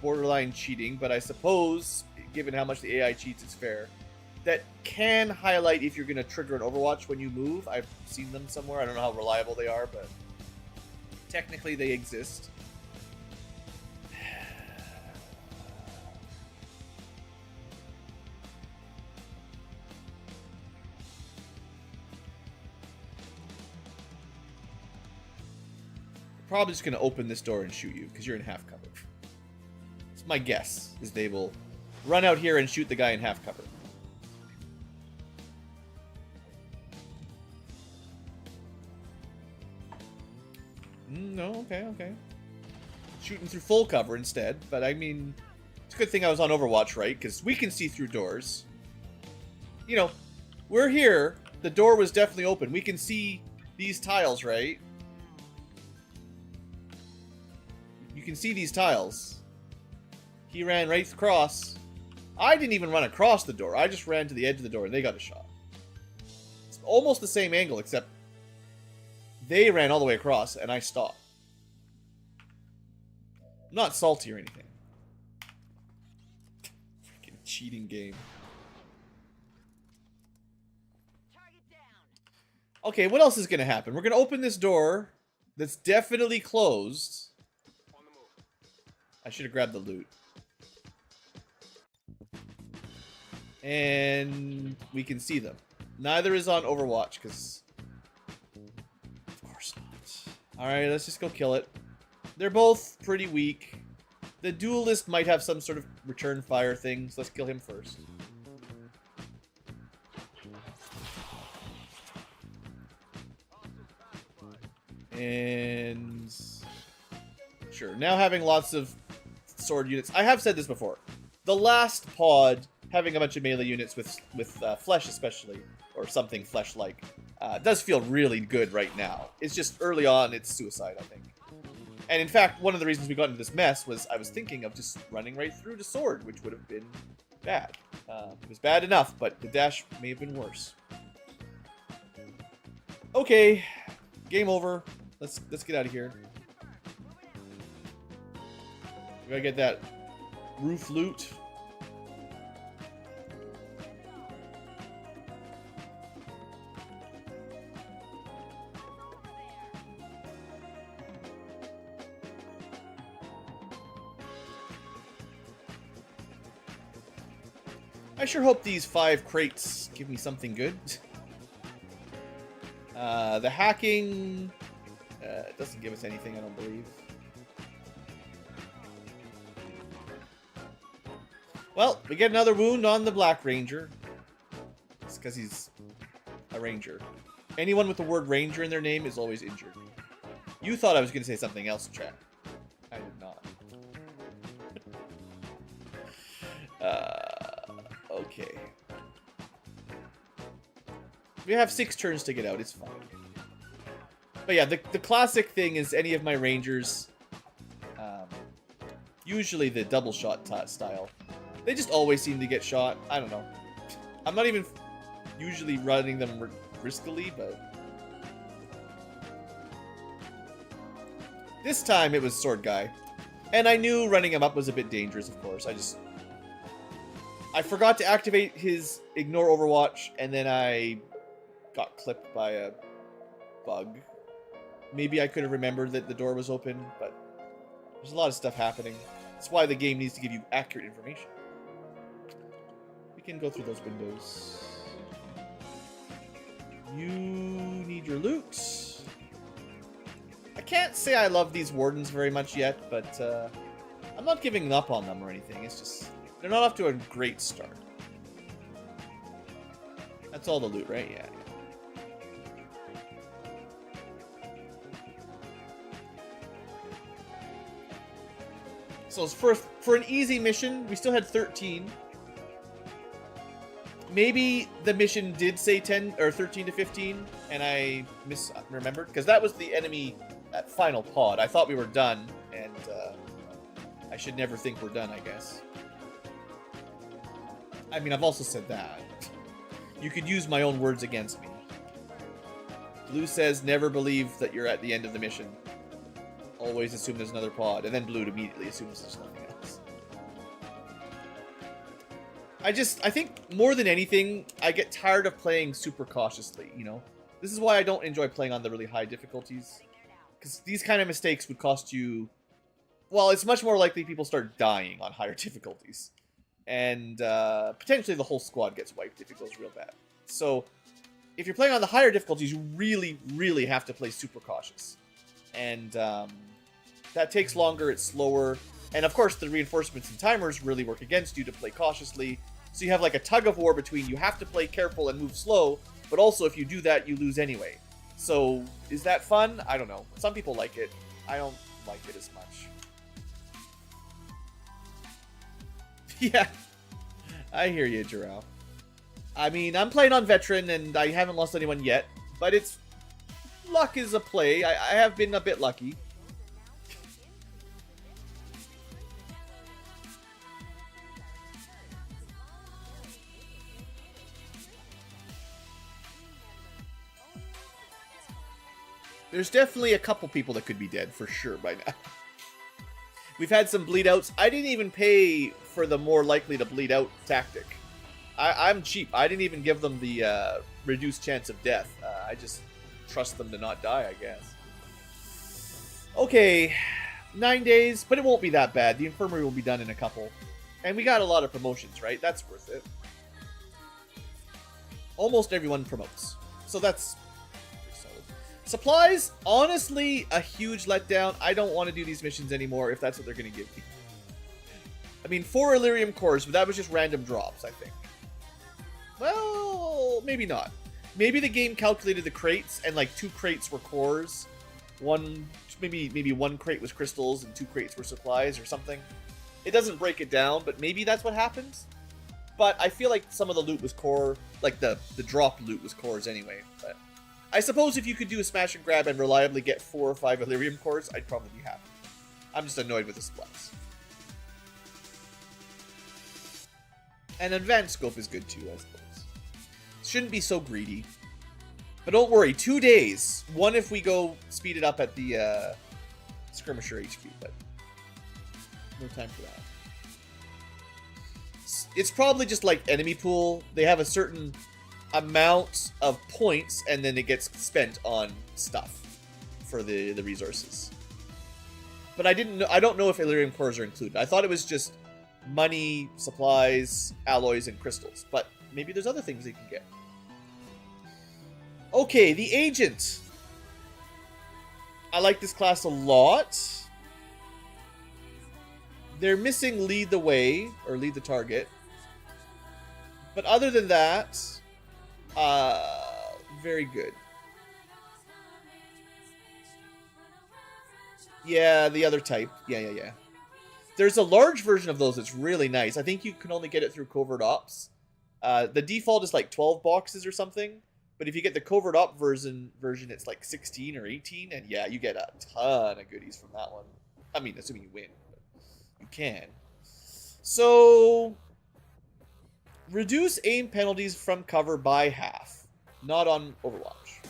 borderline cheating, but I suppose, given how much the AI cheats, it's fair, that can highlight if you're going to trigger an Overwatch when you move. I've seen them somewhere. I don't know how reliable they are, but technically they exist. probably just going to open this door and shoot you, because you're in half cover. It's my guess, is they will run out here and shoot the guy in half cover. No, okay. Shooting through full cover instead, but I mean, it's a good thing I was on Overwatch, right? Because we can see through doors. You know, we're here, the door was definitely open. We can see these tiles, right? You can see these tiles. He ran right across. I didn't even run across the door. I just ran to the edge of the door and they got a shot. It's almost the same angle, except they ran all the way across and I stopped. I'm not salty or anything. Freaking cheating game. Okay, what else is going to happen? We're going to open this door that's definitely closed. I should have grabbed the loot. And we can see them. Neither is on Overwatch, because... Of course not. Alright, let's just go kill it. They're both pretty weak. The duelist might have some sort of return fire thing, so let's kill him first. And... Sure, now having lots of sword units. I have said this before. The last pod, having a bunch of melee units with flesh especially, or something flesh-like, does feel really good right now. It's just early on, it's suicide, I think. And in fact, one of the reasons we got into this mess was I was thinking of just running right through to sword, which would have been bad. It was bad enough, but the dash may have been worse. Okay, game over. Let's get out of here. We gotta get that roof loot. I sure hope these 5 crates give me something good. The hacking doesn't give us anything, I don't believe. Well, we get another wound on the Black Ranger. It's because he's a ranger. Anyone with the word ranger in their name is always injured. You thought I was going to say something else, chat. I did not. Okay. We have 6 turns to get out, it's fine. But yeah, the classic thing is any of my rangers, usually the double shot style, they just always seem to get shot. I don't know. I'm not even usually running them riskily, but... This time it was Sword Guy. And I knew running him up was a bit dangerous, of course. I forgot to activate his Ignore Overwatch, and then I got clipped by a bug. Maybe I could have remembered that the door was open, but there's a lot of stuff happening. That's why the game needs to give you accurate information. We can go through those windows. You need your loot. I can't say I love these wardens very much yet, but I'm not giving up on them or anything. It's just, they're not off to a great start. That's all the loot, right? Yeah. So for an easy mission, we still had 13. Maybe the mission did say 10 or 13 to 15, and I misremembered, because that was the enemy at final pod. I thought we were done, and I should never think we're done, I guess. I mean, I've also said that. You could use my own words against me. Blue says, never believe that you're at the end of the mission. Always assume there's another pod, and then Blue immediately assumes there's nothing else. I think more than anything, I get tired of playing super cautiously, you know? This is why I don't enjoy playing on the really high difficulties. Because these kind of mistakes would cost you... Well, it's much more likely people start dying on higher difficulties. And potentially the whole squad gets wiped if it goes real bad. So, if you're playing on the higher difficulties, you really, really have to play super cautious. And that takes longer, it's slower. And of course, the reinforcements and timers really work against you to play cautiously. So you have like a tug of war between you have to play careful and move slow, but also if you do that, you lose anyway. So is that fun? I don't know. Some people like it. I don't like it as much. Yeah, I hear you, Giraffe. I mean, I'm playing on Veteran and I haven't lost anyone yet, but it's... luck is a play. I have been a bit lucky. There's definitely a couple people that could be dead for sure by now. We've had some bleed outs. I didn't even pay for the more likely to bleed out tactic. I'm cheap. I didn't even give them the reduced chance of death. I just trust them to not die, I guess. Okay, 9 days, but it won't be that bad. The infirmary will be done in a couple. And we got a lot of promotions, right? That's worth it. Almost everyone promotes. So that's... supplies, honestly, a huge letdown. I don't want to do these missions anymore if that's what they're going to give me. I mean, 4 Illyrium cores, but that was just random drops, I think. Well, maybe not. Maybe the game calculated the crates, and like 2 crates were cores. Maybe 1 crate was crystals, and 2 crates were supplies, or something. It doesn't break it down, but maybe that's what happens. But I feel like some of the loot was core, like the drop loot was cores anyway, but... I suppose if you could do a smash and grab and reliably get 4 or 5 Illyrium cores, I'd probably be happy. I'm just annoyed with the supplies. And advanced scope is good too, I suppose. Shouldn't be so greedy. But don't worry, 2 days. 1 if we go speed it up at the Skirmisher HQ, but no time for that. It's probably just like enemy pool. They have a certain amount of points, and then it gets spent on stuff for the resources. But I don't know if Illyrium cores are included. I thought it was just money, supplies, alloys, and crystals. But maybe there's other things they can get. Okay, the agent. I like this class a lot. They're missing lead the way, or lead the target. But other than that, very good. Yeah, the other type. Yeah. There's a large version of those that's really nice. I think you can only get it through Covert Ops. The default is like 12 boxes or something. But if you get the Covert Op version, it's like 16 or 18. And yeah, you get a ton of goodies from that one. I mean, assuming you win. But you can. So... reduce aim penalties from cover by half. Not on Overwatch.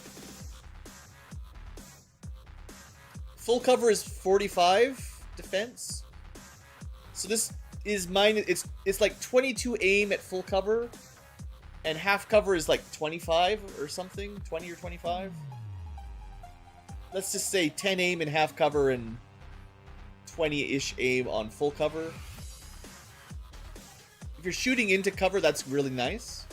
Full cover is 45 defense. So this is it's like 22 aim at full cover. And half cover is like 25 or something. 20 or 25. Let's just say 10 aim in half cover and 20-ish aim on full cover. If you're shooting into cover, that's really nice.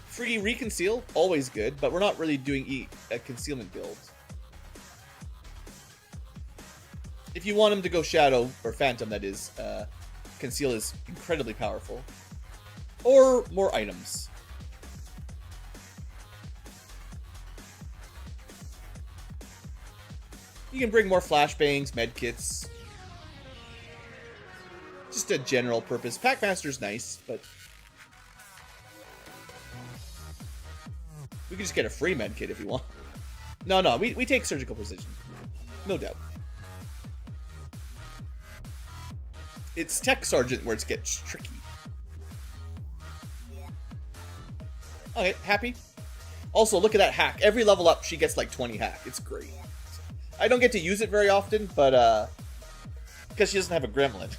Free Reconceal, always good, but we're not really doing a concealment build. If you want him to go Shadow, or Phantom that is, Conceal is incredibly powerful. Or more items. You can bring more flashbangs, medkits. Just a general purpose. Packmaster's nice, but... we can just get a free medkit if you want. No, we take Surgical Precision. No doubt. It's Tech Sergeant where it gets tricky. Okay, happy. Also, look at that hack. Every level up, she gets like 20 hack. It's great. I don't get to use it very often, but because she doesn't have a gremlin.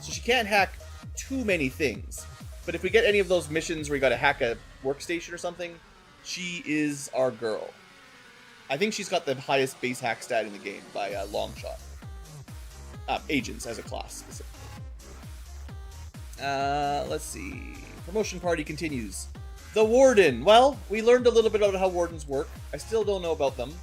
So she can't hack too many things. But if we get any of those missions where you gotta hack a workstation or something, she is our girl. I think she's got the highest base hack stat in the game by a long shot. Agents as a class, specifically. Let's see. Promotion party continues. The Warden. Well, we learned a little bit about how Wardens work. I still don't know about them.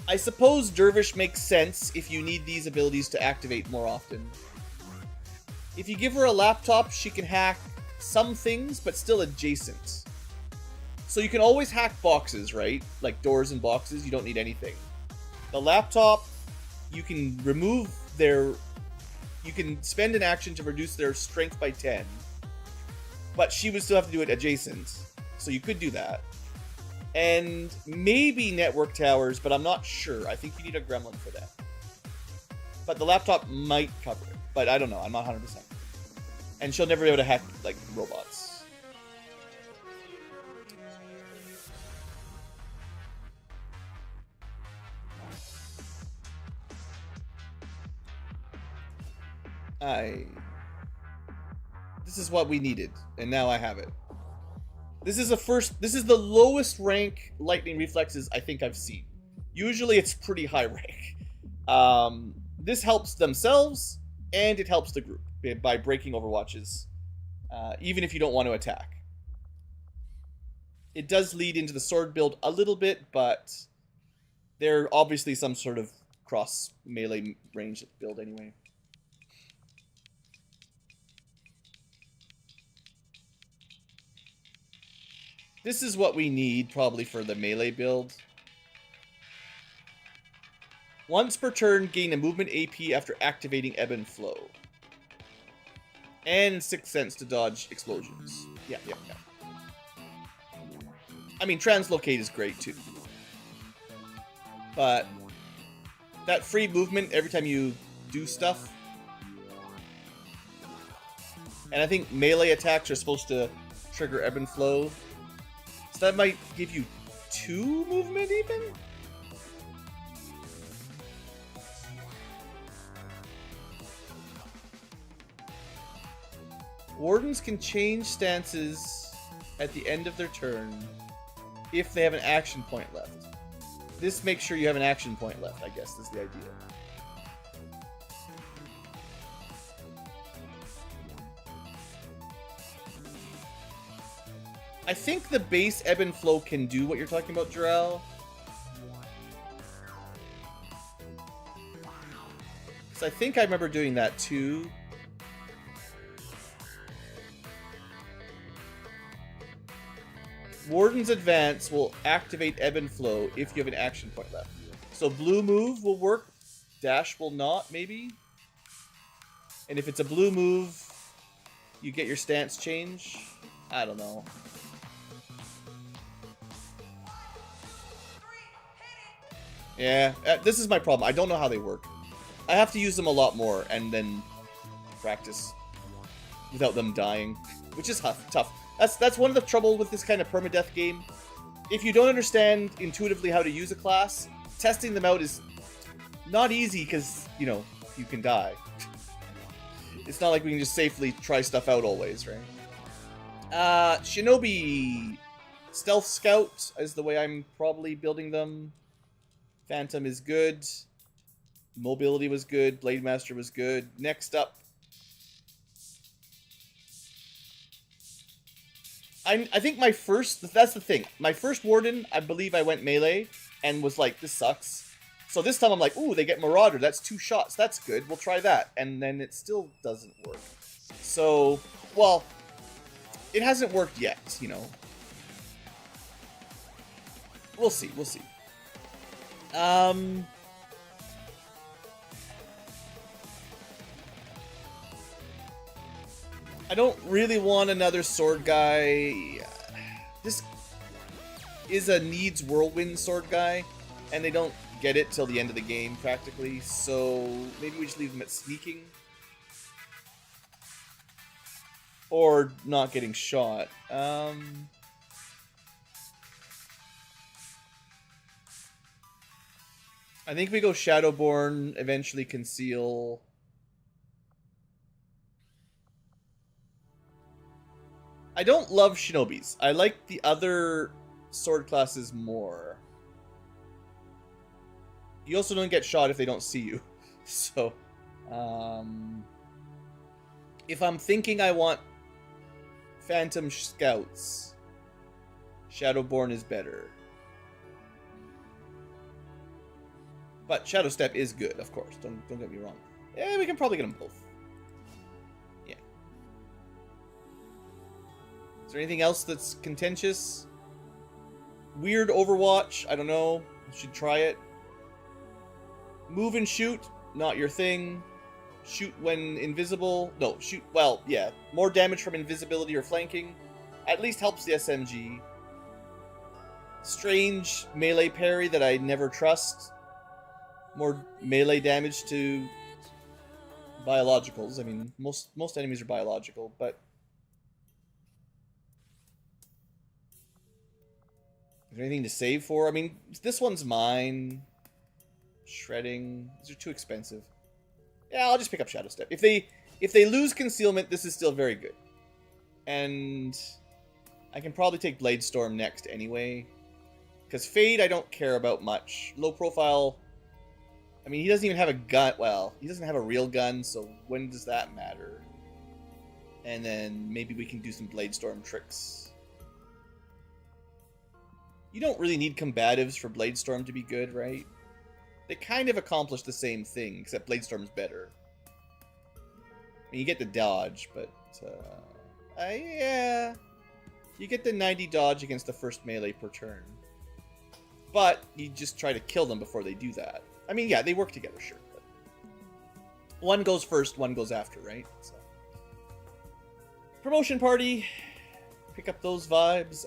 I suppose Dervish makes sense if you need these abilities to activate more often. If you give her a laptop, she can hack some things, but still adjacent. So you can always hack boxes, right? Like doors and boxes, you don't need anything. The laptop, you can remove their... You can spend an action to reduce their strength by 10. But she would still have to do it adjacent. So you could do that. And maybe network towers, but I'm not sure. I think you need a gremlin for that. But the laptop might cover it. But I don't know. I'm not 100%. And she'll never be able to hack, like, robots. This is what we needed, and now I have it. This is the lowest rank lightning reflexes I think I've seen. Usually it's pretty high rank. This helps themselves, and it helps the group by breaking overwatches, even if you don't want to attack. It does lead into the sword build a little bit, but they're obviously some sort of cross melee range build anyway. This is what we need, probably, for the melee build. Once per turn, gain a movement AP after activating Ebb and Flow. And 6 cents to dodge explosions. Yeah. I mean, Translocate is great, too. But that free movement every time you do stuff. And I think melee attacks are supposed to trigger Ebb and Flow. That might give you 2 movement even? Wardens can change stances at the end of their turn if they have an action point left. This makes sure you have an action point left, I guess, is the idea. I think the base Ebb and Flow can do what you're talking about, Jarrell. So I think I remember doing that too. Warden's Advance will activate Ebb and Flow if you have an action point left. So blue move will work, dash will not, maybe? And if it's a blue move, you get your stance change? I don't know. Yeah, this is my problem. I don't know how they work. I have to use them a lot more and then practice without them dying, which is tough. That's one of the trouble with this kind of permadeath game. If you don't understand intuitively how to use a class, testing them out is not easy because, you know, you can die. It's not like we can just safely try stuff out always, right? Shinobi Stealth Scout is the way I'm probably building them. Phantom is good. Mobility was good. Blade Master was good. Next up. I think my first... That's the thing. My first Warden, I believe I went melee and was like, this sucks. So this time I'm like, ooh, they get Marauder. That's 2 shots. That's good. We'll try that. And then it still doesn't work. So, well, it hasn't worked yet, you know. We'll see. We'll see. I don't really want another sword guy. This is a needs whirlwind sword guy, and they don't get it till the end of the game, practically, so maybe we just leave them at sneaking. Or not getting shot. I think we go Shadowborn, eventually Conceal. I don't love Shinobis. I like the other sword classes more. You also don't get shot if they don't see you. So, If I'm thinking I want Phantom Scouts, Shadowborn is better. But Shadow Step is good, of course. Don't get me wrong. Yeah, we can probably get them both. Yeah. Is there anything else that's contentious? Weird Overwatch, I don't know. You should try it. Move and shoot, not your thing. Shoot when invisible. No, shoot, well, yeah. More damage from invisibility or flanking. At least helps the SMG. Strange melee parry that I never trust. More melee damage to biologicals. I mean, most enemies are biological, but is there anything to save for? I mean, this one's mine. Shredding. These are too expensive. Yeah, I'll just pick up Shadow Step. If they lose concealment, this is still very good. And I can probably take Blade Storm next anyway. Because Fade I don't care about much. Low profile. I mean, he doesn't even have a gun. Well, he doesn't have a real gun, so when does that matter? And then maybe we can do some Blade Storm tricks. You don't really need combatives for Blade Storm to be good, right? They kind of accomplish the same thing, except Blade Storm's better. I mean, you get the dodge, but yeah, you get the 90 dodge against the first melee per turn. But you just try to kill them before they do that. I mean, yeah, they work together, sure. But one goes first, one goes after, right? So. Promotion party. Pick up those vibes.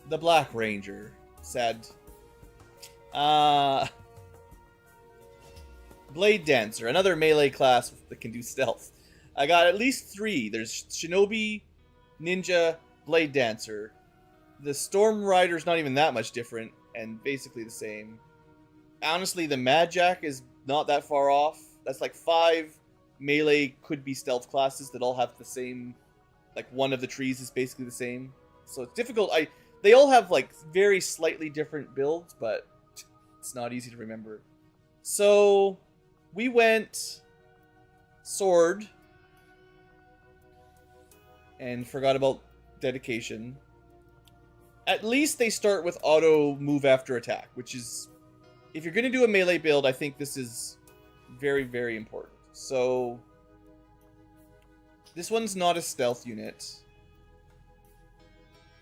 The Black Ranger. Sad. Blade Dancer, another melee class that can do stealth. I got at least 3. There's Shinobi, Ninja, Blade Dancer. The Storm Rider's not even that much different, and basically the same. Honestly, the Mad Jack is not that far off. That's like 5 melee could-be stealth classes that all have the same... Like, one of the trees is basically the same. So it's difficult. They all have, like, very slightly different builds, but it's not easy to remember. So, we went Sword. And forgot about Dedication. At least they start with auto move after attack, which is... If you're going to do a melee build, I think this is very, very important. So, this one's not a stealth unit.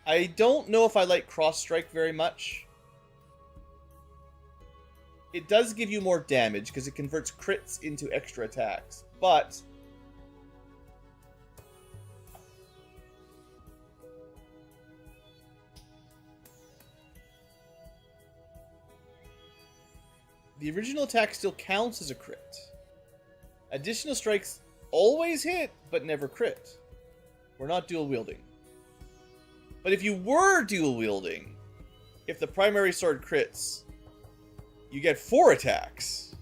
I don't know if I like Cross Strike very much. It does give you more damage, because it converts crits into extra attacks. But the original attack still counts as a crit. Additional strikes always hit, but never crit. We're not dual wielding. But if you were dual wielding, if the primary sword crits, you get 4 attacks.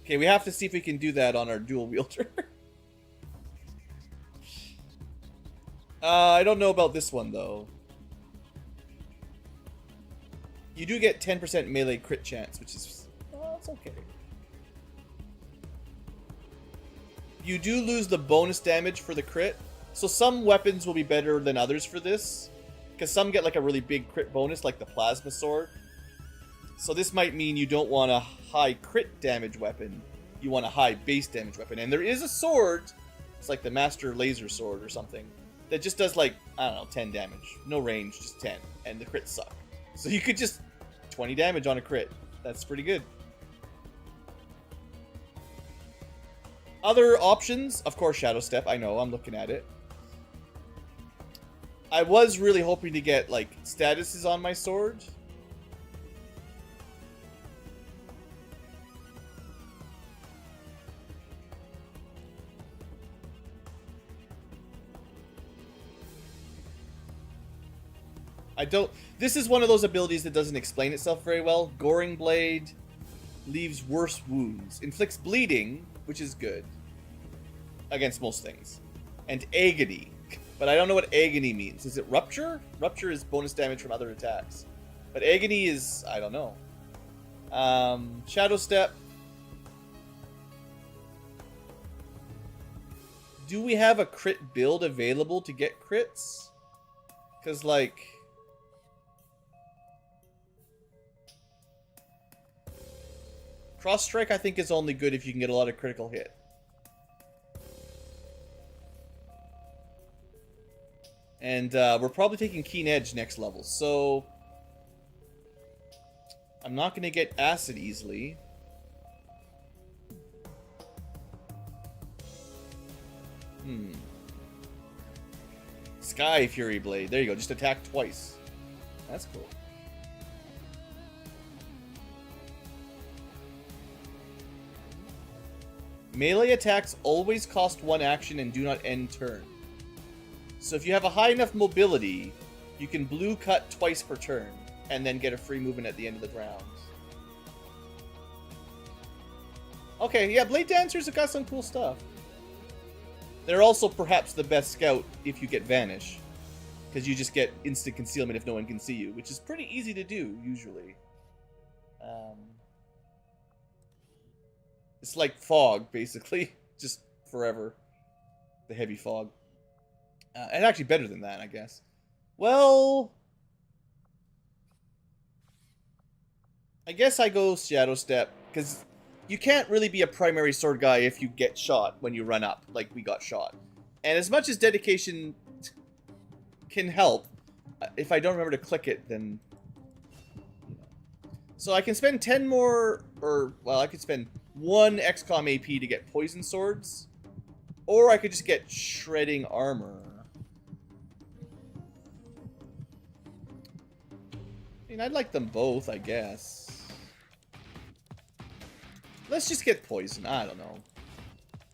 Okay, we have to see if we can do that on our dual wielder. I don't know about this one, though. You do get 10% melee crit chance, which is... Oh, it's okay. You do lose the bonus damage for the crit. So some weapons will be better than others for this. Because some get like a really big crit bonus, like the plasma sword. So this might mean you don't want a high crit damage weapon. You want a high base damage weapon. And there is a sword, it's like the Master Laser Sword or something, that just does like, I don't know, 10 damage. No range, just 10. And the crits suck. So you could just 20 damage on a crit. That's pretty good. Other options, of course, Shadow Step. I know, I'm looking at it. I was really hoping to get, like, statuses on my sword. I don't... This is one of those abilities that doesn't explain itself very well. Goring Blade leaves worse wounds. Inflicts bleeding, which is good. Against most things. And Agony. But I don't know what Agony means. Is it Rupture? Rupture is bonus damage from other attacks. But Agony is... I don't know. Shadow Step. do we have a crit build available to get crits? Because, like... Cross Strike, I think, is only good if you can get a lot of critical hit. And we're probably taking Keen Edge next level, so... I'm not going to get Acid easily. Sky Fury Blade. There you go. Just attack twice. That's cool. Melee attacks always cost 1 action and do not end turn. So if you have a high enough mobility, you can blue cut twice per turn, and then get a free movement at the end of the round. Okay, yeah, Blade Dancers have got some cool stuff. They're also perhaps the best scout if you get Vanish, because you just get instant concealment if no one can see you, which is pretty easy to do, usually. It's like fog, basically, just forever. The heavy fog. And actually better than that, I guess. Well... I guess I go Shadow Step, because you can't really be a primary sword guy if you get shot when you run up, like we got shot. And as much as dedication can help, if I don't remember to click it, then... So I can spend 10 more, or, well, I could spend 1 XCom AP to get Poison Swords, or I could just get Shredding Armor. I mean, I'd like them both, I guess. Let's just get Poison. I don't know.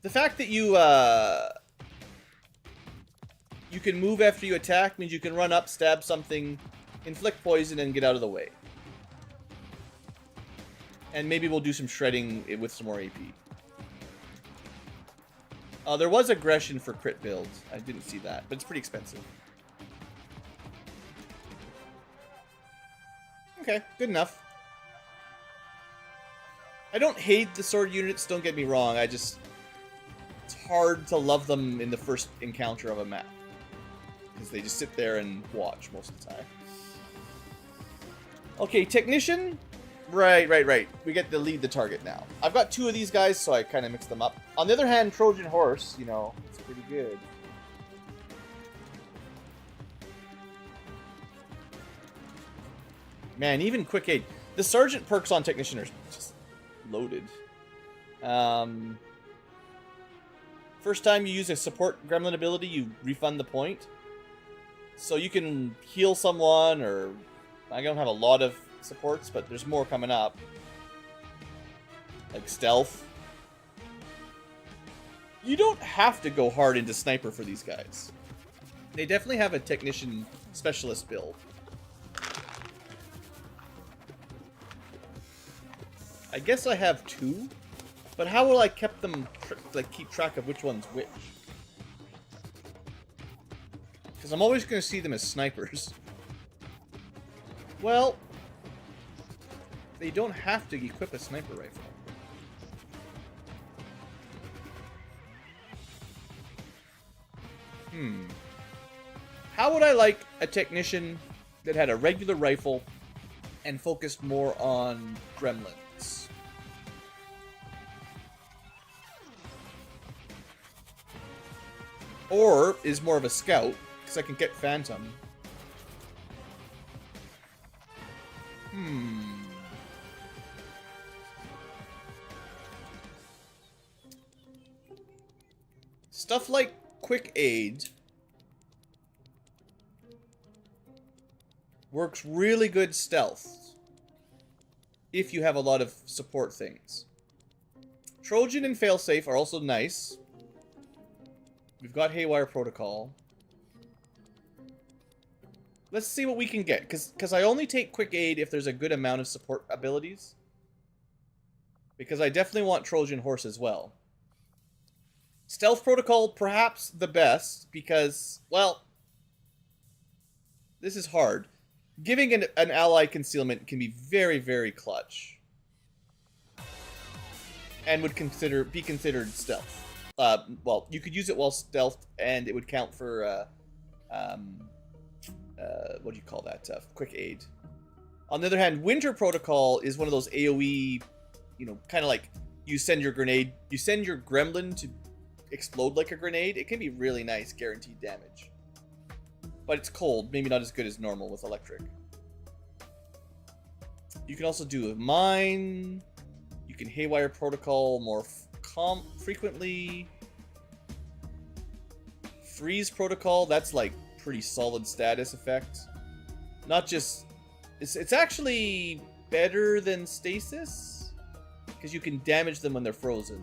The fact that you can move after you attack means you can run up, stab something, inflict poison, and get out of the way. And maybe we'll do some shredding with some more AP. There was aggression for crit builds. I didn't see that, but it's pretty expensive. Okay, good enough. I don't hate the sword units, don't get me wrong. It's hard to love them in the first encounter of a map. Because they just sit there and watch most of the time. Okay, Technician. Right. We get to lead the target now. I've got 2 of these guys, so I kind of mix them up. On the other hand, Trojan Horse, you know, it's pretty good. Man, even Quick Aid. The Sergeant perks on Technician are just loaded. First time you use a support gremlin ability, you refund the point. So you can heal someone, or... I don't have a lot of supports, but there's more coming up. Like Stealth. You don't have to go hard into Sniper for these guys. They definitely have a Technician Specialist build. I guess I have 2, but how will I keep track of which one's which? Because I'm always going to see them as snipers. Well, they don't have to equip a sniper rifle. How would I like a Technician that had a regular rifle and focused more on gremlins? Or is more of a scout, because I can get Phantom. Stuff like Quick Aid works really good stealth if you have a lot of support things. Trojan and Failsafe are also nice. We've got Haywire Protocol. Let's see what we can get, because I only take Quick Aid if there's a good amount of support abilities. Because I definitely want Trojan Horse as well. Stealth Protocol, perhaps the best, because, well, this is hard. Giving an ally concealment can be very, very clutch. And would be considered stealth. well, you could use it while stealthed, and it would count for what do you call that? Quick aid. On the other hand, Winter Protocol is one of those AoE, you know, kind of like you send your grenade, you send your gremlin to explode like a grenade. It can be really nice, guaranteed damage. But it's cold, maybe not as good as normal with electric. You can also do a mine. You can Haywire Protocol more frequently. Freeze Protocol, that's like pretty solid status effect. Not just... It's actually better than Stasis, because you can damage them when they're frozen.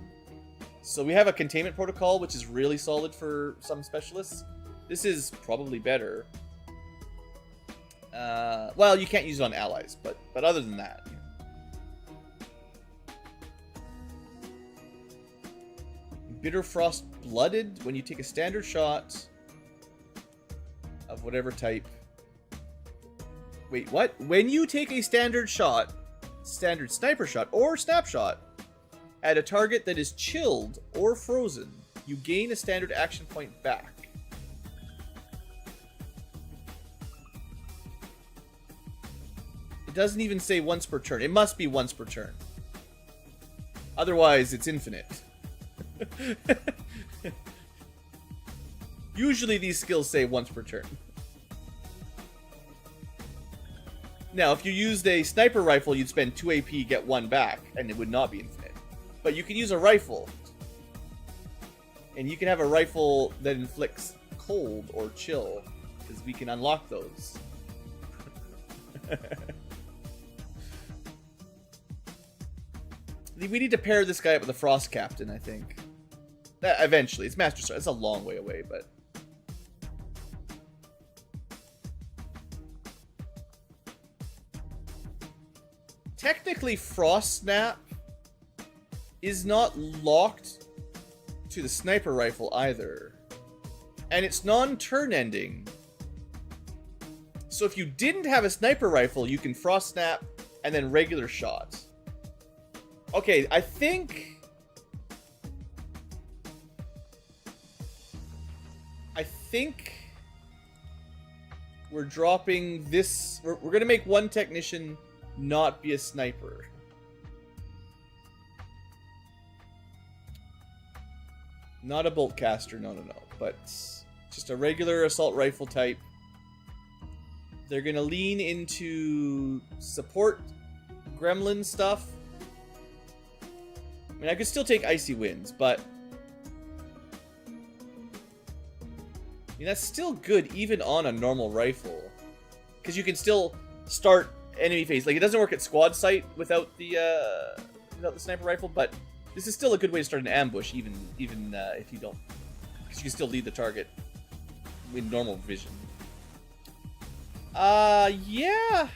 So we have a Containment Protocol, which is really solid for some specialists. This is probably better. Well, you can't use it on allies, but other than that... You know. Bitter Frost Blooded, when you take a standard shot of whatever type. Wait, what? When you take a standard shot, standard sniper shot, or snapshot, at a target that is chilled or frozen, you gain a standard action point back. It doesn't even say once per turn. It must be once per turn. Otherwise, it's infinite. Usually these skills say once per turn. Now, if you used a sniper rifle, you'd spend 2 AP, get 1 back, and it would not be infinite. But you can use a rifle. And you can have a rifle that inflicts cold or chill, because we can unlock those. We need to pair this guy up with a Frost Captain, I think. Eventually. It's Master Sword. It's a long way away, but... Technically, Frost Snap is not locked to the sniper rifle either. And it's non-turn ending. So if you didn't have a sniper rifle, you can Frost Snap and then regular shot. Okay, I think we're dropping this. We're going to make one technician not be a sniper. Not a bolt caster, no. But just a regular assault rifle type. They're going to lean into support gremlin stuff. I mean, I could still take Icy Winds, but... I mean, that's still good even on a normal rifle. Because you can still start enemy phase. Like, it doesn't work at squad sight without the sniper rifle, but this is still a good way to start an ambush, even if you don't... Because you can still lead the target with normal vision. Yeah...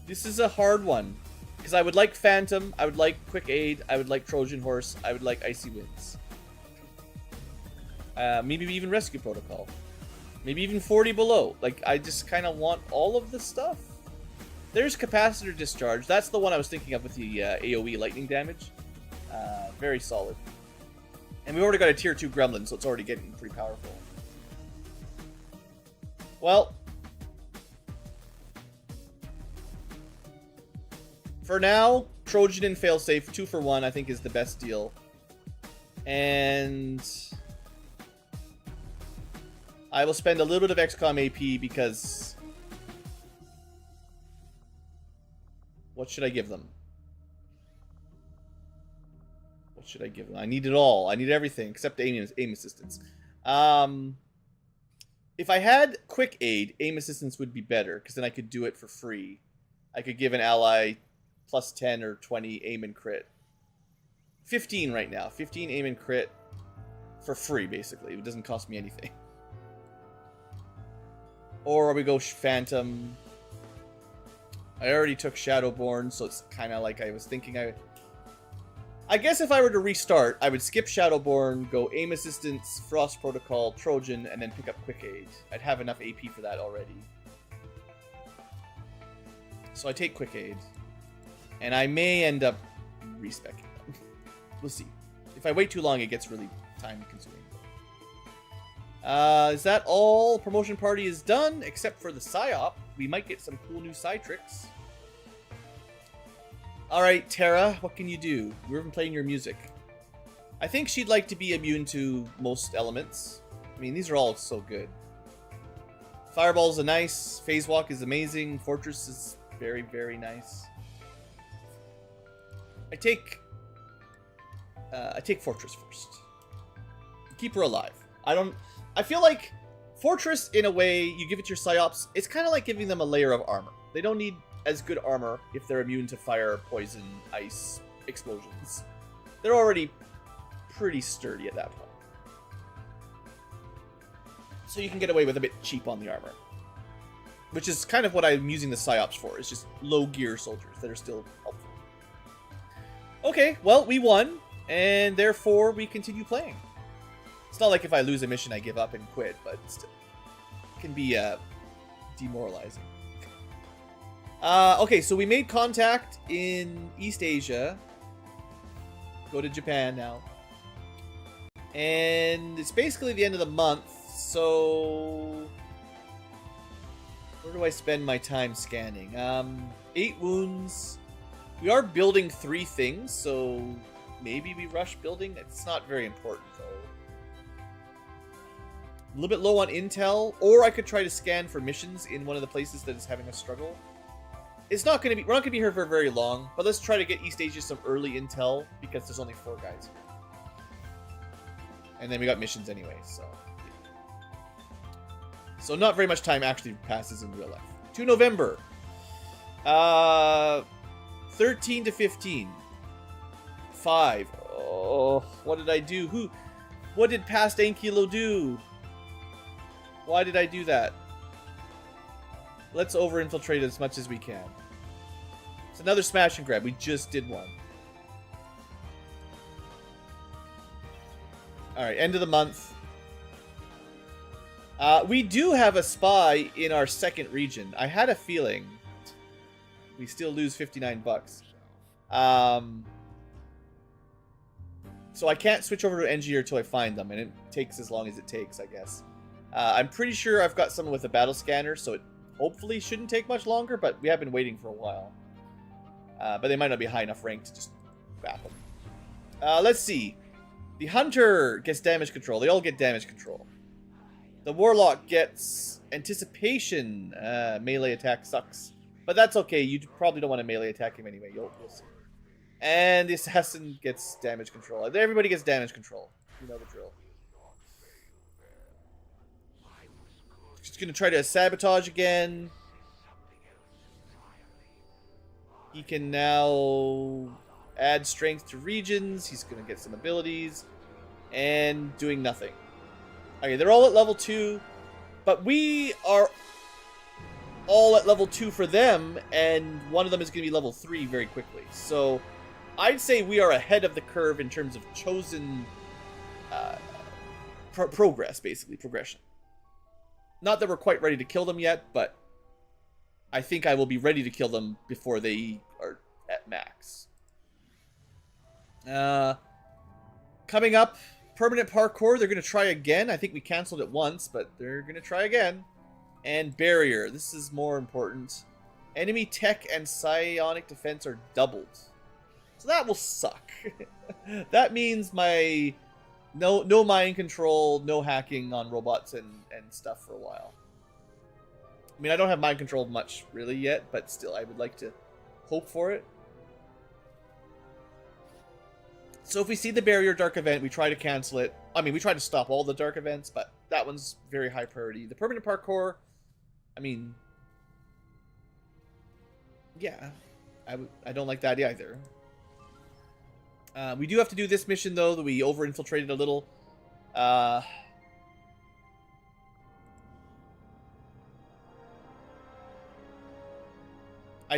This is a hard one, because I would like Phantom, I would like Quick Aid, I would like Trojan Horse, I would like Icy Winds. Maybe even Rescue Protocol. Maybe even 40 below. Like, I just kind of want all of the stuff. There's Capacitor Discharge. That's the one I was thinking of with the AoE lightning damage. Very solid. And we've already got a tier 2 Gremlin, so it's already getting pretty powerful. Well... For now, Trojan and Failsafe, 2 for 1, I think is the best deal. And... I will spend a little bit of XCom AP because... What should I give them? What should I give them? I need it all. I need everything except aim assistance. If I had Quick Aid, aim assistance would be better, because then I could do it for free. I could give an ally... plus 10 or 20 aim and crit. 15 right now. 15 aim and crit for free, basically. It doesn't cost me anything. Or we go Phantom. I already took Shadowborn, so it's kind of like I was thinking I guess if I were to restart, I would skip Shadowborn, go Aim Assistance, Frost Protocol, Trojan, and then pick up Quick Aid. I'd have enough AP for that already. So I take Quick Aid. And I may end up respecking them. We'll see. If I wait too long, it gets really time-consuming. Is that all? Promotion party is done, except for the PSYOP. We might get some cool new side tricks. Alright, Tara, what can you do? We've been playing your music. I think she'd like to be immune to most elements. I mean, these are all so good. Fireball's a nice. Phase Walk is amazing. Fortress is very, very nice. I take Fortress first. Keep her alive. I feel like Fortress, in a way, you give it your PSYOPs, it's kind of like giving them a layer of armor. They don't need as good armor if they're immune to fire, poison, ice, explosions. They're already pretty sturdy at that point. So you can get away with a bit cheap on the armor. Which is kind of what I'm using the PSYOPs for. It's just low gear soldiers that are still helpful. Okay, well, we won, and therefore we continue playing. It's not like if I lose a mission I give up and quit, but still. It can be demoralizing. Okay, so we made contact in East Asia. Go to Japan now. And it's basically the end of the month, so... Where do I spend my time scanning? 8 wounds. We are building 3 things, so maybe we rush building. It's not very important, though. A little bit low on intel, or I could try to scan for missions in one of the places that is having a struggle. It's not going to be... We're not going to be here for very long, but let's try to get East Asia some early intel, because there's only 4 guys here. And then we got missions anyway, so... So not very much time actually passes in real life. To November. 13 to 15. 5. Oh, what did I do? What did past Ankylo do? Why did I do that? Let's over-infiltrate as much as we can. It's another smash and grab. We just did one. Alright, end of the month. We do have a spy in our second region. I had a feeling. We still lose 59 bucks. So I can't switch over to engineer until I find them, and it takes as long as it takes, I guess. I'm pretty sure I've got someone with a battle scanner, so it hopefully shouldn't take much longer, but we have been waiting for a while. But they might not be high enough rank to just wrap them. Let's see. The Hunter gets damage control. They all get damage control. The Warlock gets anticipation. Melee attack sucks. But that's okay. You probably don't want to melee attack him anyway. You'll see. And the Assassin gets damage control. Everybody gets damage control. You know the drill. Just going to try to sabotage again. He can now add strength to regions. He's going to get some abilities. And doing nothing. Okay, they're all at level 2. But we are all at level 2 for them. And one of them is going to be level 3 very quickly. So I'd say we are ahead of the curve in terms of chosen progress, basically. Progression. Not that we're quite ready to kill them yet, but I think I will be ready to kill them before they are at max. Coming up, permanent parkour. They're going to try again. I think we canceled it once, but they're going to try again. And barrier. This is more important. Enemy tech and psionic defense are doubled. So that will suck. That means my... No mind control, no hacking on robots and stuff for a while. I mean, I don't have mind control much, really, yet, but still, I would like to hope for it. So if we see the barrier dark event, we try to cancel it. I mean, we try to stop all the dark events, but that one's very high priority. The permanent parkour, I mean... Yeah, I don't like that either. We do have to do this mission, though, that we over-infiltrated a little. I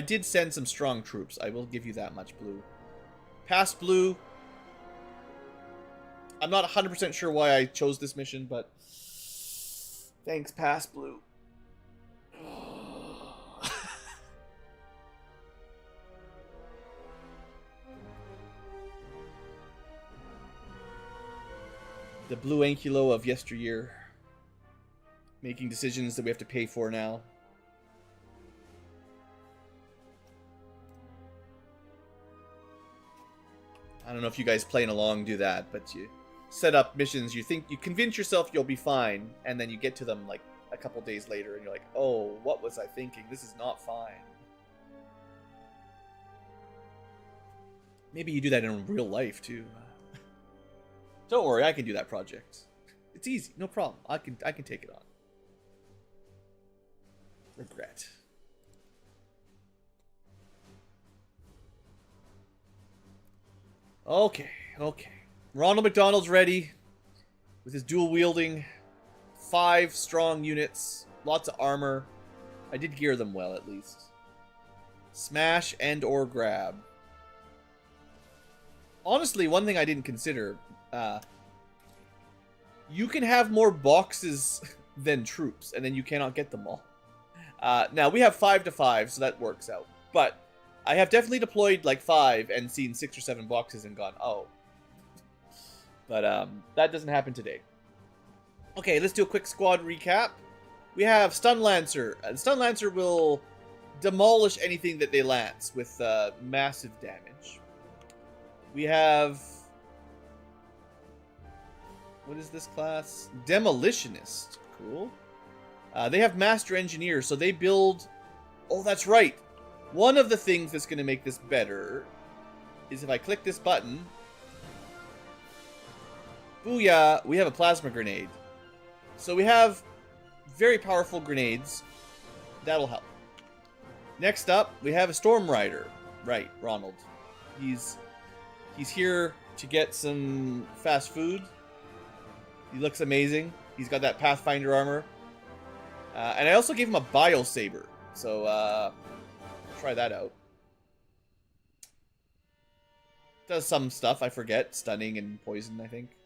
did send some strong troops. I will give you that much, Blue. Past Blue. I'm not 100% sure why I chose this mission, but... Thanks, Past Blue. The blue Ankylo of yesteryear. Making decisions that we have to pay for now. I don't know if you guys playing along do that, but you set up missions, you convince yourself you'll be fine, and then you get to them like a couple days later and you're like, oh, what was I thinking? This is not fine. Maybe you do that in real life too. Don't worry, I can do that project. It's easy, no problem. I can take it on. Regret. Okay. Ronald McDonald's ready with his dual wielding, 5 strong units, lots of armor. I did gear them well at least. Smash and or grab. Honestly, one thing I didn't consider, you can have more boxes than troops, and then you cannot get them all. Now, we have 5 to 5, so that works out. But I have definitely deployed like 5 and seen 6 or 7 boxes and gone, oh. But that doesn't happen today. Okay, let's do a quick squad recap. We have Stun Lancer. Stun Lancer will demolish anything that they lance with massive damage. We have... what is this class? Demolitionist. Cool. They have Master Engineer, so they build... oh, that's right. One of the things that's going to make this better is if I click this button... booyah, we have a plasma grenade. So we have very powerful grenades. That'll help. Next up, we have a Storm Rider. Right, Ronald. He's here to get some fast food. He looks amazing. He's got that Pathfinder armor. And I also gave him a Bio Saber. So, try that out. Does some stuff, I forget. Stunning and poison, I think.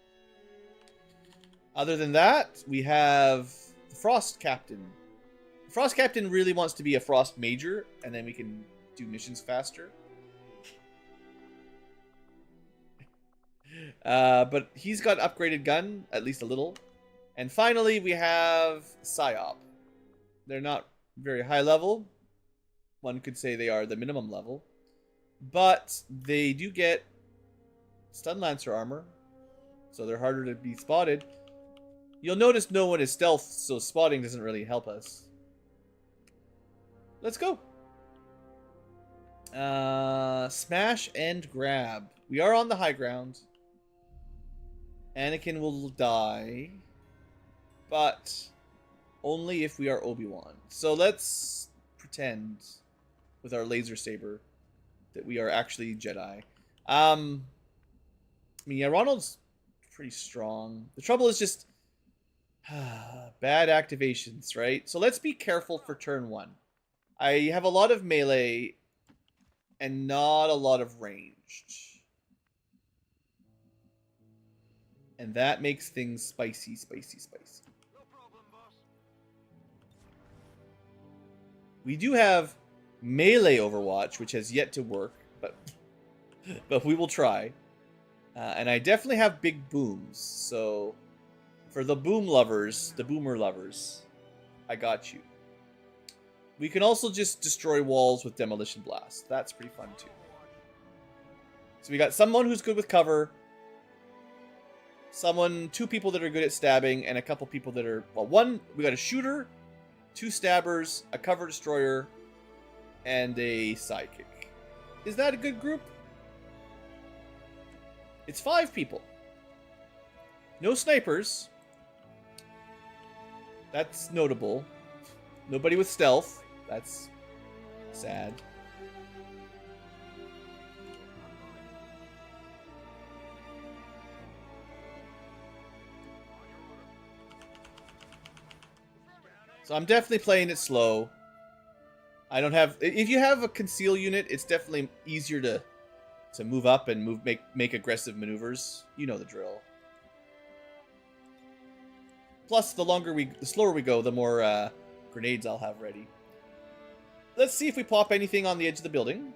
Other than that, we have the Frost Captain. The Frost Captain really wants to be a Frost Major, and then we can do missions faster. But he's got upgraded gun, at least a little. And finally, we have Psyop. They're not very high level. One could say they are the minimum level. But they do get Stun Lancer armor, so they're harder to be spotted. You'll notice no one is stealth, so spotting doesn't really help us. Let's go. Smash and grab. We are on the high ground. Anakin will die, but only if we are Obi-Wan. So let's pretend with our laser saber that we are actually Jedi. I mean, yeah, Ronald's pretty strong. The trouble is just bad activations, right? So let's be careful for turn 1. I have a lot of melee and not a lot of ranged. And that makes things spicy, spicy, spicy. No problem, boss. We do have melee Overwatch, which has yet to work, but we will try. And I definitely have big booms, so for the boom lovers, the boomer lovers, I got you. We can also just destroy walls with Demolition Blast. That's pretty fun too. So we got someone who's good with cover, two people that are good at stabbing, and a couple people that are, well, we got a shooter, 2 stabbers, a cover destroyer, and a sidekick. Is that a good group? It's 5 people. No snipers. That's notable. Nobody with stealth. That's sad. So I'm definitely playing it slow. I don't have... if you have a conceal unit, it's definitely easier to move up and make aggressive maneuvers. You know the drill. Plus, the slower we go, the more grenades I'll have ready. Let's see if we pop anything on the edge of the building.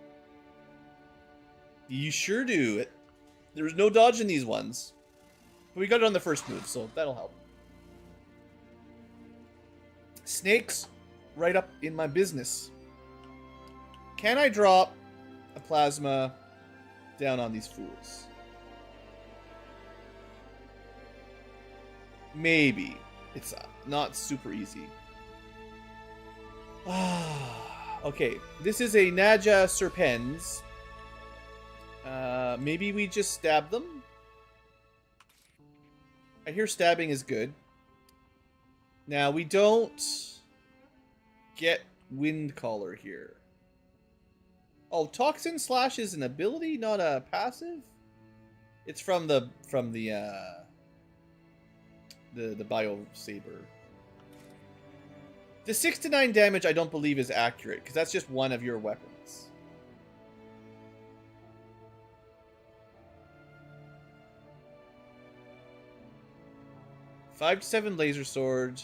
You sure do. There's no dodging these ones. But we got it on the first move, so that'll help. Snakes, right up in my business. Can I drop a plasma down on these fools? Maybe. It's not super easy. Okay, this is a Naja Serpens. Maybe we just stab them? I hear stabbing is good. Now, we don't get Wind Caller here. Oh, Toxin Slash is an ability, not a passive? It's from the Bio Saber. The 6 to 9 damage I don't believe is accurate, because that's just one of your weapons. Five to 7 laser sword.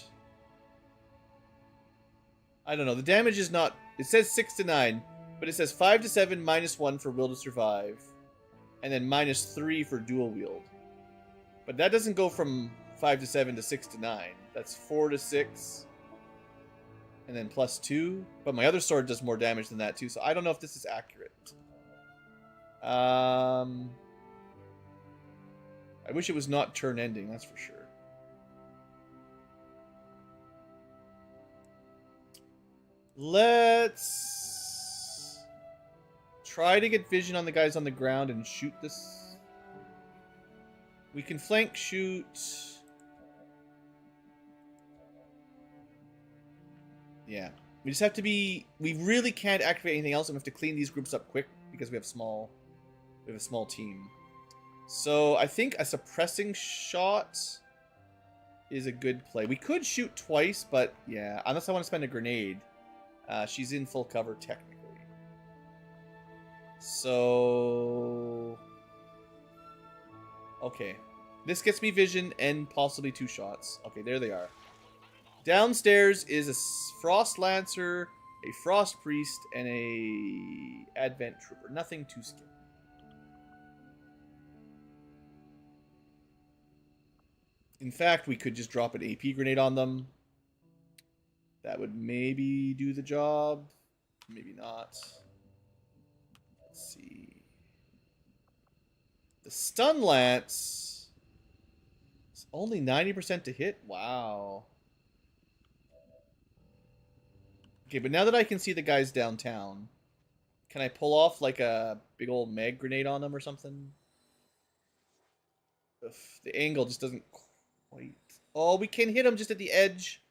I don't know. The damage is not... It says 6 to 9, but it says 5 to 7 -1 for will to survive, and then -3 for dual wield. But that doesn't go from 5 to 7 to 6 to 9. That's 4 to 6, and then +2. But my other sword does more damage than that too, so I don't know if this is accurate. I wish it was not turn ending, that's for sure. Let's try to get vision on the guys on the ground and shoot this. We can flank shoot. Yeah. We just have to be... We really can't activate anything else, and we have to clean these groups up quick because we have a small team. So I think a suppressing shot is a good play. We could shoot twice, but yeah, unless I want to spend a grenade. She's in full cover, technically. So... Okay. This gets me vision and possibly 2 shots. Okay, there they are. Downstairs is a Frost Lancer, a Frost Priest, and a Advent Trooper. Nothing too scary. In fact, we could just drop an AP grenade on them. That would maybe do the job. Maybe not. Let's see. The Stun Lance is only 90% to hit? Wow. Okay, but now that I can see the guys downtown, can I pull off like a big old mag grenade on them or something? Ugh, the angle just doesn't quite... Oh, we can hit them just at the edge.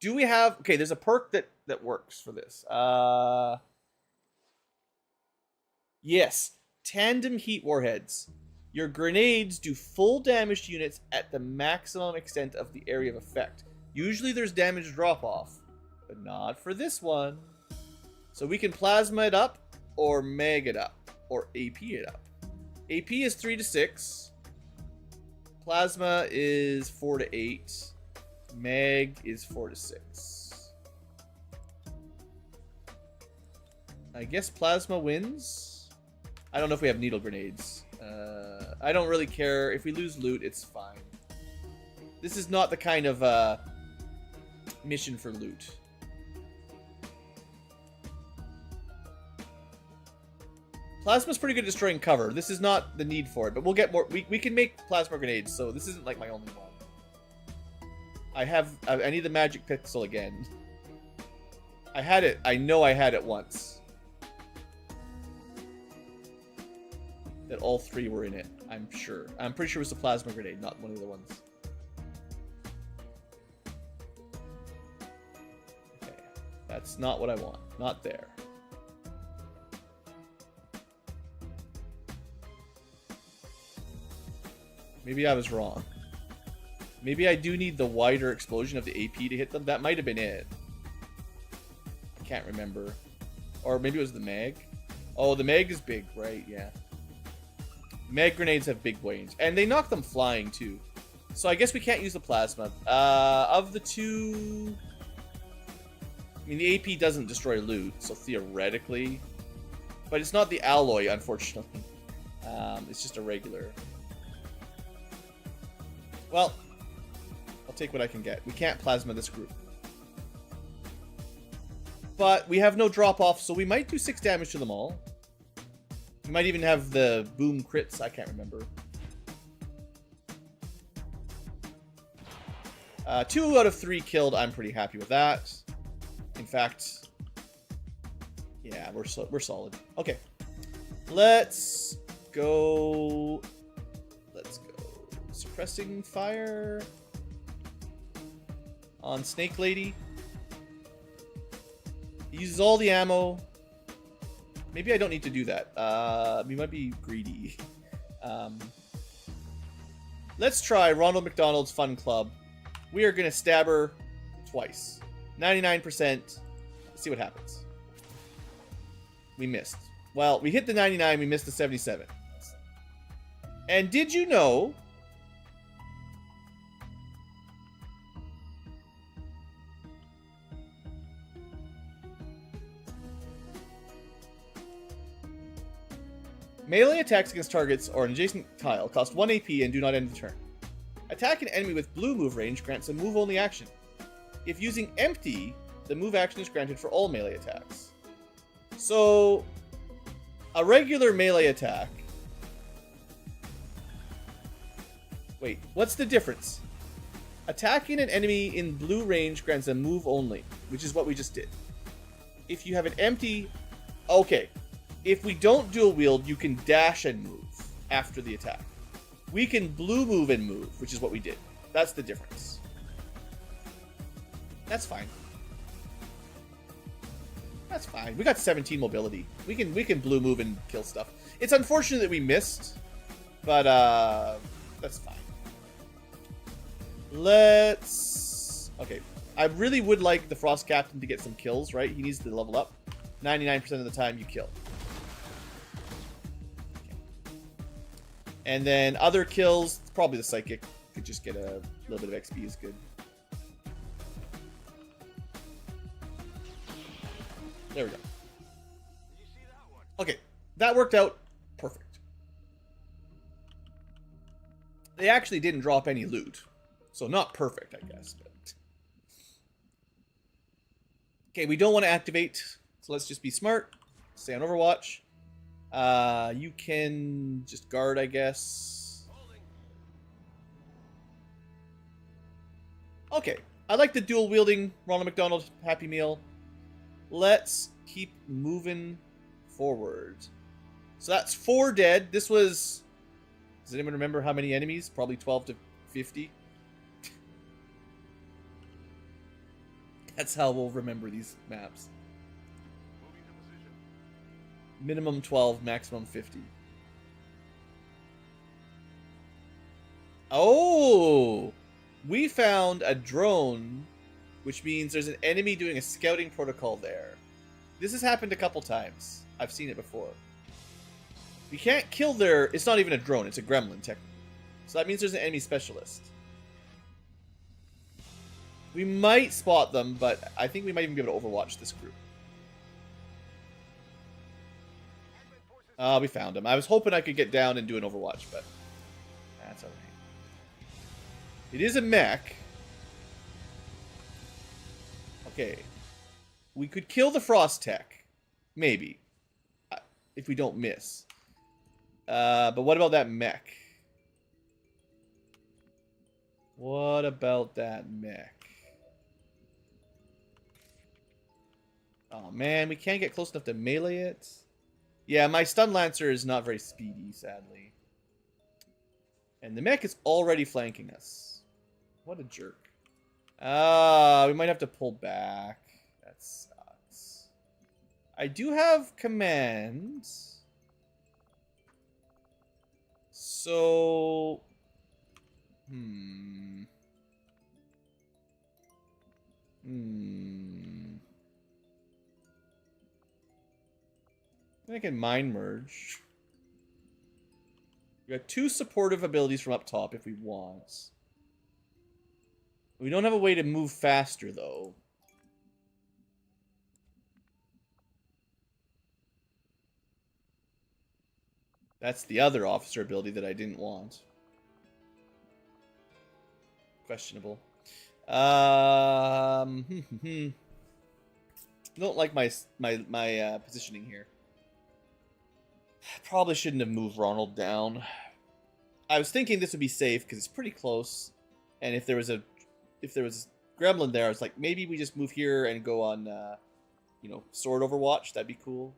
Do we have... Okay, there's a perk that works for this. Yes. Tandem heat warheads. Your grenades do full damage to units at the maximum extent of the area of effect. Usually there's damage drop-off, but not for this one. So we can plasma it up, or mag it up, or AP it up. AP is 3 to 6. Plasma is 4 to 8. Mag is 4 to 6. I guess plasma wins. I don't know if we have needle grenades. I don't really care. If we lose loot, it's fine. This is not the kind of mission for loot. Plasma's pretty good at destroying cover. This is not the need for it, but we'll get more. We can make plasma grenades, so this isn't like my only one. I need the magic pixel again. I had it. I know I had it once. That all 3 were in it. I'm sure. I'm pretty sure it was a plasma grenade, not one of the ones. Okay. That's not what I want. Not there. Maybe I was wrong. Maybe I do need the wider explosion of the AP to hit them. That might have been it. I can't remember. Or maybe it was the mag. Oh, the mag is big, right? Yeah. Mag grenades have big range. And they knock them flying, too. So I guess we can't use the plasma. Of the 2... I mean, the AP doesn't destroy loot, so theoretically... But it's not the alloy, unfortunately. It's just a regular... Well, I'll take what I can get. We can't plasma this group. But we have no drop-off, so we might do 6 damage to them all. We might even have the boom crits. I can't remember. 2 out of 3 killed. I'm pretty happy with that. In fact, yeah, we're solid. Okay, let's go. Suppressing fire on Snake Lady. He uses all the ammo. Maybe I don't need to do that. We might be greedy. Let's try Ronald McDonald's Fun Club. We are going to stab her twice. 99%. Let's see what happens. We missed. Well, we hit the 99. We missed the 77. And did you know... melee attacks against targets or an adjacent tile cost 1 AP and do not end the turn. Attack an enemy with blue move range grants a move-only action. If using empty, the move action is granted for all melee attacks. So, a regular melee attack... Wait, what's the difference? Attacking an enemy in blue range grants a move only, which is what we just did. If you have an empty... Okay. If we don't dual wield, you can dash and move after the attack. We can blue move and move, which is what we did. That's the difference. That's fine. That's fine. We got 17 mobility. We can blue move and kill stuff. It's unfortunate that we missed, but that's fine. Let's... Okay. I really would like the Frost Captain to get some kills, right? He needs to level up. 99% of the time you kill. And then other kills, probably the Psychic. Could just get a little bit of XP is good. There we go. Okay, that worked out perfect. They actually didn't drop any loot. So not perfect, I guess. But... Okay, we don't want to activate. So let's just be smart. Stay on Overwatch. You can just guard, I guess. Okay. I like the dual wielding Ronald McDonald Happy Meal. Let's keep moving forward. So that's 4 dead. This was... Does anyone remember how many enemies? Probably 12 to 50. That's how we'll remember these maps. Minimum 12, maximum 50. Oh! We found a drone, which means there's an enemy doing a scouting protocol there. This has happened a couple times. I've seen it before. We can't kill their... It's not even a drone, it's a gremlin, technically. So that means there's an enemy specialist. We might spot them, but I think we might even be able to overwatch this group. We found him. I was hoping I could get down and do an overwatch, but that's alright. It is a mech. Okay. We could kill the Frost Tech. Maybe. If we don't miss. But what about that mech? What about that mech? Oh man, we can't get close enough to melee it. Yeah, my Stun Lancer is not very speedy, sadly. And the mech is already flanking us. What a jerk. We might have to pull back. That sucks. I do have commands. So... I can mind merge. We got 2 supportive abilities from up top if we want. We don't have a way to move faster, though. That's the other officer ability that I didn't want. questionable. Don't like my positioning here. Probably shouldn't have moved Ronald down. I was thinking this would be safe because it's pretty close, and if there was a gremlin there, I was like, maybe we just move here and go on, you know, sword overwatch. That'd be cool.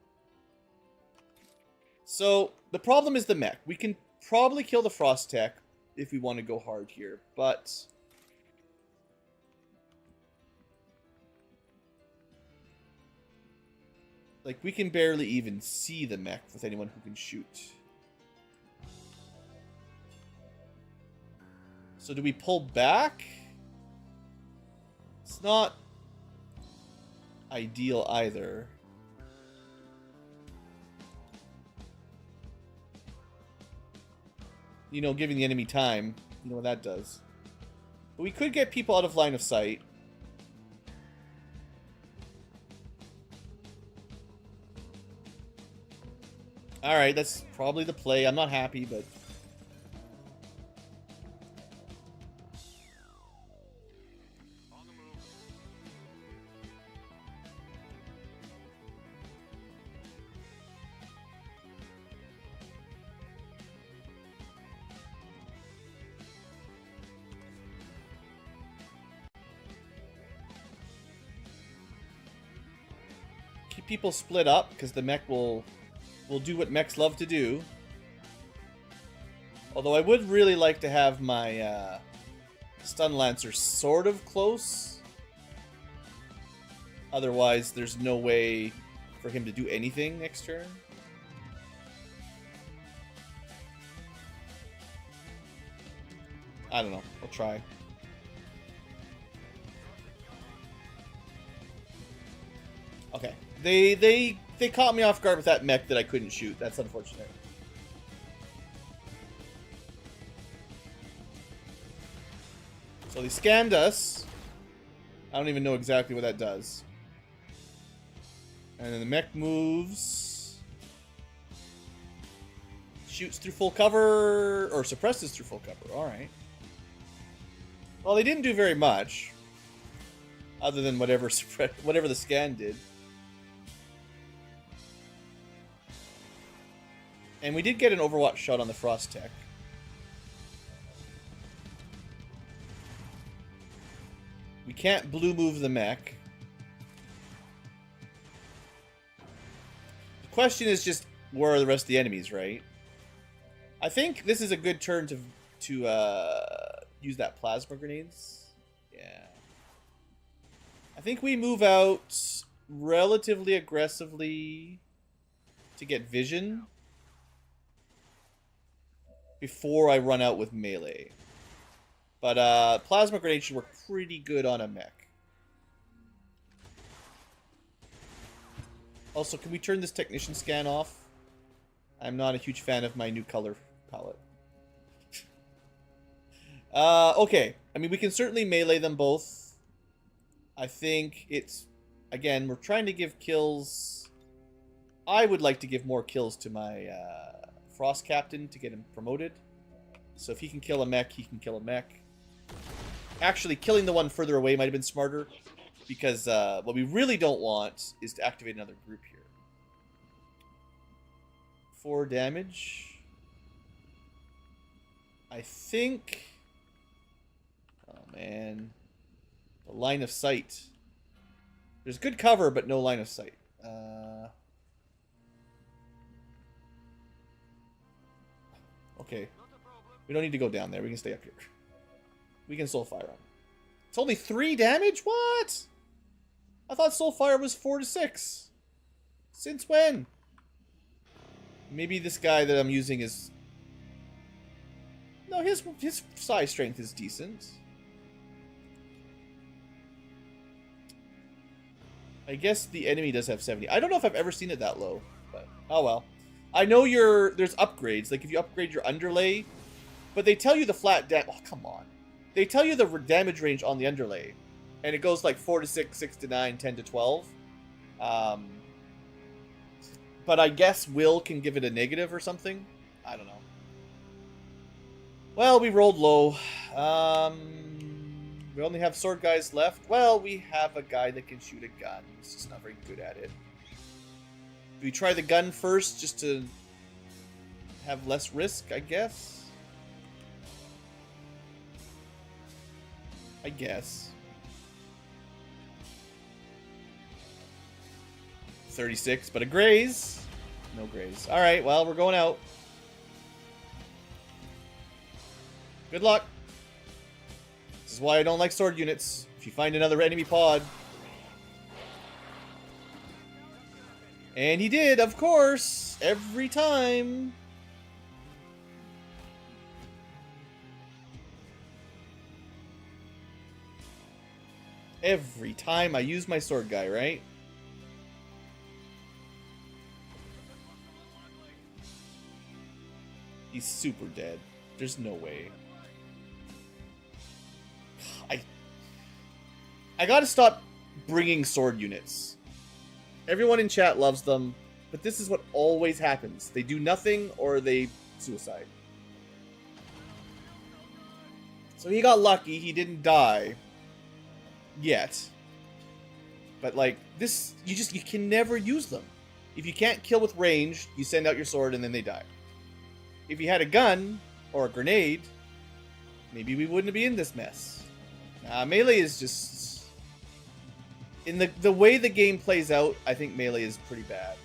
So the problem is the mech. We can probably kill the frost tech if we want to go hard here, but like we can barely even see the mech with anyone who can shoot. So do we pull back? It's not ideal either. You know, giving the enemy time. You know what that does. But we could get people out of line of sight. Alright, that's probably the play. I'm not happy, but... keep people split up, because the mech will do what mechs love to do. Although I would really like to have my stun lancer sort of close. Otherwise, there's no way for him to do anything next turn. I don't know. I'll try. Okay. They caught me off guard with that mech that I couldn't shoot. That's unfortunate. So they scanned us. I don't even know exactly what that does. And then the mech moves. Shoots through full cover, or suppresses through full cover. Alright. Well, they didn't do very much. Other than whatever the scan did. And we did get an Overwatch shot on the Frost Tech. We can't blue move the mech. The question is just, where are the rest of the enemies, right? I think this is a good turn to use that plasma grenades. Yeah. I think we move out relatively aggressively to get vision before I run out with melee. But plasma grenades should work pretty good on a mech. Also, can we turn this technician scan off? I'm not a huge fan of my new color palette. Okay. I mean, we can certainly melee them both. I think it's... Again, we're trying to give kills... I would like to give more kills to my Frost Captain to get him promoted. So if he can kill a mech, he can kill a mech. Actually, killing the one further away might have been smarter. Because what we really don't want is to activate another group here. 4 damage. I think... Oh, man. The line of sight. There's good cover, but no line of sight. Okay. We don't need to go down there. We can stay up here. We can Soulfire him. It's only 3 damage? What? I thought Soulfire was 4 to 6. Since when? Maybe this guy that I'm using is... No, his size strength is decent. I guess the enemy does have 70. I don't know if I've ever seen it that low, but oh well. I know there's upgrades, like if you upgrade your underlay, but they tell you the flat damage. Oh, come on. They tell you the damage range on the underlay, and it goes like 4 to 6, 6 to 9, 10 to 12. But I guess Will can give it a negative or something. I don't know. Well, we rolled low. We only have sword guys left. Well, we have a guy that can shoot a gun. He's just not very good at it. Do we try the gun first just to have less risk, I guess? I guess. 36, but a graze. No graze. Alright, well, we're going out. Good luck. This is why I don't like sword units. If you find another enemy pod. And he did, of course. Every time. Every time I use my sword guy, right? He's super dead. There's no way. I gotta stop bringing sword units. Everyone in chat loves them, but this is what always happens. They do nothing or they suicide. So he got lucky. He didn't die. Yet. But like, this, you can never use them. If you can't kill with range, you send out your sword and then they die. If you had a gun or a grenade, maybe we wouldn't be in this mess. Melee is just... In the way the game plays out, I think melee is pretty bad.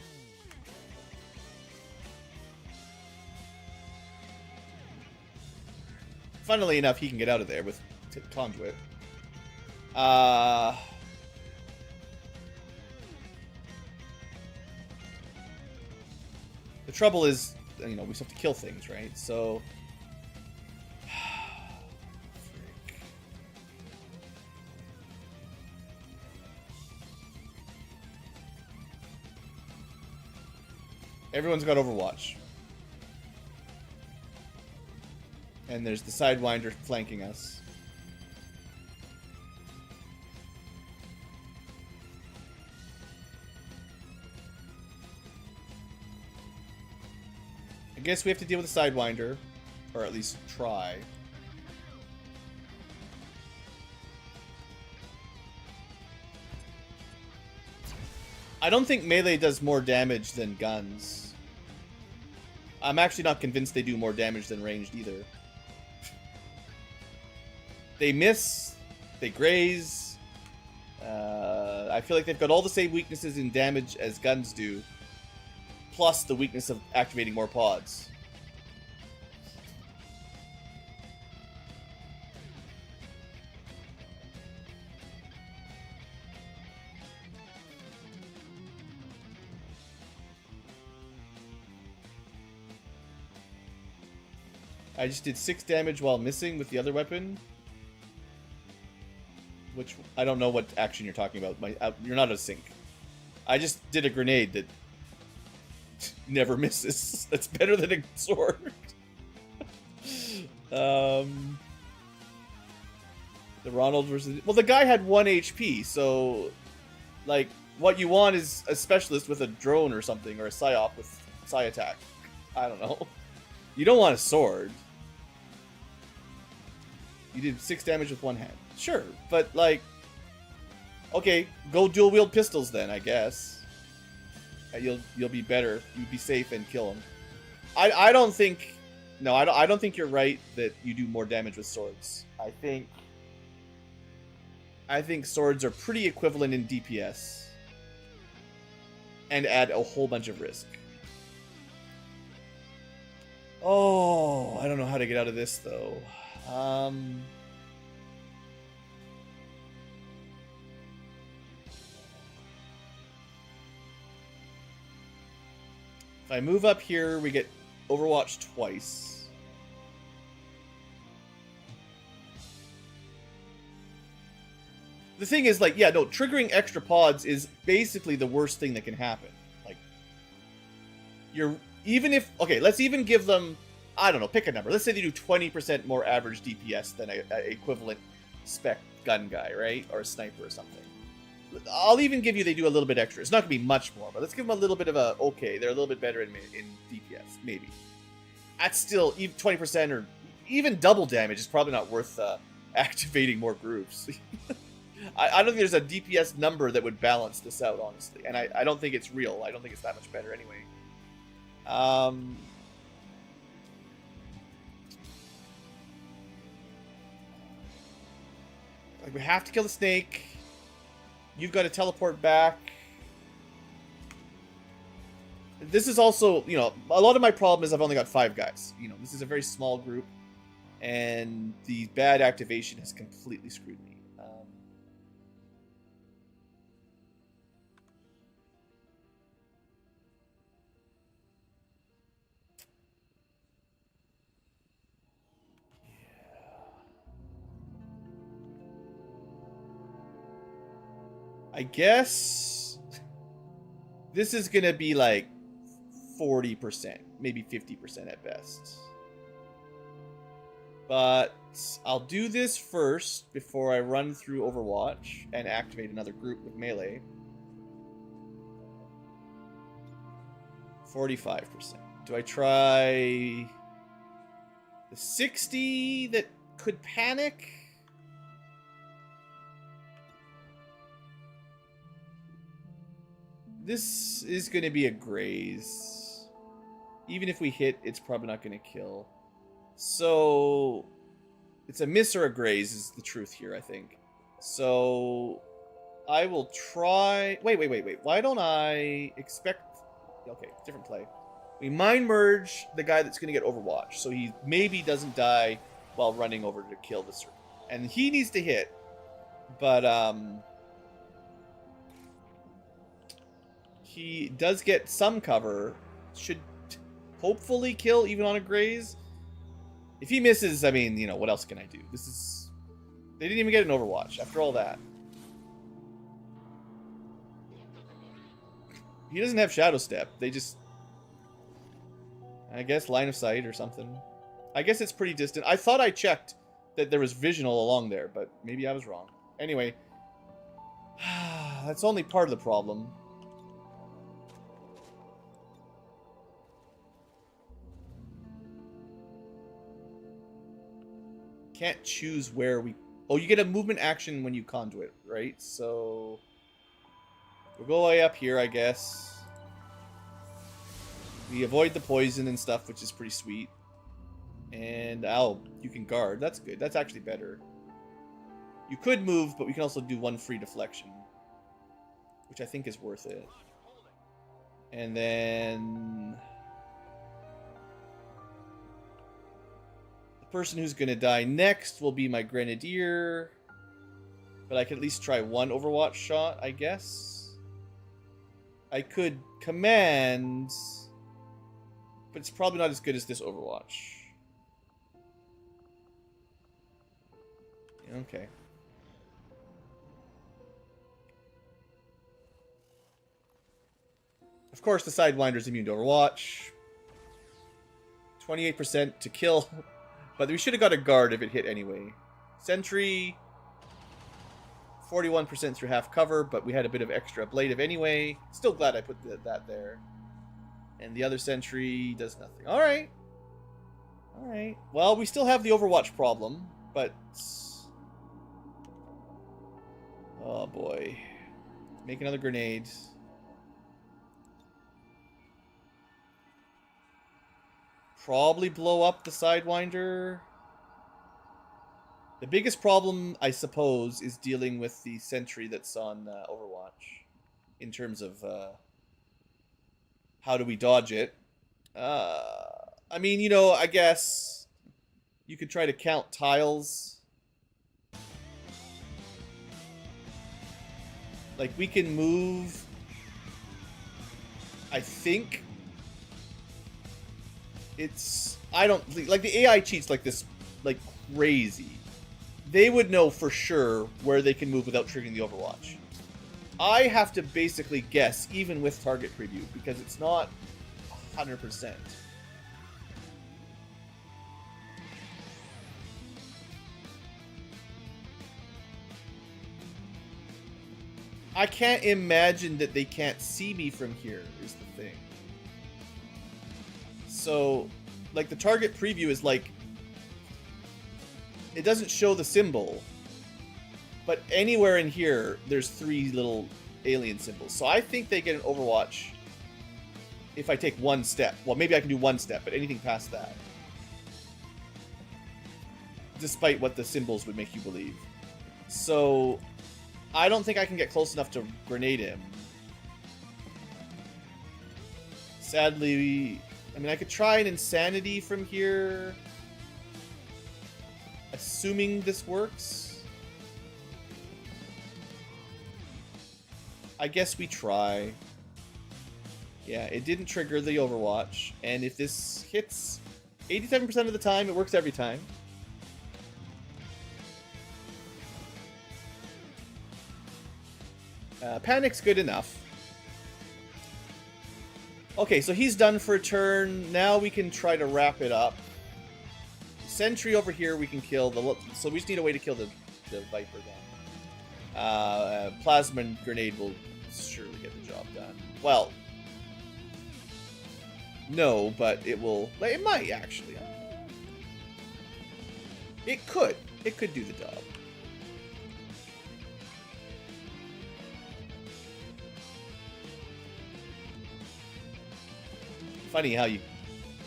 Funnily enough, he can get out of there with conduit. The trouble is, you know, we still have to kill things, right? So... Everyone's got Overwatch. And there's the Sidewinder flanking us. I guess we have to deal with the Sidewinder. Or at least try. I don't think melee does more damage than guns. I'm actually not convinced they do more damage than ranged either. They miss. They graze. I feel like they've got all the same weaknesses in damage as guns do. Plus the weakness of activating more pods. I just did 6 damage while missing with the other weapon. Which, I don't know what action you're talking about. You're not a sync. I just did a grenade that never misses. That's better than a sword. The Ronald versus... Well, the guy had 1 HP, so... Like, what you want is a specialist with a drone or something, or a psyop with psi attack. I don't know. You don't want a sword. You did 6 damage with 1 hand. Sure, but like... Okay, go dual-wield pistols then, I guess. You'll be better. You'd be safe and kill them. I don't think... No, I don't think you're right that you do more damage with swords. I think swords are pretty equivalent in DPS. And add a whole bunch of risk. Oh, I don't know how to get out of this, though. If I move up here, we get Overwatch twice. The thing is, like, yeah, no, triggering extra pods is basically the worst thing that can happen. Like, even if... Okay, let's even give them... I don't know, pick a number. Let's say they do 20% more average DPS than an equivalent spec gun guy, right? Or a sniper or something. I'll even give you they do a little bit extra. It's not going to be much more, but let's give them a little bit of a... Okay, they're a little bit better in DPS, maybe. That's still... 20% or even double damage is probably not worth activating more groups. I don't think there's a DPS number that would balance this out, honestly. And I don't think it's real. I don't think it's that much better anyway. Like, we have to kill the snake. You've got to teleport back. This is also, you know, a lot of my problem is I've only got 5 guys. You know, this is a very small group. And the bad activation has completely screwed me. I guess this is going to be like 40%, maybe 50% at best. But I'll do this first before I run through Overwatch and activate another group with melee. 45%. Do I try the 60 that could panic? This is going to be a graze. Even if we hit, it's probably not going to kill. So, it's a miss or a graze is the truth here, I think. So, I will try... Wait. Why don't I expect... Okay, different play. We mind merge the guy that's going to get Overwatch. So he maybe doesn't die while running over to kill the serpent. And he needs to hit. But, he does get some cover. Should hopefully kill even on a graze. If he misses, I mean, you know, what else can I do? This is... They didn't even get an Overwatch after all that. He doesn't have Shadow Step. They just... I guess line of sight or something. I guess it's pretty distant. I thought I checked that there was vision all along there, but maybe I was wrong. Anyway. That's only part of the problem. Can't choose where we... Oh, you get a movement action when you conduit, right? So... We'll go way up here, I guess. We avoid the poison and stuff, which is pretty sweet. And, oh, you can guard. That's good. That's actually better. You could move, but we can also do one free deflection. Which I think is worth it. And then... person who's going to die next will be my Grenadier. But I can at least try one Overwatch shot, I guess. I could command, but it's probably not as good as this Overwatch. Okay. Of course, the Sidewinder's immune to Overwatch. 28% to kill. But we should have got a guard if it hit anyway. Sentry, 41% through half cover, but we had a bit of extra ablative anyway. Still glad I put that there. And the other sentry does nothing. Alright. Alright. Well, we still have the Overwatch problem, but... Oh boy. Make another grenade. Probably blow up the Sidewinder. The biggest problem, I suppose, is dealing with the sentry that's on Overwatch. In terms of how do we dodge it. I mean, you know, I guess you could try to count tiles. Like, we can move, I think... It's... I don't... Like, the AI cheats like this, like, crazy. They would know for sure where they can move without triggering the Overwatch. I have to basically guess, even with target preview, because it's not 100%. I can't imagine that they can't see me from here, is the thing. So, like, the target preview is like... it doesn't show the symbol, but anywhere in here, there's 3 little alien symbols. So I think they get an Overwatch if I take 1 step. Well, maybe I can do 1 step, but anything past that. Despite what the symbols would make you believe. So I don't think I can get close enough to grenade him. Sadly, I mean, I could try an insanity from here. Assuming this works. I guess we try. Yeah, it didn't trigger the Overwatch. And if this hits 87% of the time, it works every time. Panic's good enough. Okay, so he's done for a turn. Now we can try to wrap it up. Sentry over here we can kill. So we just need a way to kill the Viper then. Plasma grenade will surely get the job done. Well, no, but it will. It might actually. It could. It could do the job. Funny how you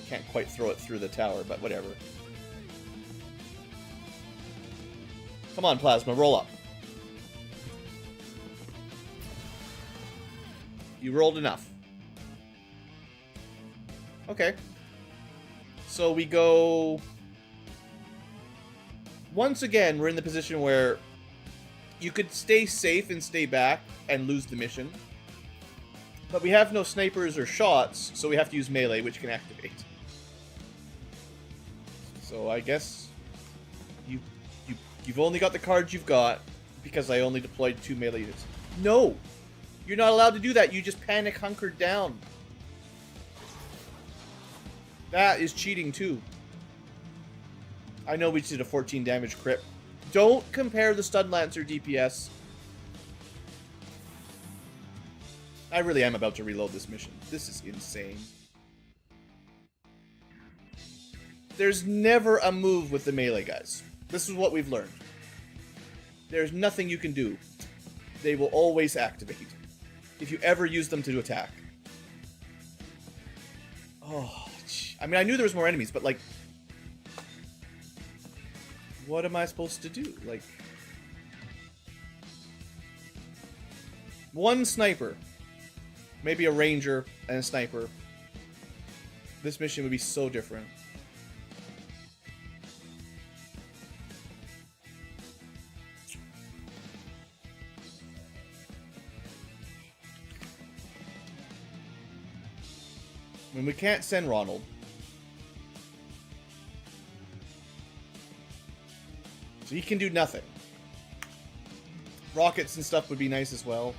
can't quite throw it through the tower, but whatever. Come on, Plasma, roll up. You rolled enough. Okay. So we go... Once again, we're in the position where you could stay safe and stay back and lose the mission. But we have no snipers or shots, so we have to use melee, which can activate. So I guess you've only got the cards you've got because I only deployed 2 melee units. No! You're not allowed to do that. You just panic hunkered down. That is cheating too. I know we just did a 14 damage crit. Don't compare the Stun Lancer DPS. I really am about to reload this mission. This is insane. There's never a move with the melee guys. This is what we've learned. There's nothing you can do. They will always activate if you ever use them to attack. Oh, I mean, I knew there was more enemies, but like, what am I supposed to do? Like, 1 sniper. Maybe a ranger and a sniper. This mission would be so different. I mean, we can't send Ronald. So he can do nothing. Rockets and stuff would be nice as well.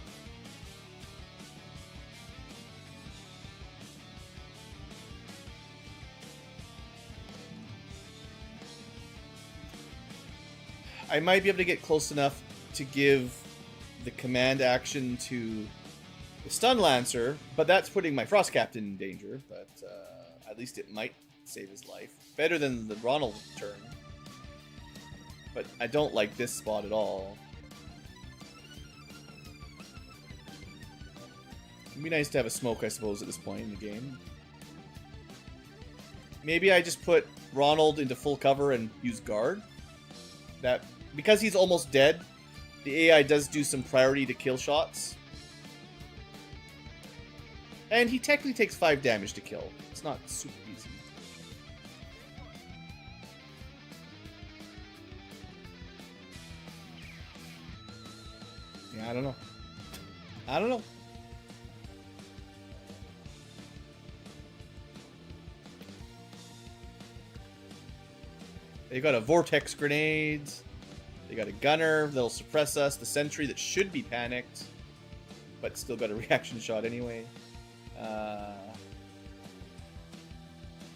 I might be able to get close enough to give the command action to the Stun Lancer, but that's putting my Frost Captain in danger, but at least it might save his life. Better than the Ronald turn. But I don't like this spot at all. It'd be nice to have a smoke, I suppose, at this point in the game. Maybe I just put Ronald into full cover and use guard. That, because he's almost dead, the AI does do some priority to kill shots. And he technically takes 5 damage to kill. It's not super easy. Yeah, I don't know. I don't know. They got a vortex grenades. They got a gunner that'll suppress us. The sentry that should be panicked, but still got a reaction shot anyway.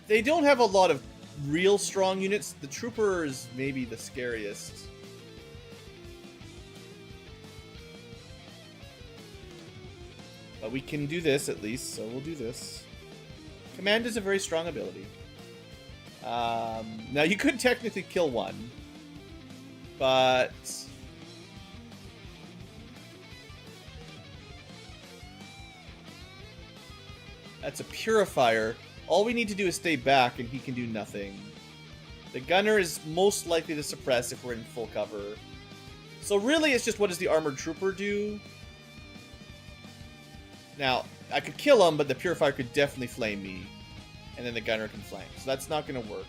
They don't have a lot of real strong units. The trooper is maybe the scariest. But we can do this at least, so we'll do this. Command is a very strong ability. Now you could technically kill one, But that's a purifier. All we need to do is stay back and he can do nothing. The gunner is most likely to suppress if we're in full cover. So really it's just what does the armored trooper do? Now, I could kill him, but the purifier could definitely flame me. And then the gunner can flank. So that's not going to work.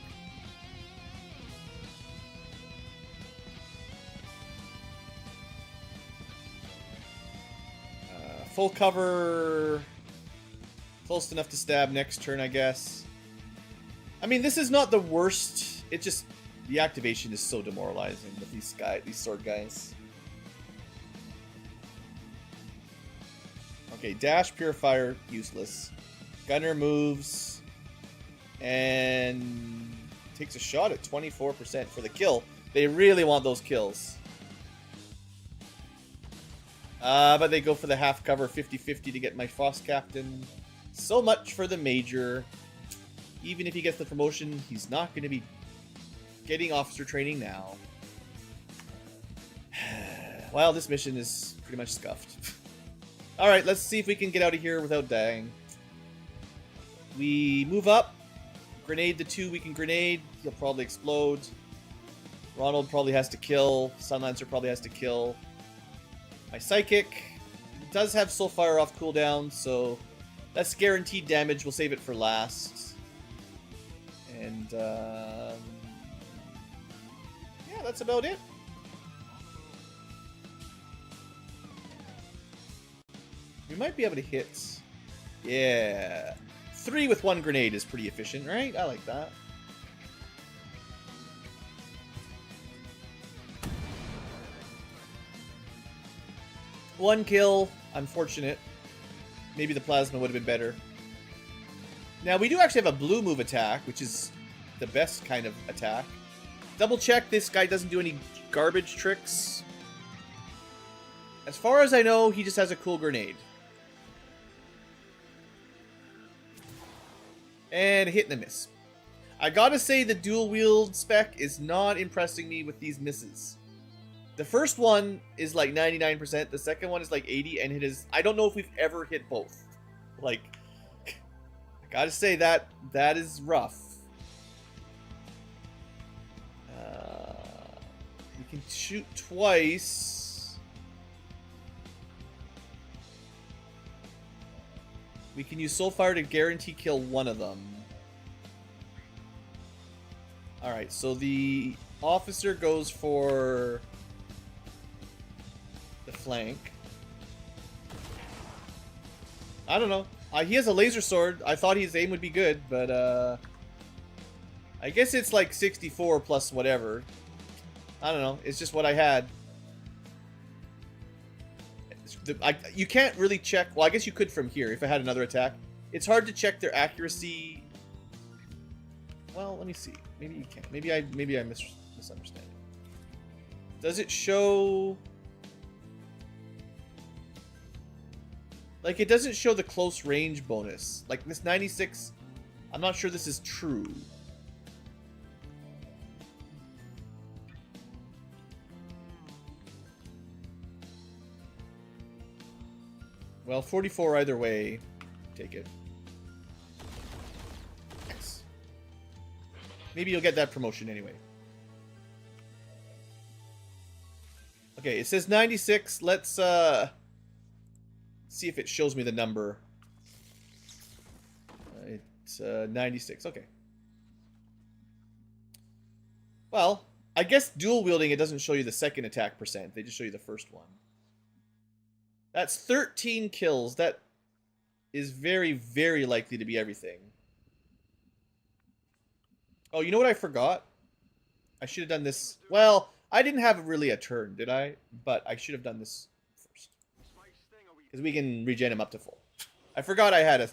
Full cover. Close enough to stab next turn, I guess. I mean, this is not the worst. It just... the activation is so demoralizing with these sword guys. Okay, dash, purifier, useless. Gunner moves. And... takes a shot at 24% for the kill. They really want those kills. But they go for the half cover 50-50 to get my Frost Captain. So much for the Major. Even if he gets the promotion, he's not going to be getting officer training now. Well, this mission is pretty much scuffed. Alright, let's see if we can get out of here without dying. We move up. Grenade the 2 we can grenade. He'll probably explode. Ronald probably has to kill. Sunlancer probably has to kill. My Psychic does have Soulfire off cooldown, so that's guaranteed damage. We'll save it for last. And, yeah, that's about it. We might be able to hit. Yeah. 3 with 1 grenade is pretty efficient, right? I like that. One kill. Unfortunate. Maybe the plasma would have been better. Now, we do actually have a blue move attack, which is the best kind of attack. Double check this guy doesn't do any garbage tricks. As far as I know, he just has a cool grenade. And a hit and a miss. I gotta say the dual wield spec is not impressing me with these misses. The first one is like 99%, the second one is like 80%, and it is... I don't know if we've ever hit both. Like, I gotta say that is rough. We can shoot twice. We can use Soulfire to guarantee kill one of them. Alright, so the officer goes for the flank. I don't know. He has a laser sword. I thought his aim would be good, but I guess it's like 64 plus whatever. I don't know. It's just what I had. You can't really check... Well, I guess you could from here if I had another attack. It's hard to check their accuracy. Well, let me see. Maybe you can. Maybe I misunderstand. Does it show... Like, it doesn't show the close range bonus. Like, this 96... I'm not sure this is true. Well, 44 either way. Take it. Yes. Maybe you'll get that promotion anyway. Okay, it says 96. Let's see if it shows me the number. It's 96. Okay. Well, I guess dual wielding, it doesn't show you the second attack percent. They just show you the first one. That's 13 kills. That is very, very likely to be everything. Oh, you know what I forgot? I should have done this. Well, I didn't have really a turn, did I? But I should have done this first. Because we can regen him up to full. I forgot I had a...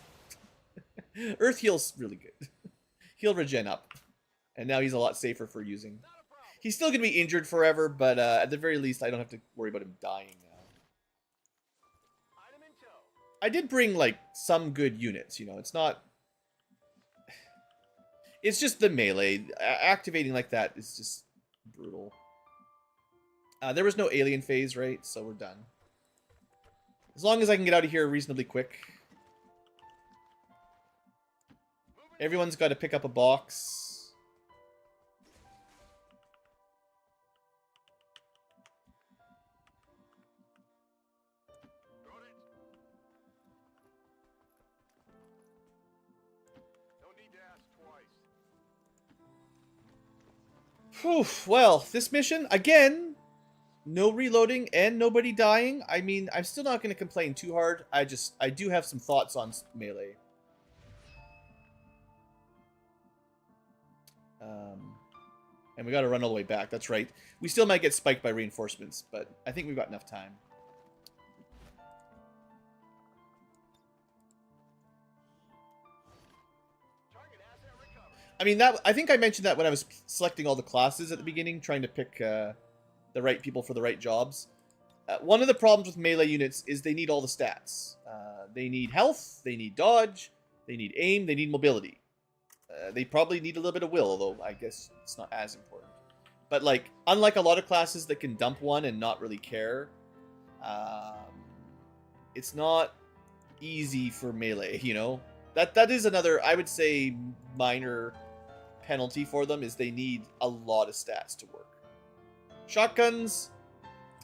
Earth heal's really good. He'll regen up. And now he's a lot safer for using. He's still going to be injured forever, but at the very least, I don't have to worry about him dying now. I did bring, like, some good units, you know. It's not... It's just the melee. Activating like that is just brutal. There was no alien phase, right? So we're done. As long as I can get out of here reasonably quick. Everyone's got to pick up a box. Got it. No need to ask twice. Whew, well, this mission, again, no reloading and nobody dying. I mean, I'm still not going to complain too hard. I do have some thoughts on melee. And we got to run all the way back. That's right. We still might get spiked by reinforcements, but I think we've got enough time. I mean, I think I mentioned that when I was selecting all the classes at the beginning, trying to pick the right people for the right jobs. One of the problems with melee units is they need all the stats. They need health, they need dodge, they need aim, they need mobility. They probably need a little bit of will, although I guess it's not as important. But, like, unlike a lot of classes that can dump one and not really care, it's not easy for melee, you know? That is another, I would say, minor penalty for them, is they need a lot of stats to work. Shotguns,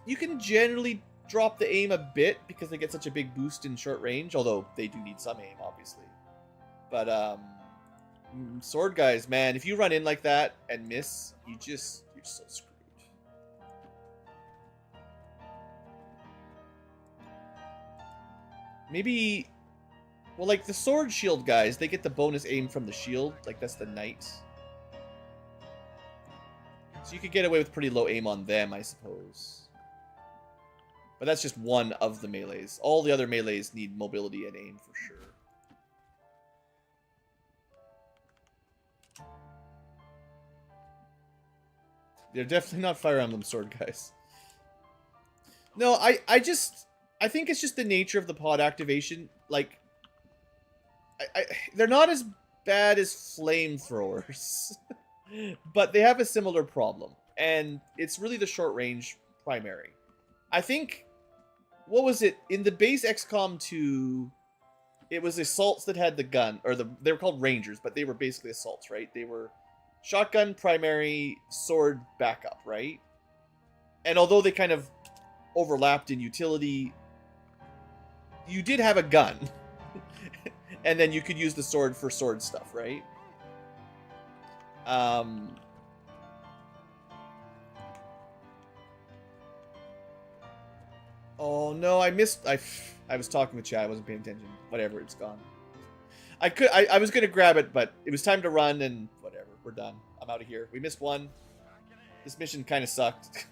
you can generally drop the aim a bit because they get such a big boost in short range, although they do need some aim, obviously. But, sword guys, man, if you run in like that and miss, you're so screwed. Maybe, well, like the sword shield guys, they get the bonus aim from the shield, like that's the knight. So you could get away with pretty low aim on them, I suppose. But that's just one of the melees. All the other melees need mobility and aim for sure. They're definitely not Fire Emblem sword guys. No, I think it's just the nature of the pod activation. Like, they're not as bad as flamethrowers, but they have a similar problem, and it's really the short range primary. I think, what was it in the base XCom 2? It was assaults that had the gun, or they were called rangers, but they were basically assaults, right? They were shotgun primary, sword backup, right? And although they kind of overlapped in utility, you did have a gun. And then you could use the sword for sword stuff, right? Oh no, I missed. I was talking with chat. I wasn't paying attention. Whatever, it's gone. I was gonna grab it, but it was time to run, and whatever. We're done. I'm out of here. We missed one. This mission kind of sucked.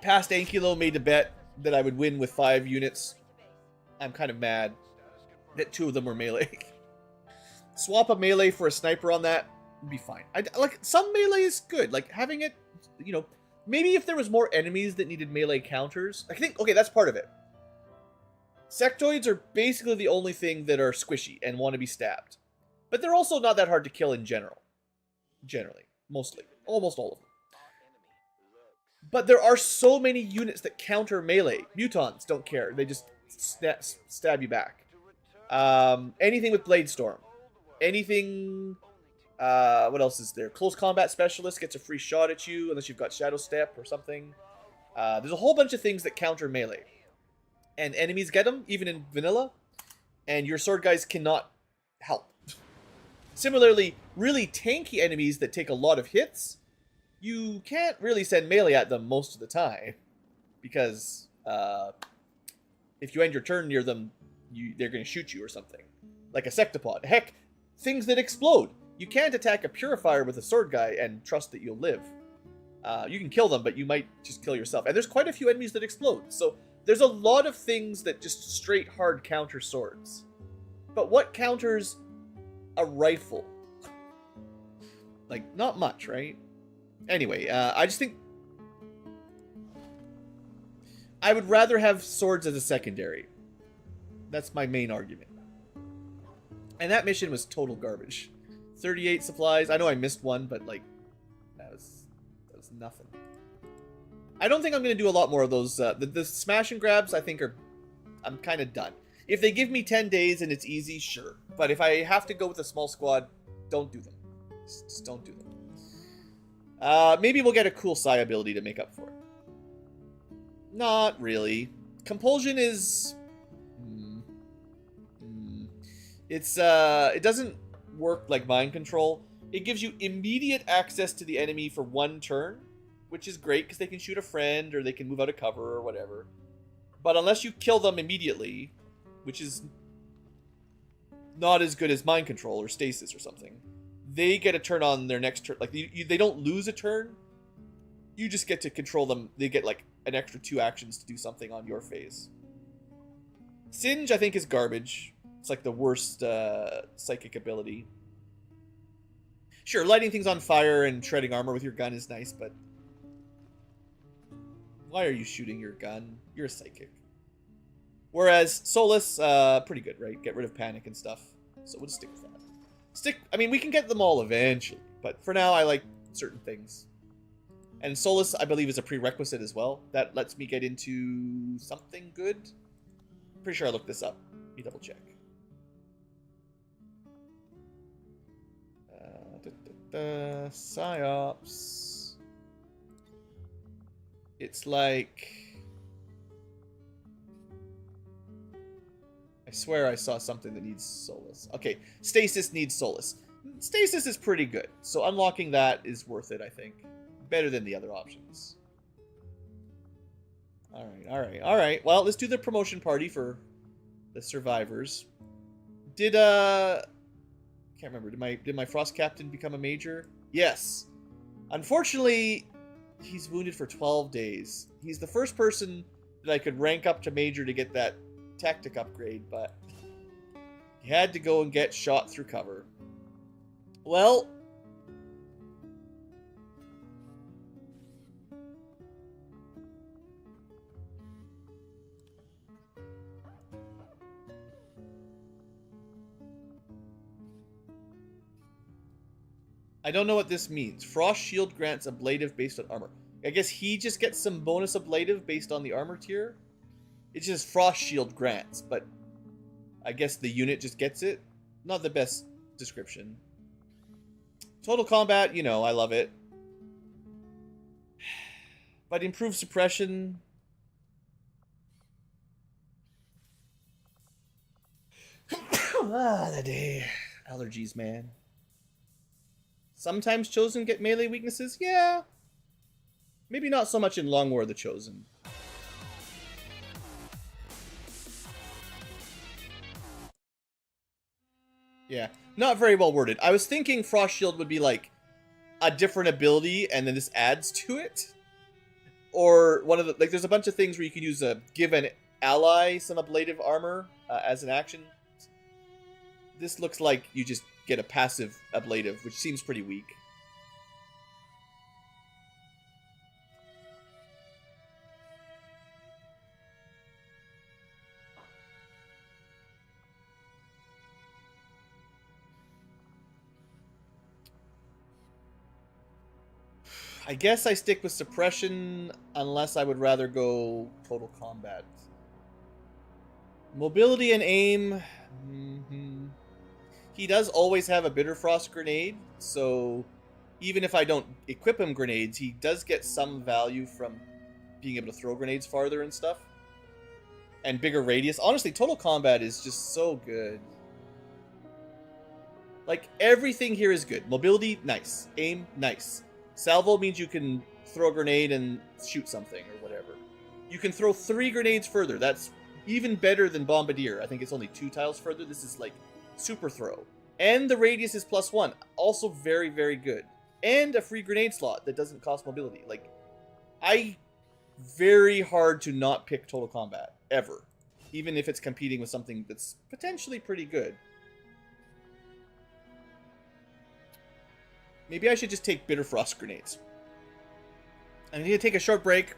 Past Ankylo made a bet that I would win with 5 units. I'm kind of mad that 2 of them were melee. Swap a melee for a sniper on that would be fine. Like, some melee is good. Like, having it, you know, maybe if there was more enemies that needed melee counters. I think, okay, that's part of it. Sectoids are basically the only thing that are squishy and want to be stabbed. But they're also not that hard to kill in general. Generally. Mostly. Almost all of them. But there are so many units that counter melee. Mutons don't care. They just stab you back. Anything with Blade Storm. Anything... what else is there? Close Combat Specialist gets a free shot at you, unless you've got Shadow Step or something. There's a whole bunch of things that counter melee. And enemies get them, even in vanilla. And your sword guys cannot help. Similarly, really tanky enemies that take a lot of hits, you can't really send melee at them most of the time. Because if you end your turn near them, they're going to shoot you or something. Like a Sectopod. Heck, things that explode. You can't attack a Purifier with a sword guy and trust that you'll live. You can kill them, but you might just kill yourself. And there's quite a few enemies that explode. So there's a lot of things that just straight hard counter swords. But what counters a rifle? Like, not much, right? Anyway, I just think I would rather have swords as a secondary. That's my main argument. And that mission was total garbage. 38 supplies. I know I missed one, but, like, that was It's nothing. I don't think I'm going to do a lot more of those. The smash and grabs, I think, I'm kind of done. If they give me 10 days and it's easy, sure. But if I have to go with a small squad, don't do them. Just don't do them. Maybe we'll get a cool psi ability to make up for it. Not really. Compulsion is... it doesn't work like mind control. It gives you immediate access to the enemy for 1 turn, which is great because they can shoot a friend or they can move out of cover or whatever. But unless you kill them immediately, which is not as good as mind control or stasis or something, they get a turn on their next turn. Like, they don't lose a turn. You just get to control them. They get, like, an extra 2 actions to do something on your phase. Singe, I think, is garbage. It's like the worst psychic ability. Sure, lighting things on fire and shredding armor with your gun is nice, but... why are you shooting your gun? You're a psychic. Whereas Solus, pretty good, right? Get rid of panic and stuff. So we'll just stick with that. I mean, we can get them all eventually, but for now I like certain things. And Solus, I believe, is a prerequisite as well. That lets me get into something good. Pretty sure I looked this up. Let me double check. Psyops. It's like... I swear I saw something that needs Solus. Okay, Stasis needs Solus. Stasis is pretty good, so unlocking that is worth it, I think. Better than the other options. Alright. Well, let's do the promotion party for the survivors. Can't remember. Did my Frost Captain become a major? Yes. Unfortunately, he's wounded for 12 days. He's the first person that I could rank up to major to get that tactic upgrade, but he had to go and get shot through cover. Well, I don't know what this means. Frost Shield grants ablative based on armor. I guess he just gets some bonus ablative based on the armor tier. It's just Frost Shield grants, but I guess the unit just gets it. Not the best description. Total combat, you know, I love it. But improved suppression... the day. Allergies, man. Sometimes Chosen get melee weaknesses? Yeah. Maybe not so much in Long War of the Chosen. Yeah, not very well worded. I was thinking Frost Shield would be like a different ability and then this adds to it. Or one of the, like, there's a bunch of things where you can use give an ally some ablative armor as an action. This looks like you just get a passive ablative, which seems pretty weak. I guess I stick with suppression unless I would rather go total combat. Mobility and aim. He does always have a Bitter Frost grenade, so even if I don't equip him grenades, he does get some value from being able to throw grenades farther and stuff. And bigger radius. Honestly, total combat is just so good. Like, everything here is good. Mobility, nice. Aim, nice. Salvo means you can throw a grenade and shoot something or whatever. You can throw 3 grenades further. That's even better than Bombardier. I think it's only 2 tiles further. This is like super throw. And the radius is +1. Also very, very good. And a free grenade slot that doesn't cost mobility. Like, very hard to not pick total combat. Ever. Even if it's competing with something that's potentially pretty good. Maybe I should just take Bitter Frost grenades. I need to take a short break.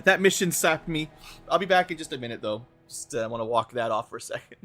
That mission sapped me. I'll be back in just a minute, though. Just want to walk that off for a second.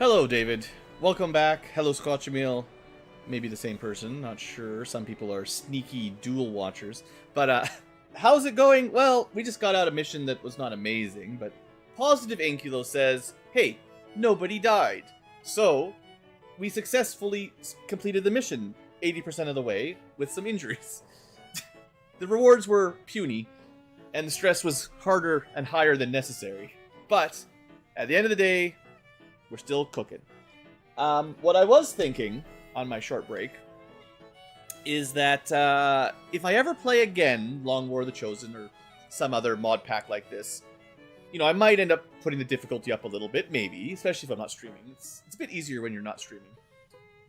Hello, David. Welcome back. Hello, Scotch Emil. Maybe the same person, not sure. Some people are sneaky dual watchers. But, how's it going? Well, we just got out a mission that was not amazing, but Positive Ankylo says, hey, nobody died. So, we successfully completed the mission 80% of the way with some injuries. The rewards were puny, and the stress was harder and higher than necessary. But, at the end of the day, we're still cooking. What I was thinking on my short break is that if I ever play again Long War of the Chosen or some other mod pack like this, you know, I might end up putting the difficulty up a little bit, maybe, especially if I'm not streaming. It's a bit easier when you're not streaming.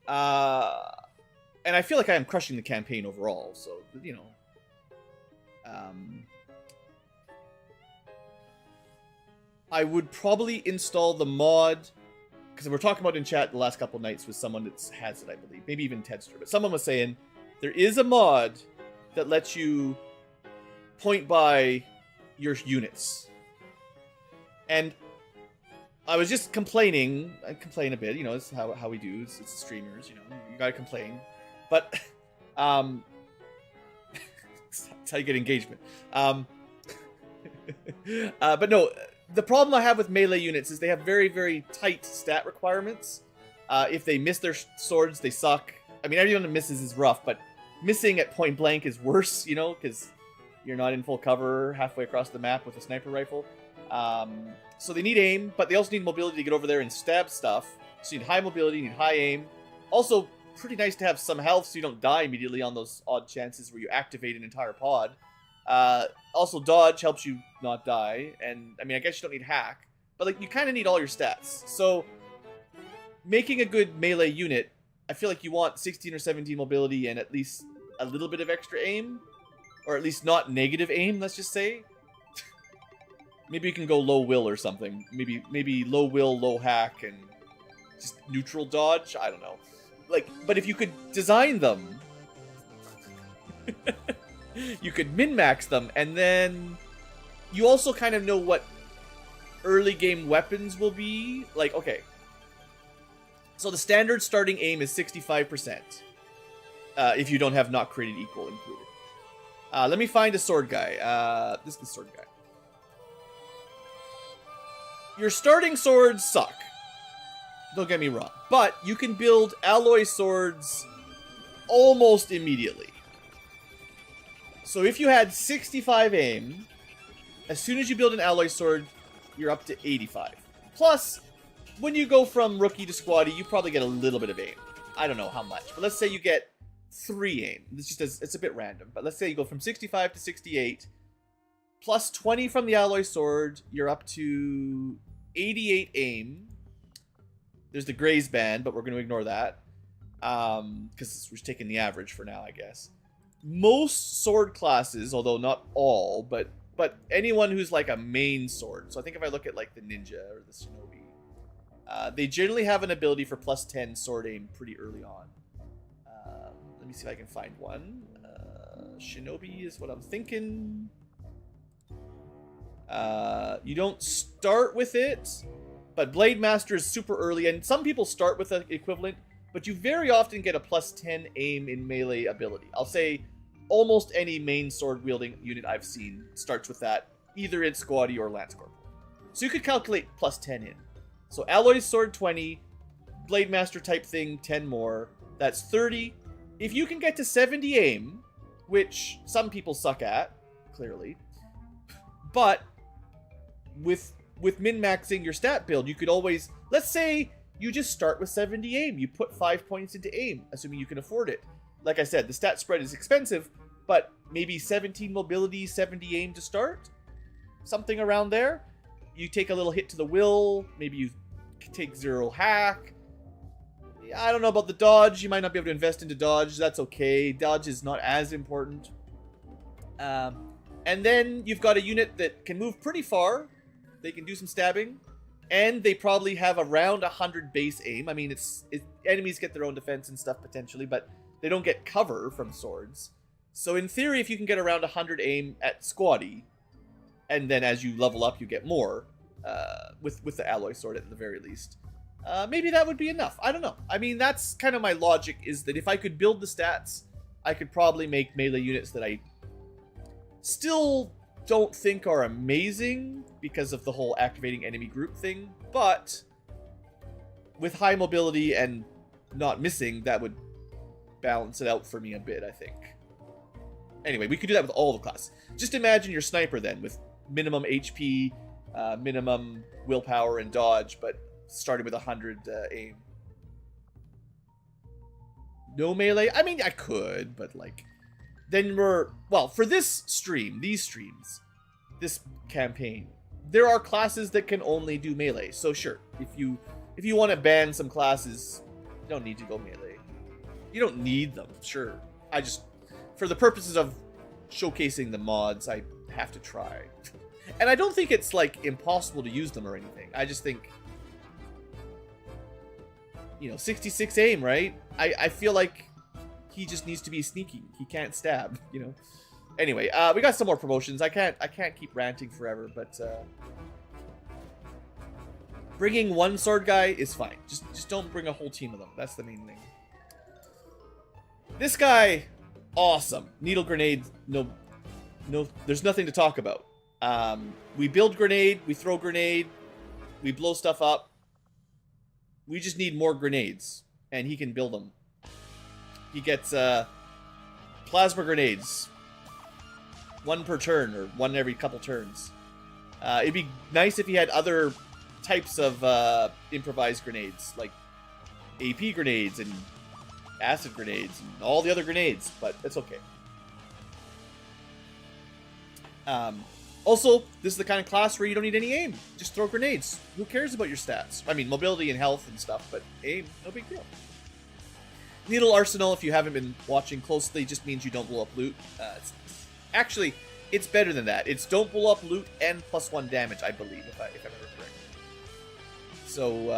And I feel like I am crushing the campaign overall, so, you know. I would probably install the mod, because we're talking about in chat the last couple nights with someone that has it, I believe. Maybe even Tedster. But someone was saying, there is a mod that lets you point by your units. And I was just complaining. I complain a bit, you know, it's how we do. It's streamers, you know, you gotta complain. But, that's how you get engagement. But no, the problem I have with melee units is they have very, very tight stat requirements. If they miss their swords, they suck. I mean, everyone that misses is rough, but missing at point blank is worse, you know, because you're not in full cover halfway across the map with a sniper rifle. So they need aim, but they also need mobility to get over there and stab stuff. So you need high mobility, you need high aim. Also, pretty nice to have some health so you don't die immediately on those odd chances where you activate an entire pod. Also, dodge helps you not die, and I mean, I guess you don't need hack, but like you kind of need all your stats. So, making a good melee unit, I feel like you want 16 or 17 mobility and at least a little bit of extra aim, or at least not negative aim. Let's just say. Maybe you can go low will or something. Maybe low will, low hack, and just neutral dodge. I don't know. Like, but if you could design them. You could min-max them, and then you also kind of know what early game weapons will be. Like, okay. So the standard starting aim is 65%. If you don't have not created equal included. Let me find a sword guy. This is the sword guy. Your starting swords suck. Don't get me wrong. But you can build alloy swords almost immediately. So if you had 65 aim, as soon as you build an alloy sword, you're up to 85. Plus, when you go from rookie to squatty, you probably get a little bit of aim. I don't know how much, but let's say you get 3 aim. It's a bit random, but let's say you go from 65 to 68, plus 20 from the alloy sword, you're up to 88 aim. There's the Graze band, but we're going to ignore that, because we're taking the average for now, I guess. Most sword classes, although not all, but anyone who's like a main sword. So I think if I look at like the ninja or the shinobi, they generally have an ability for plus 10 sword aim pretty early on. Let me see if I can find one. Shinobi is what I'm thinking. You don't start with it, but Blade Master is super early, and some people start with an equivalent, but you very often get a plus 10 aim in melee ability. I'll say almost any main sword-wielding unit I've seen starts with that, either in Squatty or Lance Corporal. So you could calculate plus 10 in. So Alloy Sword 20, Blade Master type thing 10 more, that's 30. If you can get to 70 aim, which some people suck at, clearly, but with min-maxing your stat build, you could always, let's say you just start with 70 aim, you put 5 points into aim, assuming you can afford it. Like I said, the stat spread is expensive, but maybe 17 mobility, 70 aim to start? Something around there. You take a little hit to the will, maybe you take 0 hack. I don't know about the dodge, you might not be able to invest into dodge, that's okay. Dodge is not as important. And then you've got a unit that can move pretty far, they can do some stabbing, and they probably have around 100 base aim. I mean, enemies get their own defense and stuff potentially, but they don't get cover from swords. So in theory, if you can get around 100 aim at squatty, and then as you level up, you get more, with the alloy sword at the very least, maybe that would be enough. I don't know. I mean, that's kind of my logic, is that if I could build the stats, I could probably make melee units that I still don't think are amazing because of the whole activating enemy group thing, but with high mobility and not missing, that would balance it out for me a bit, I think. Anyway, we could do that with all the classes. Just imagine your sniper then, with minimum HP, minimum willpower and dodge, but starting with 100 aim. No melee? I mean, I could, but like, then we're, well, for this stream, these streams, this campaign, there are classes that can only do melee. So sure, if you want to ban some classes, you don't need to go melee. You don't need them, sure. I just, for the purposes of showcasing the mods, I have to try. And I don't think it's like impossible to use them or anything. I just think, you know, 66 aim, right? I feel like he just needs to be sneaky. He can't stab, you know. Anyway, we got some more promotions. I can't keep ranting forever, but bringing one sword guy is fine. Just don't bring a whole team of them. That's the main thing. This guy, awesome. Needle grenade, no, there's nothing to talk about. We build grenade, we throw grenade, we blow stuff up. We just need more grenades, and he can build them. He gets plasma grenades. One per turn, or one every couple turns. It'd be nice if he had other types of improvised grenades, like AP grenades and acid grenades and all the other grenades, but it's okay. Also, this is the kind of class where you don't need any aim. Just throw grenades. Who cares about your stats? I mean, mobility and health and stuff, but aim, no big deal. Needle Arsenal, if you haven't been watching closely, just means you don't blow up loot. Actually, it's better than that. It's don't blow up loot and +1 damage, I believe, if I remember correctly. So,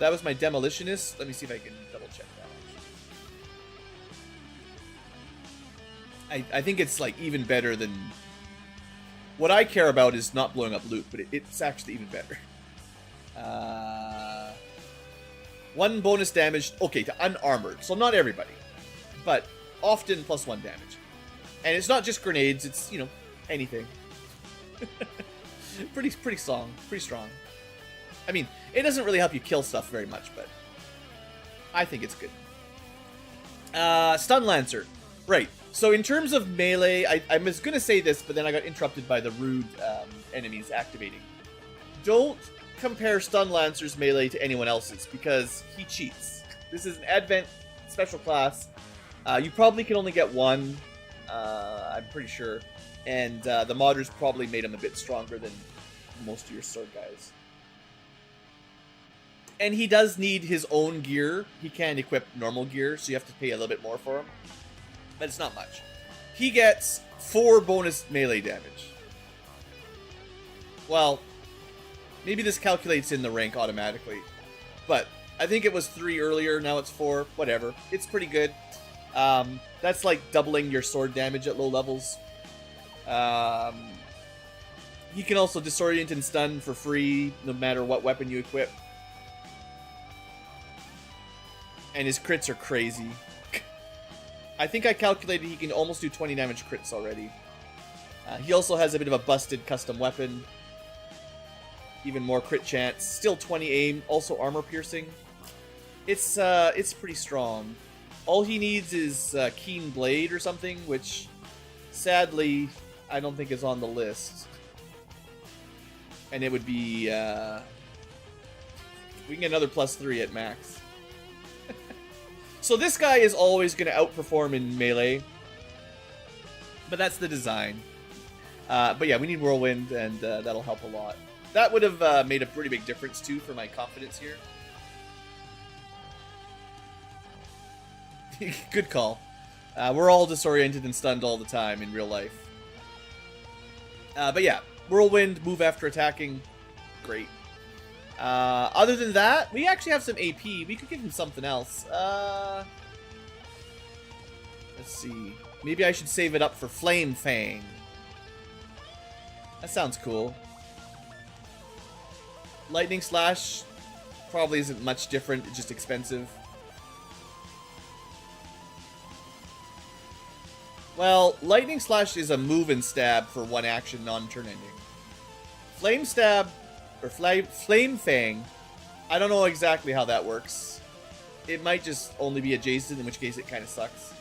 that was my Demolitionist. Let me see if I can double check that. I think it's, like, even better than... What I care about is not blowing up loot, but it's actually even better. 1 bonus damage, okay, to unarmored. So not everybody, but often +1 damage. And it's not just grenades, it's, you know, anything. pretty strong. I mean, it doesn't really help you kill stuff very much, but I think it's good. Stun Lancer. Right. So in terms of melee, I was going to say this, but then I got interrupted by the rude enemies activating. Don't compare Stun Lancer's melee to anyone else's, because he cheats. This is an Advent special class. You probably can only get one, I'm pretty sure. And the modders probably made him a bit stronger than most of your sword guys. And he does need his own gear. He can't equip normal gear, so you have to pay a little bit more for him. But it's not much. He gets 4 bonus melee damage. Well, maybe this calculates in the rank automatically. But I think it was 3 earlier, now it's 4. Whatever. It's pretty good. That's like doubling your sword damage at low levels. He can also disorient and stun for free, no matter what weapon you equip. And his crits are crazy. I think I calculated he can almost do 20 damage crits already. He also has a bit of a busted custom weapon. Even more crit chance. Still 20 aim. Also armor piercing. It's pretty strong. All he needs is Keen Blade or something, which sadly I don't think is on the list. And it would be... we can get another +3 at max. So this guy is always going to outperform in melee. But that's the design. But yeah, we need Whirlwind, and that'll help a lot. That would have made a pretty big difference, too, for my confidence here. Good call. We're all disoriented and stunned all the time in real life. But yeah, Whirlwind, move after attacking. Great. Other than that, we actually have some AP. We could give him something else. Let's see. Maybe I should save it up for Flame Fang. That sounds cool. Lightning Slash Probably isn't much different, it's just expensive. Well, Lightning Slash is a move and stab for one action, non-turn ending. Flame Stab, or Flame Fang, I don't know exactly how that works. It might just only be adjacent, in which case it kind of sucks.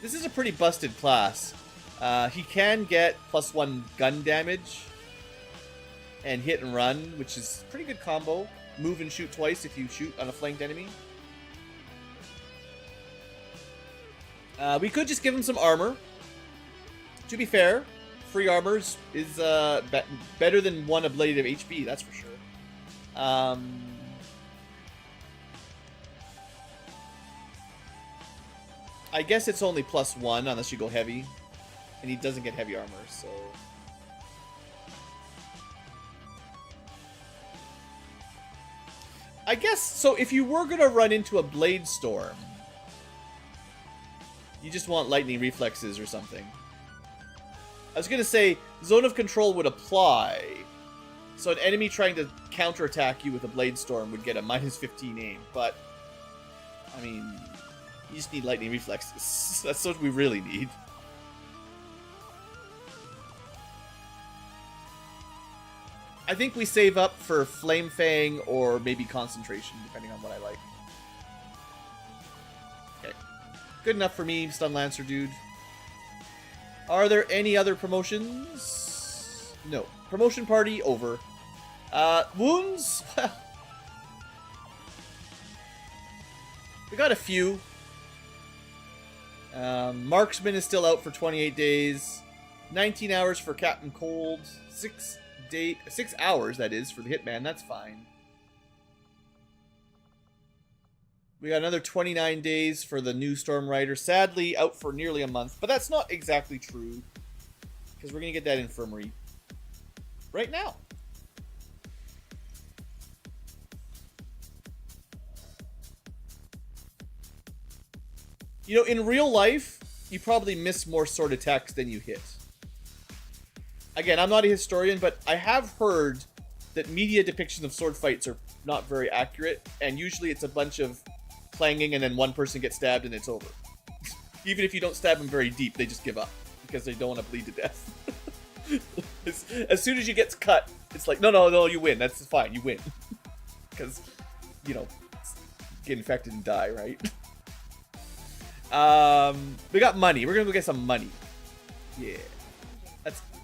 This is a pretty busted class. He can get +1 gun damage and hit and run, which is a pretty good combo. Move and shoot twice if you shoot on a flanked enemy. We could just give him some armor. To be fair, free armor is better than 1 ablative HP, that's for sure. I guess it's only +1 unless you go heavy. And he doesn't get heavy armor, so... I guess, so if you were going to run into a Blade Storm, you just want lightning reflexes or something. I was going to say, Zone of Control would apply, so an enemy trying to counterattack you with a Blade Storm would get a -15 aim, but, I mean, you just need lightning reflexes. That's what we really need. I think we save up for Flame Fang or maybe Concentration, depending on what I like. Okay. Good enough for me, Stun Lancer dude. Are there any other promotions? No. Promotion party over. Wounds? Well, we got a few. Marksman is still out for 28 days. 19 hours for Captain Cold. 6 hours, that is, for the Hitman. That's fine. We got another 29 days for the new Storm Rider. Sadly, out for nearly a month. But that's not exactly true. Because we're going to get that infirmary right now. You know, in real life, you probably miss more sword attacks than you hit. Again, I'm not a historian, but I have heard that media depictions of sword fights are not very accurate, and usually it's a bunch of clanging and then one person gets stabbed and it's over. Even if you don't stab them very deep, they just give up because they don't want to bleed to death. As soon as you get cut, it's like, no, you win. That's fine, you win. Because, you know, get infected and die, right? We got money. We're gonna go get some money. Yeah.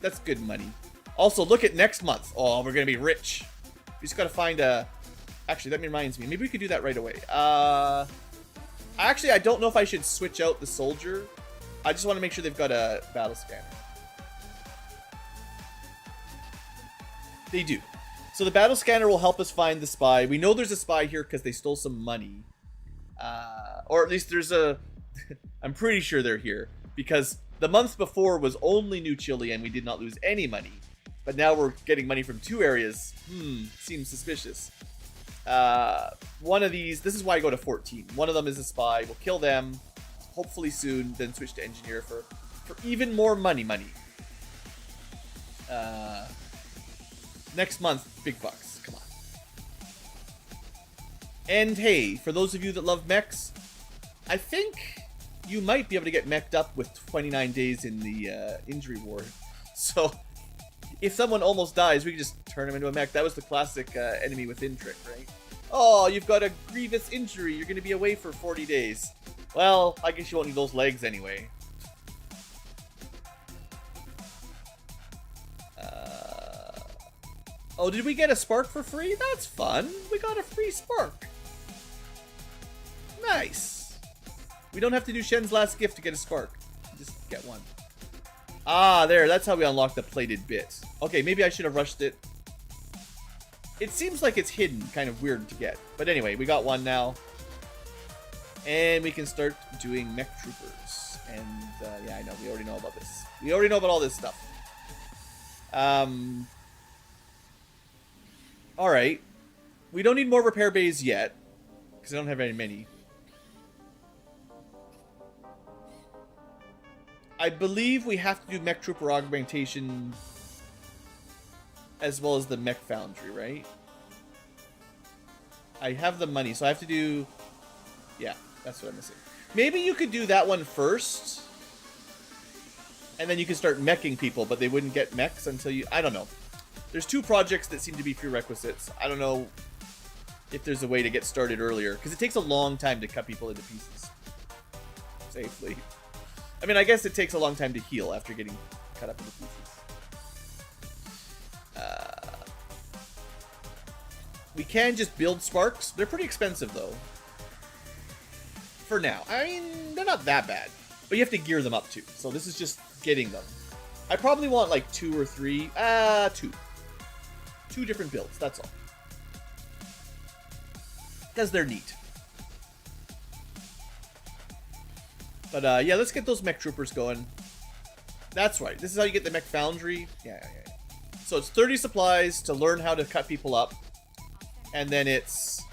That's good money. Also, look at next month. Oh, we're gonna be rich. We just gotta find a... Actually, that reminds me. Maybe we could do that right away. Actually, I don't know if I should switch out the soldier. I just want to make sure they've got a battle scanner. They do. So the battle scanner will help us find the spy. We know there's a spy here because they stole some money. Or at least there's a... I'm pretty sure they're here. Because the month before was only New Chile and we did not lose any money. But now we're getting money from 2 areas. Seems suspicious. One of these... This is why I go to 14. One of them is a spy. We'll kill them. Hopefully soon. Then switch to engineer for even more money. Next month, big bucks. Come on. And hey, for those of you that love mechs, I think you might be able to get meched up with 29 days in the injury ward. So, if someone almost dies, we can just turn him into a mech. That was the classic enemy within trick, right? Oh, you've got a grievous injury. You're going to be away for 40 days. Well, I guess you won't need those legs anyway. Oh, did we get a spark for free? That's fun. We got a free spark. Nice. We don't have to do Shen's last gift to get a spark. Just get one. Ah, there. That's how we unlock the plated bit. Okay, maybe I should have rushed it. It seems like it's hidden. Kind of weird to get. But anyway, we got one now. And we can start doing mech troopers. And, yeah, I know. We already know about this. We already know about all this stuff. Alright. We don't need more repair bays yet. Because I don't have very many. I believe we have to do mech trooper augmentation as well as the mech foundry, right? I have the money, so I have to do... Yeah, that's what I'm missing. Maybe you could do that one first, and then you can start meching people, but they wouldn't get mechs until you... I don't know. There's 2 projects that seem to be prerequisites. I don't know if there's a way to get started earlier, because it takes a long time to cut people into pieces. Safely. I mean, I guess it takes a long time to heal after getting cut up into pieces. We can just build sparks. They're pretty expensive, though. For now. I mean, they're not that bad. But you have to gear them up, too. So this is just getting them. I probably want, like, 2 or 3. 2. 2 different builds, that's all. Because they're neat. But, yeah, let's get those mech troopers going. That's right. This is how you get the mech foundry. Yeah. So it's 30 supplies to learn how to cut people up. And then it's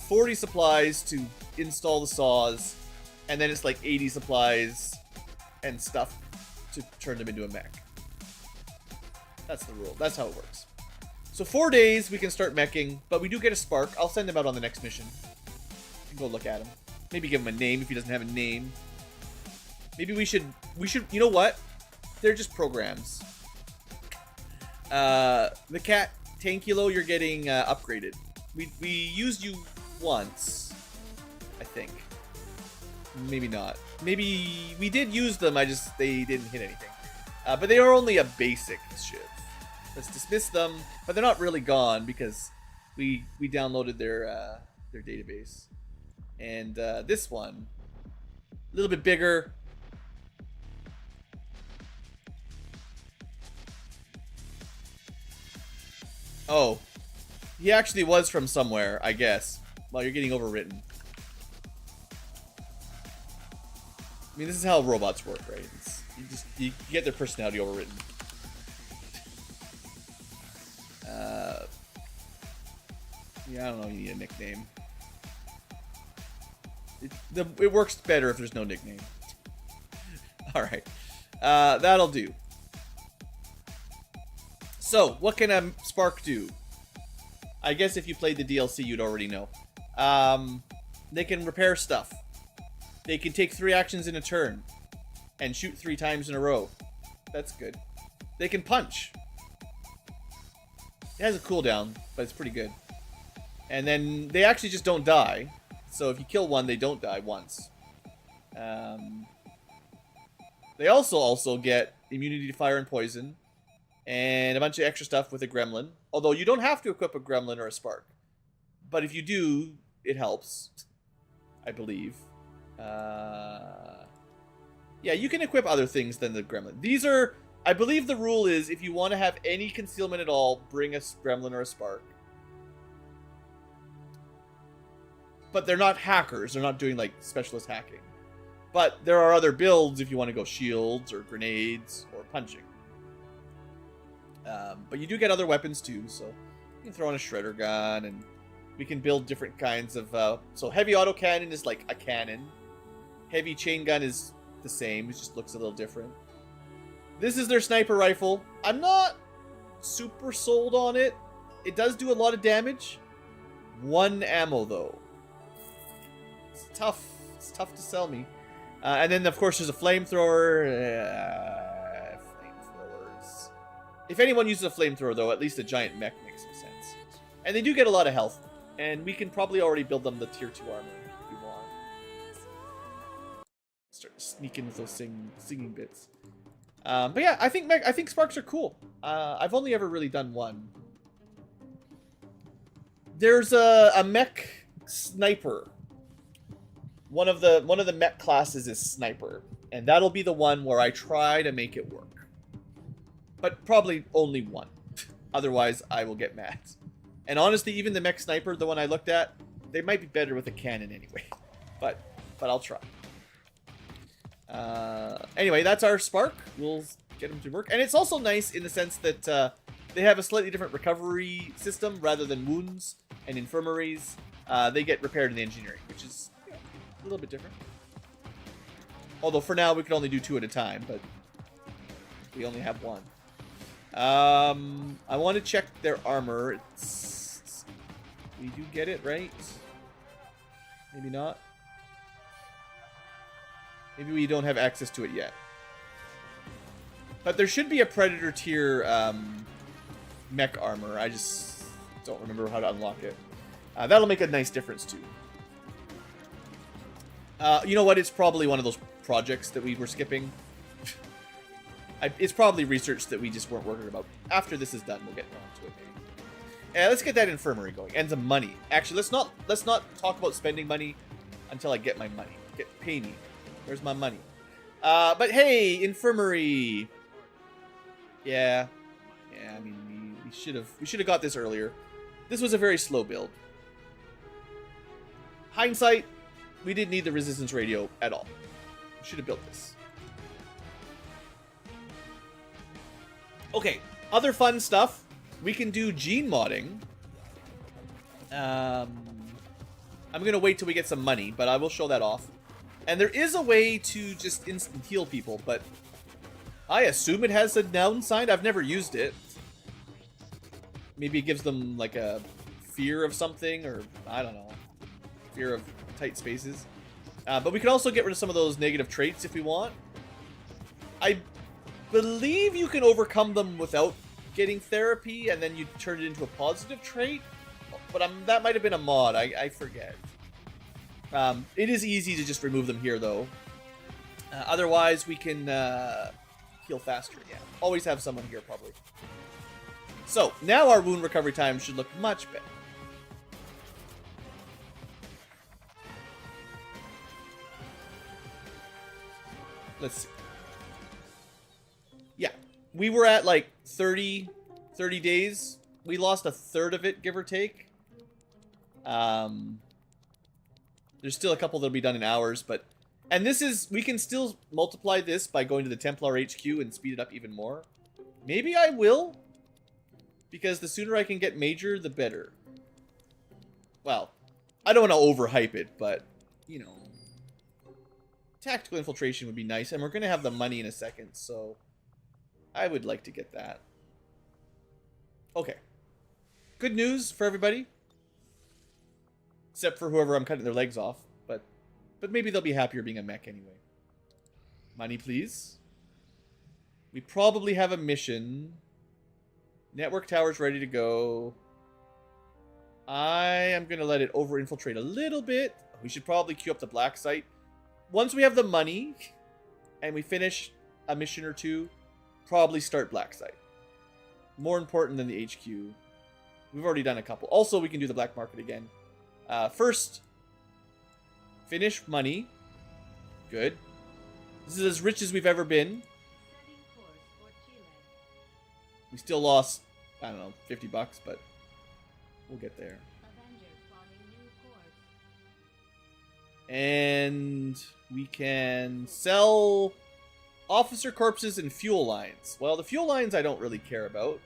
40 supplies to install the saws. And then it's like 80 supplies and stuff to turn them into a mech. That's the rule. That's how it works. So 4 days we can start meching, but we do get a spark. I'll send him out on the next mission. You can go look at him. Maybe give him a name if he doesn't have a name. Maybe we should, you know what? They're just programs. The cat, Ankylo, you're getting upgraded. We used you once, I think. Maybe not. Maybe we did use them, they didn't hit anything. But they are only a basic shiv. Let's dismiss them, but they're not really gone because we downloaded their database. And this one, a little bit bigger. Oh, he actually was from somewhere, I guess. Well, you're getting overwritten. I mean, this is how robots work, right? You get their personality overwritten. Yeah, I don't know. You need a nickname. It works better if there's no nickname. All right, that'll do. So, what can a spark do? I guess if you played the DLC, you'd already know. They can repair stuff. They can take 3 actions in a turn and shoot 3 times in a row. That's good. They can punch. It has a cooldown, but it's pretty good. And then they actually just don't die. So if you kill one, they don't die once. They also get immunity to fire and poison. And a bunch of extra stuff with a gremlin. Although you don't have to equip a gremlin or a spark. But if you do, it helps. I believe. Yeah, you can equip other things than the gremlin. These are... I believe the rule is if you want to have any concealment at all, bring a gremlin or a spark. But they're not hackers. They're not doing, like, specialist hacking. But there are other builds if you want to go shields or grenades or punching. But you do get other weapons too, so you can throw in a shredder gun, and we can build different kinds of... so heavy autocannon is like a cannon. Heavy chain gun is the same, it just looks a little different. This is their sniper rifle. I'm not super sold on it. It does do a lot of damage. 1 ammo, though. It's tough. It's tough to sell me. And then, of course, there's a flamethrower. Flamethrowers. If anyone uses a flamethrower, though, at least a giant mech makes some sense. And they do get a lot of health. And we can probably already build them the tier 2 armor if we want. Start sneaking with those singing bits. But yeah, I think sparks are cool. I've only ever really done one. There's a mech sniper. One of the mech classes is sniper, and that'll be the one where I try to make it work. But probably only one. Otherwise, I will get mad. And honestly, even the mech sniper, the one I looked at, they might be better with a cannon anyway. But I'll try. Anyway, that's our spark. We'll get them to work. And it's also nice in the sense that they have a slightly different recovery system rather than wounds and infirmaries. They get repaired in the engineering, which is a little bit different. Although for now we can only do 2 at a time, but we only have 1. I want to check their armor. We do get it, right? Maybe not. Maybe we don't have access to it yet. But there should be a Predator tier mech armor. I just don't remember how to unlock it. That'll make a nice difference too. You know what? It's probably one of those projects that we were skipping. It's probably research that we just weren't working about. After this is done, we'll get around to it. Maybe. Let's get that infirmary going and some money. Actually, let's not talk about spending money until I get my money. Pay me. Where's my money? But hey, infirmary. Yeah. I mean, we should have got this earlier. This was a very slow build. Hindsight, we didn't need the resistance radio at all. We should have built this. Okay, other fun stuff. We can do gene modding. I'm gonna wait till we get some money, but I will show that off. And there is a way to just instant heal people, but I assume it has a downside. I've never used it. Maybe it gives them like a fear of something, or I don't know, fear of tight spaces. But we can also get rid of some of those negative traits if we want. I believe you can overcome them without getting therapy, and then you turn it into a positive trait. But that might have been a mod. I forget. It is easy to just remove them here, though. Otherwise, we can heal faster. Yeah, always have someone here, probably. So, now our wound recovery time should look much better. Let's see. Yeah, we were at like 30 days. We lost a third of it, give or take. There's still a couple that'll be done in hours, but... And this is... We can still multiply this by going to the Templar HQ and speed it up even more. Maybe I will. Because the sooner I can get Major, the better. Well, I don't want to overhype it, but, you know... Tactical infiltration would be nice, and we're going to have the money in a second, so... I would like to get that. Okay. Good news for everybody. Except for whoever I'm cutting their legs off. But maybe they'll be happier being a mech anyway. Money, please. We probably have a mission. Network tower's ready to go. I am going to let it over-infiltrate a little bit. We should probably queue up the black site. Once we have the money, and we finish a mission or two, probably start black site. More important than the HQ. We've already done a couple. Also, we can do the black market again. First, finish money. Good. This is as rich as we've ever been. We still lost, I don't know, 50 bucks, but we'll get there. And we can sell officer corpses and fuel lines. Well, the fuel lines I don't really care about.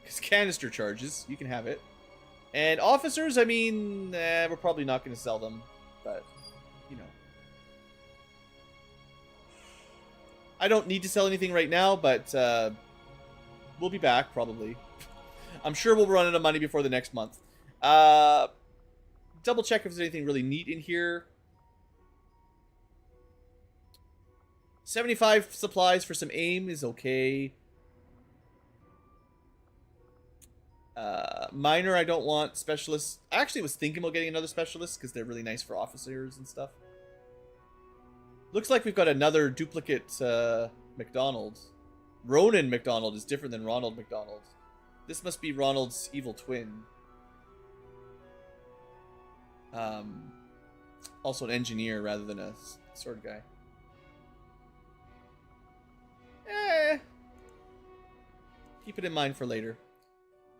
Because canister charges, you can have it. And officers, I mean, we're probably not going to sell them. But, you know. I don't need to sell anything right now, but we'll be back, probably. I'm sure we'll run out of money before the next month. Double check if there's anything really neat in here. 75 supplies for some aim is okay. Minor, I don't want. Specialists. I actually was thinking about getting another specialist because they're really nice for officers and stuff. Looks like we've got another duplicate McDonald. Ronan McDonald is different than Ronald McDonald. This must be Ronald's evil twin. Also an engineer rather than a sword guy. Keep it in mind for later.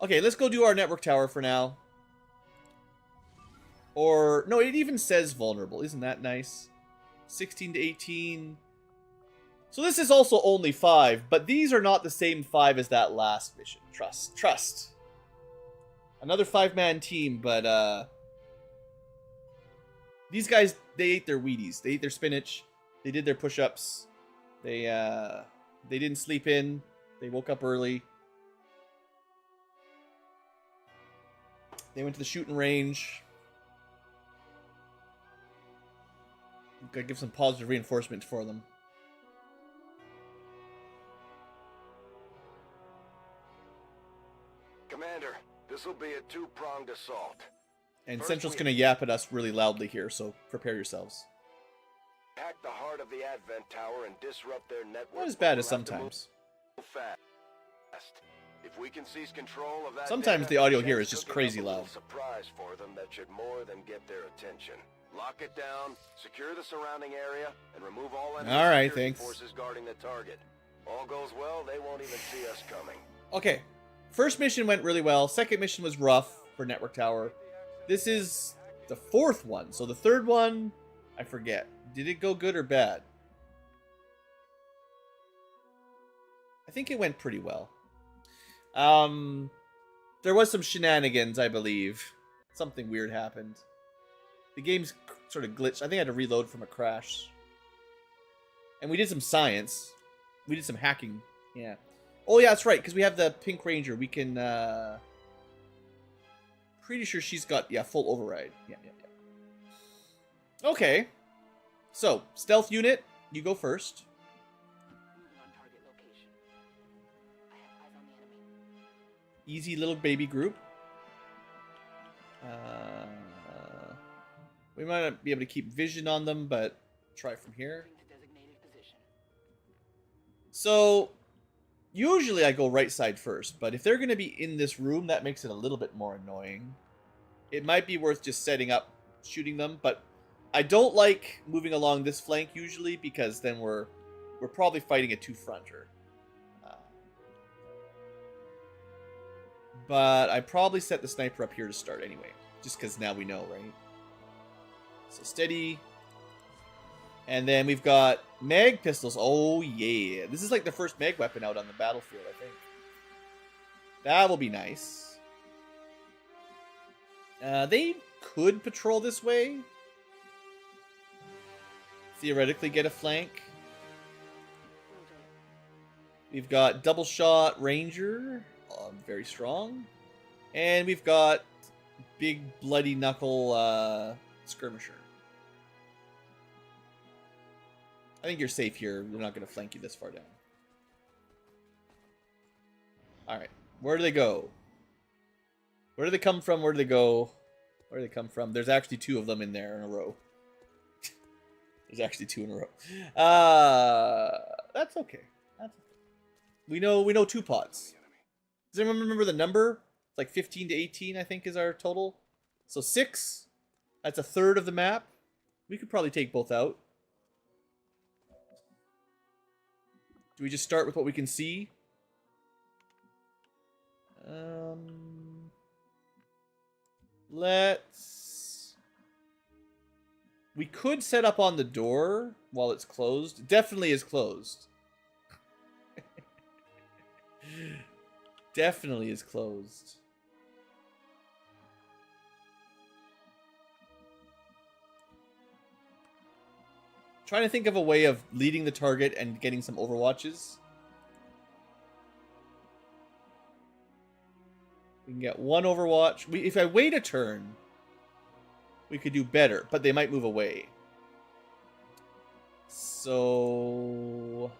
Okay, let's go do our network tower for now. Or, no, it even says vulnerable. Isn't that nice? 16 to 18. So this is also only 5, but these are not the same 5 as that last mission. Trust. Another 5-man team, but, these guys, they ate their Wheaties. They ate their spinach. They did their push-ups. They didn't sleep in. They woke up early. They went to the shooting range. Gotta give some positive reinforcement for them. Commander, this will be a two-pronged assault. And First, Central's we- gonna yap at us really loudly here, so prepare yourselves. Hack the heart of the Advent Tower and disrupt their network. Not as bad as We'll have to sometimes. move fast. If we can seize control of that Sometimes data, the audio here chance is just cooking crazy up a little loud. Surprise for them that should more than get their attention. Lock it down, secure the surrounding area, and remove all enemy All right, security thanks. forces guarding the target. All goes well, they won't even see us coming. Okay. First mission went really well. Second mission was rough for Network Tower. This is the fourth one. So the third one, I forget. Did it go good or bad? I think it went pretty well. There was some shenanigans, I believe. Something weird happened. The game's sort of glitched. I think I had to reload from a crash. And we did some science. We did some hacking. Yeah. Oh, yeah, that's right, because we have the Pink Ranger. We can, pretty sure she's got, yeah, full override. Yeah. Okay. So, stealth unit, you go first. Easy little baby group. We might not be able to keep vision on them, but try from here. So, usually I go right side first, but if they're going to be in this room, that makes it a little bit more annoying. It might be worth just setting up, shooting them, but I don't like moving along this flank usually, because then we're probably fighting a two-fronter. But I probably set the sniper up here to start anyway, just because now we know, right? So steady. And then we've got mag pistols. Oh, yeah. This is like the first mag weapon out on the battlefield, I think. That will be nice. They could patrol this way. Theoretically get a flank. We've got double shot ranger. Very strong. And we've got big bloody knuckle skirmisher. I think you're safe here. We're not going to flank you this far down. Alright. Where do they go? Where do they come from? Where do they go? Where do they come from? There's actually two of them in there in a row. There's actually two in a row. That's okay. That's okay. We know two pots. Does anyone remember the number? It's like 15 to 18, I think, is our total. So 6. That's a third of the map. We could probably take both out. Do we just start with what we can see? Let's... We could set up on the door while it's closed. It definitely is closed. Definitely is closed. Trying to think of a way of leading the target and getting some overwatches. We can get one overwatch. If I wait a turn, we could do better, but they might move away. So...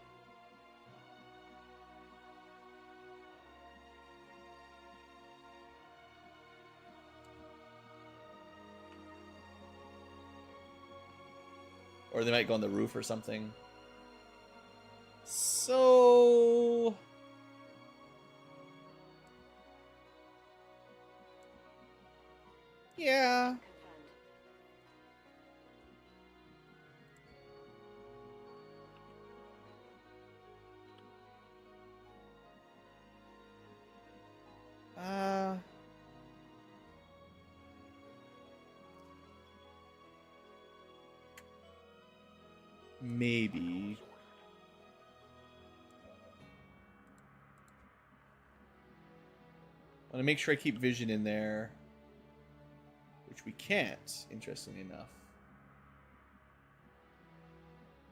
Or they might go on the roof or something. So... Yeah. Maybe. I want to make sure I keep vision in there. Which we can't, interestingly enough.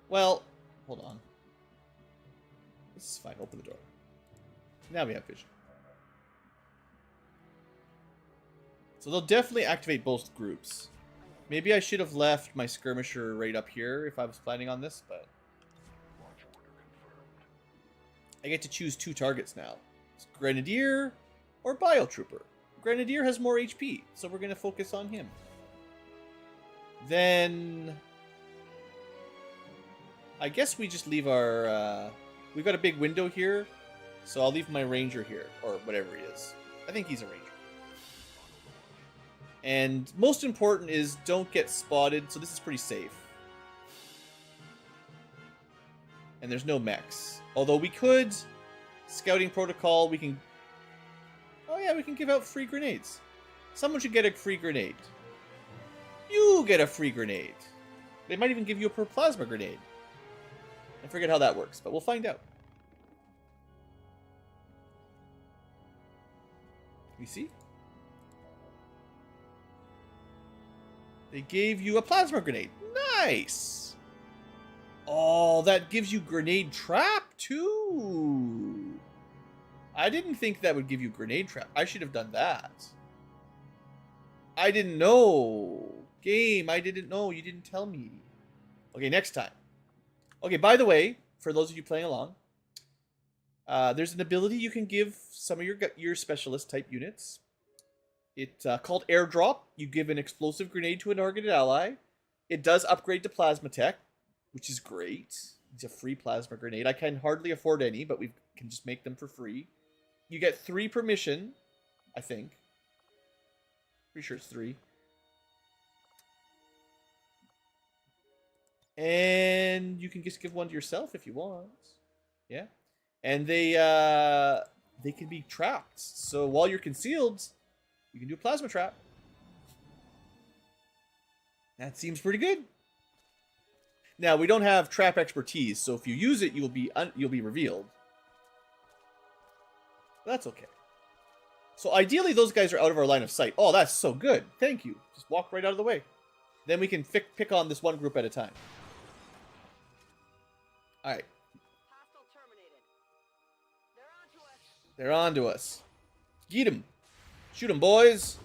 Well, hold on. This is fine. Open the door. Now we have vision. So they'll definitely activate both groups. Maybe I should have left my skirmisher right up here if I was planning on this, but... I get to choose 2 targets now. It's Grenadier or Biotrooper. Grenadier has more HP, so we're going to focus on him. Then... I guess we just leave our... we've got a big window here, so I'll leave my Ranger here, or whatever he is. I think he's a Ranger. And most important is don't get spotted, so this is pretty safe. And there's no mechs. Although we could... Scouting protocol, we can... Oh yeah, we can give out free grenades. Someone should get a free grenade. You get a free grenade. They might even give you a per plasma grenade. I forget how that works, but we'll find out. You see? They gave you a plasma grenade. Nice! Oh, that gives you grenade trap too. I didn't think that would give you grenade trap. I should have done that. I didn't know. Game, I didn't know. You didn't tell me. Okay, next time. Okay, by the way, for those of you playing along, there's an ability you can give some of your specialist type units. It's called airdrop. You give an explosive grenade to a targeted ally. It does upgrade to plasma tech, which is great. It's a free plasma grenade. I can hardly afford any, but we can just make them for free. You get 3 per mission, I think. Pretty sure it's 3. And you can just give one to yourself if you want. Yeah. And they can be trapped. So while you're concealed, you can do a plasma trap. That seems pretty good. Now, we don't have trap expertise, so if you use it, you'll be revealed. That's okay. So ideally, those guys are out of our line of sight. Oh, that's so good. Thank you. Just walk right out of the way. Then we can pick on this one group at a time. All right. Hostile terminated. They're They're on to us. Get them. Shoot them, boys.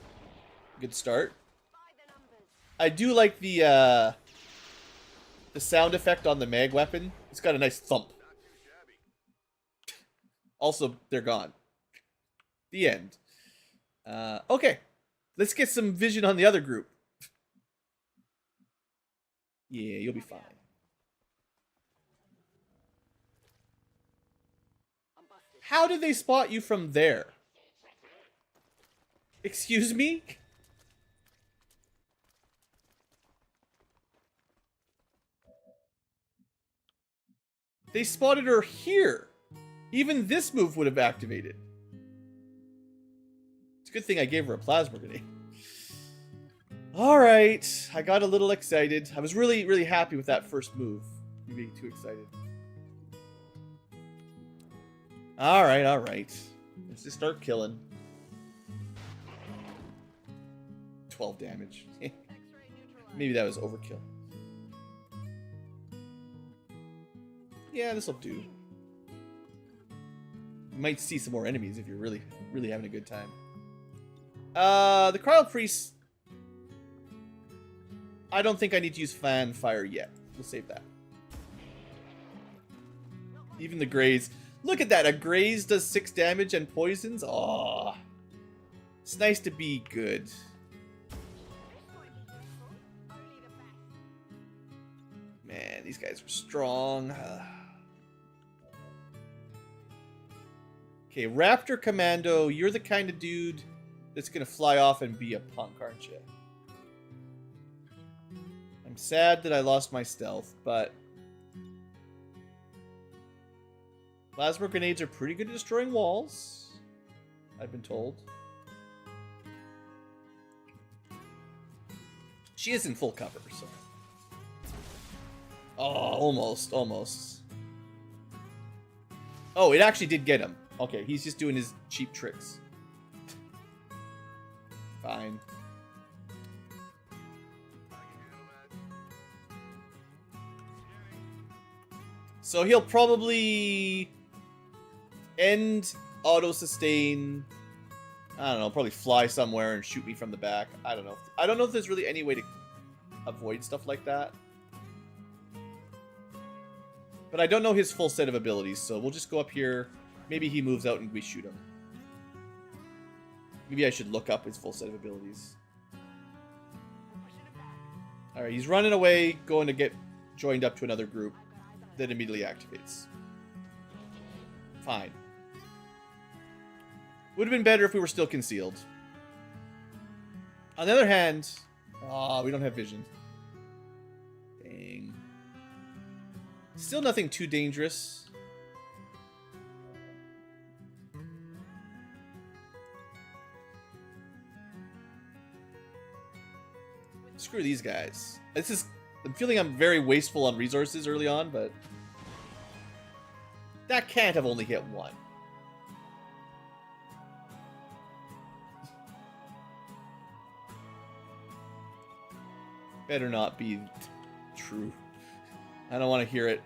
Good start. by the numbers. I do like the sound effect on the mag weapon. It's got a nice thump. Also, they're gone. The end. Okay. Let's get some vision on the other group. Yeah, you'll be fine. I'm busted. How did they spot you from there? Excuse me? They spotted her here. Even this move would have activated. It's a good thing I gave her a plasma grenade. Alright, I got a little excited. I was really, really happy with that first move. You being too excited. Alright, alright. Let's just start killing. 12 damage. X-ray neutralized. Maybe that was overkill. Yeah, this'll do. You might see some more enemies if you're really, really having a good time. The Cryo Priest... I don't think I need to use fan fire yet. We'll save that. Even the Graze. Look at that! A Graze does 6 damage and poisons? Aww. It's nice to be good. Man, these guys are strong. Okay, Raptor Commando, you're the kind of dude that's gonna fly off and be a punk, aren't you? I'm sad that I lost my stealth, but... Plasma grenades are pretty good at destroying walls, I've been told. She is in full cover, so... Oh, almost, almost. Oh, it actually did get him. Okay, he's just doing his cheap tricks. Fine. So he'll probably end auto-sustain. I don't know, probably fly somewhere and shoot me from the back. I don't know. I don't know if there's really any way to avoid stuff like that. But I don't know his full set of abilities, so we'll just go up here. Maybe he moves out and we shoot him. Maybe I should look up his full set of abilities. Alright, he's running away, going to get joined up to another group that immediately activates. Fine. Would have been better if we were still concealed. On the other hand... Ah, we don't have vision. Dang. Still nothing too dangerous. Screw these guys. I'm feeling I'm very wasteful on resources early on, but that can't have only hit one. Better not be true. I don't want to hear it.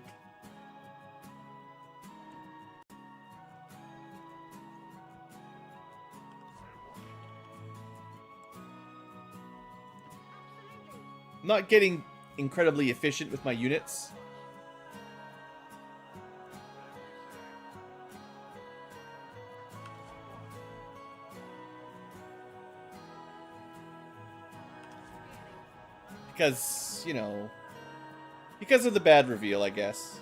I'm not getting incredibly efficient with my units. Because, you know, because of the bad reveal, I guess.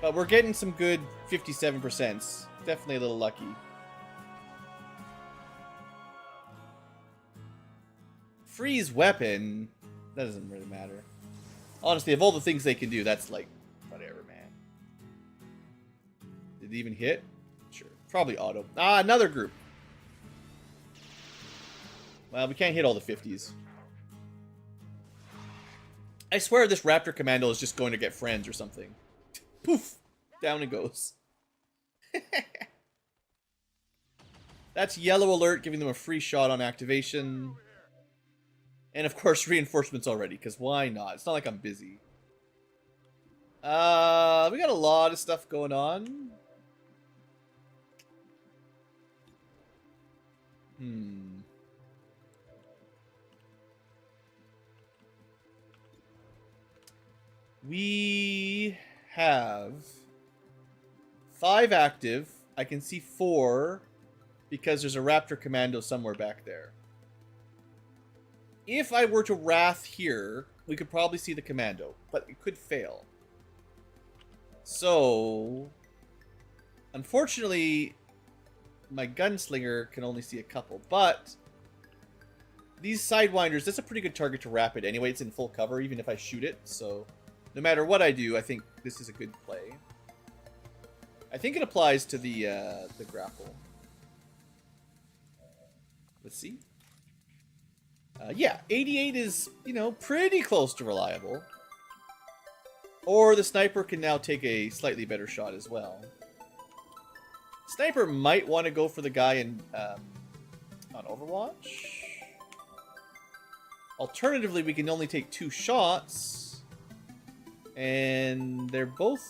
But we're getting some good 57%. Definitely a little lucky. Freeze weapon. That doesn't really matter. Honestly, of all the things they can do, that's like, whatever, man. Did it even hit? Sure. Probably auto. Ah, another group. Well, we can't hit all the 50s. I swear this Raptor Commando is just going to get friends or something. Poof! Down it goes. That's yellow alert, giving them a free shot on activation. And of course, reinforcements already, because why not? It's not like I'm busy. We got a lot of stuff going on. We have 5 active. I can see 4 because there's a Raptor Commando somewhere back there. If I were to Wrath here, we could probably see the Commando, but it could fail. So, unfortunately, my Gunslinger can only see a couple, but these Sidewinders, that's a pretty good target to Rapid anyway. It's in full cover, even if I shoot it, so no matter what I do, I think this is a good play. I think it applies to the grapple. Let's see. Yeah, 88 is, you know, pretty close to reliable. Or the Sniper can now take a slightly better shot as well. Sniper might want to go for the guy in on Overwatch. Alternatively, we can only take 2 shots. And they're both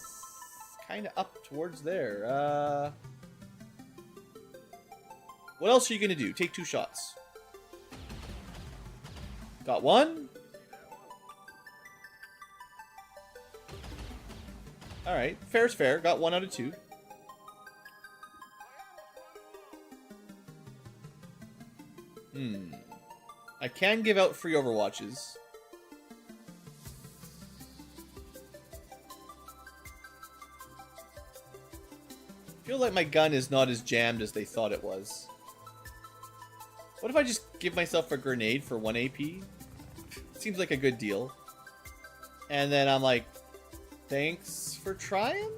kind of up towards there. What else are you going to do? Take 2 shots. Got 1. Alright, fair's fair. Got 1 out of 2. I can give out free Overwatches. I feel like my gun is not as jammed as they thought it was. What if I just give myself a grenade for 1 AP? Seems like a good deal. And then I'm like, thanks for trying?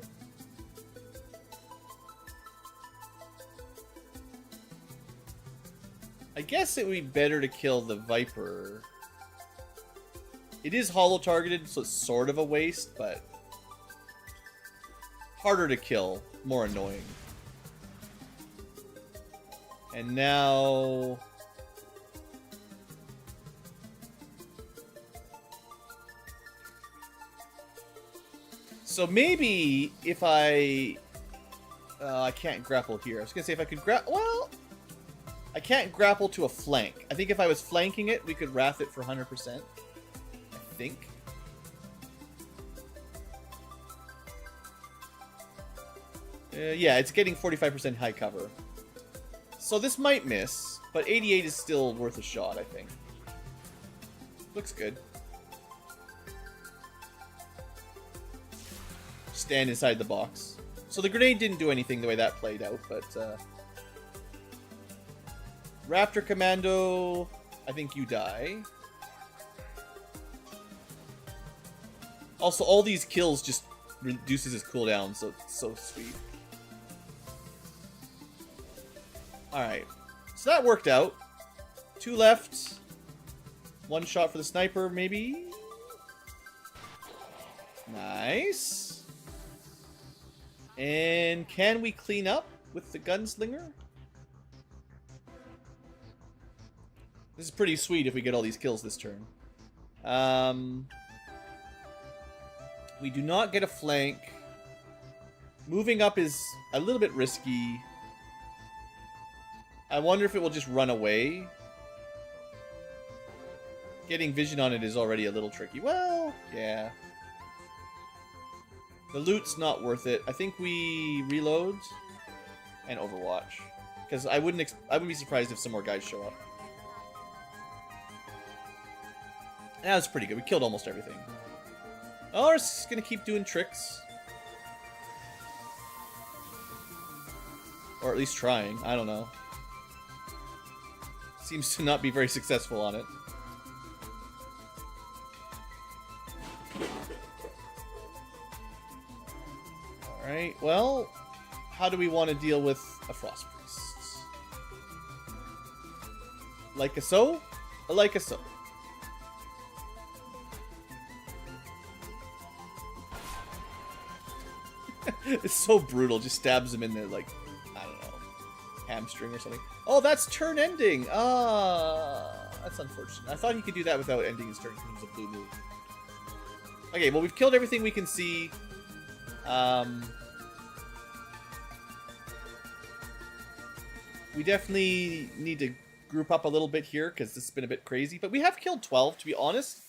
I guess it would be better to kill the Viper. It is hollow targeted, so it's sort of a waste, but harder to kill, more annoying. And now so maybe if I I can't grapple here. I was gonna say if I could well, I can't grapple to a flank. I think if I was flanking it, we could wrath it for 100%. I think. Yeah, it's getting 45% high cover. So this might miss, but 88 is still worth a shot, I think. Looks good. Stand inside the box. So the grenade didn't do anything the way that played out, but... Raptor Commando, I think you die. Also, all these kills just reduces his cooldown, so it's so sweet. Alright, so that worked out. 2 left. 1 shot for the sniper, maybe? Nice. And can we clean up with the gunslinger? This is pretty sweet if we get all these kills this turn. We do not get a flank. Moving up is a little bit risky. I wonder if it will just run away. Getting vision on it is already a little tricky. Well, yeah. The loot's not worth it. I think we reload and Overwatch. Because I wouldn't be surprised if some more guys show up. That was pretty good. We killed almost everything. Oh, we're just gonna keep doing tricks. Or at least trying. I don't know. Seems to not be very successful on it. Alright, well, how do we want to deal with a Frost Priest? Like a so? Like a so. It's so brutal, just stabs him in the, like, I don't know, hamstring or something. Oh, that's turn ending! Ah, that's unfortunate. I thought he could do that without ending his turn because it was a blue move. Okay, well, we've killed everything we can see. We definitely need to group up a little bit here because this has been a bit crazy. But we have killed 12, to be honest.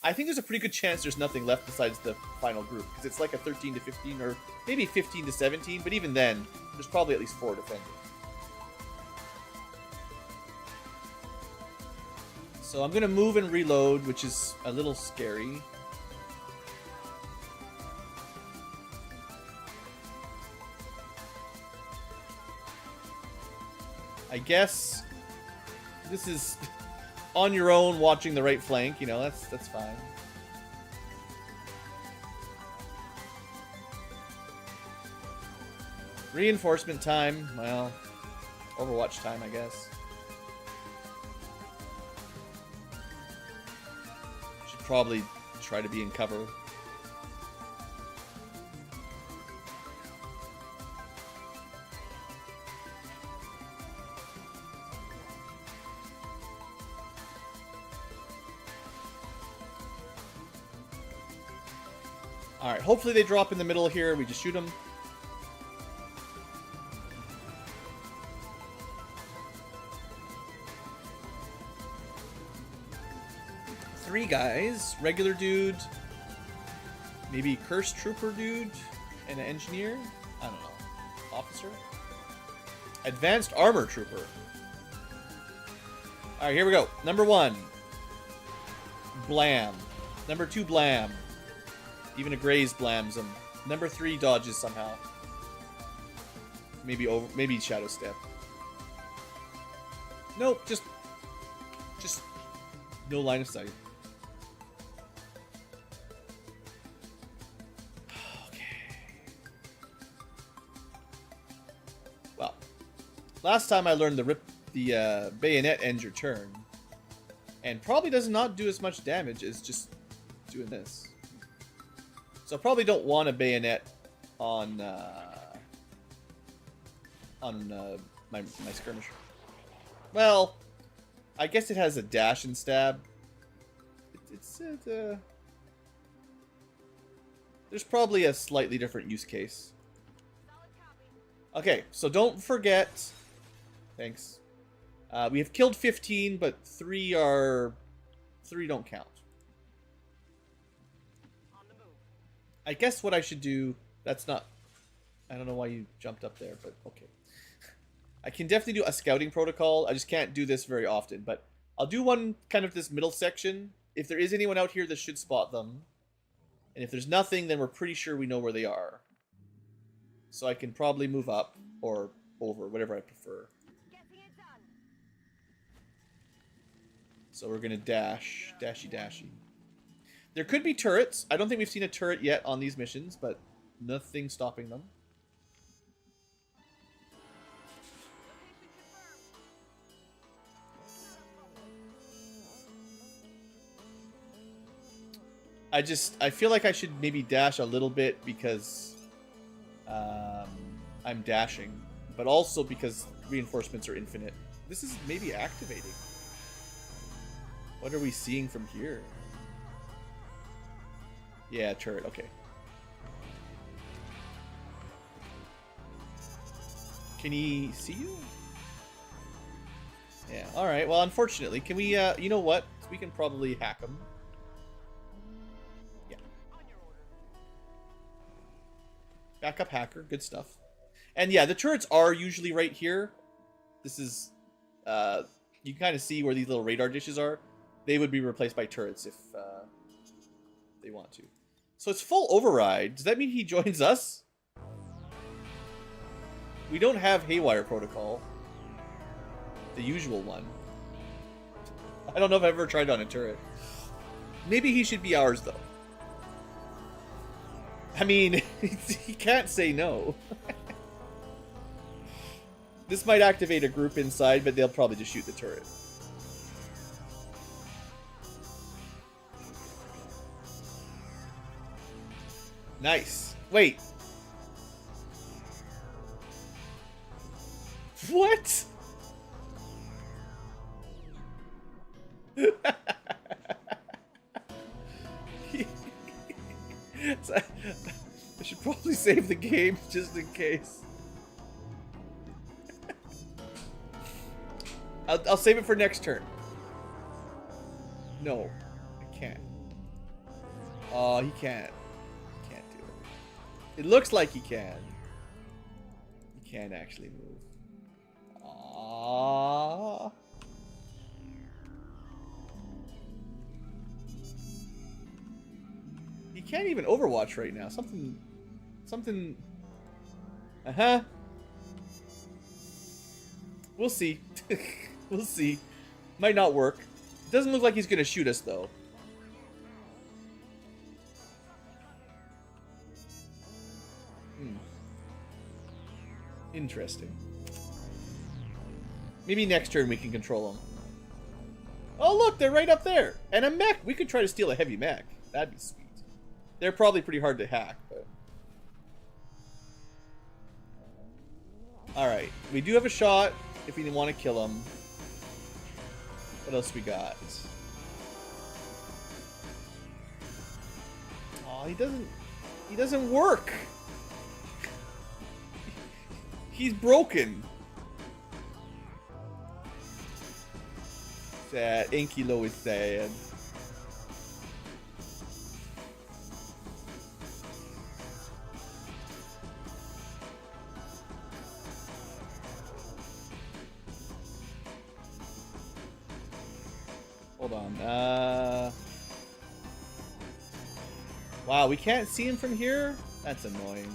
I think there's a pretty good chance there's nothing left besides the final group because it's like a 13 to 15 or maybe 15 to 17. But even then, there's probably at least 4 defending. So I'm going to move and reload, which is a little scary. I guess this is on your own watching the right flank, you know, that's fine. Reinforcement time, well, Overwatch time, I guess. Should probably try to be in cover. Alright, hopefully they drop in the middle here. We just shoot them. Three guys. Regular dude. Maybe Cursed Trooper dude. And an engineer. I don't know. Officer. Advanced Armor Trooper. Alright, here we go. Number 1. Blam. Number 2, Blam. Even a graze blams him. Number 3 dodges somehow. Maybe Shadow Step. Nope, just no line of sight. Okay. Well, last time I learned the bayonet ends your turn, and probably does not do as much damage as just doing this. So I probably don't want a bayonet on my skirmisher. Well, I guess it has a dash and stab. There's probably a slightly different use case. Solid copy. Okay, so don't forget. Thanks. We have killed 15, but 3 don't count. On the move. I guess what I should do. That's not. I don't know why you jumped up there, but okay. I can definitely do a scouting protocol. I just can't do this very often, but I'll do one kind of this middle section. If there is anyone out here that should spot them, and if there's nothing, then we're pretty sure we know where they are. So I can probably move up or over, whatever I prefer. Getting it done. So we're gonna dash, dashy. There could be turrets. I don't think we've seen a turret yet on these missions, but nothing stopping them. I feel like I should maybe dash a little bit because I'm dashing, but also because reinforcements are infinite. This is maybe activating. What are we seeing from here? Yeah, turret, okay. Can he see you? Yeah, alright, well, unfortunately, can we, you know what? We can probably hack him. Backup hacker, good stuff. And yeah, the turrets are usually right here. This is, you can kind of see where these little radar dishes are. They would be replaced by turrets if they want to. So it's full override. Does that mean he joins us? We don't have Haywire Protocol. The usual one. I don't know if I've ever tried on a turret. Maybe he should be ours, though. I mean, he can't say no. This might activate a group inside, but they'll probably just shoot the turret. Nice. Wait. What? I should probably save the game just in case. I'll save it for next turn. No, I can't. Oh, he can't. He can't do it. It looks like he can. He can't actually move. Aww. He can't even Overwatch right now. Something. Uh-huh. We'll see. We'll see. Might not work. Doesn't look like he's gonna shoot us though. Interesting. Maybe next turn we can control them. Oh look, they're right up there! And a mech! We could try to steal a heavy mech. That'd be sweet. They're probably pretty hard to hack, but... Alright, we do have a shot if we want to kill him. What else we got? Oh, he doesn't work! He's broken! Sad. Ankylo is sad. Hold on. Wow, we can't see him from here? That's annoying.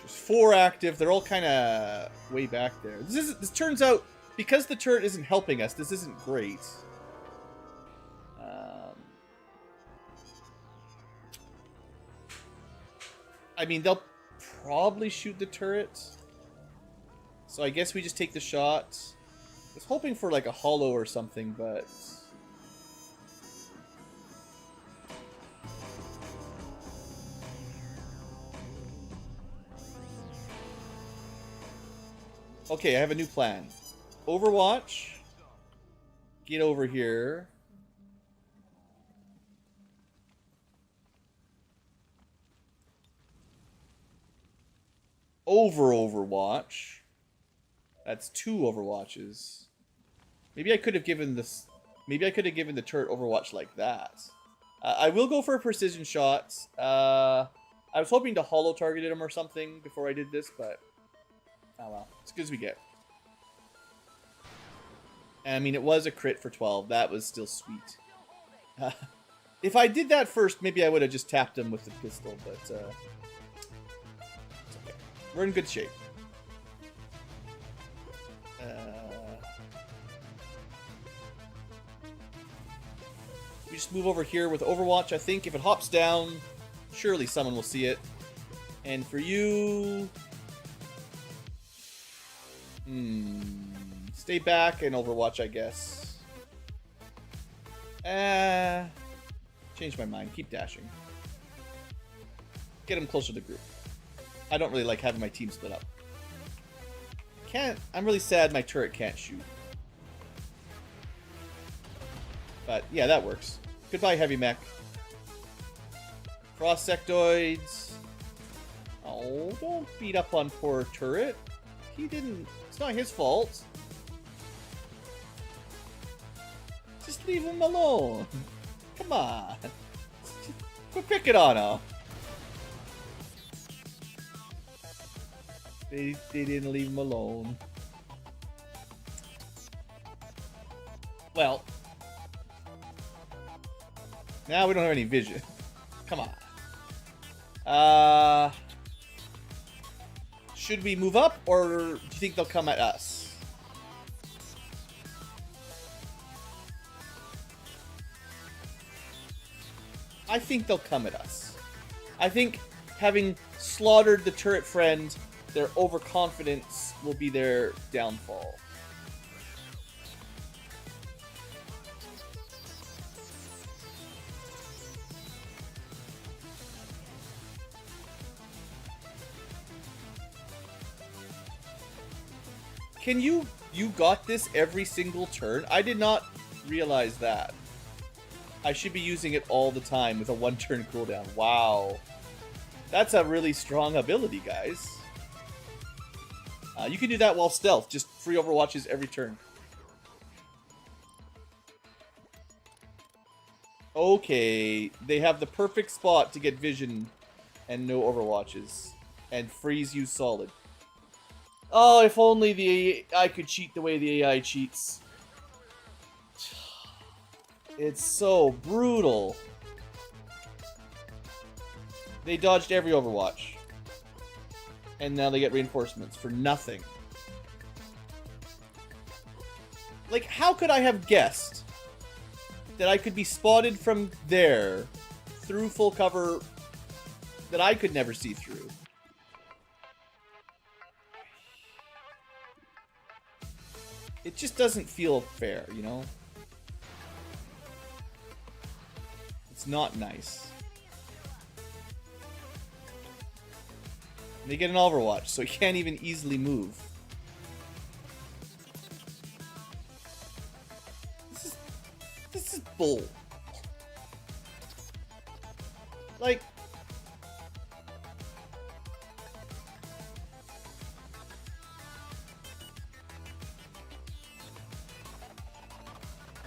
There's 4 active. They're all kind of way back there. This turns out, because the turret isn't helping us, this isn't great. I mean, they'll probably shoot the turret. So I guess we just take the shot. I was hoping for like a hollow or something, but... Okay, I have a new plan. Overwatch. Get over here. Overwatch. That's 2 Overwatches. Maybe I could have given this. Maybe I could have given the turret Overwatch like that. I will go for a precision shot. I was hoping to holo target him or something before I did this, but oh well, it's good as we get. I mean, it was a crit for 12. That was still sweet. If I did that first, maybe I would have just tapped him with the pistol, but it's okay. We're in good shape. We just move over here with Overwatch. I think if it hops down, surely someone will see it. And for you... Stay back and Overwatch, I guess. Change my mind. Keep dashing. Get him closer to the group. I don't really like having my team split up. I'm really sad my turret can't shoot. But yeah, that works. Goodbye, heavy mech. Frost sectoids. Oh, don't beat up on poor turret. He didn't. It's not his fault. Just leave him alone. Come on. Quit picking on him. They didn't leave him alone. Well. Now we don't have any vision. Come on. Should we move up, or do you think they'll come at us? I think they'll come at us. I think having slaughtered the turret friend, their overconfidence will be their downfall. Can you got this every single turn? I did not realize that. I should be using it all the time with a 1-turn cooldown. Wow. That's a really strong ability, guys. You can do that while stealth. Just free Overwatches every turn. Okay. They have the perfect spot to get vision and no Overwatches. And freeze you solid. Oh, if only the AI could cheat the way the AI cheats. It's so brutal. They dodged every Overwatch. And now they get reinforcements for nothing. Like, how could I have guessed that I could be spotted from there through full cover that I could never see through? It just doesn't feel fair, you know? It's not nice. And they get an Overwatch, so he can't even easily move. This is bull. Like...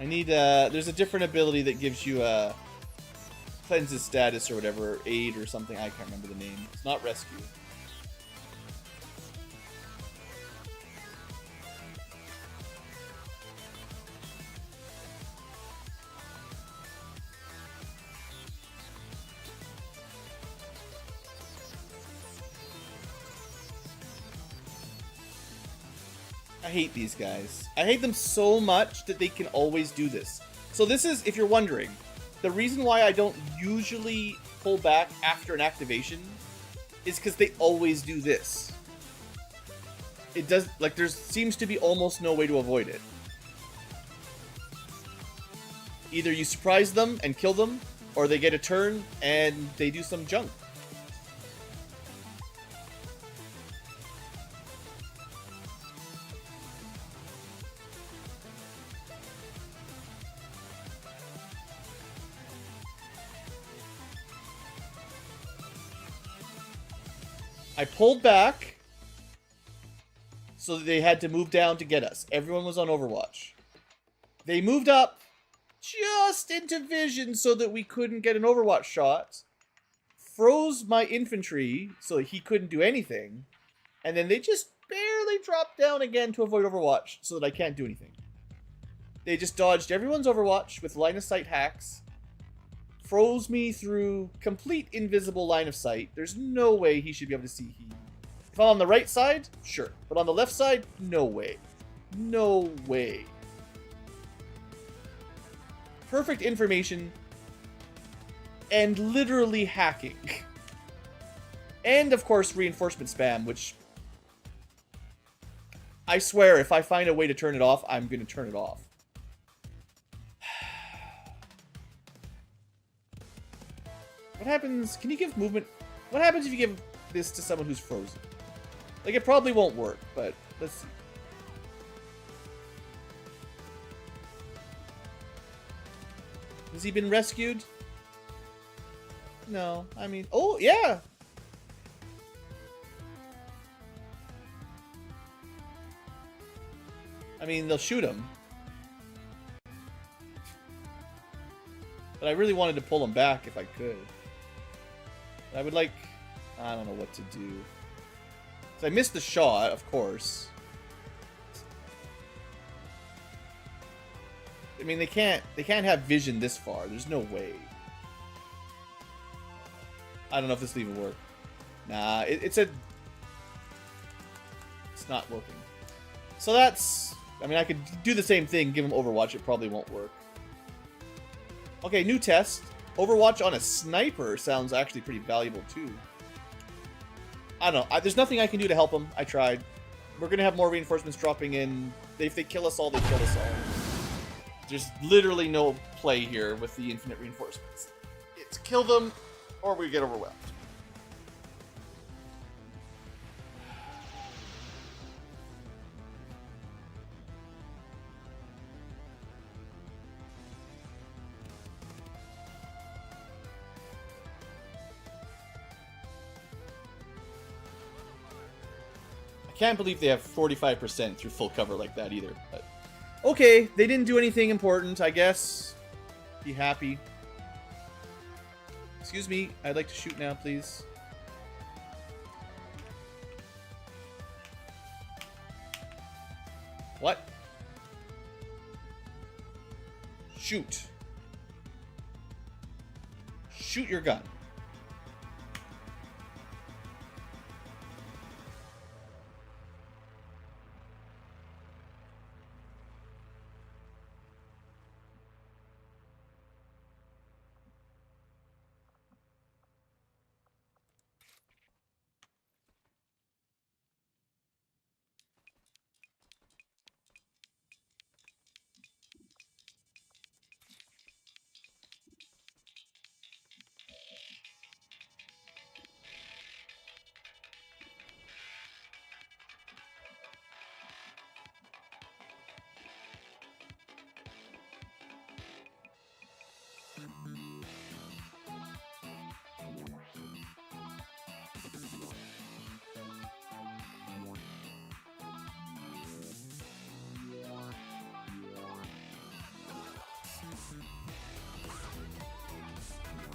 I need, there's a different ability that gives you, cleanses status or whatever, aid or something, I can't remember the name. It's not rescue. I hate these guys. I hate them so much that they can always do this. So this is, if you're wondering, the reason why I don't usually pull back after an activation is because they always do this. It does, like, there seems to be almost no way to avoid it. Either you surprise them and kill them, or they get a turn and they do some junk. I pulled back so that they had to move down to get us. Everyone was on Overwatch. They moved up just into vision so that we couldn't get an Overwatch shot. Froze my infantry so that he couldn't do anything. And then they just barely dropped down again to avoid Overwatch so that I can't do anything. They just dodged everyone's Overwatch with line of sight hacks. Froze me through complete invisible line of sight. There's no way he should be able to see he. If I'm on the right side, sure. But on the left side, no way. No way. Perfect information. And literally hacking. And, of course, reinforcement spam, which... I swear, if I find a way to turn it off, I'm going to turn it off. What happens... Can you give movement... What happens if you give this to someone who's frozen? Like, it probably won't work, but let's see. Has he been rescued? No. I mean... Oh, yeah! I mean, they'll shoot him. But I really wanted to pull him back if I could. I would like... I don't know what to do. So I missed the shot, of course. I mean, they can't have vision this far. There's no way. I don't know if this will even work. Nah, it's not working. So that's... I mean, I could do the same thing, give him Overwatch. It probably won't work. Okay, new test. Overwatch on a sniper sounds actually pretty valuable, too. I don't know. There's nothing I can do to help him. I tried. We're going to have more reinforcements dropping in. If they kill us all, they kill us all. There's literally no play here with the infinite reinforcements. It's kill them, or we get overwhelmed. Can't believe they have 45% through full cover like that either. But okay, they didn't do anything important, I guess. Be happy. Excuse me, I'd like to shoot now, please. What? Shoot. Shoot your gun.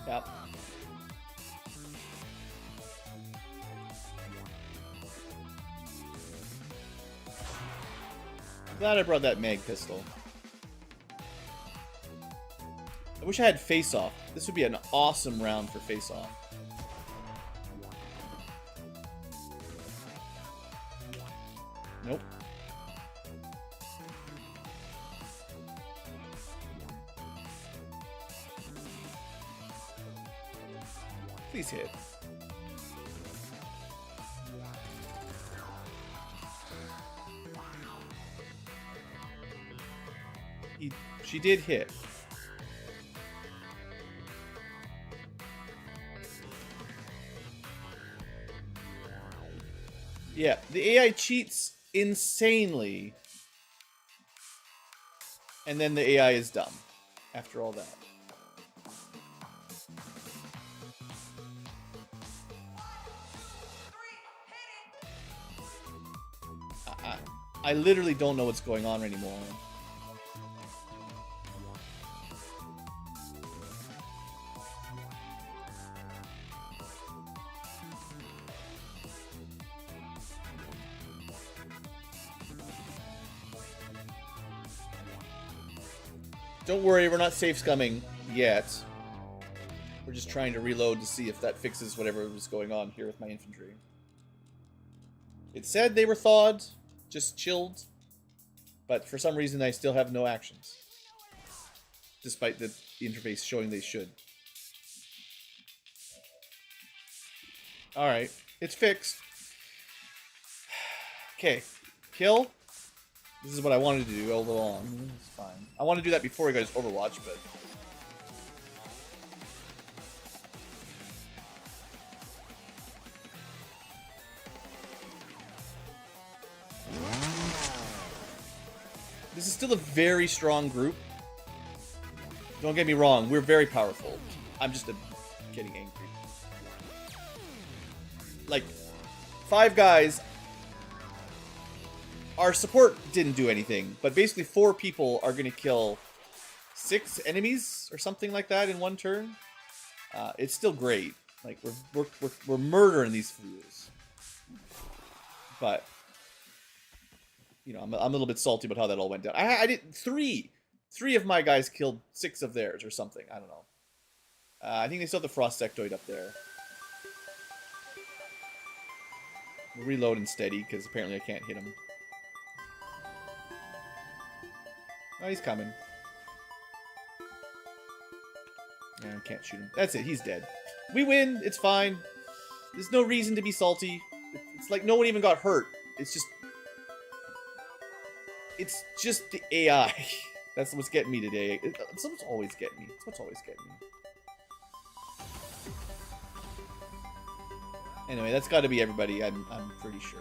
Yep. I'm glad I brought that mag pistol. I wish I had face-off. This would be an awesome round for face-off. Nope. Please hit. She did hit. Yeah, the AI cheats insanely. And then the AI is dumb after all that. I literally don't know what's going on anymore. Don't worry, we're not safe scumming yet. We're just trying to reload to see if that fixes whatever was going on here with my infantry. It said they were thawed, just chilled, but for some reason I still have no actions. Despite the interface showing they should. Alright, it's fixed. Okay, kill. This is what I wanted to do all along. It's fine. I want to do that before I go to Overwatch, but... This is still a very strong group. Don't get me wrong, we're very powerful. I'm just getting angry. Like, 5 guys... Our support didn't do anything, but basically 4 people are going to kill 6 enemies or something like that in one turn. It's still great. Like we're murdering these fools. But you know, I'm a little bit salty about how that all went down. I did 3 of my guys killed 6 of theirs or something. I don't know. I think they still have the frost sectoid up there. We'll reload and steady because apparently I can't hit him. Oh, he's coming. Yeah, I can't shoot him. That's it. He's dead. We win. It's fine. There's no reason to be salty. It's like no one even got hurt. It's just the AI. That's what's getting me today. It's what's always getting me. It's what's always getting me. Anyway, that's got to be everybody. I'm pretty sure.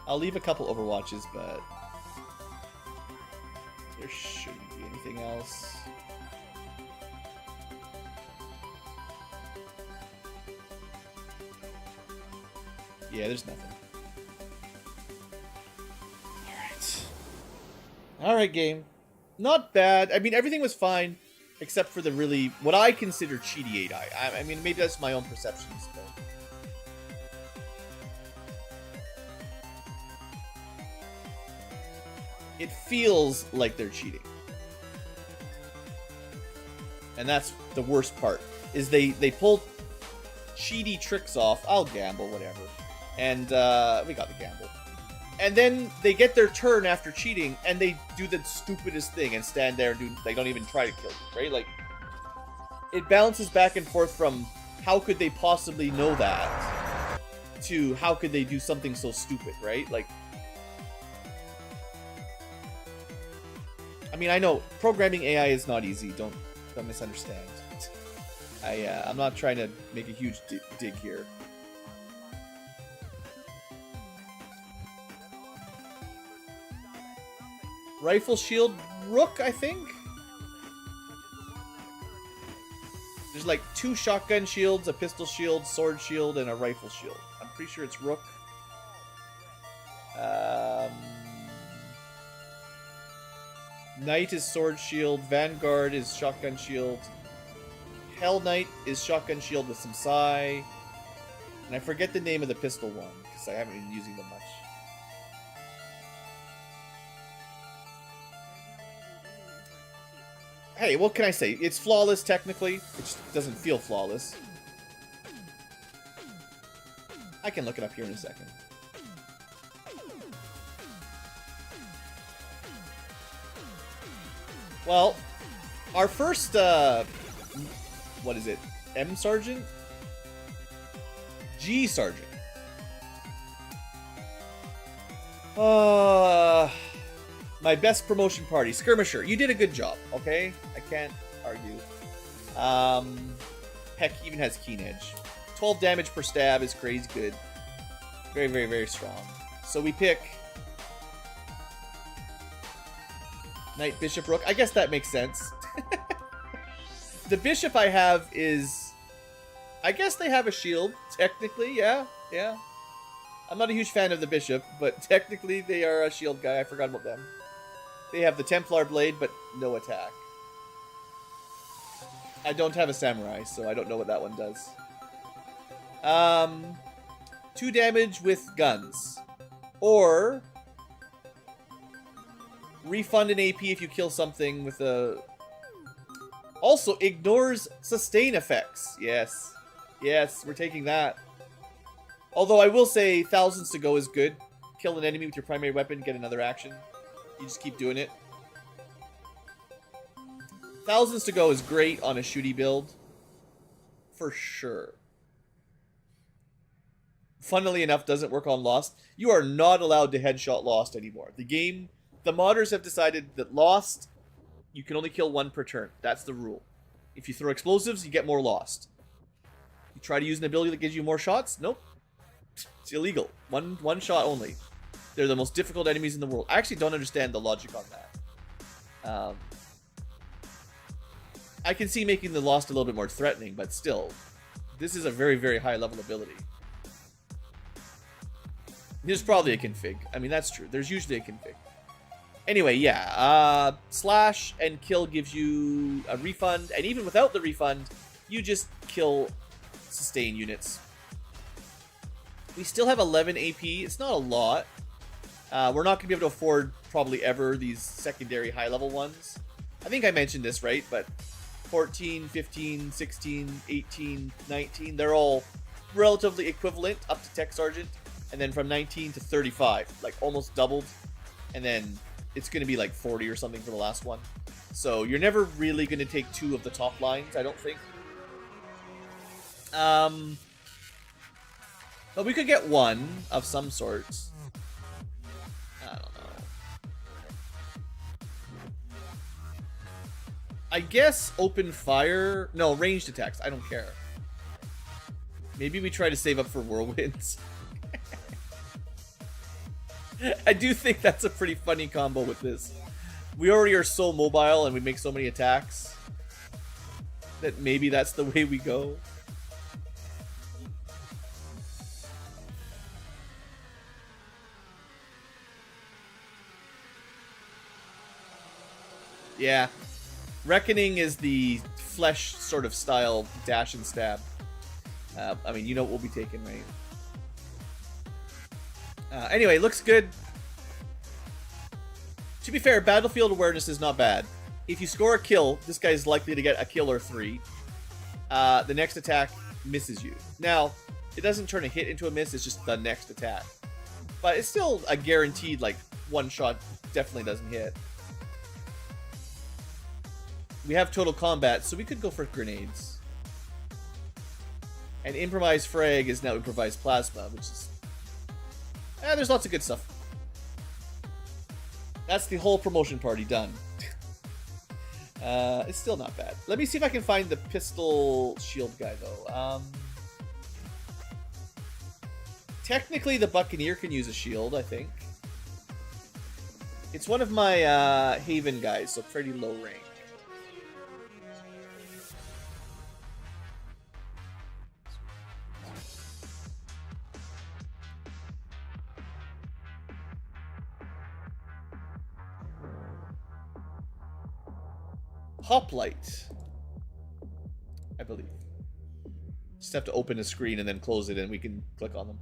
I'll leave a couple Overwatches, but there shouldn't be anything else. Yeah, there's nothing. Alright, game. Not bad. I mean, everything was fine, except for the really, what I consider cheaty AI. I mean, maybe that's my own perceptions, but... It feels like they're cheating. And that's the worst part, is they pull cheaty tricks off. I'll gamble, whatever. And, we got the gamble. And then they get their turn after cheating, and they do the stupidest thing and stand there and do, they don't even try to kill you, right? Like, it bounces back and forth from how could they possibly know that to how could they do something so stupid, right? Like, I mean, I know programming AI is not easy. Don't misunderstand. I'm not trying to make a huge dig here. Rifle shield rook, I think. There's like 2 shotgun shields, a pistol shield, sword shield, and a rifle shield. I'm pretty sure it's rook. Knight is sword shield. Vanguard is shotgun shield. Hell Knight is shotgun shield with some psi. And I forget the name of the pistol one, because I haven't been using them much. Hey, what can I say? It's flawless, technically. It just doesn't feel flawless. I can look it up here in a second. Well, our first, what is it? M Sergeant? G Sergeant. My best promotion party. Skirmisher. You did a good job, okay? I can't argue. Heck, even has keen edge. 12 damage per stab is crazy good. Very, very, very strong. So we pick Knight, Bishop, Rook. I guess that makes sense. The bishop I have is... I guess they have a shield, technically, yeah. I'm not a huge fan of the bishop, but technically they are a shield guy. I forgot about them. They have the Templar blade, but no attack. I don't have a samurai, so I don't know what that one does. 2 damage with guns. Or... refund an AP if you kill something with a... Also, ignores sustain effects. Yes. Yes, we're taking that. Although I will say, thousands to go is good. Kill an enemy with your primary weapon, get another action. You just keep doing it. Thousands to go is great on a shooty build. For sure. Funnily enough, doesn't work on Lost. You are not allowed to headshot Lost anymore. The game... The modders have decided that Lost, you can only kill 1 per turn. That's the rule. If you throw explosives, you get more Lost. You try to use an ability that gives you more shots? Nope. It's illegal. One shot only. They're the most difficult enemies in the world. I actually don't understand the logic on that. I can see making the Lost a little bit more threatening, but still, this is a very, very high level ability. There's probably a config. I mean, that's true. There's usually a config. Anyway, yeah. Slash and kill gives you a refund, and even without the refund, you just kill sustain units. We still have 11 AP. It's not a lot. We're not going to be able to afford, probably ever, these secondary high-level ones. I think I mentioned this, right? But 14, 15, 16, 18, 19, they're all relatively equivalent up to Tech Sergeant. And then from 19 to 35, like almost doubled. And then it's going to be like 40 or something for the last one. So you're never really going to take 2 of the top lines, I don't think. But we could get 1 of some sorts. I don't know. I guess open fire... No, ranged attacks. I don't care. Maybe we try to save up for whirlwinds. I do think that's a pretty funny combo with this. We already are so mobile and we make so many attacks that maybe that's the way we go. Yeah. Reckoning is the flesh sort of style dash and stab. I mean, you know what we'll be taking, right? Anyway, looks good. To be fair, battlefield awareness is not bad. If you score a kill, this guy is likely to get a kill or 3. The next attack misses you. Now, it doesn't turn a hit into a miss, it's just the next attack. But it's still a guaranteed, like, 1 shot definitely doesn't hit. We have total combat, so we could go for grenades. And improvised frag is now improvised plasma, which is... there's lots of good stuff. That's the whole promotion party done. It's still not bad. Let me see if I can find the pistol shield guy, though. Technically, the Buccaneer can use a shield, I think. It's one of my Haven guys, so pretty low rank. Hoplite, I believe. Just have to open a screen and then close it and we can click on them.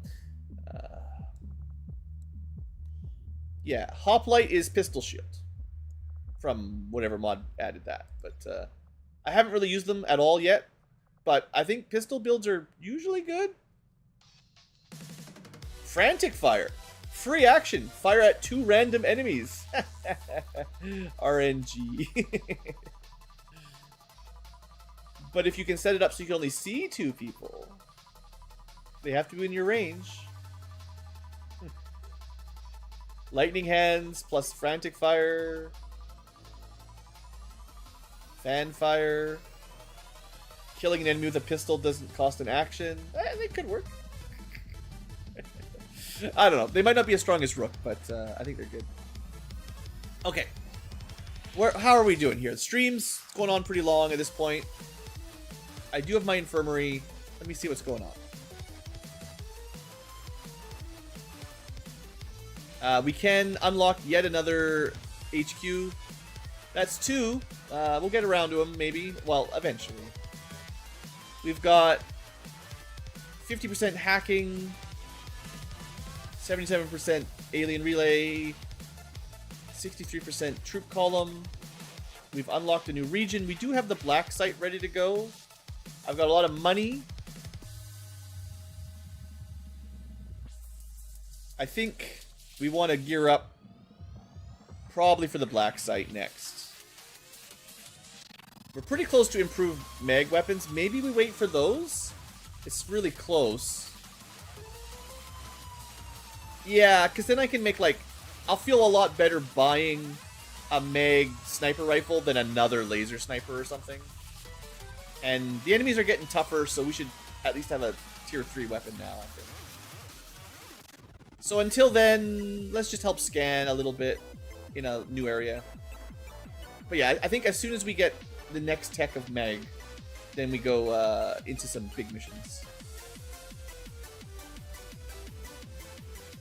Yeah, Hoplite is pistol shield. From whatever mod added that. But I haven't really used them at all yet. But I think pistol builds are usually good. Frantic fire. Free action. Fire at 2 random enemies. RNG. But if you can set it up so you can only see 2 people, they have to be in your range. Lightning hands plus frantic fire. Fan fire. Killing an enemy with a pistol doesn't cost an action. They could work. I don't know. They might not be as strong as Rook, but I think they're good. Okay. How are we doing here? The stream's going on pretty long at this point. I do have my infirmary. Let me see what's going on. We can unlock yet another HQ. That's 2. We'll get around to them, maybe. Well, eventually. We've got 50% hacking, 77% alien relay, 63% troop column. We've unlocked a new region. We do have the black site ready to go. I've got a lot of money. I think we want to gear up probably for the black site next. We're pretty close to improved mag weapons. Maybe we wait for those? It's really close. Yeah, because then I can make, like... I'll feel a lot better buying a mag sniper rifle than another laser sniper or something. And the enemies are getting tougher, so we should at least have a tier 3 weapon now, I think. So until then, let's just help scan a little bit in a new area. But yeah, I think as soon as we get the next tech of mag, then we go into some big missions.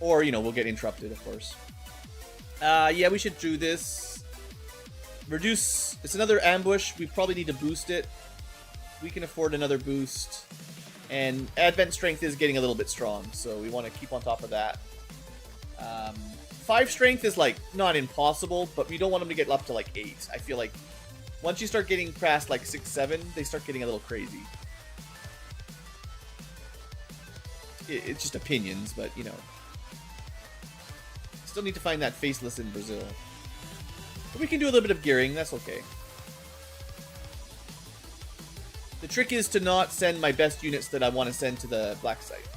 Or, you know, we'll get interrupted, of course. Yeah, we should do this. Reduce... It's another ambush. We probably need to boost it. We can afford another boost. And Advent Strength is getting a little bit strong, so we want to keep on top of that. 5 Strength is, like, not impossible, but we don't want them to get up to, like, 8. I feel like once you start getting past, like, 6, 7, they start getting a little crazy. It's just opinions, but, you know. Still need to find that faceless in Brazil. But we can do a little bit of gearing, that's okay. The trick is to not send my best units that I want to send to the Black Site.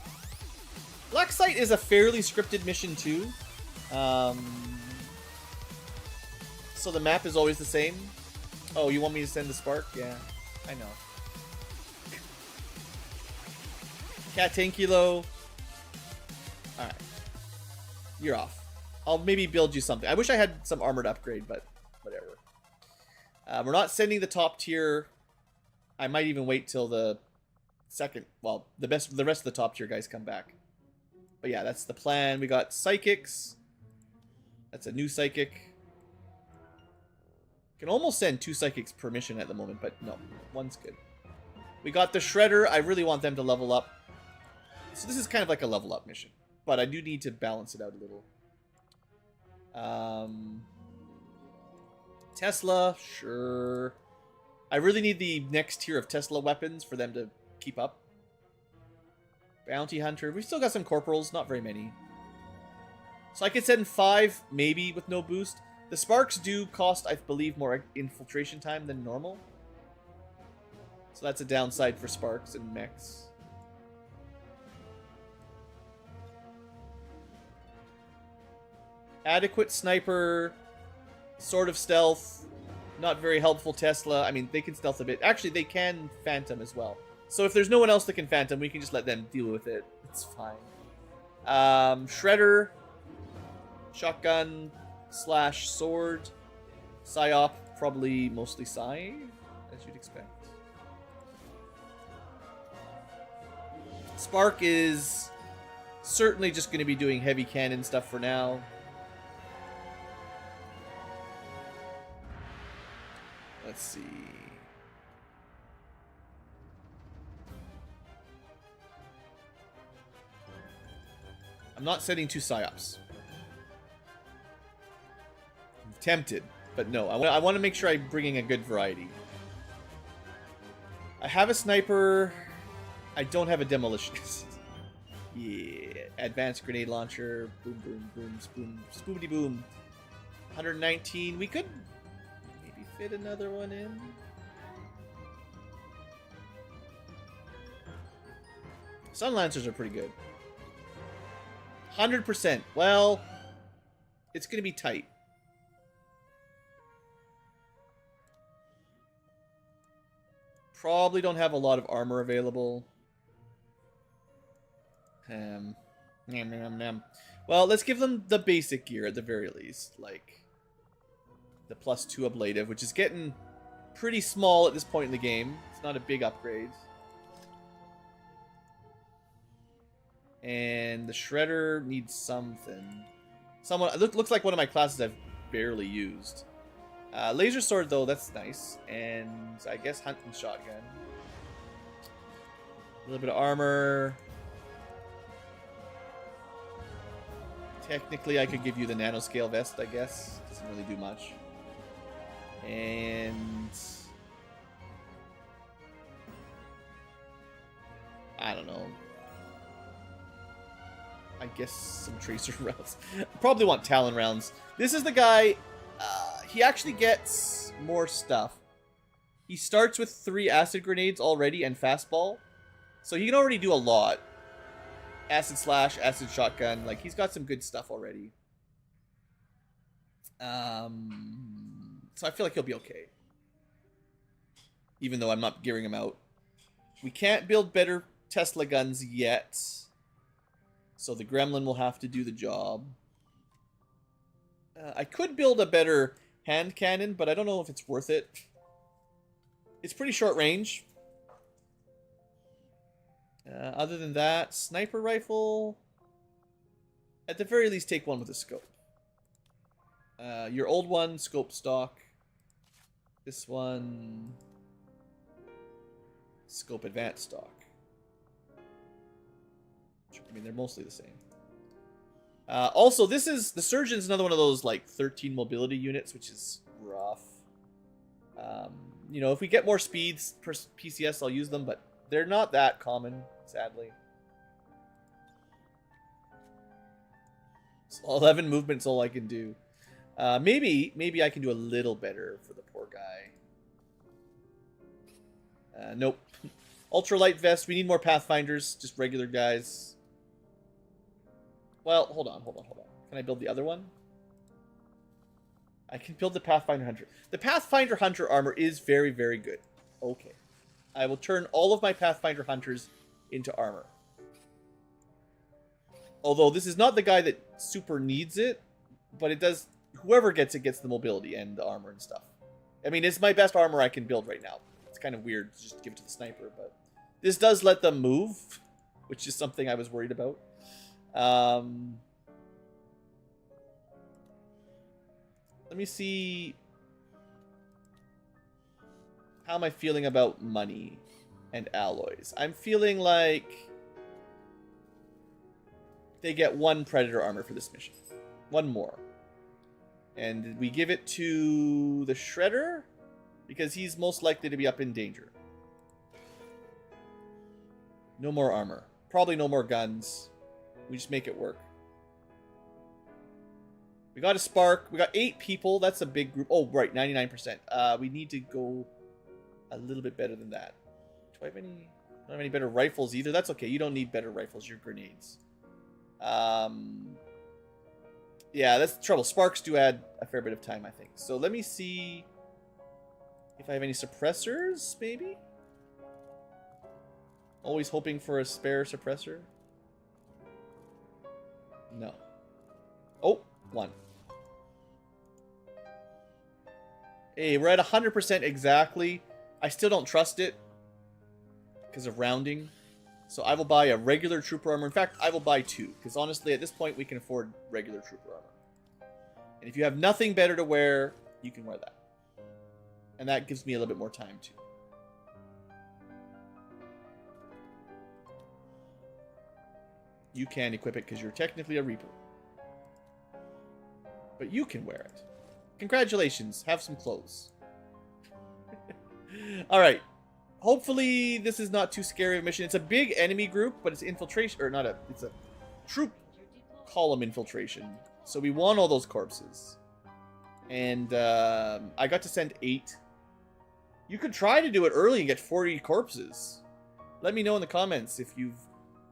Black Site is a fairly scripted mission too. So the map is always the same. Oh, you want me to send the Spark? Yeah, I know. Cat Ankylo. Alright. You're off. I'll maybe build you something. I wish I had some armored upgrade, but whatever. We're not sending the top tier. I might even wait till the second, well, the rest of the top tier guys come back. But yeah, that's the plan. We got psychics. That's a new psychic. Can almost send 2 psychics per mission at the moment, but no, one's good. We got the Shredder. I really want them to level up. So this is kind of like a level up mission, but I do need to balance it out a little. Tesla, sure. I really need the next tier of Tesla weapons for them to keep up. Bounty Hunter. We've still got some corporals, not very many. So I could send 5, maybe, with no boost. The Sparks do cost, I believe, more infiltration time than normal. So that's a downside for Sparks and mechs. Adequate sniper, sort of stealth, not very helpful Tesla. I mean, they can stealth a bit. Actually, they can phantom as well. So if there's no one else that can phantom, we can just let them deal with it. It's fine. Shredder, shotgun / sword, psyop, probably mostly psi, as you'd expect. Spark is certainly just going to be doing heavy cannon stuff for now. Let's see. I'm not sending 2 psyops. I'm tempted, but no. I want to make sure I'm bringing a good variety. I have a sniper. I don't have a demolitionist. Yeah. Advanced grenade launcher. Boom, boom, boom, spoon, spoobity boom. 119. We could maybe fit another one in. Sun Lancers are pretty good. 100%. Well, it's going to be tight. Probably don't have a lot of armor available. Well, let's give them the basic gear at the very least. Like the +2 ablative, which is getting pretty small at this point in the game. It's not a big upgrade. And the shredder needs something. Looks like one of my classes I've barely used. Laser sword though, that's nice. And I guess hunting shotgun. A little bit of armor. Technically, I could give you the nanoscale vest, I guess. Doesn't really do much. And I don't know. I guess some tracer rounds. Probably want Talon rounds. This is the guy. He actually gets more stuff. He starts with 3 acid grenades already and fastball. So he can already do a lot. Acid slash, acid shotgun. Like, he's got some good stuff already. So I feel like he'll be okay. Even though I'm not gearing him out. We can't build better Tesla guns yet. So the gremlin will have to do the job. I could build a better hand cannon, but I don't know if it's worth it. It's pretty short range. Other than that, sniper rifle. At the very least, take one with a scope. Your old one, scope stock. This one, scope advanced stock. I mean, they're mostly the same. Also, the Surgeon's another one of those, like, 13 mobility units, which is rough. You know, if we get more speeds per PCS, I'll use them, but they're not that common, sadly. So 11 movement's all I can do. Maybe I can do a little better for the poor guy. Nope. Ultralight vest. We need more Pathfinders. Just regular guys. Well, hold on. Can I build the other one? I can build the Pathfinder Hunter. The Pathfinder Hunter armor is very, very good. Okay. I will turn all of my Pathfinder Hunters into armor. Although this is not the guy that super needs it, but it does... Whoever gets it gets the mobility and the armor and stuff. I mean, it's my best armor I can build right now. It's kind of weird to just give it to the sniper, but... This does let them move, which is something I was worried about. Let me see... How am I feeling about money and alloys? I'm feeling like they get 1 Predator armor for this mission. 1 more. And we give it to the Shredder because he's most likely to be up in danger. No more armor. Probably no more guns. We just make it work. We got a spark. We got 8 people. That's a big group. Oh, right. 99%. We need to go a little bit better than that. Do I have any... I don't have any better rifles either. That's okay. You don't need better rifles. You're grenades. Yeah, that's the trouble. Sparks do add a fair bit of time, I think. So let me see if I have any suppressors, maybe? Always hoping for a spare suppressor. No. Oh, 1. Hey, we're at 100% exactly. I still don't trust it because of rounding. So I will buy a regular trooper armor. In fact, I will buy 2 because honestly, at this point, we can afford regular trooper armor. And if you have nothing better to wear, you can wear that. And that gives me a little bit more time too. You can equip it because you're technically a Reaper. But you can wear it. Congratulations. Have some clothes. Alright. Hopefully this is not too scary of a mission. It's a big enemy group, but it's infiltration. Or not a... It's a troop column infiltration. So we want all those corpses. And I got to send 8. You could try to do it early and get 40 corpses. Let me know in the comments if you've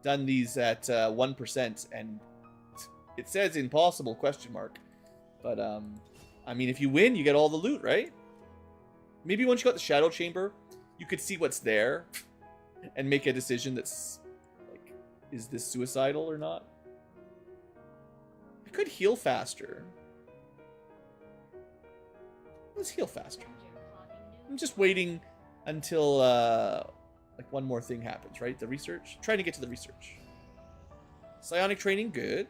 done these at 1%. And it says impossible, question mark. But, I mean, if you win, you get all the loot, right? Maybe once you got the Shadow Chamber, you could see what's there and make a decision that's, like, is this suicidal or not? I could heal faster. Let's heal faster. I'm just waiting until, like, one more thing happens, right? The research? I'm trying to get to the research. Psionic training, good.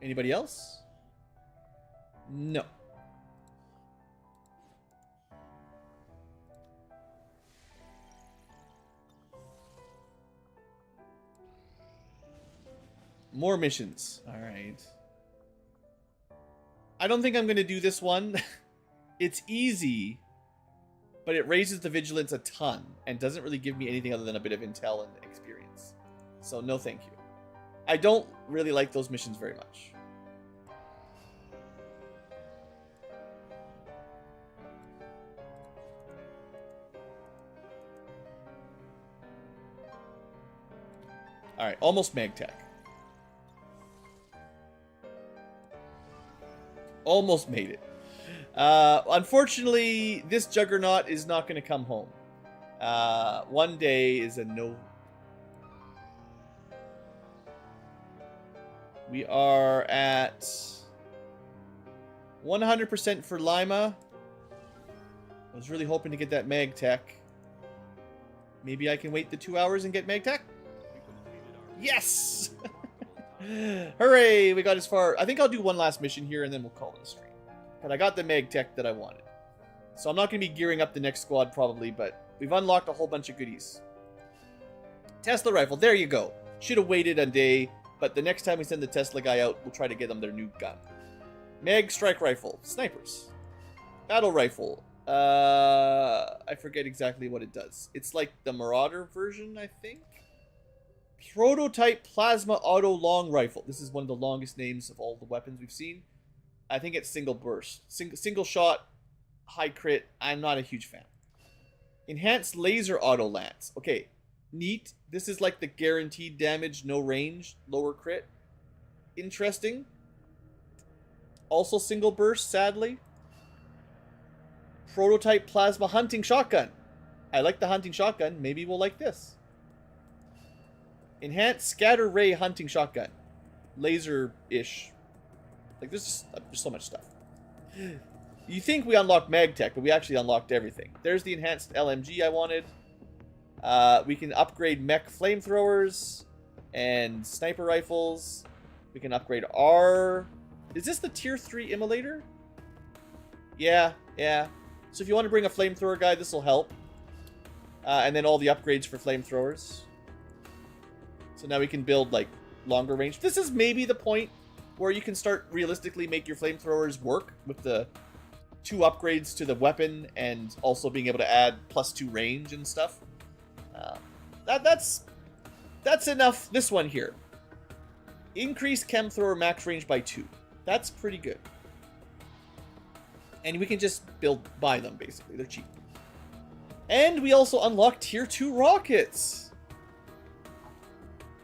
Anybody else? No. More missions. Alright. I don't think I'm going to do this one. It's easy, but it raises the vigilance a ton and doesn't really give me anything other than a bit of intel and experience. So no thank you. I don't really like those missions very much. Alright, almost MagTech. Almost made it. Unfortunately, this juggernaut is not going to come home. One day is a no. We are at 100% for Lima. I was really hoping to get that MagTech. Maybe I can wait the 2 hours and get MagTech? Yes! Hooray! We got as far. I think I'll do one last mission here and then we'll call it a stream. But I got the MagTech that I wanted. So I'm not going to be gearing up the next squad probably, but we've unlocked a whole bunch of goodies. Tesla rifle, there you go. Should have waited a day, but the next time we send the Tesla guy out, we'll try to get them their new gun. Mag strike rifle, snipers. Battle rifle. I forget exactly what it does. It's like the Marauder version, I think. Prototype plasma auto long rifle. This is one of the longest names of all the weapons we've seen. I think it's single burst. Single shot, high crit. I'm not a huge fan. Enhanced laser auto lance. Okay, neat. This is like the guaranteed damage, no range, lower crit. Interesting. Also single burst, sadly. Prototype plasma hunting shotgun. I like the hunting shotgun. Maybe we'll like this. Enhanced scatter ray hunting shotgun. Laser-ish. Like, there's so much stuff. You think we unlocked MagTech, but we actually unlocked everything. There's the enhanced LMG I wanted. We can upgrade mech flamethrowers and sniper rifles. We can upgrade our... Is this the tier 3 immolator? Yeah. So if you want to bring a flamethrower guy, this will help. And then all the upgrades for flamethrowers. So now we can build, like, longer range. This is maybe the point where you can start realistically make your flamethrowers work with the 2 upgrades to the weapon and also being able to add +2 range and stuff. That's enough. This one here. Increase chem thrower max range by 2. That's pretty good. And we can just buy them, basically. They're cheap. And we also unlock tier 2 rockets.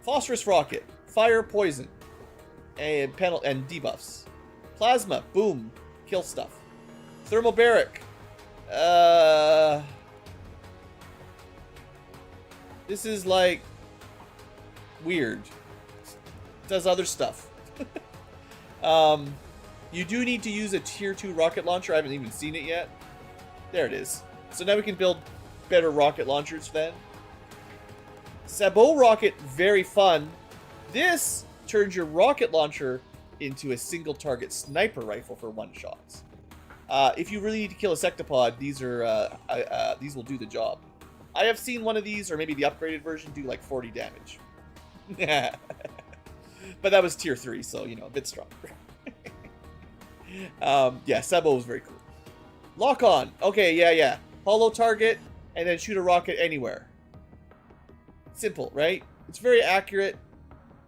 Phosphorus rocket, fire, poison, and debuffs. Plasma, boom, kill stuff. Thermobaric. This is like weird. It does other stuff. You do need to use a tier 2 rocket launcher. I haven't even seen it yet. There it is. So now we can build better rocket launchers then. Sabot rocket, very fun. This turns your rocket launcher into a single target sniper rifle for one shots. If you really need to kill a sectopod, these will do the job. I have seen one of these, or maybe the upgraded version, do like 40 damage. But that was tier 3, so, you know, a bit stronger. Yeah, Sabot was very cool. Lock on. Okay, yeah. Hollow target, and then shoot a rocket anywhere. Simple, right? It's very accurate.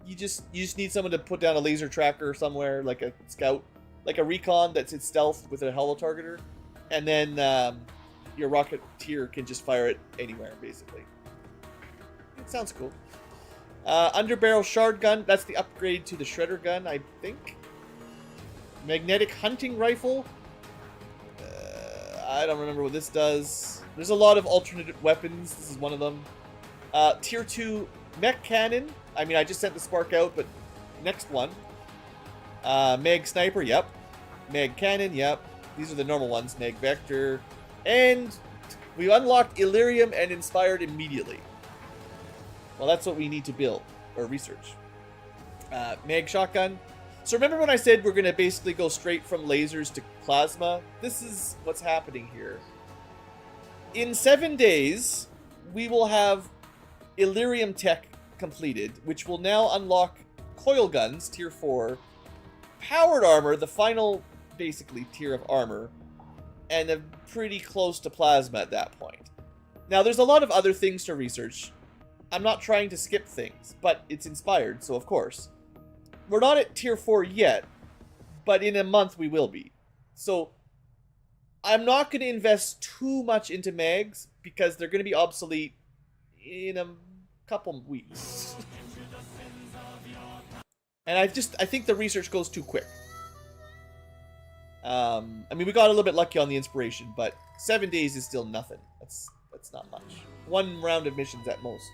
You just need someone to put down a laser tracker somewhere, like a scout, like a recon that's its stealth with a hollow targeter, and then your rocketeer can just fire it anywhere, basically. It sounds cool. Underbarrel shard gun. That's the upgrade to the shredder gun, I think. Magnetic hunting rifle. I don't remember what this does. There's a lot of alternate weapons. This is one of them. Tier 2 mech cannon. I mean, I just sent the spark out, but next one. Mag sniper, yep. Mag cannon, yep. These are the normal ones. Mag vector. And we unlocked Illyrium and inspired immediately. Well, that's what we need to build or research. Mag shotgun. So remember when I said we're going to basically go straight from lasers to plasma? This is what's happening here. In 7 days, we will have Illyrium tech completed, which will now unlock coil guns, tier 4, powered armor, the final, basically, tier of armor, and I'm pretty close to plasma at that point. Now, there's a lot of other things to research. I'm not trying to skip things, but it's inspired, so of course. We're not at tier 4 yet, but in a month we will be. So, I'm not going to invest too much into mags, because they're going to be obsolete in a couple weeks. And I think the research goes too quick. I mean, we got a little bit lucky on the inspiration, but 7 days is still nothing. That's not much. 1 round of missions at most.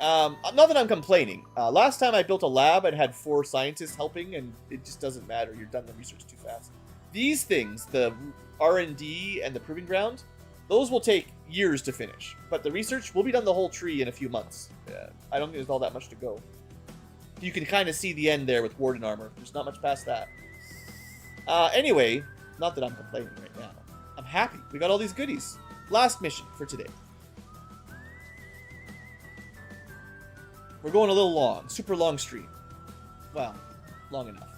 Not that I'm complaining. Last time I built a lab and had 4 scientists helping, and it just doesn't matter. You're done the research too fast. These things, the R&D and the proving ground, those will take years to finish. But the research will be done the whole tree in a few months. I don't think there's all that much to go. You can kind of see the end there with Warden armor. There's not much past that. Anyway, not that I'm complaining right now. I'm happy. We got all these goodies. Last mission for today. We're going a little long. Super long stream. Well, long enough.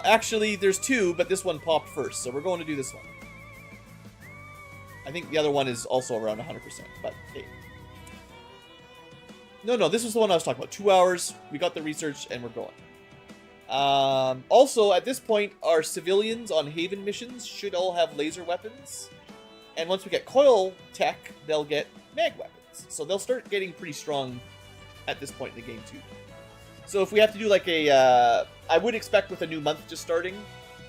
Actually, there's 2, but this one popped first, so we're going to do this one. I think the other one is also around 100%, but hey. No, this was the one I was talking about. 2 hours, we got the research, and we're going. Also, at this point, our civilians on Haven missions should all have laser weapons. And once we get coil tech, they'll get mag weapons. So they'll start getting pretty strong at this point in the game, too. So if we have to do like a... I would expect with a new month just starting,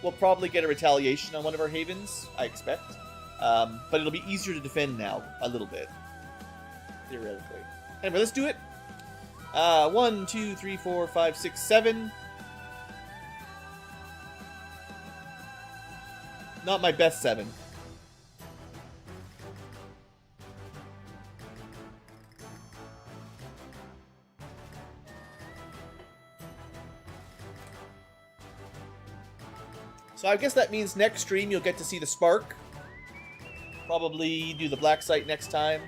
we'll probably get a retaliation on one of our Havens, I expect. But it'll be easier to defend now, a little bit. Theoretically. Anyway, let's do it. 1, 2, 3, 4, 5, 6, 7. Not my best 7. So I guess that means next stream you'll get to see the Spark. Probably do the Backseat next time.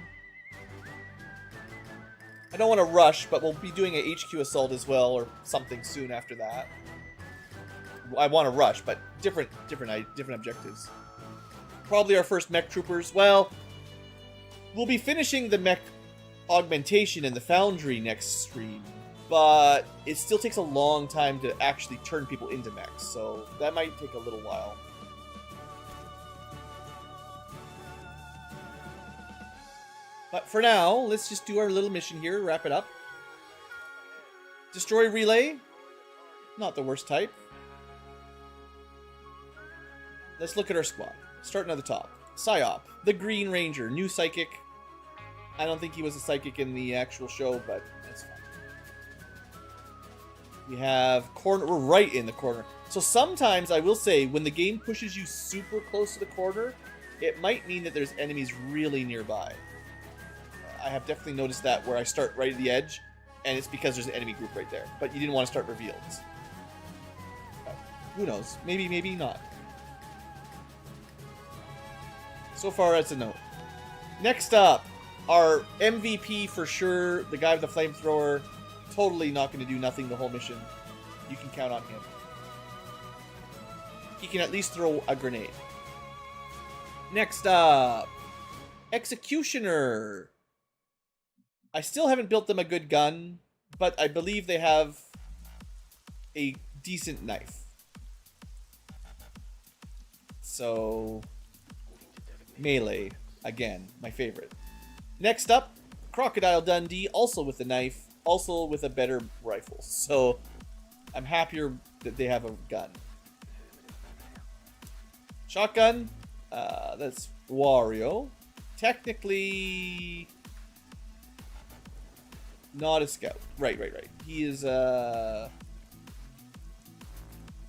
I don't want to rush, but we'll be doing a HQ assault as well, or something soon after that. I want to rush, but different objectives. Probably our first mech troopers. Well, we'll be finishing the mech augmentation in the Foundry next stream, but it still takes a long time to actually turn people into mechs, so that might take a little while. But for now, let's just do our little mission here, wrap it up. Destroy relay. Not the worst type. Let's look at our squad. Starting at the top. Psyop, the Green Ranger, new psychic. I don't think he was a psychic in the actual show, but that's fine. We have corner. We're right in the corner. So sometimes, I will say, when the game pushes you super close to the corner, it might mean that there's enemies really nearby. I have definitely noticed that where I start right at the edge, and it's because there's an enemy group right there. But you didn't want to start revealed. Who knows? Maybe, maybe not. So far, that's a no. Next up, our MVP for sure, the guy with the flamethrower. Totally not going to do nothing the whole mission. You can count on him. He can at least throw a grenade. Next up, Executioner. I still haven't built them a good gun, but I believe they have a decent knife. So, melee, again, my favorite. Next up, Crocodile Dundee, also with a knife, also with a better rifle. So, I'm happier that they have a gun. Shotgun, that's Wario. Technically, not a scout. Right. He is, no,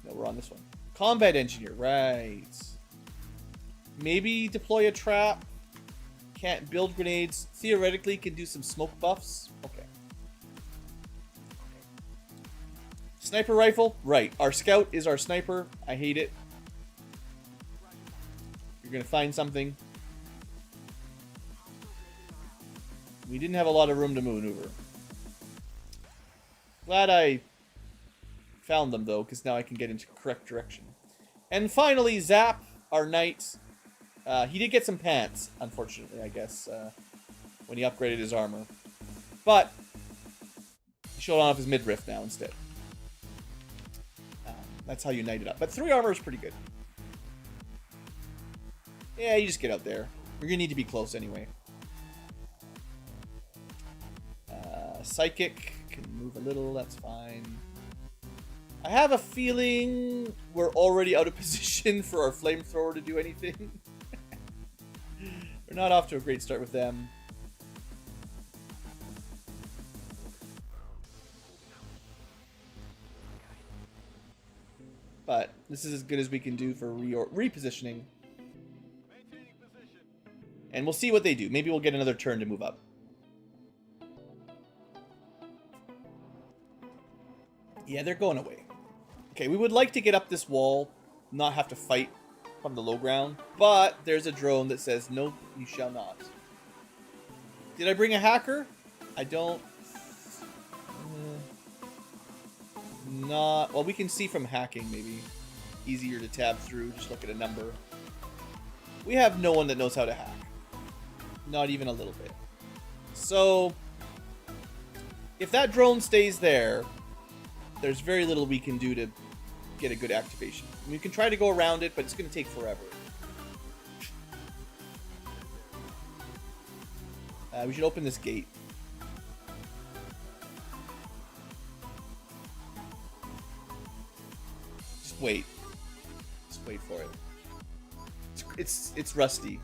we're on this one. Combat engineer, right. Maybe deploy a trap. Can't build grenades. Theoretically, can do some smoke buffs. Okay. Sniper rifle? Right. Our scout is our sniper. I hate it. You're going to find something. We didn't have a lot of room to maneuver. Glad I found them, though, because now I can get into correct direction. And finally, Zap, our knight. He did get some pants, unfortunately, I guess, when he upgraded his armor. But he showed off his midriff now instead. That's how you knight it up. But 3 armor is pretty good. Yeah, you just get out there. You're going to need to be close anyway. Psychic can move a little, that's fine. I have a feeling we're already out of position for our flamethrower to do anything. We're not off to a great start with them. But this is as good as we can do for repositioning. And we'll see what they do. Maybe we'll get another turn to move up. Yeah, they're going away. Okay, we would like to get up this wall, not have to fight from the low ground, but there's a drone that says, nope, you shall not. Did I bring a hacker? I don't... not... Well, we can see from hacking, maybe. Easier to tab through, just look at a number. We have no one that knows how to hack. Not even a little bit. So, if that drone stays there, there's very little we can do to get a good activation. We can try to go around it, but it's going to take forever. We should open this gate. Just wait. Just wait for it. It's rusty.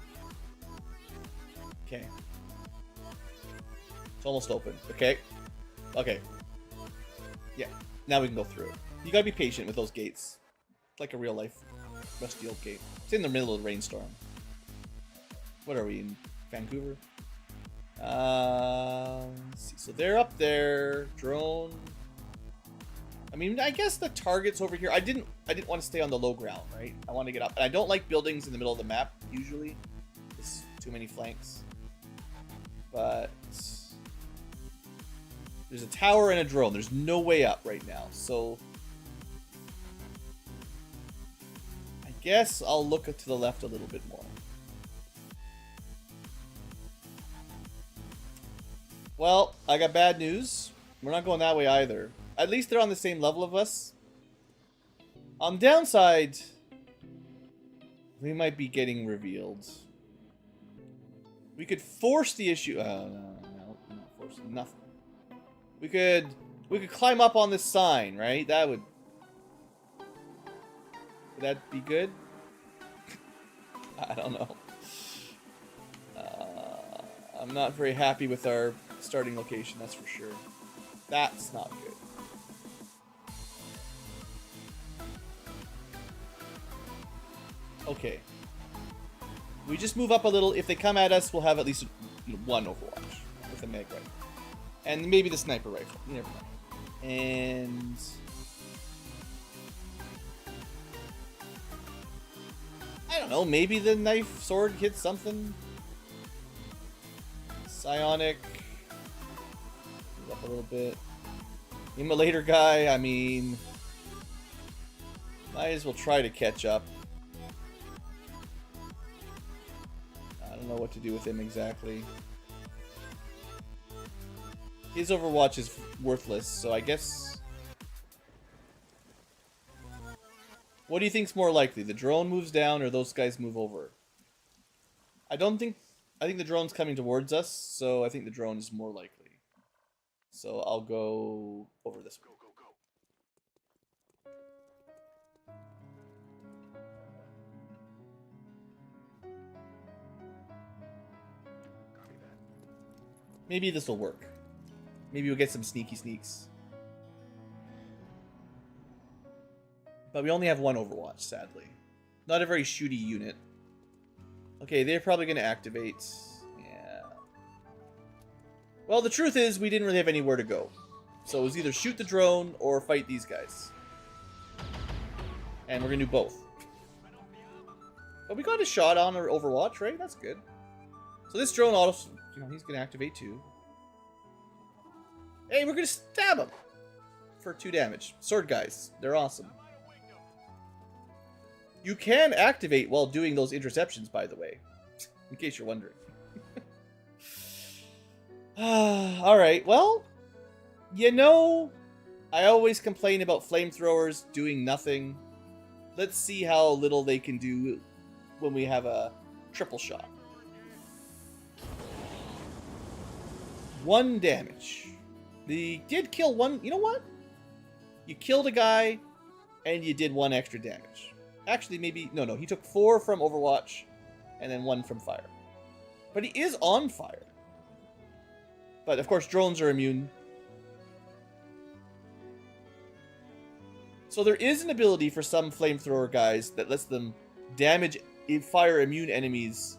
Okay. It's almost open. Okay. Okay. Yeah. Now we can go through it. You gotta be patient with those gates. Like a real life rusty old gate. It's in the middle of the rainstorm. What are we in? Vancouver? Let's see. So they're up there. Drone. I mean, I guess the target's over here. I didn't want to stay on the low ground, right? I want to get up. And I don't like buildings in the middle of the map, usually. There's too many flanks. But there's a tower and a drone. There's no way up right now. So I guess I'll look to the left a little bit more. Well, I got bad news. We're not going that way either. At least they're on the same level of us. On the downside, we might be getting revealed. We could force the issue. No, not forcing nothing. We could climb up on this sign, right? Would that be good? I don't know. I'm not very happy with our starting location, that's for sure. That's not good. Okay. We just move up a little. If they come at us, we'll have at least one Overwatch with a mag rifle. And maybe the sniper rifle. You never know. And I don't know. Maybe the knife sword hits something. Psionic. Move up a little bit. Immolator guy. I mean, might as well try to catch up. I don't know what to do with him exactly. His Overwatch is worthless, so I guess... What do you think's more likely? The drone moves down or those guys move over? I think the drone's coming towards us, so I think the drone is more likely. So I'll go over this way. Maybe this will work. Maybe we'll get some sneaky sneaks. But we only have one Overwatch, sadly. Not a very shooty unit. Okay, they're probably going to activate. Yeah, Well, the truth is, we didn't really have anywhere to go. So it was either shoot the drone or fight these guys. And we're going to do both. But we got a shot on our Overwatch, right? That's good. So this drone also, you know, he's going to activate too. Hey, we're going to stab him for 2 damage. Sword guys, they're awesome. You can activate while doing those interceptions, by the way, in case you're wondering. Alright, well, you know, I always complain about flamethrowers doing nothing. Let's see how little they can do when we have a triple shot. 1 damage. They did kill one. You know what? You killed a guy, and you did 1 extra damage. Actually, maybe... No, he took 4 from Overwatch, and then 1 from fire. But he is on fire. But, of course, drones are immune. So there is an ability for some flamethrower guys that lets them damage fire immune enemies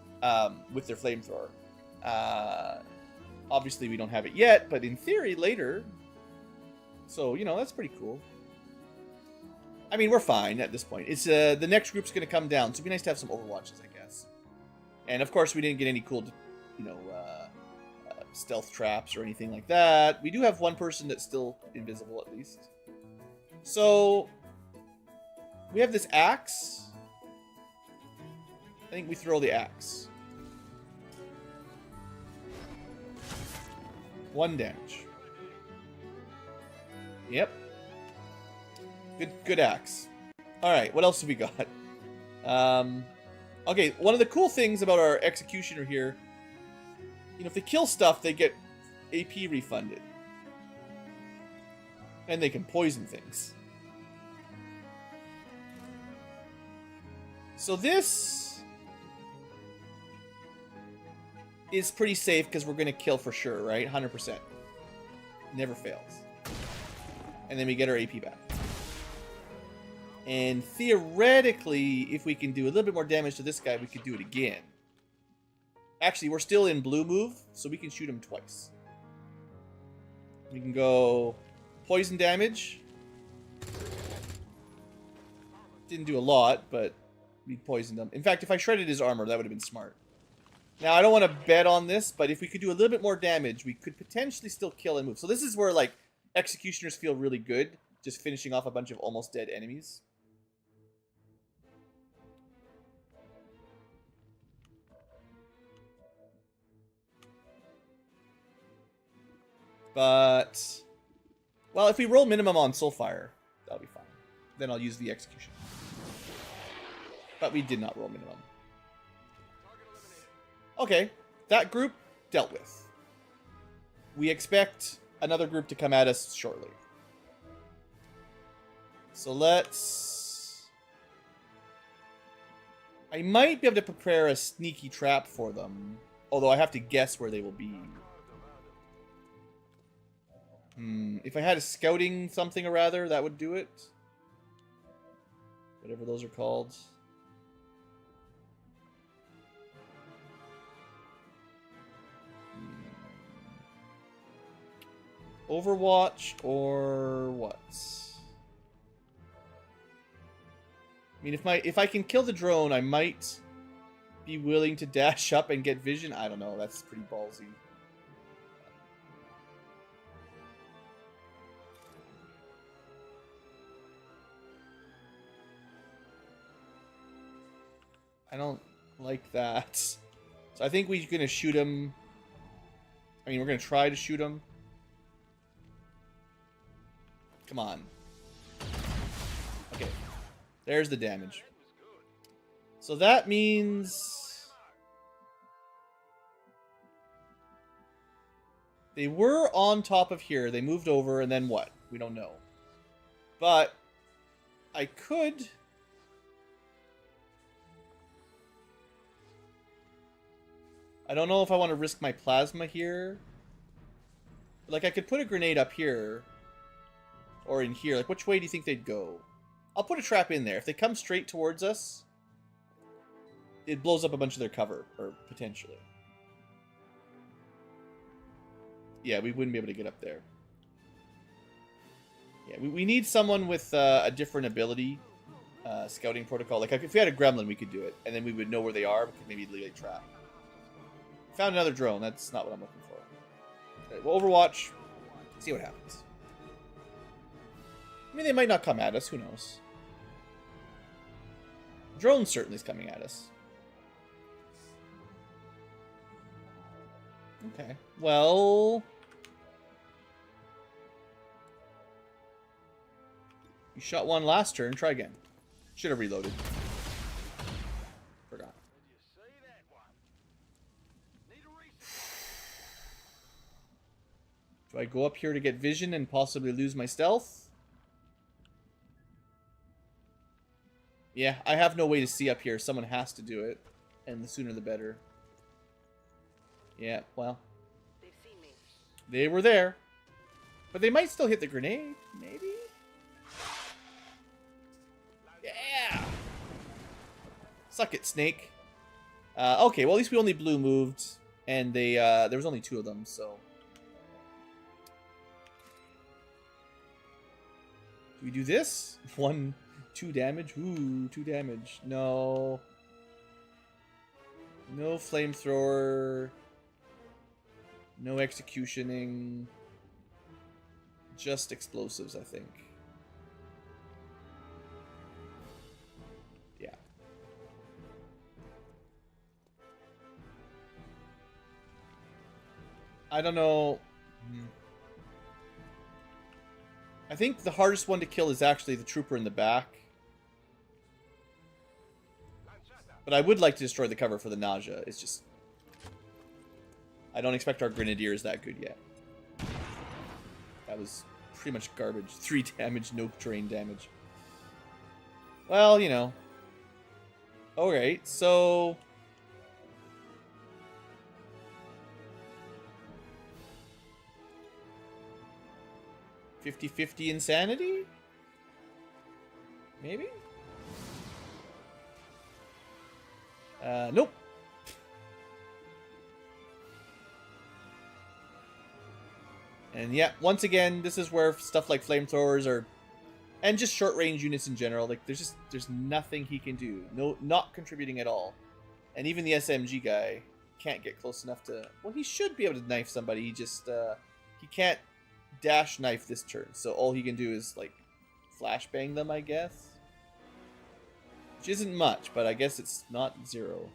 with their flamethrower. Obviously, we don't have it yet, but in theory, later. So, you know, that's pretty cool. I mean, we're fine at this point. It's the next group's going to come down, so it'd be nice to have some Overwatches, I guess. And, of course, we didn't get any cool, you know, stealth traps or anything like that. We do have 1 person that's still invisible, at least. So, we have this axe. I think we throw the axe. 1 damage. Yep. Good axe. Alright, what else have we got? Okay, one of the cool things about our executioner here, you know, if they kill stuff, they get AP refunded. And they can poison things. So this is pretty safe because we're going to kill for sure, right? 100%. Never fails. And then we get our AP back. And theoretically, if we can do a little bit more damage to this guy, we could do it again. Actually, we're still in blue move, so we can shoot him twice. We can go poison damage. Didn't do a lot, but we poisoned him. In fact, if I shredded his armor, that would have been smart. Now, I don't want to bet on this, but if we could do a little bit more damage, we could potentially still kill and move. So this is where, like, executioners feel really good, just finishing off a bunch of almost dead enemies. But, well, if we roll minimum on Soulfire, that'll be fine. Then I'll use the execution. But we did not roll minimum. Okay, that group dealt with. We expect another group to come at us shortly. So let's... I might be able to prepare a sneaky trap for them. Although I have to guess where they will be. If I had a scouting something or rather, that would do it. Whatever those are called. Overwatch or what? I mean, if I can kill the drone, I might be willing to dash up and get vision. I don't know. That's pretty ballsy. I don't like that. So I think we're going to shoot him. I mean, we're going to try to shoot him. Come on. Okay. There's the damage. So that means... they were on top of here. They moved over, and then what? We don't know. But I could... I don't know if I want to risk my plasma here. Like, I could put a grenade up here. Or in here. Like, which way do you think they'd go? I'll put a trap in there. If they come straight towards us, it blows up a bunch of their cover. Or potentially. Yeah, we wouldn't be able to get up there. Yeah, we need someone with a different ability. Scouting protocol. Like, if we had a gremlin, we could do it. And then we would know where they are. We could maybe legally trap. Found another drone. That's not what I'm looking for. Okay, well, Overwatch. See what happens. I mean, they might not come at us. Who knows? Drone certainly is coming at us. Okay. Well... You shot one last turn. Try again. Should have reloaded. Forgot. Do I go up here to get vision and possibly lose my stealth? Yeah, I have no way to see up here. Someone has to do it. And the sooner the better. Yeah, well. They've seen me. They were there. But they might still hit the grenade. Maybe? Yeah! Suck it, Snake. Okay, well at least we only blue moved. And they, there was only 2 of them, so... Do we do this? 1, 2 damage? Ooh, 2 damage. No. No flamethrower. No executioning. Just explosives, I think. Yeah. I don't know. I think the hardest one to kill is actually the trooper in the back. But I would like to destroy the cover for the nausea. It's just... I don't expect our grenadier is that good yet. That was pretty much garbage. 3 damage, no terrain damage. Well, you know. Alright, so... 50-50 insanity? Maybe? Nope. And yeah, once again, this is where stuff like flamethrowers are, and just short range units in general, like there's nothing he can do. No, not contributing at all. And even the SMG guy can't get close enough to, well, he should be able to knife somebody. He just, he can't dash knife this turn. So all he can do is like flashbang them, I guess. Which isn't much, but I guess it's not 0.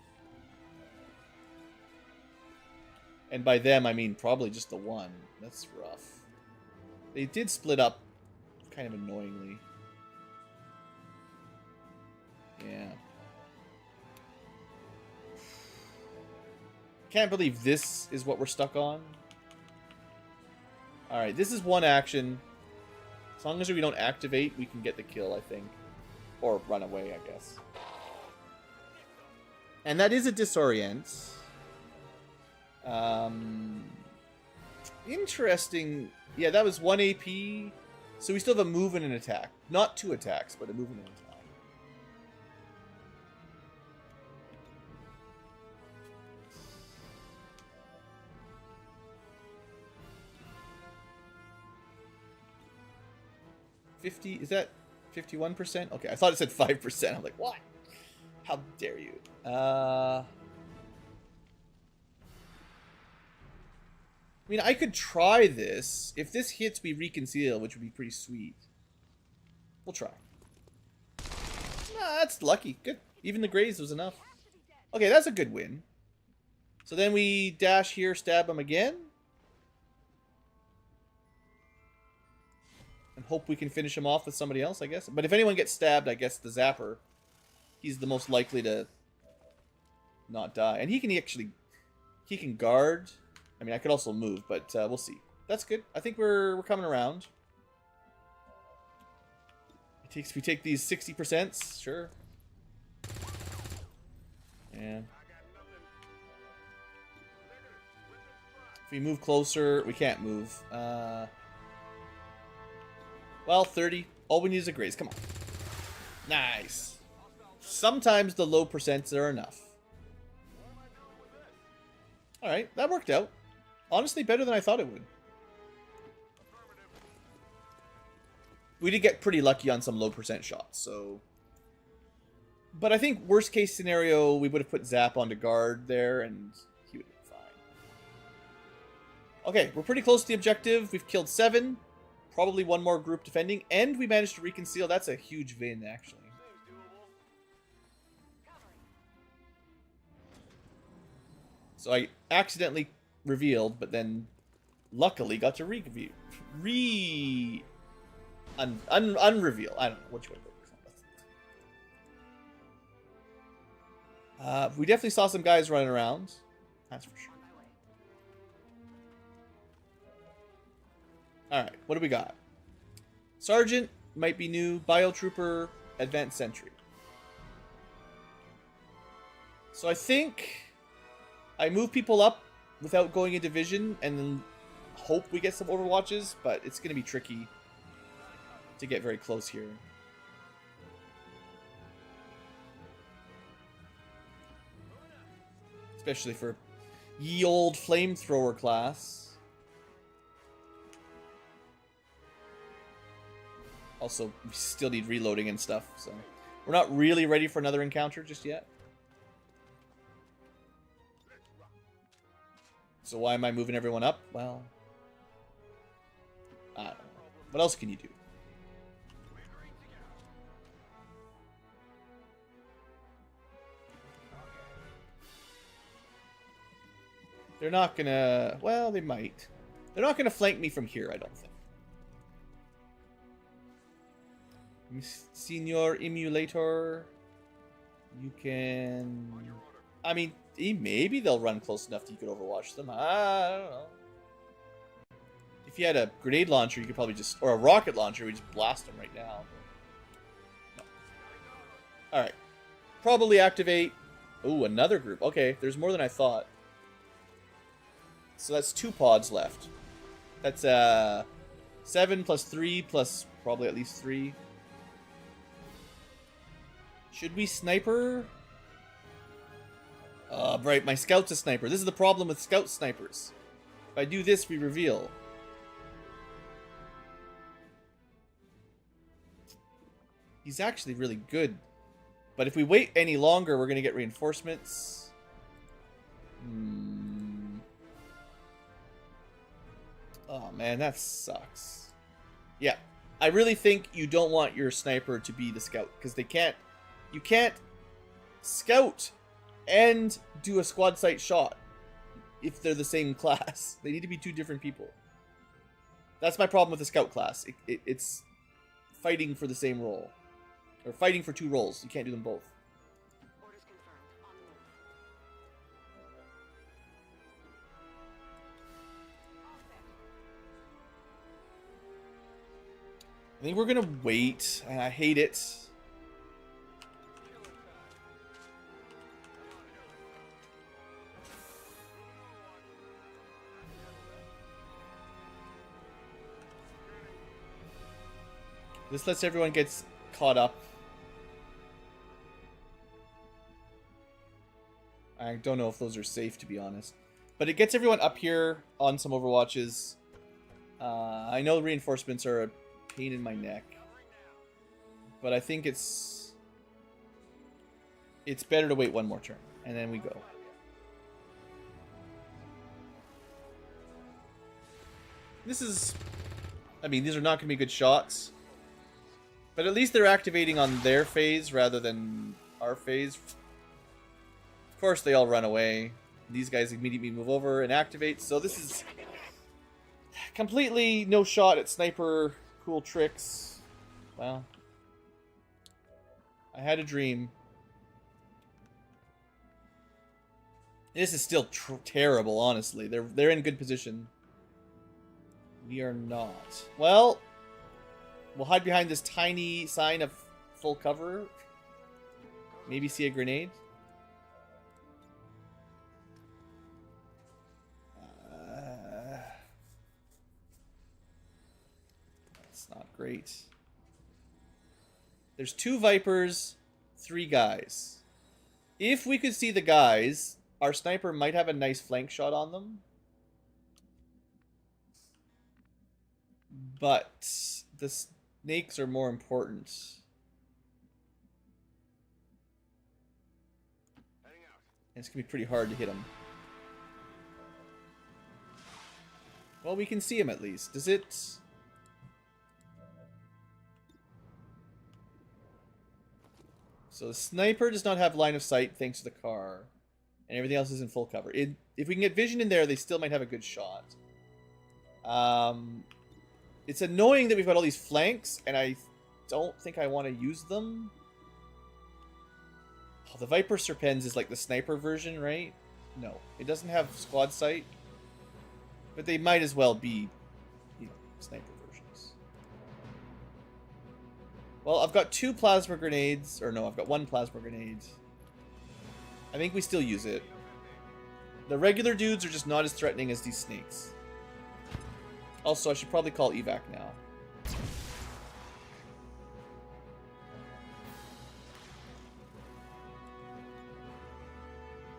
And by them, I mean probably just the 1. That's rough. They did split up kind of annoyingly. Yeah. Can't believe this is what we're stuck on. Alright, this is 1 action. As long as we don't activate, we can get the kill, I think. Or run away, I guess. And that is a disorient. Interesting. Yeah, that was 1 AP. So we still have a move and an attack. Not 2 attacks, but a move and an attack. Is that 51%? Okay, I thought it said 5%. I'm like, what? How dare you? I mean, I could try this. If this hits, we reconceal, which would be pretty sweet. We'll try. Nah, that's lucky. Good. Even the graze was enough. Okay, that's a good win. So then we dash here, stab him again. And hope we can finish him off with somebody else, I guess. But if anyone gets stabbed, I guess the Zapper, he's the most likely to not die. And he can guard. I mean, I could also move, but we'll see. That's good. I think we're coming around. We take these 60%, sure. Yeah. If we move closer, we can't move. Well, 30. All we need is a graze. Come on. Nice. Sometimes the low percents are enough. Alright, that worked out. Honestly, better than I thought it would. we did get pretty lucky on some low percent shots, so... But I think worst case scenario, we would have put Zap onto guard there, and he would have been fine. Okay, we're pretty close to the objective. We've killed 7. Probably one more group defending, and we managed to reconceal. That's a huge win, actually. So I accidentally revealed, but then luckily got to unreveal. I don't know which way it works. We definitely saw some guys running around. That's for sure. Alright, what do we got? Sergeant might be new. Biotrooper, Advanced Sentry. So I think I move people up without going into vision and then hope we get some overwatches, but it's going to be tricky to get very close here. Especially for ye old flamethrower class. Also, we still need reloading and stuff, so we're not really ready for another encounter just yet. So why am I moving everyone up? Well, I don't know. What else can you do? They're not gonna... Well, they might. They're not gonna flank me from here, I don't think. Senior Emulator. You can... I mean, maybe they'll run close enough that you could overwatch them. I don't know. If you had a grenade launcher, you could probably just... Or a rocket launcher, we just blast them right now. No. Alright. Probably activate... Ooh, another group. Okay, there's more than I thought. So that's 2 pods left. That's 7 plus 3 plus probably at least 3. Should we sniper? Right, my scout's a sniper. This is the problem with scout snipers. If I do this, we reveal. He's actually really good. But if we wait any longer, we're going to get reinforcements. Oh man, that sucks. Yeah, I really think you don't want your sniper to be the scout, because they can't... You can't scout and do a squad sight shot if they're the same class. They need to be 2 different people. That's my problem with the scout class. It's fighting for the same role. Or fighting for 2 roles. You can't do them both. Orders confirmed. On the move. I think we're gonna wait, and I hate it. This lets everyone get caught up. I don't know if those are safe, to be honest. But it gets everyone up here on some Overwatches. I know reinforcements are a pain in my neck. But I think it's better to wait one more turn. And then we go. This is... I mean, these are not going to be good shots. But at least they're activating on their phase rather than our phase. Of course, they all run away. These guys immediately move over and activate. So this is completely no shot at sniper cool tricks. Well, I had a dream. This is still terrible, honestly. They're in good position. We are not. Well, we'll hide behind this tiny sign of full cover. Maybe see a grenade. That's not great. There's 2 Vipers, 3 guys. If we could see the guys, our sniper might have a nice flank shot on them. But Snakes are more important. And it's gonna be pretty hard to hit him. Well, we can see him at least. Does it? So the sniper does not have line of sight thanks to the car. And everything else is in full cover. If we can get vision in there, they still might have a good shot. It's annoying that we've got all these flanks, and I don't think I want to use them. Oh, the Viper Serpens is like the sniper version, right? No, it doesn't have squad sight. But they might as well be, you know, sniper versions. Well, I've got 2 plasma grenades. Or no, I've got 1 plasma grenade. I think we still use it. The regular dudes are just not as threatening as these snakes. Also, I should probably call evac now.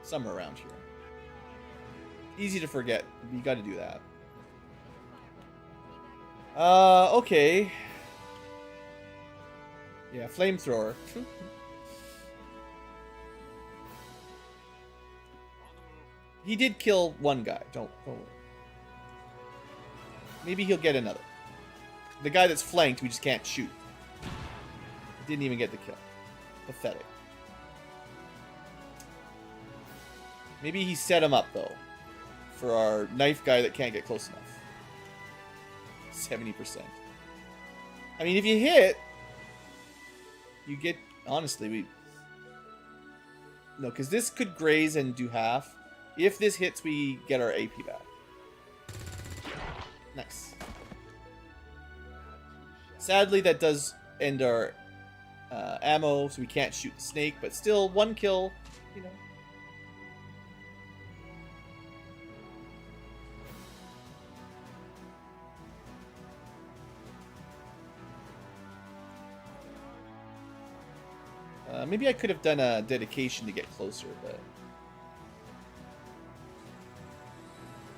Somewhere around here. Easy to forget. You gotta do that. Okay. Yeah, flamethrower. He did kill 1 guy. Don't worry. Maybe he'll get another. The guy that's flanked, we just can't shoot. Didn't even get the kill. Pathetic. Maybe he set him up, though. For our knife guy that can't get close enough. 70%. I mean, if you hit, you get... Honestly, we... No, because this could graze and do half. If this hits, we get our AP back. Nice. Sadly, that does end our ammo, so we can't shoot the snake, but still, 1 kill, you know. Maybe I could have done a dedication to get closer, but...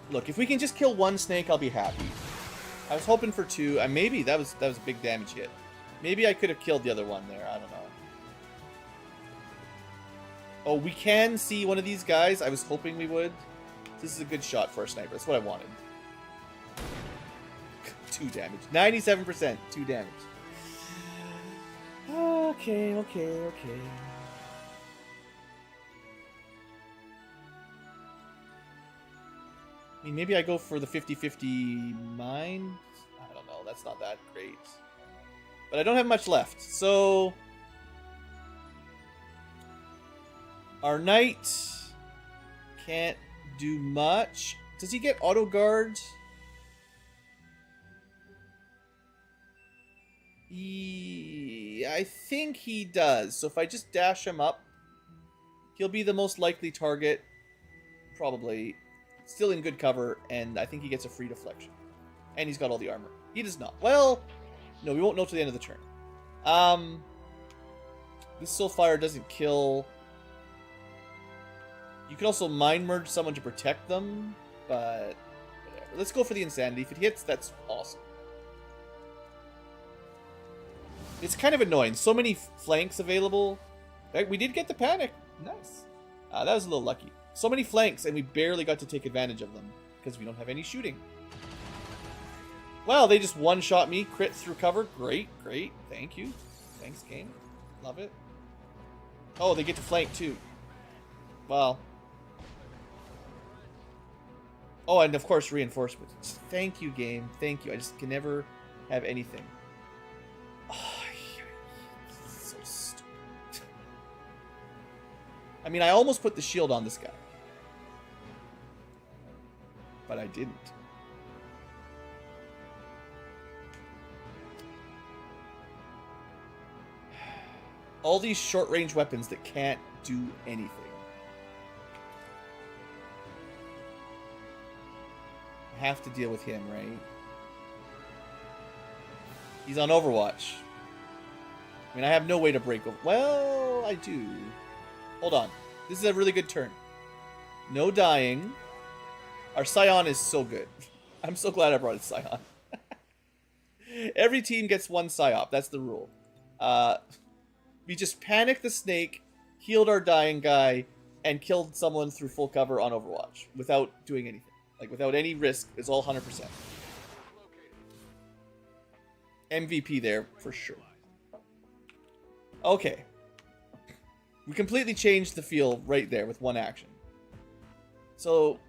Look, if we can just kill 1 snake, I'll be happy. I was hoping for 2. Maybe that was a big damage hit. Maybe I could have killed the other one there. I don't know. Oh, we can see one of these guys. I was hoping we would. This is a good shot for a sniper. That's what I wanted. 2 damage. 97%. 2 damage. Okay. I mean, maybe I go for the 50-50 mine? I don't know. That's not that great. But I don't have much left. So... Our knight can't do much. Does he get auto guard? I think he does. So if I just dash him up, he'll be the most likely target. Probably. Still in good cover, and I think he gets a free deflection. And he's got all the armor. He does not. Well, no, we won't know till the end of the turn. This Soulfire doesn't kill. You could also mind merge someone to protect them, but whatever. Let's go for the insanity. If it hits, that's awesome. It's kind of annoying. So many flanks available. We did get the panic. Nice. That was a little lucky. So many flanks, and we barely got to take advantage of them because we don't have any shooting. Wow, they just one-shot me. Crit through cover. Great. Thank you. Thanks, game. Love it. Oh, they get to flank, too. Wow. Oh, and of course, reinforcements. Thank you, game. Thank you. I just can never have anything. Oh, so stupid. I mean, I almost put the shield on this guy. But I didn't. All these short-range weapons that can't do anything. I have to deal with him, right? He's on Overwatch. I mean, I have no way to break over. Well, I do. Hold on. This is a really good turn. No dying. Our Scion is so good. I'm so glad I brought a Scion. Every team gets one psyop. That's the rule. We just panicked the snake, healed our dying guy, and killed someone through full cover on Overwatch without doing anything. Like, without any risk. It's all 100%. MVP there, for sure. Okay. We completely changed the feel right there with one action. So...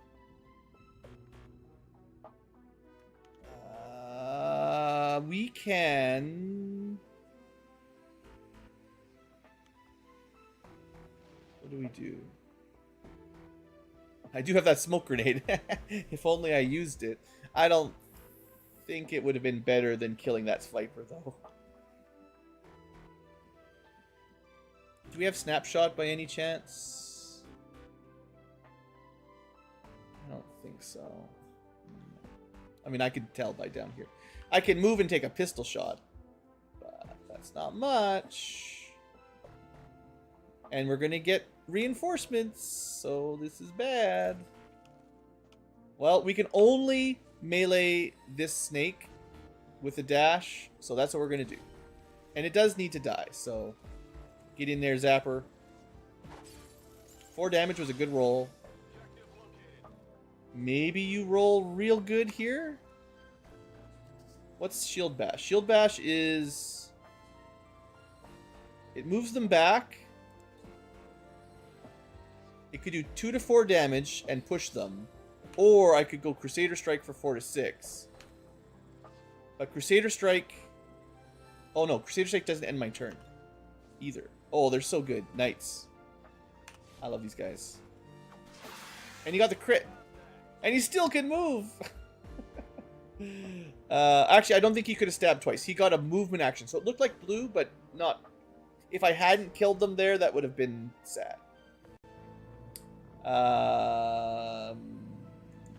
we can... What do we do? I do have that smoke grenade. If only I used it. I don't think it would have been better than killing that Viper, though. Do we have Snapshot by any chance? I don't think so. I mean, I could tell by down here. I can move and take a pistol shot, but that's not much. And we're gonna get reinforcements, so this is bad. Well, we can only melee this snake with a dash, so that's what we're gonna do. And it does need to die, so get in there, Zapper. 4 damage was a good roll. Maybe you roll real good here? What's Shield Bash? Shield Bash is... it moves them back. It could do 2 to 4 damage and push them. Or I could go Crusader Strike for 4 to 6. But Crusader Strike... oh no, Crusader Strike doesn't end my turn. Either. Oh, they're so good. Knights. I love these guys. And he got the crit. And he still can move! Actually, I don't think he could have stabbed twice. He got a movement action. So it looked like blue, but not... if I hadn't killed them there, that would have been sad.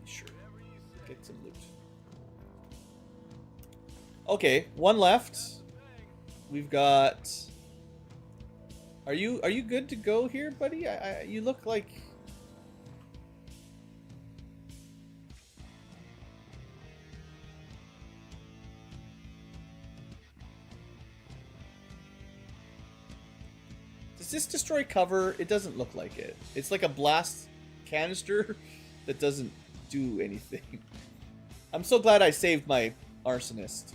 Sure. Get some loot. Okay, one left. We've got... Are you good to go here, buddy? You look like... Does this destroy cover? It doesn't look like it. It's like a blast canister that doesn't do anything. I'm so glad I saved my arsonist.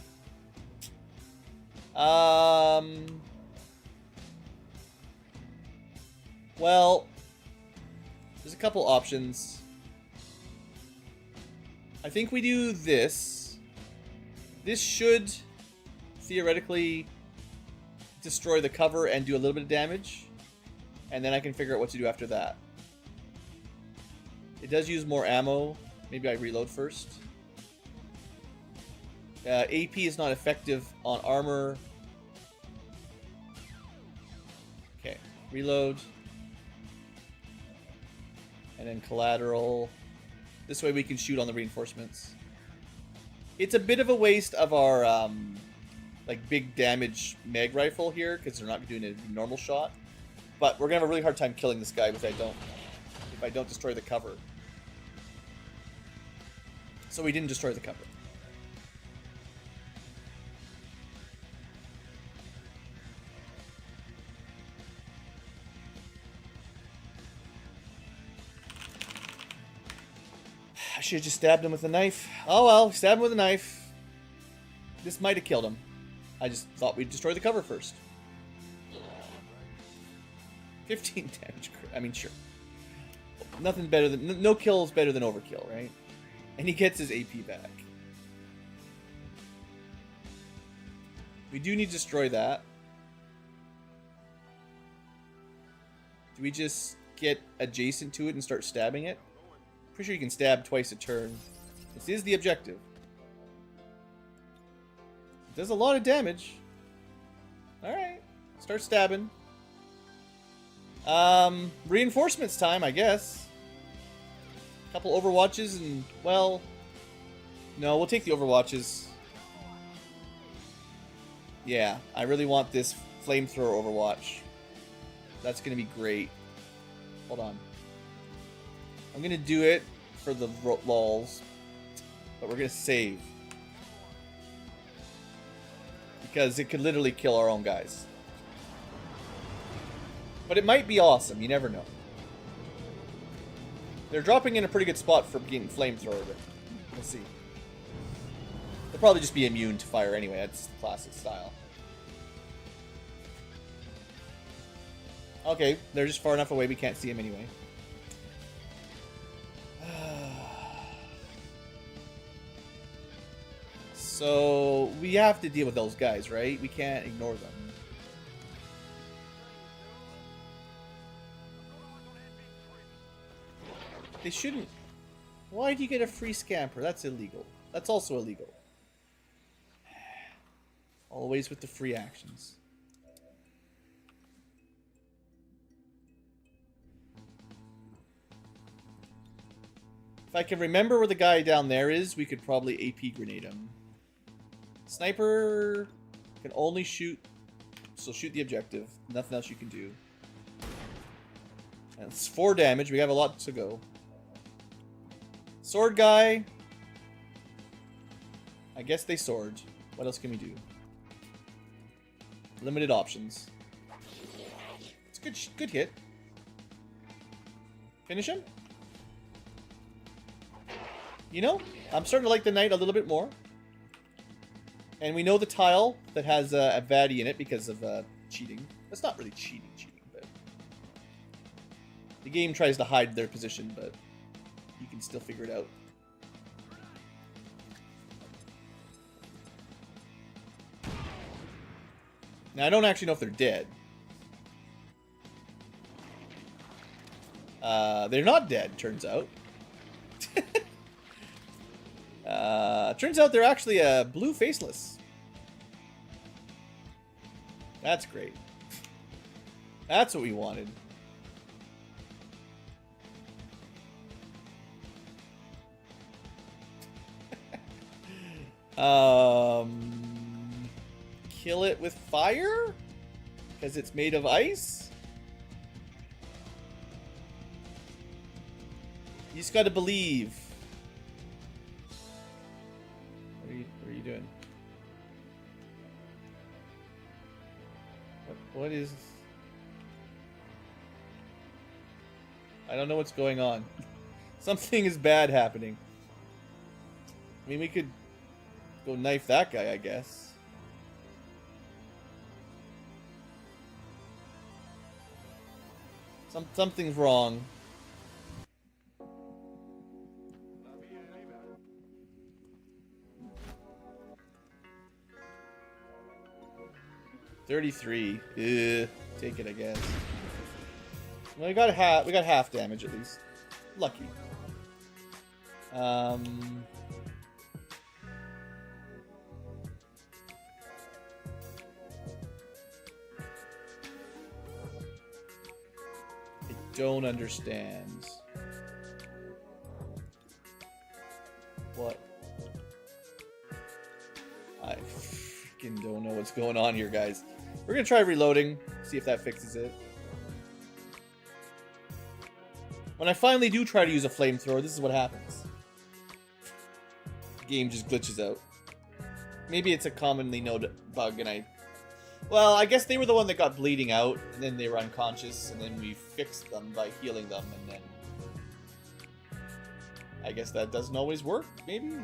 Well, there's a couple options. I think we do this. This should theoretically destroy the cover and do a little bit of damage. And then I can figure out what to do after that. It does use more ammo. Maybe I reload first. AP is not effective on armor. Okay, reload. And then collateral. This way we can shoot on the reinforcements. It's a bit of a waste of our like big damage mag rifle here because they're not doing a normal shot. But we're gonna have a really hard time killing this guy if I don't destroy the cover. So we didn't destroy the cover. I should have just stabbed him with a knife. Oh well, stabbed him with a knife. This might have killed him. I just thought we'd destroy the cover first. 15 damage. I mean, sure. Nothing better than... no kill is better than overkill, right? And he gets his AP back. We do need to destroy that. Do we just get adjacent to it and start stabbing it? Pretty sure you can stab twice a turn. This is the objective. It does a lot of damage. Alright. Start stabbing. Reinforcements time, I guess. Couple overwatches and, well... no, we'll take the overwatches. Yeah, I really want this flamethrower overwatch. That's gonna be great. Hold on. I'm gonna do it for the lols. But we're gonna save. Because it could literally kill our own guys. But it might be awesome. You never know. They're dropping in a pretty good spot for getting flamethrower, but we'll see. They'll probably just be immune to fire anyway. That's the classic style. Okay, they're just far enough away we can't see them anyway. So, we have to deal with those guys, right? We can't ignore them. They shouldn't... Why do you get a free scamper? That's illegal. That's also illegal. Always with the free actions. If I can remember where the guy down there is, we could probably AP grenade him. Sniper can only shoot, so shoot the objective. Nothing else you can do. And it's 4 damage. We have a lot to go. Sword guy. I guess they sword. What else can we do? Limited options. It's a good hit. Finish him? You know, I'm starting to like the knight a little bit more. And we know the tile that has a VOD in it because of cheating. That's not really cheating, but... The game tries to hide their position, but you can still figure it out. Now, I don't actually know if they're dead. They're not dead, turns out. Turns out they're actually blue faceless. That's great. That's what we wanted. Kill it with fire? Because it's made of ice? You just gotta believe. What are you doing? What is... I don't know what's going on. Something is bad happening. I mean, we could go knife that guy, I guess. Something's wrong. $33. Take it, I guess. Well, we got half damage at least. Lucky. I don't understand. What? I freaking don't know what's going on here, guys. We're gonna try reloading, see if that fixes it. When I finally do try to use a flamethrower, this is what happens. The game just glitches out. Maybe it's a commonly known bug, and well, I guess they were the one that got bleeding out, and then they were unconscious, and then we fixed them by healing them, and then... I guess that doesn't always work, maybe?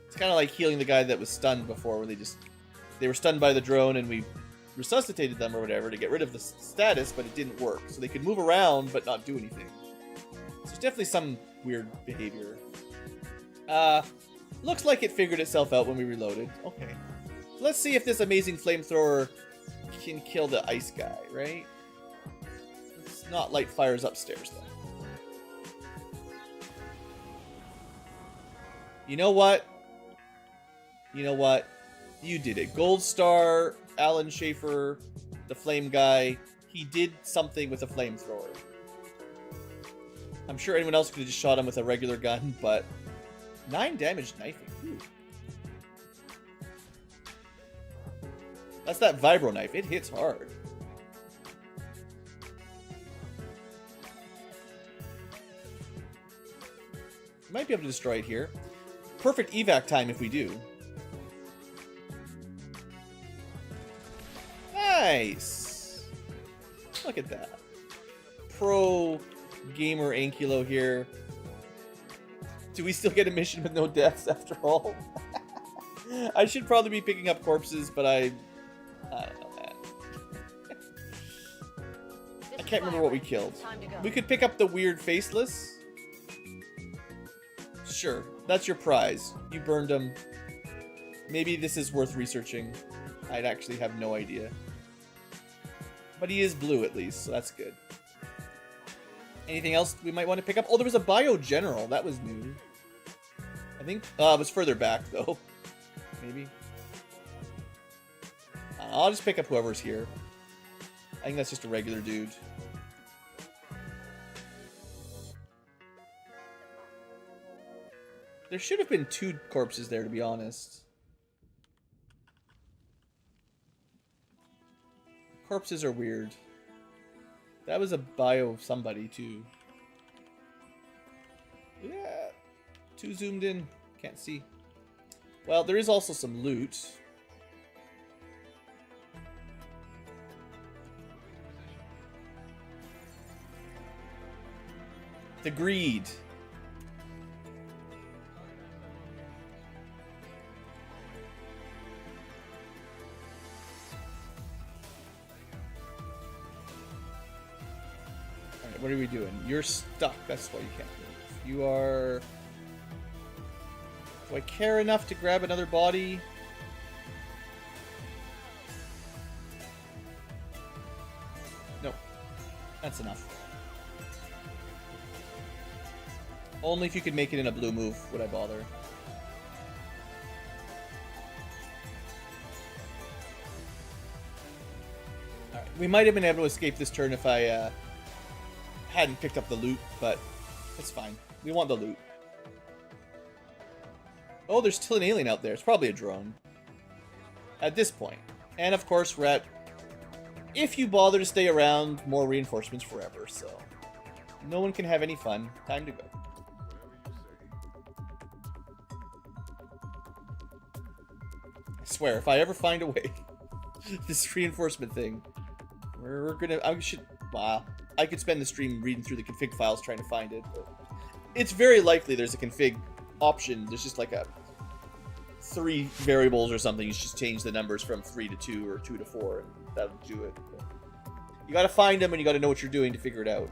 It's kind of like healing the guy that was stunned before, where they were stunned by the drone, and we resuscitated them or whatever to get rid of the status, but it didn't work. So they could move around, but not do anything. So there's definitely some weird behavior. Looks like it figured itself out when we reloaded. Okay. Let's see if this amazing flamethrower can kill the ice guy, right? Let's not light fires upstairs, though. You know what? You know what? You did it. Gold Star, Alan Schaefer, the flame guy. He did something with a flamethrower. I'm sure anyone else could have just shot him with a regular gun, but 9 damage knifing. Ooh. That's that vibro knife. It hits hard. Might be able to destroy it here. Perfect evac time if we do. Nice. Look at that. Pro gamer Ankylo here. Do we still get a mission with no deaths after all? I should probably be picking up corpses, but I don't know, man. I can't remember what we killed. We could pick up the weird faceless. Sure, that's your prize. You burned him. Maybe this is worth researching. I'd actually have no idea. But he is blue at least, so that's good. Anything else we might want to pick up? Oh, there was a bio general. That was new. I think it was further back though. Maybe. I'll just pick up whoever's here. I think that's just a regular dude. There should have been 2 corpses there, to be honest. Corpses are weird. That was a bio of somebody, too. Yeah. Too zoomed in. Can't see. Well, there is also some loot. The greed. Alright, what are we doing? You're stuck. That's why you can't move. You are... Do I care enough to grab another body? Nope. That's enough. Only if you could make it in a blue move would I bother. Alright, we might have been able to escape this turn if I hadn't picked up the loot, but it's fine. We want the loot. Oh, there's still an alien out there. It's probably a drone. At this point. And of course, we're at... If you bother to stay around, more reinforcements forever, so... No one can have any fun. Time to go. I swear, if I ever find a way... this reinforcement thing... We're gonna... Wow. I could spend the stream reading through the config files trying to find it, but... It's very likely there's a config option. There's just like a 3 variables or something. You just change the numbers from 3 to 2 or 2 to 4 and that'll do it. But you gotta find them and you gotta know what you're doing to figure it out.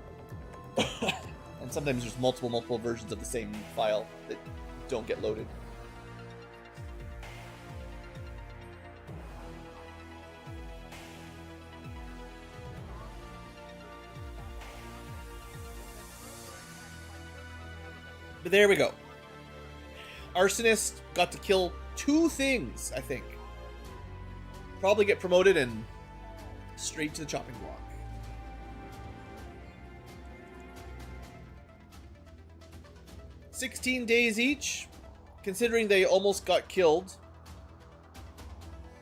And sometimes there's multiple versions of the same file that don't get loaded. But there we go. Arsonist got to kill 2 things, I think. Probably get promoted and straight to the chopping block. $16 days each, considering they almost got killed.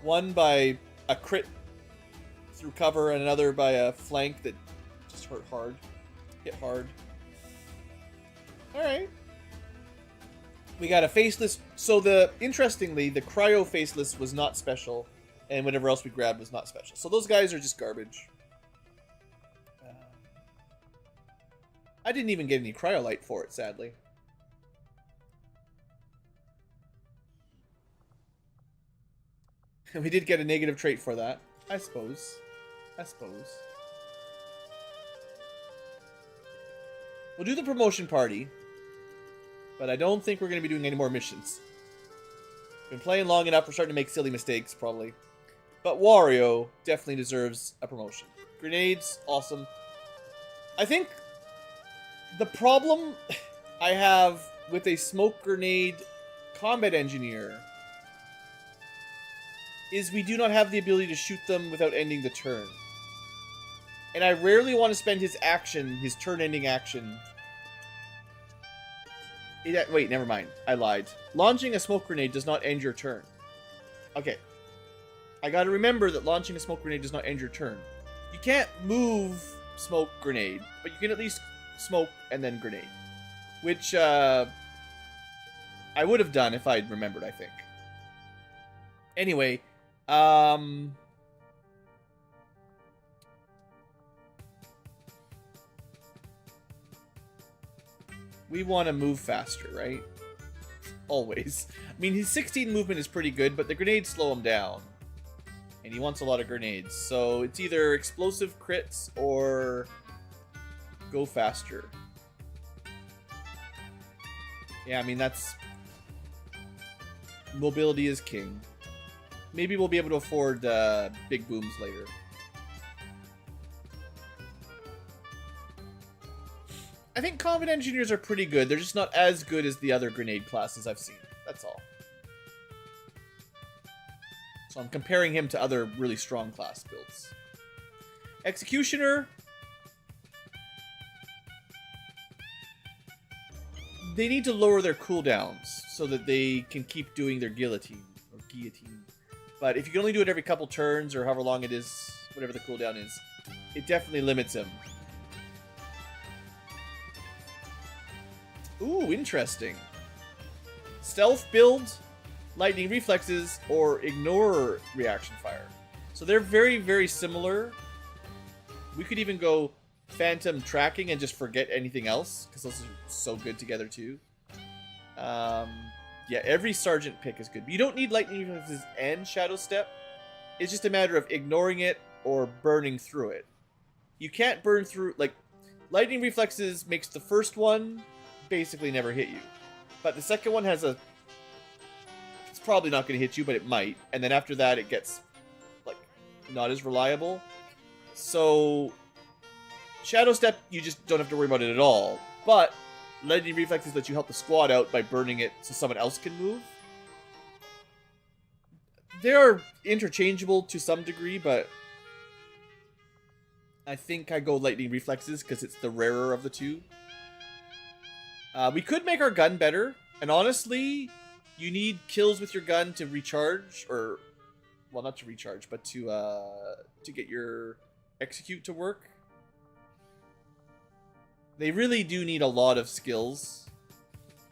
One by a crit through cover and another by a flank that just hurt hard. Hit hard. Alright. We got a faceless. So interestingly, the cryo faceless was not special, and whatever else we grabbed was not special. So those guys are just garbage. I didn't even get any cryolite for it, sadly. And we did get a negative trait for that, I suppose. We'll do the promotion party. But I don't think we're going to be doing any more missions. Been playing long enough, we're starting to make silly mistakes, probably. But Wario definitely deserves a promotion. Grenades, awesome. I think the problem I have with a smoke grenade combat engineer is we do not have the ability to shoot them without ending the turn. And I rarely want to spend his action, his turn-ending action... Wait, never mind. I lied. Launching a smoke grenade does not end your turn. Okay. I gotta remember that launching a smoke grenade does not end your turn. You can't move smoke grenade, but you can at least smoke and then grenade. Which, I would have done if I'd remembered, I think. Anyway, We want to move faster, right? Always. I mean, his 16 movement is pretty good, but the grenades slow him down. And he wants a lot of grenades. So it's either explosive crits or go faster. Yeah, I mean, that's... Mobility is king. Maybe we'll be able to afford big booms later. I think combat engineers are pretty good. They're just not as good as the other grenade classes I've seen. That's all. So I'm comparing him to other really strong class builds. Executioner. They need to lower their cooldowns so that they can keep doing their guillotine. Or guillotine. But if you can only do it every couple turns or however long it is, whatever the cooldown is, it definitely limits him. Ooh, interesting. Stealth build, lightning reflexes, or ignore reaction fire. So they're very, very similar. We could even go phantom tracking and just forget anything else, because those are so good together too. Yeah, every sergeant pick is good. But you don't need lightning reflexes and shadow step. It's just a matter of ignoring it or burning through it. You can't burn through, like, lightning reflexes makes the first one basically never hit you. But the second one has a... It's probably not going to hit you, but it might. And then after that, it gets, like, not as reliable. So, Shadow Step, you just don't have to worry about it at all. But, lightning reflexes lets you help the squad out by burning it so someone else can move. They are interchangeable to some degree, but I think I go lightning reflexes because it's the rarer of the two. We could make our gun better, and honestly, you need kills with your gun to recharge, or, well, not to recharge, but to get your execute to work. They really do need a lot of skills,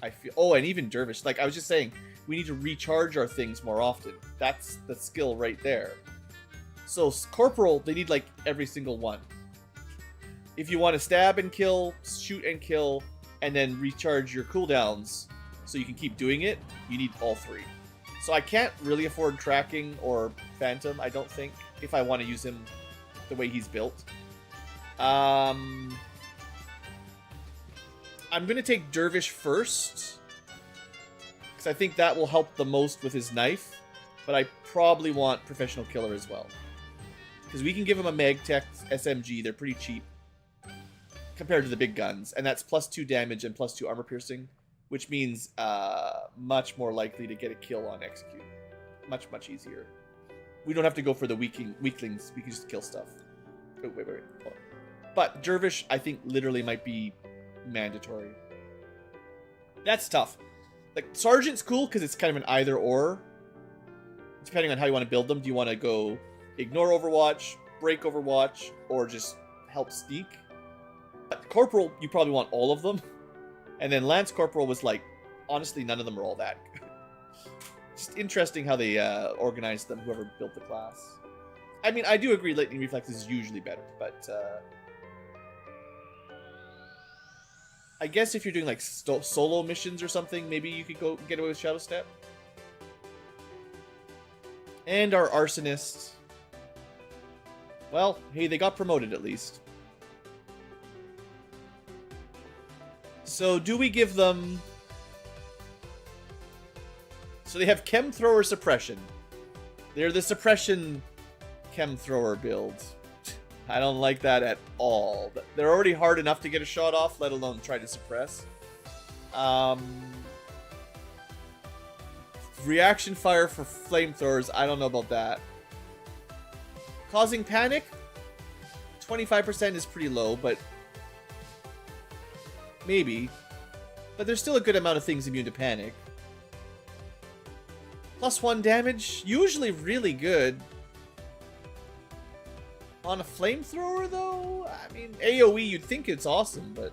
I feel. Oh, and even Dervish. Like, I was just saying, we need to recharge our things more often. That's the skill right there. So, Corporal, they need, like, every single one. If you want to stab and kill, shoot and kill, and then recharge your cooldowns so you can keep doing it, you need all three. So I can't really afford tracking or phantom, I don't think, if I want to use him the way he's built. I'm going to take Dervish first, because I think that will help the most with his knife, but I probably want Professional Killer as well. Because we can give him a Magtech SMG, they're pretty cheap compared to the big guns, and that's +2 damage and +2 armor piercing, which means much more likely to get a kill on execute. Much, much easier. We don't have to go for the weaklings, we can just kill stuff. Oh, wait. Hold on. But Dervish, I think, literally might be mandatory. That's tough. Like, Sergeant's cool because it's kind of an either-or. Depending on how you want to build them. Do you want to go ignore Overwatch, break Overwatch, or just help sneak? But Corporal, you probably want all of them. And then Lance Corporal was like, honestly, none of them are all that good. Just interesting how they organized them, whoever built the class. I mean, I do agree Lightning Reflex is usually better, but I guess if you're doing like solo missions or something, maybe you could go get away with Shadow Step. And our Arsonist. Well, hey, they got promoted at least. So, do we give them... So they have Chem Thrower Suppression. They're the Suppression Chem Thrower build. I don't like that at all. They're already hard enough to get a shot off, let alone try to suppress. Reaction fire for flamethrowers, I don't know about that. Causing panic? 25% is pretty low, but... maybe. But there's still a good amount of things immune to panic. +1 damage? Usually really good. On a flamethrower, though? I mean, AoE, you'd think it's awesome, but...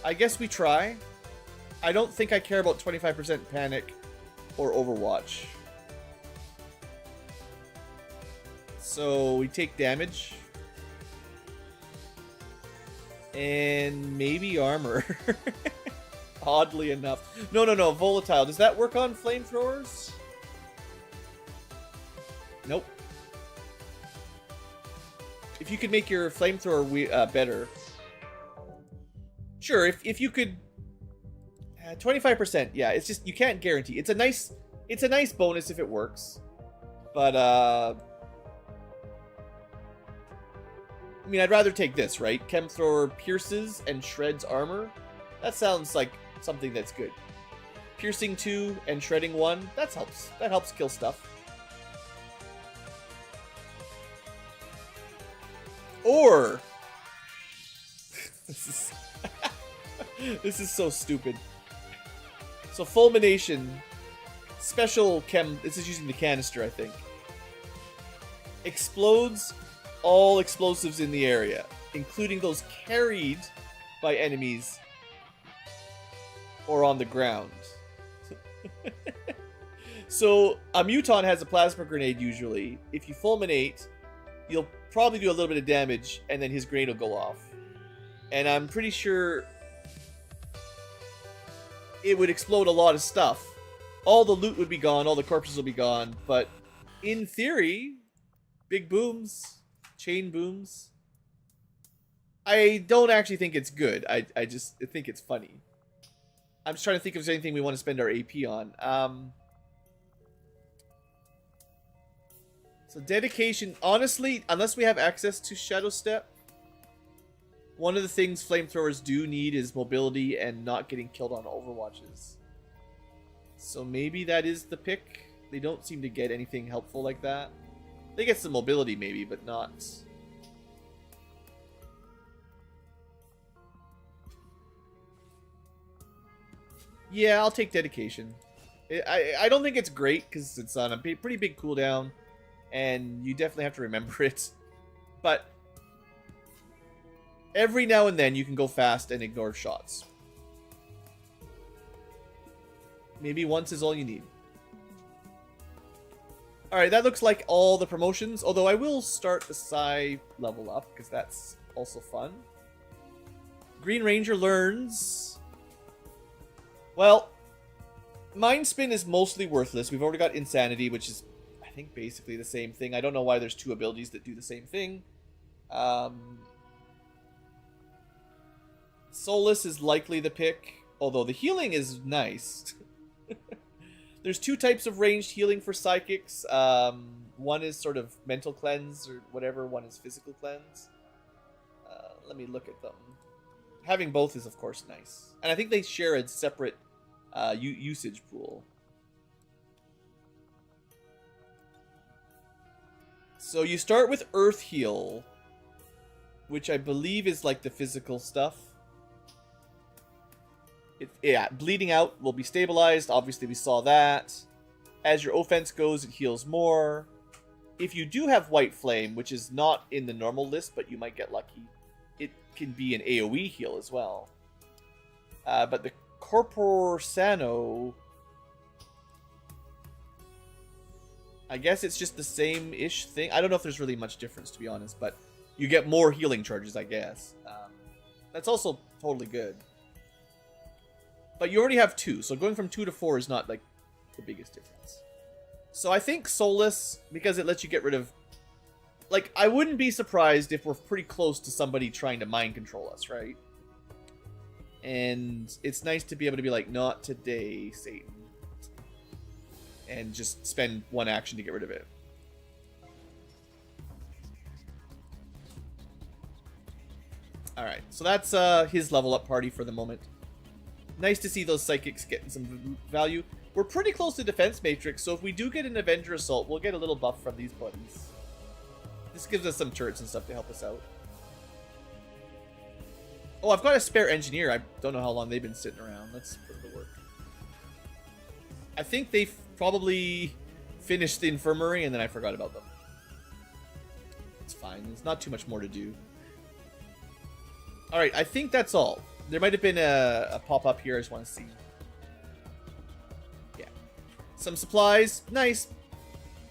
I guess we try. I don't think I care about 25% panic or Overwatch. So, we take damage. And maybe armor. Oddly enough. No, volatile. Does that work on flamethrowers? Nope. If you could make your flamethrower better. Sure, if you could... 25%, yeah, it's just, you can't guarantee. It's a nice bonus if it works. But, I mean, I'd rather take this, right? Chem Thrower pierces and shreds armor. That sounds like something that's good. Piercing 2 and shredding 1, that helps. That helps kill stuff. Or... this is so stupid. So fulmination, special chem, this is using the canister, I think. Explodes all explosives in the area, including those carried by enemies or on the ground. So a muton has a plasma grenade usually. If you fulminate, you'll probably do a little bit of damage and then his grenade will go off. And I'm pretty sure it would explode a lot of stuff. All the loot would be gone, all the corpses will be gone, but in theory, big booms, chain booms. I don't actually think it's good. I just think it's funny. I'm just trying to think if there's anything we want to spend our AP on. So dedication, honestly, unless we have access to Shadow Step, one of the things flamethrowers do need is mobility and not getting killed on overwatches. So maybe that is the pick. They don't seem to get anything helpful like that. They get some mobility maybe, but not... Yeah, I'll take dedication. I don't think it's great because it's on a pretty big cooldown, and you definitely have to remember it. But every now and then you can go fast and ignore shots. Maybe once is all you need. Alright, that looks like all the promotions, although I will start the Psy level up because that's also fun. Green Ranger learns... Well, Mind Spin is mostly worthless. We've already got Insanity, which is, I think, basically the same thing. I don't know why there's two abilities that do the same thing. Solus is likely the pick, although the healing is nice. There's two types of ranged healing for psychics. One is sort of mental cleanse or whatever. One is physical cleanse. Let me look at them. Having both is, of course, nice. And I think they share a separate usage pool. So you start with Earth Heal, which I believe is like the physical stuff. Yeah, bleeding out will be stabilized. Obviously, we saw that. As your offense goes, it heals more. If you do have White Flame, which is not in the normal list, but you might get lucky, it can be an AoE heal as well. But the Corpor Sano, I guess it's just the same-ish thing. I don't know if there's really much difference, to be honest, but you get more healing charges, I guess. That's also totally good. But you already have 2, so going from 2 to 4 is not, like, the biggest difference. So I think Solus, because it lets you get rid of... Like, I wouldn't be surprised if we're pretty close to somebody trying to mind control us, right? And it's nice to be able to be like, not today, Satan. And just spend one action to get rid of it. Alright, so that's his level up party for the moment. Nice to see those psychics getting some value. We're pretty close to Defense Matrix, so if we do get an Avenger Assault, we'll get a little buff from these buddies. This gives us some turrets and stuff to help us out. Oh, I've got a spare Engineer. I don't know how long they've been sitting around. Let's put it to work. I think they've probably finished the Infirmary, and then I forgot about them. It's fine. There's not too much more to do. Alright, I think that's all. There might have been a pop-up here. I just want to see. Yeah. Some supplies. Nice.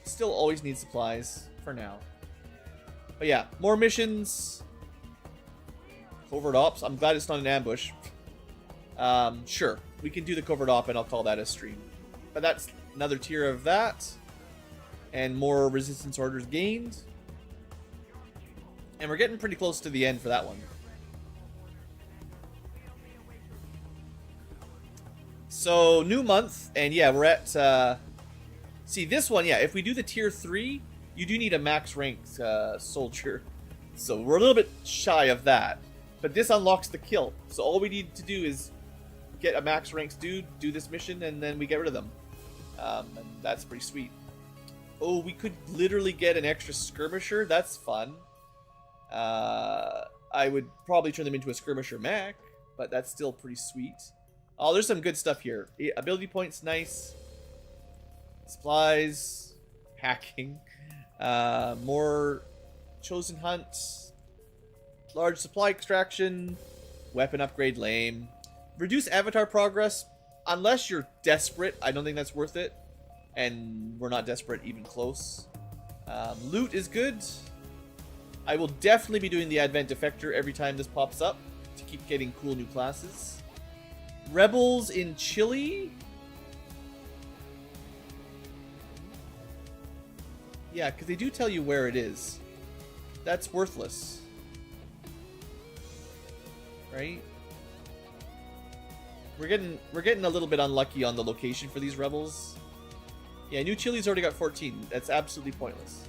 Still always need supplies for now. But yeah, more missions. Covert ops. I'm glad it's not an ambush. Sure, we can do the covert op, and I'll call that a stream. But that's another tier of that, and more resistance orders gained. And we're getting pretty close to the end for that one. So, new month, and yeah, we're at, see, this one, yeah, if we do the tier 3, you do need a max ranked soldier. So, we're a little bit shy of that. But this unlocks the kill. So, all we need to do is get a max ranked dude, do this mission, and then we get rid of them. And that's pretty sweet. Oh, we could literally get an extra skirmisher. That's fun. I would probably turn them into a skirmisher mech, but that's still pretty sweet. Oh, there's some good stuff here. Ability points, nice. Supplies, hacking, more chosen hunts, large supply extraction, weapon upgrade, lame. Reduce avatar progress, unless you're desperate. I don't think that's worth it, and we're not desperate even close. Loot is good. I will definitely be doing the Advent Defector every time this pops up to keep getting cool new classes. Rebels in Chile. Yeah, because they do tell you where it is. That's worthless. Right? We're getting a little bit unlucky on the location for these rebels. Yeah, New Chile's already got 14. That's absolutely pointless.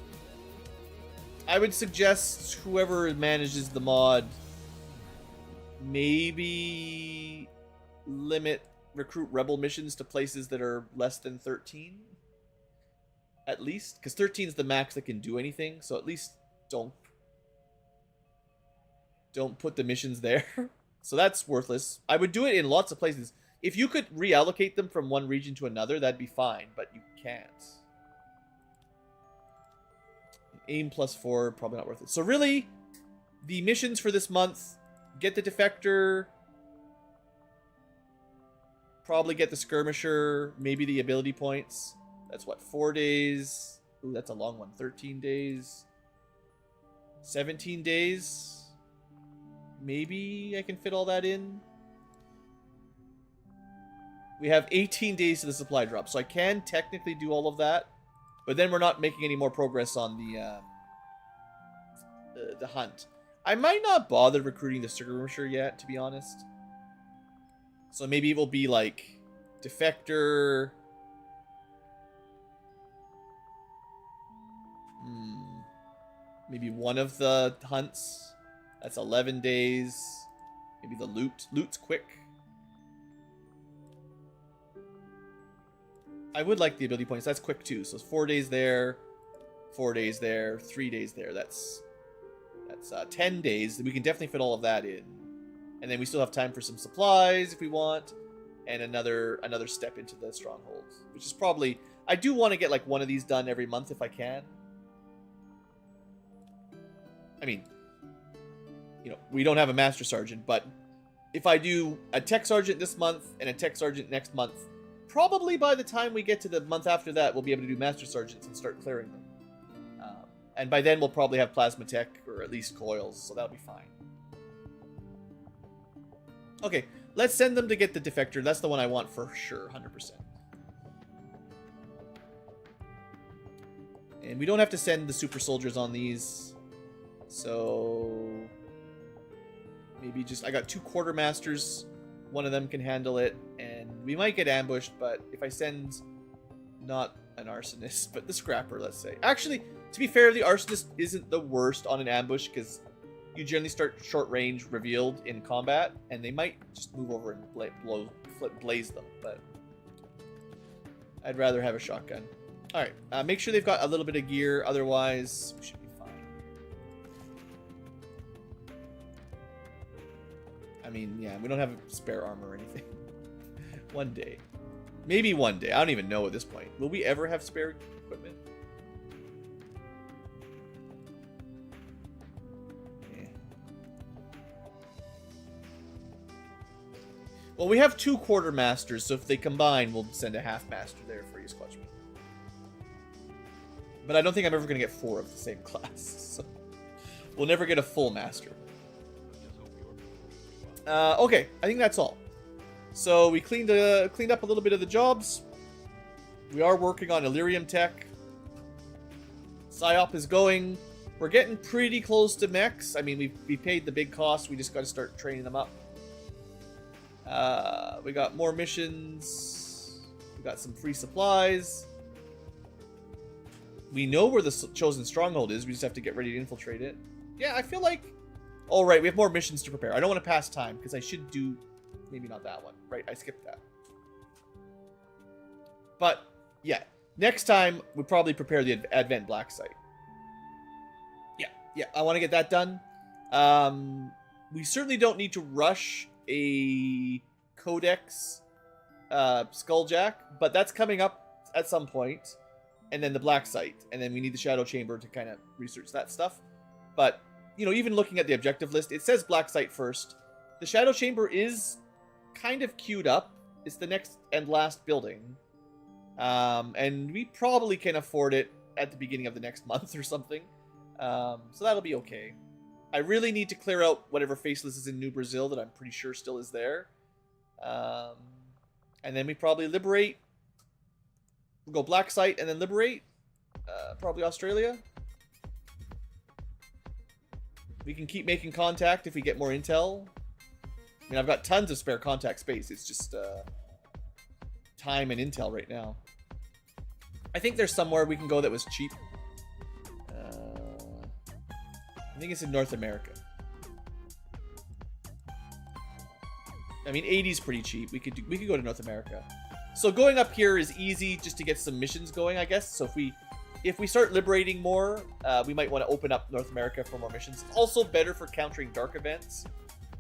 I would suggest whoever manages the mod maybe limit recruit rebel missions to places that are less than 13. At least, because 13 is the max that can do anything, so at least don't put the missions there. So that's worthless. I would do it in lots of places. If you could reallocate them from one region to another, that'd be fine, but you can't. Aim +4, probably not worth it. So really, the missions for this month, get the Defector, probably get the Skirmisher, maybe the ability points. That's what, 4 days? Ooh, that's a long one. 13 days. 17 days. Maybe I can fit all that in. We have 18 days to the supply drop, so I can technically do all of that. But then we're not making any more progress on the hunt. I might not bother recruiting the skirmisher yet, to be honest. So maybe it will be like Defector. Maybe one of the hunts. That's 11 days. Maybe the loot. Loot's quick. I would like the ability points. That's quick too. So it's 4 days there, 4 days there, 3 days there. That's 10 days. We can definitely fit all of that in. And then we still have time for some supplies if we want. And another step into the strongholds. Which is probably... I do want to get like one of these done every month if I can. I mean, you know, we don't have a Master Sergeant, but if I do a Tech Sergeant this month and a Tech Sergeant next month, probably by the time we get to the month after that, we'll be able to do Master Sergeants and start clearing them. And by then, we'll probably have Plasma Tech, or at least Coils, so that'll be fine. Okay, let's send them to get the Defector. That's the one I want for sure, 100%. And we don't have to send the Super Soldiers on these. So... maybe just... I got 2 Quartermasters. One of them can handle it. And we might get ambushed, but if I send... not an Arsonist, but the Scrapper, let's say. Actually, to be fair, the Arsonist isn't the worst on an ambush, because you generally start short range revealed in combat, and they might just move over and blaze them, but... I'd rather have a shotgun. Alright, make sure they've got a little bit of gear, otherwise we should be fine. I mean, yeah, we don't have spare armor or anything. One day. Maybe one day. I don't even know at this point. Will we ever have spare equipment? Yeah. Well, we have 2 Quartermasters, so if they combine, we'll send a half master there for you, Squatchman. But I don't think I'm ever going to get 4 of the same class, so we'll never get a full master. Okay, I think that's all. So we cleaned up a little bit of the jobs. We are working on Illyrium tech. PsyOp is going. We're getting pretty close to mechs. I mean, we paid the big cost. We just got to start training them up. We got more missions. We got some free supplies. We know where the chosen stronghold is. We just have to get ready to infiltrate it. Yeah, I feel like... All right, we have more missions to prepare. I don't want to pass time, because I should do... Maybe not that one. Right, I skipped that. But, yeah. Next time, we'll probably prepare the Advent Black Site. Yeah, I want to get that done. We certainly don't need to rush a Codex Skulljack, but that's coming up at some point. And then the Black Site. And then we need the Shadow Chamber to kind of research that stuff. But, you know, even looking at the objective list, it says Black Site first. The Shadow Chamber is kind of queued up. It's the next and last building. And we probably can afford it at the beginning of the next month or something. So that'll be okay. I really need to clear out whatever Faceless is in New Brazil that I'm pretty sure still is there. And then we probably liberate. We'll go Black Site and then liberate. Probably Australia. We can keep making contact if we get more intel. I mean, I've got tons of spare contact space. It's just time and intel right now. I think there's somewhere we can go that was cheap. I think it's in North America. I mean, 80's pretty cheap. We could go to North America. So going up here is easy just to get some missions going, I guess. So if we start liberating more, we might want to open up North America for more missions. It's also better for countering dark events.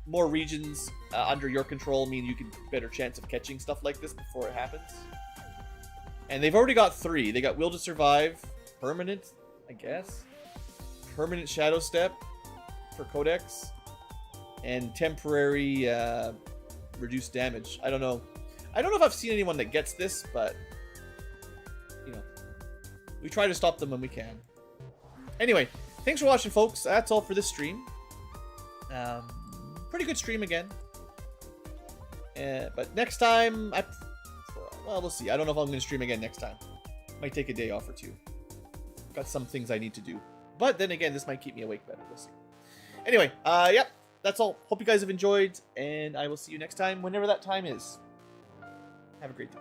More regions under your control mean you can better chance of catching stuff like this before it happens. And they've already got 3. They got Will to Survive, Permanent, I guess. Permanent Shadow Step for Codex. And temporary reduced damage. I don't know. I don't know if I've seen anyone that gets this, but... You know. We try to stop them when we can. Anyway, thanks for watching, folks. That's all for this stream. Pretty good stream again. But next time... Well, we'll see. I don't know if I'm going to stream again next time. Might take a day off or 2. Got some things I need to do. But then again, this might keep me awake better. We'll see. Anyway, yep. That's all. Hope you guys have enjoyed. And I will see you next time, whenever that time is. Have a great day.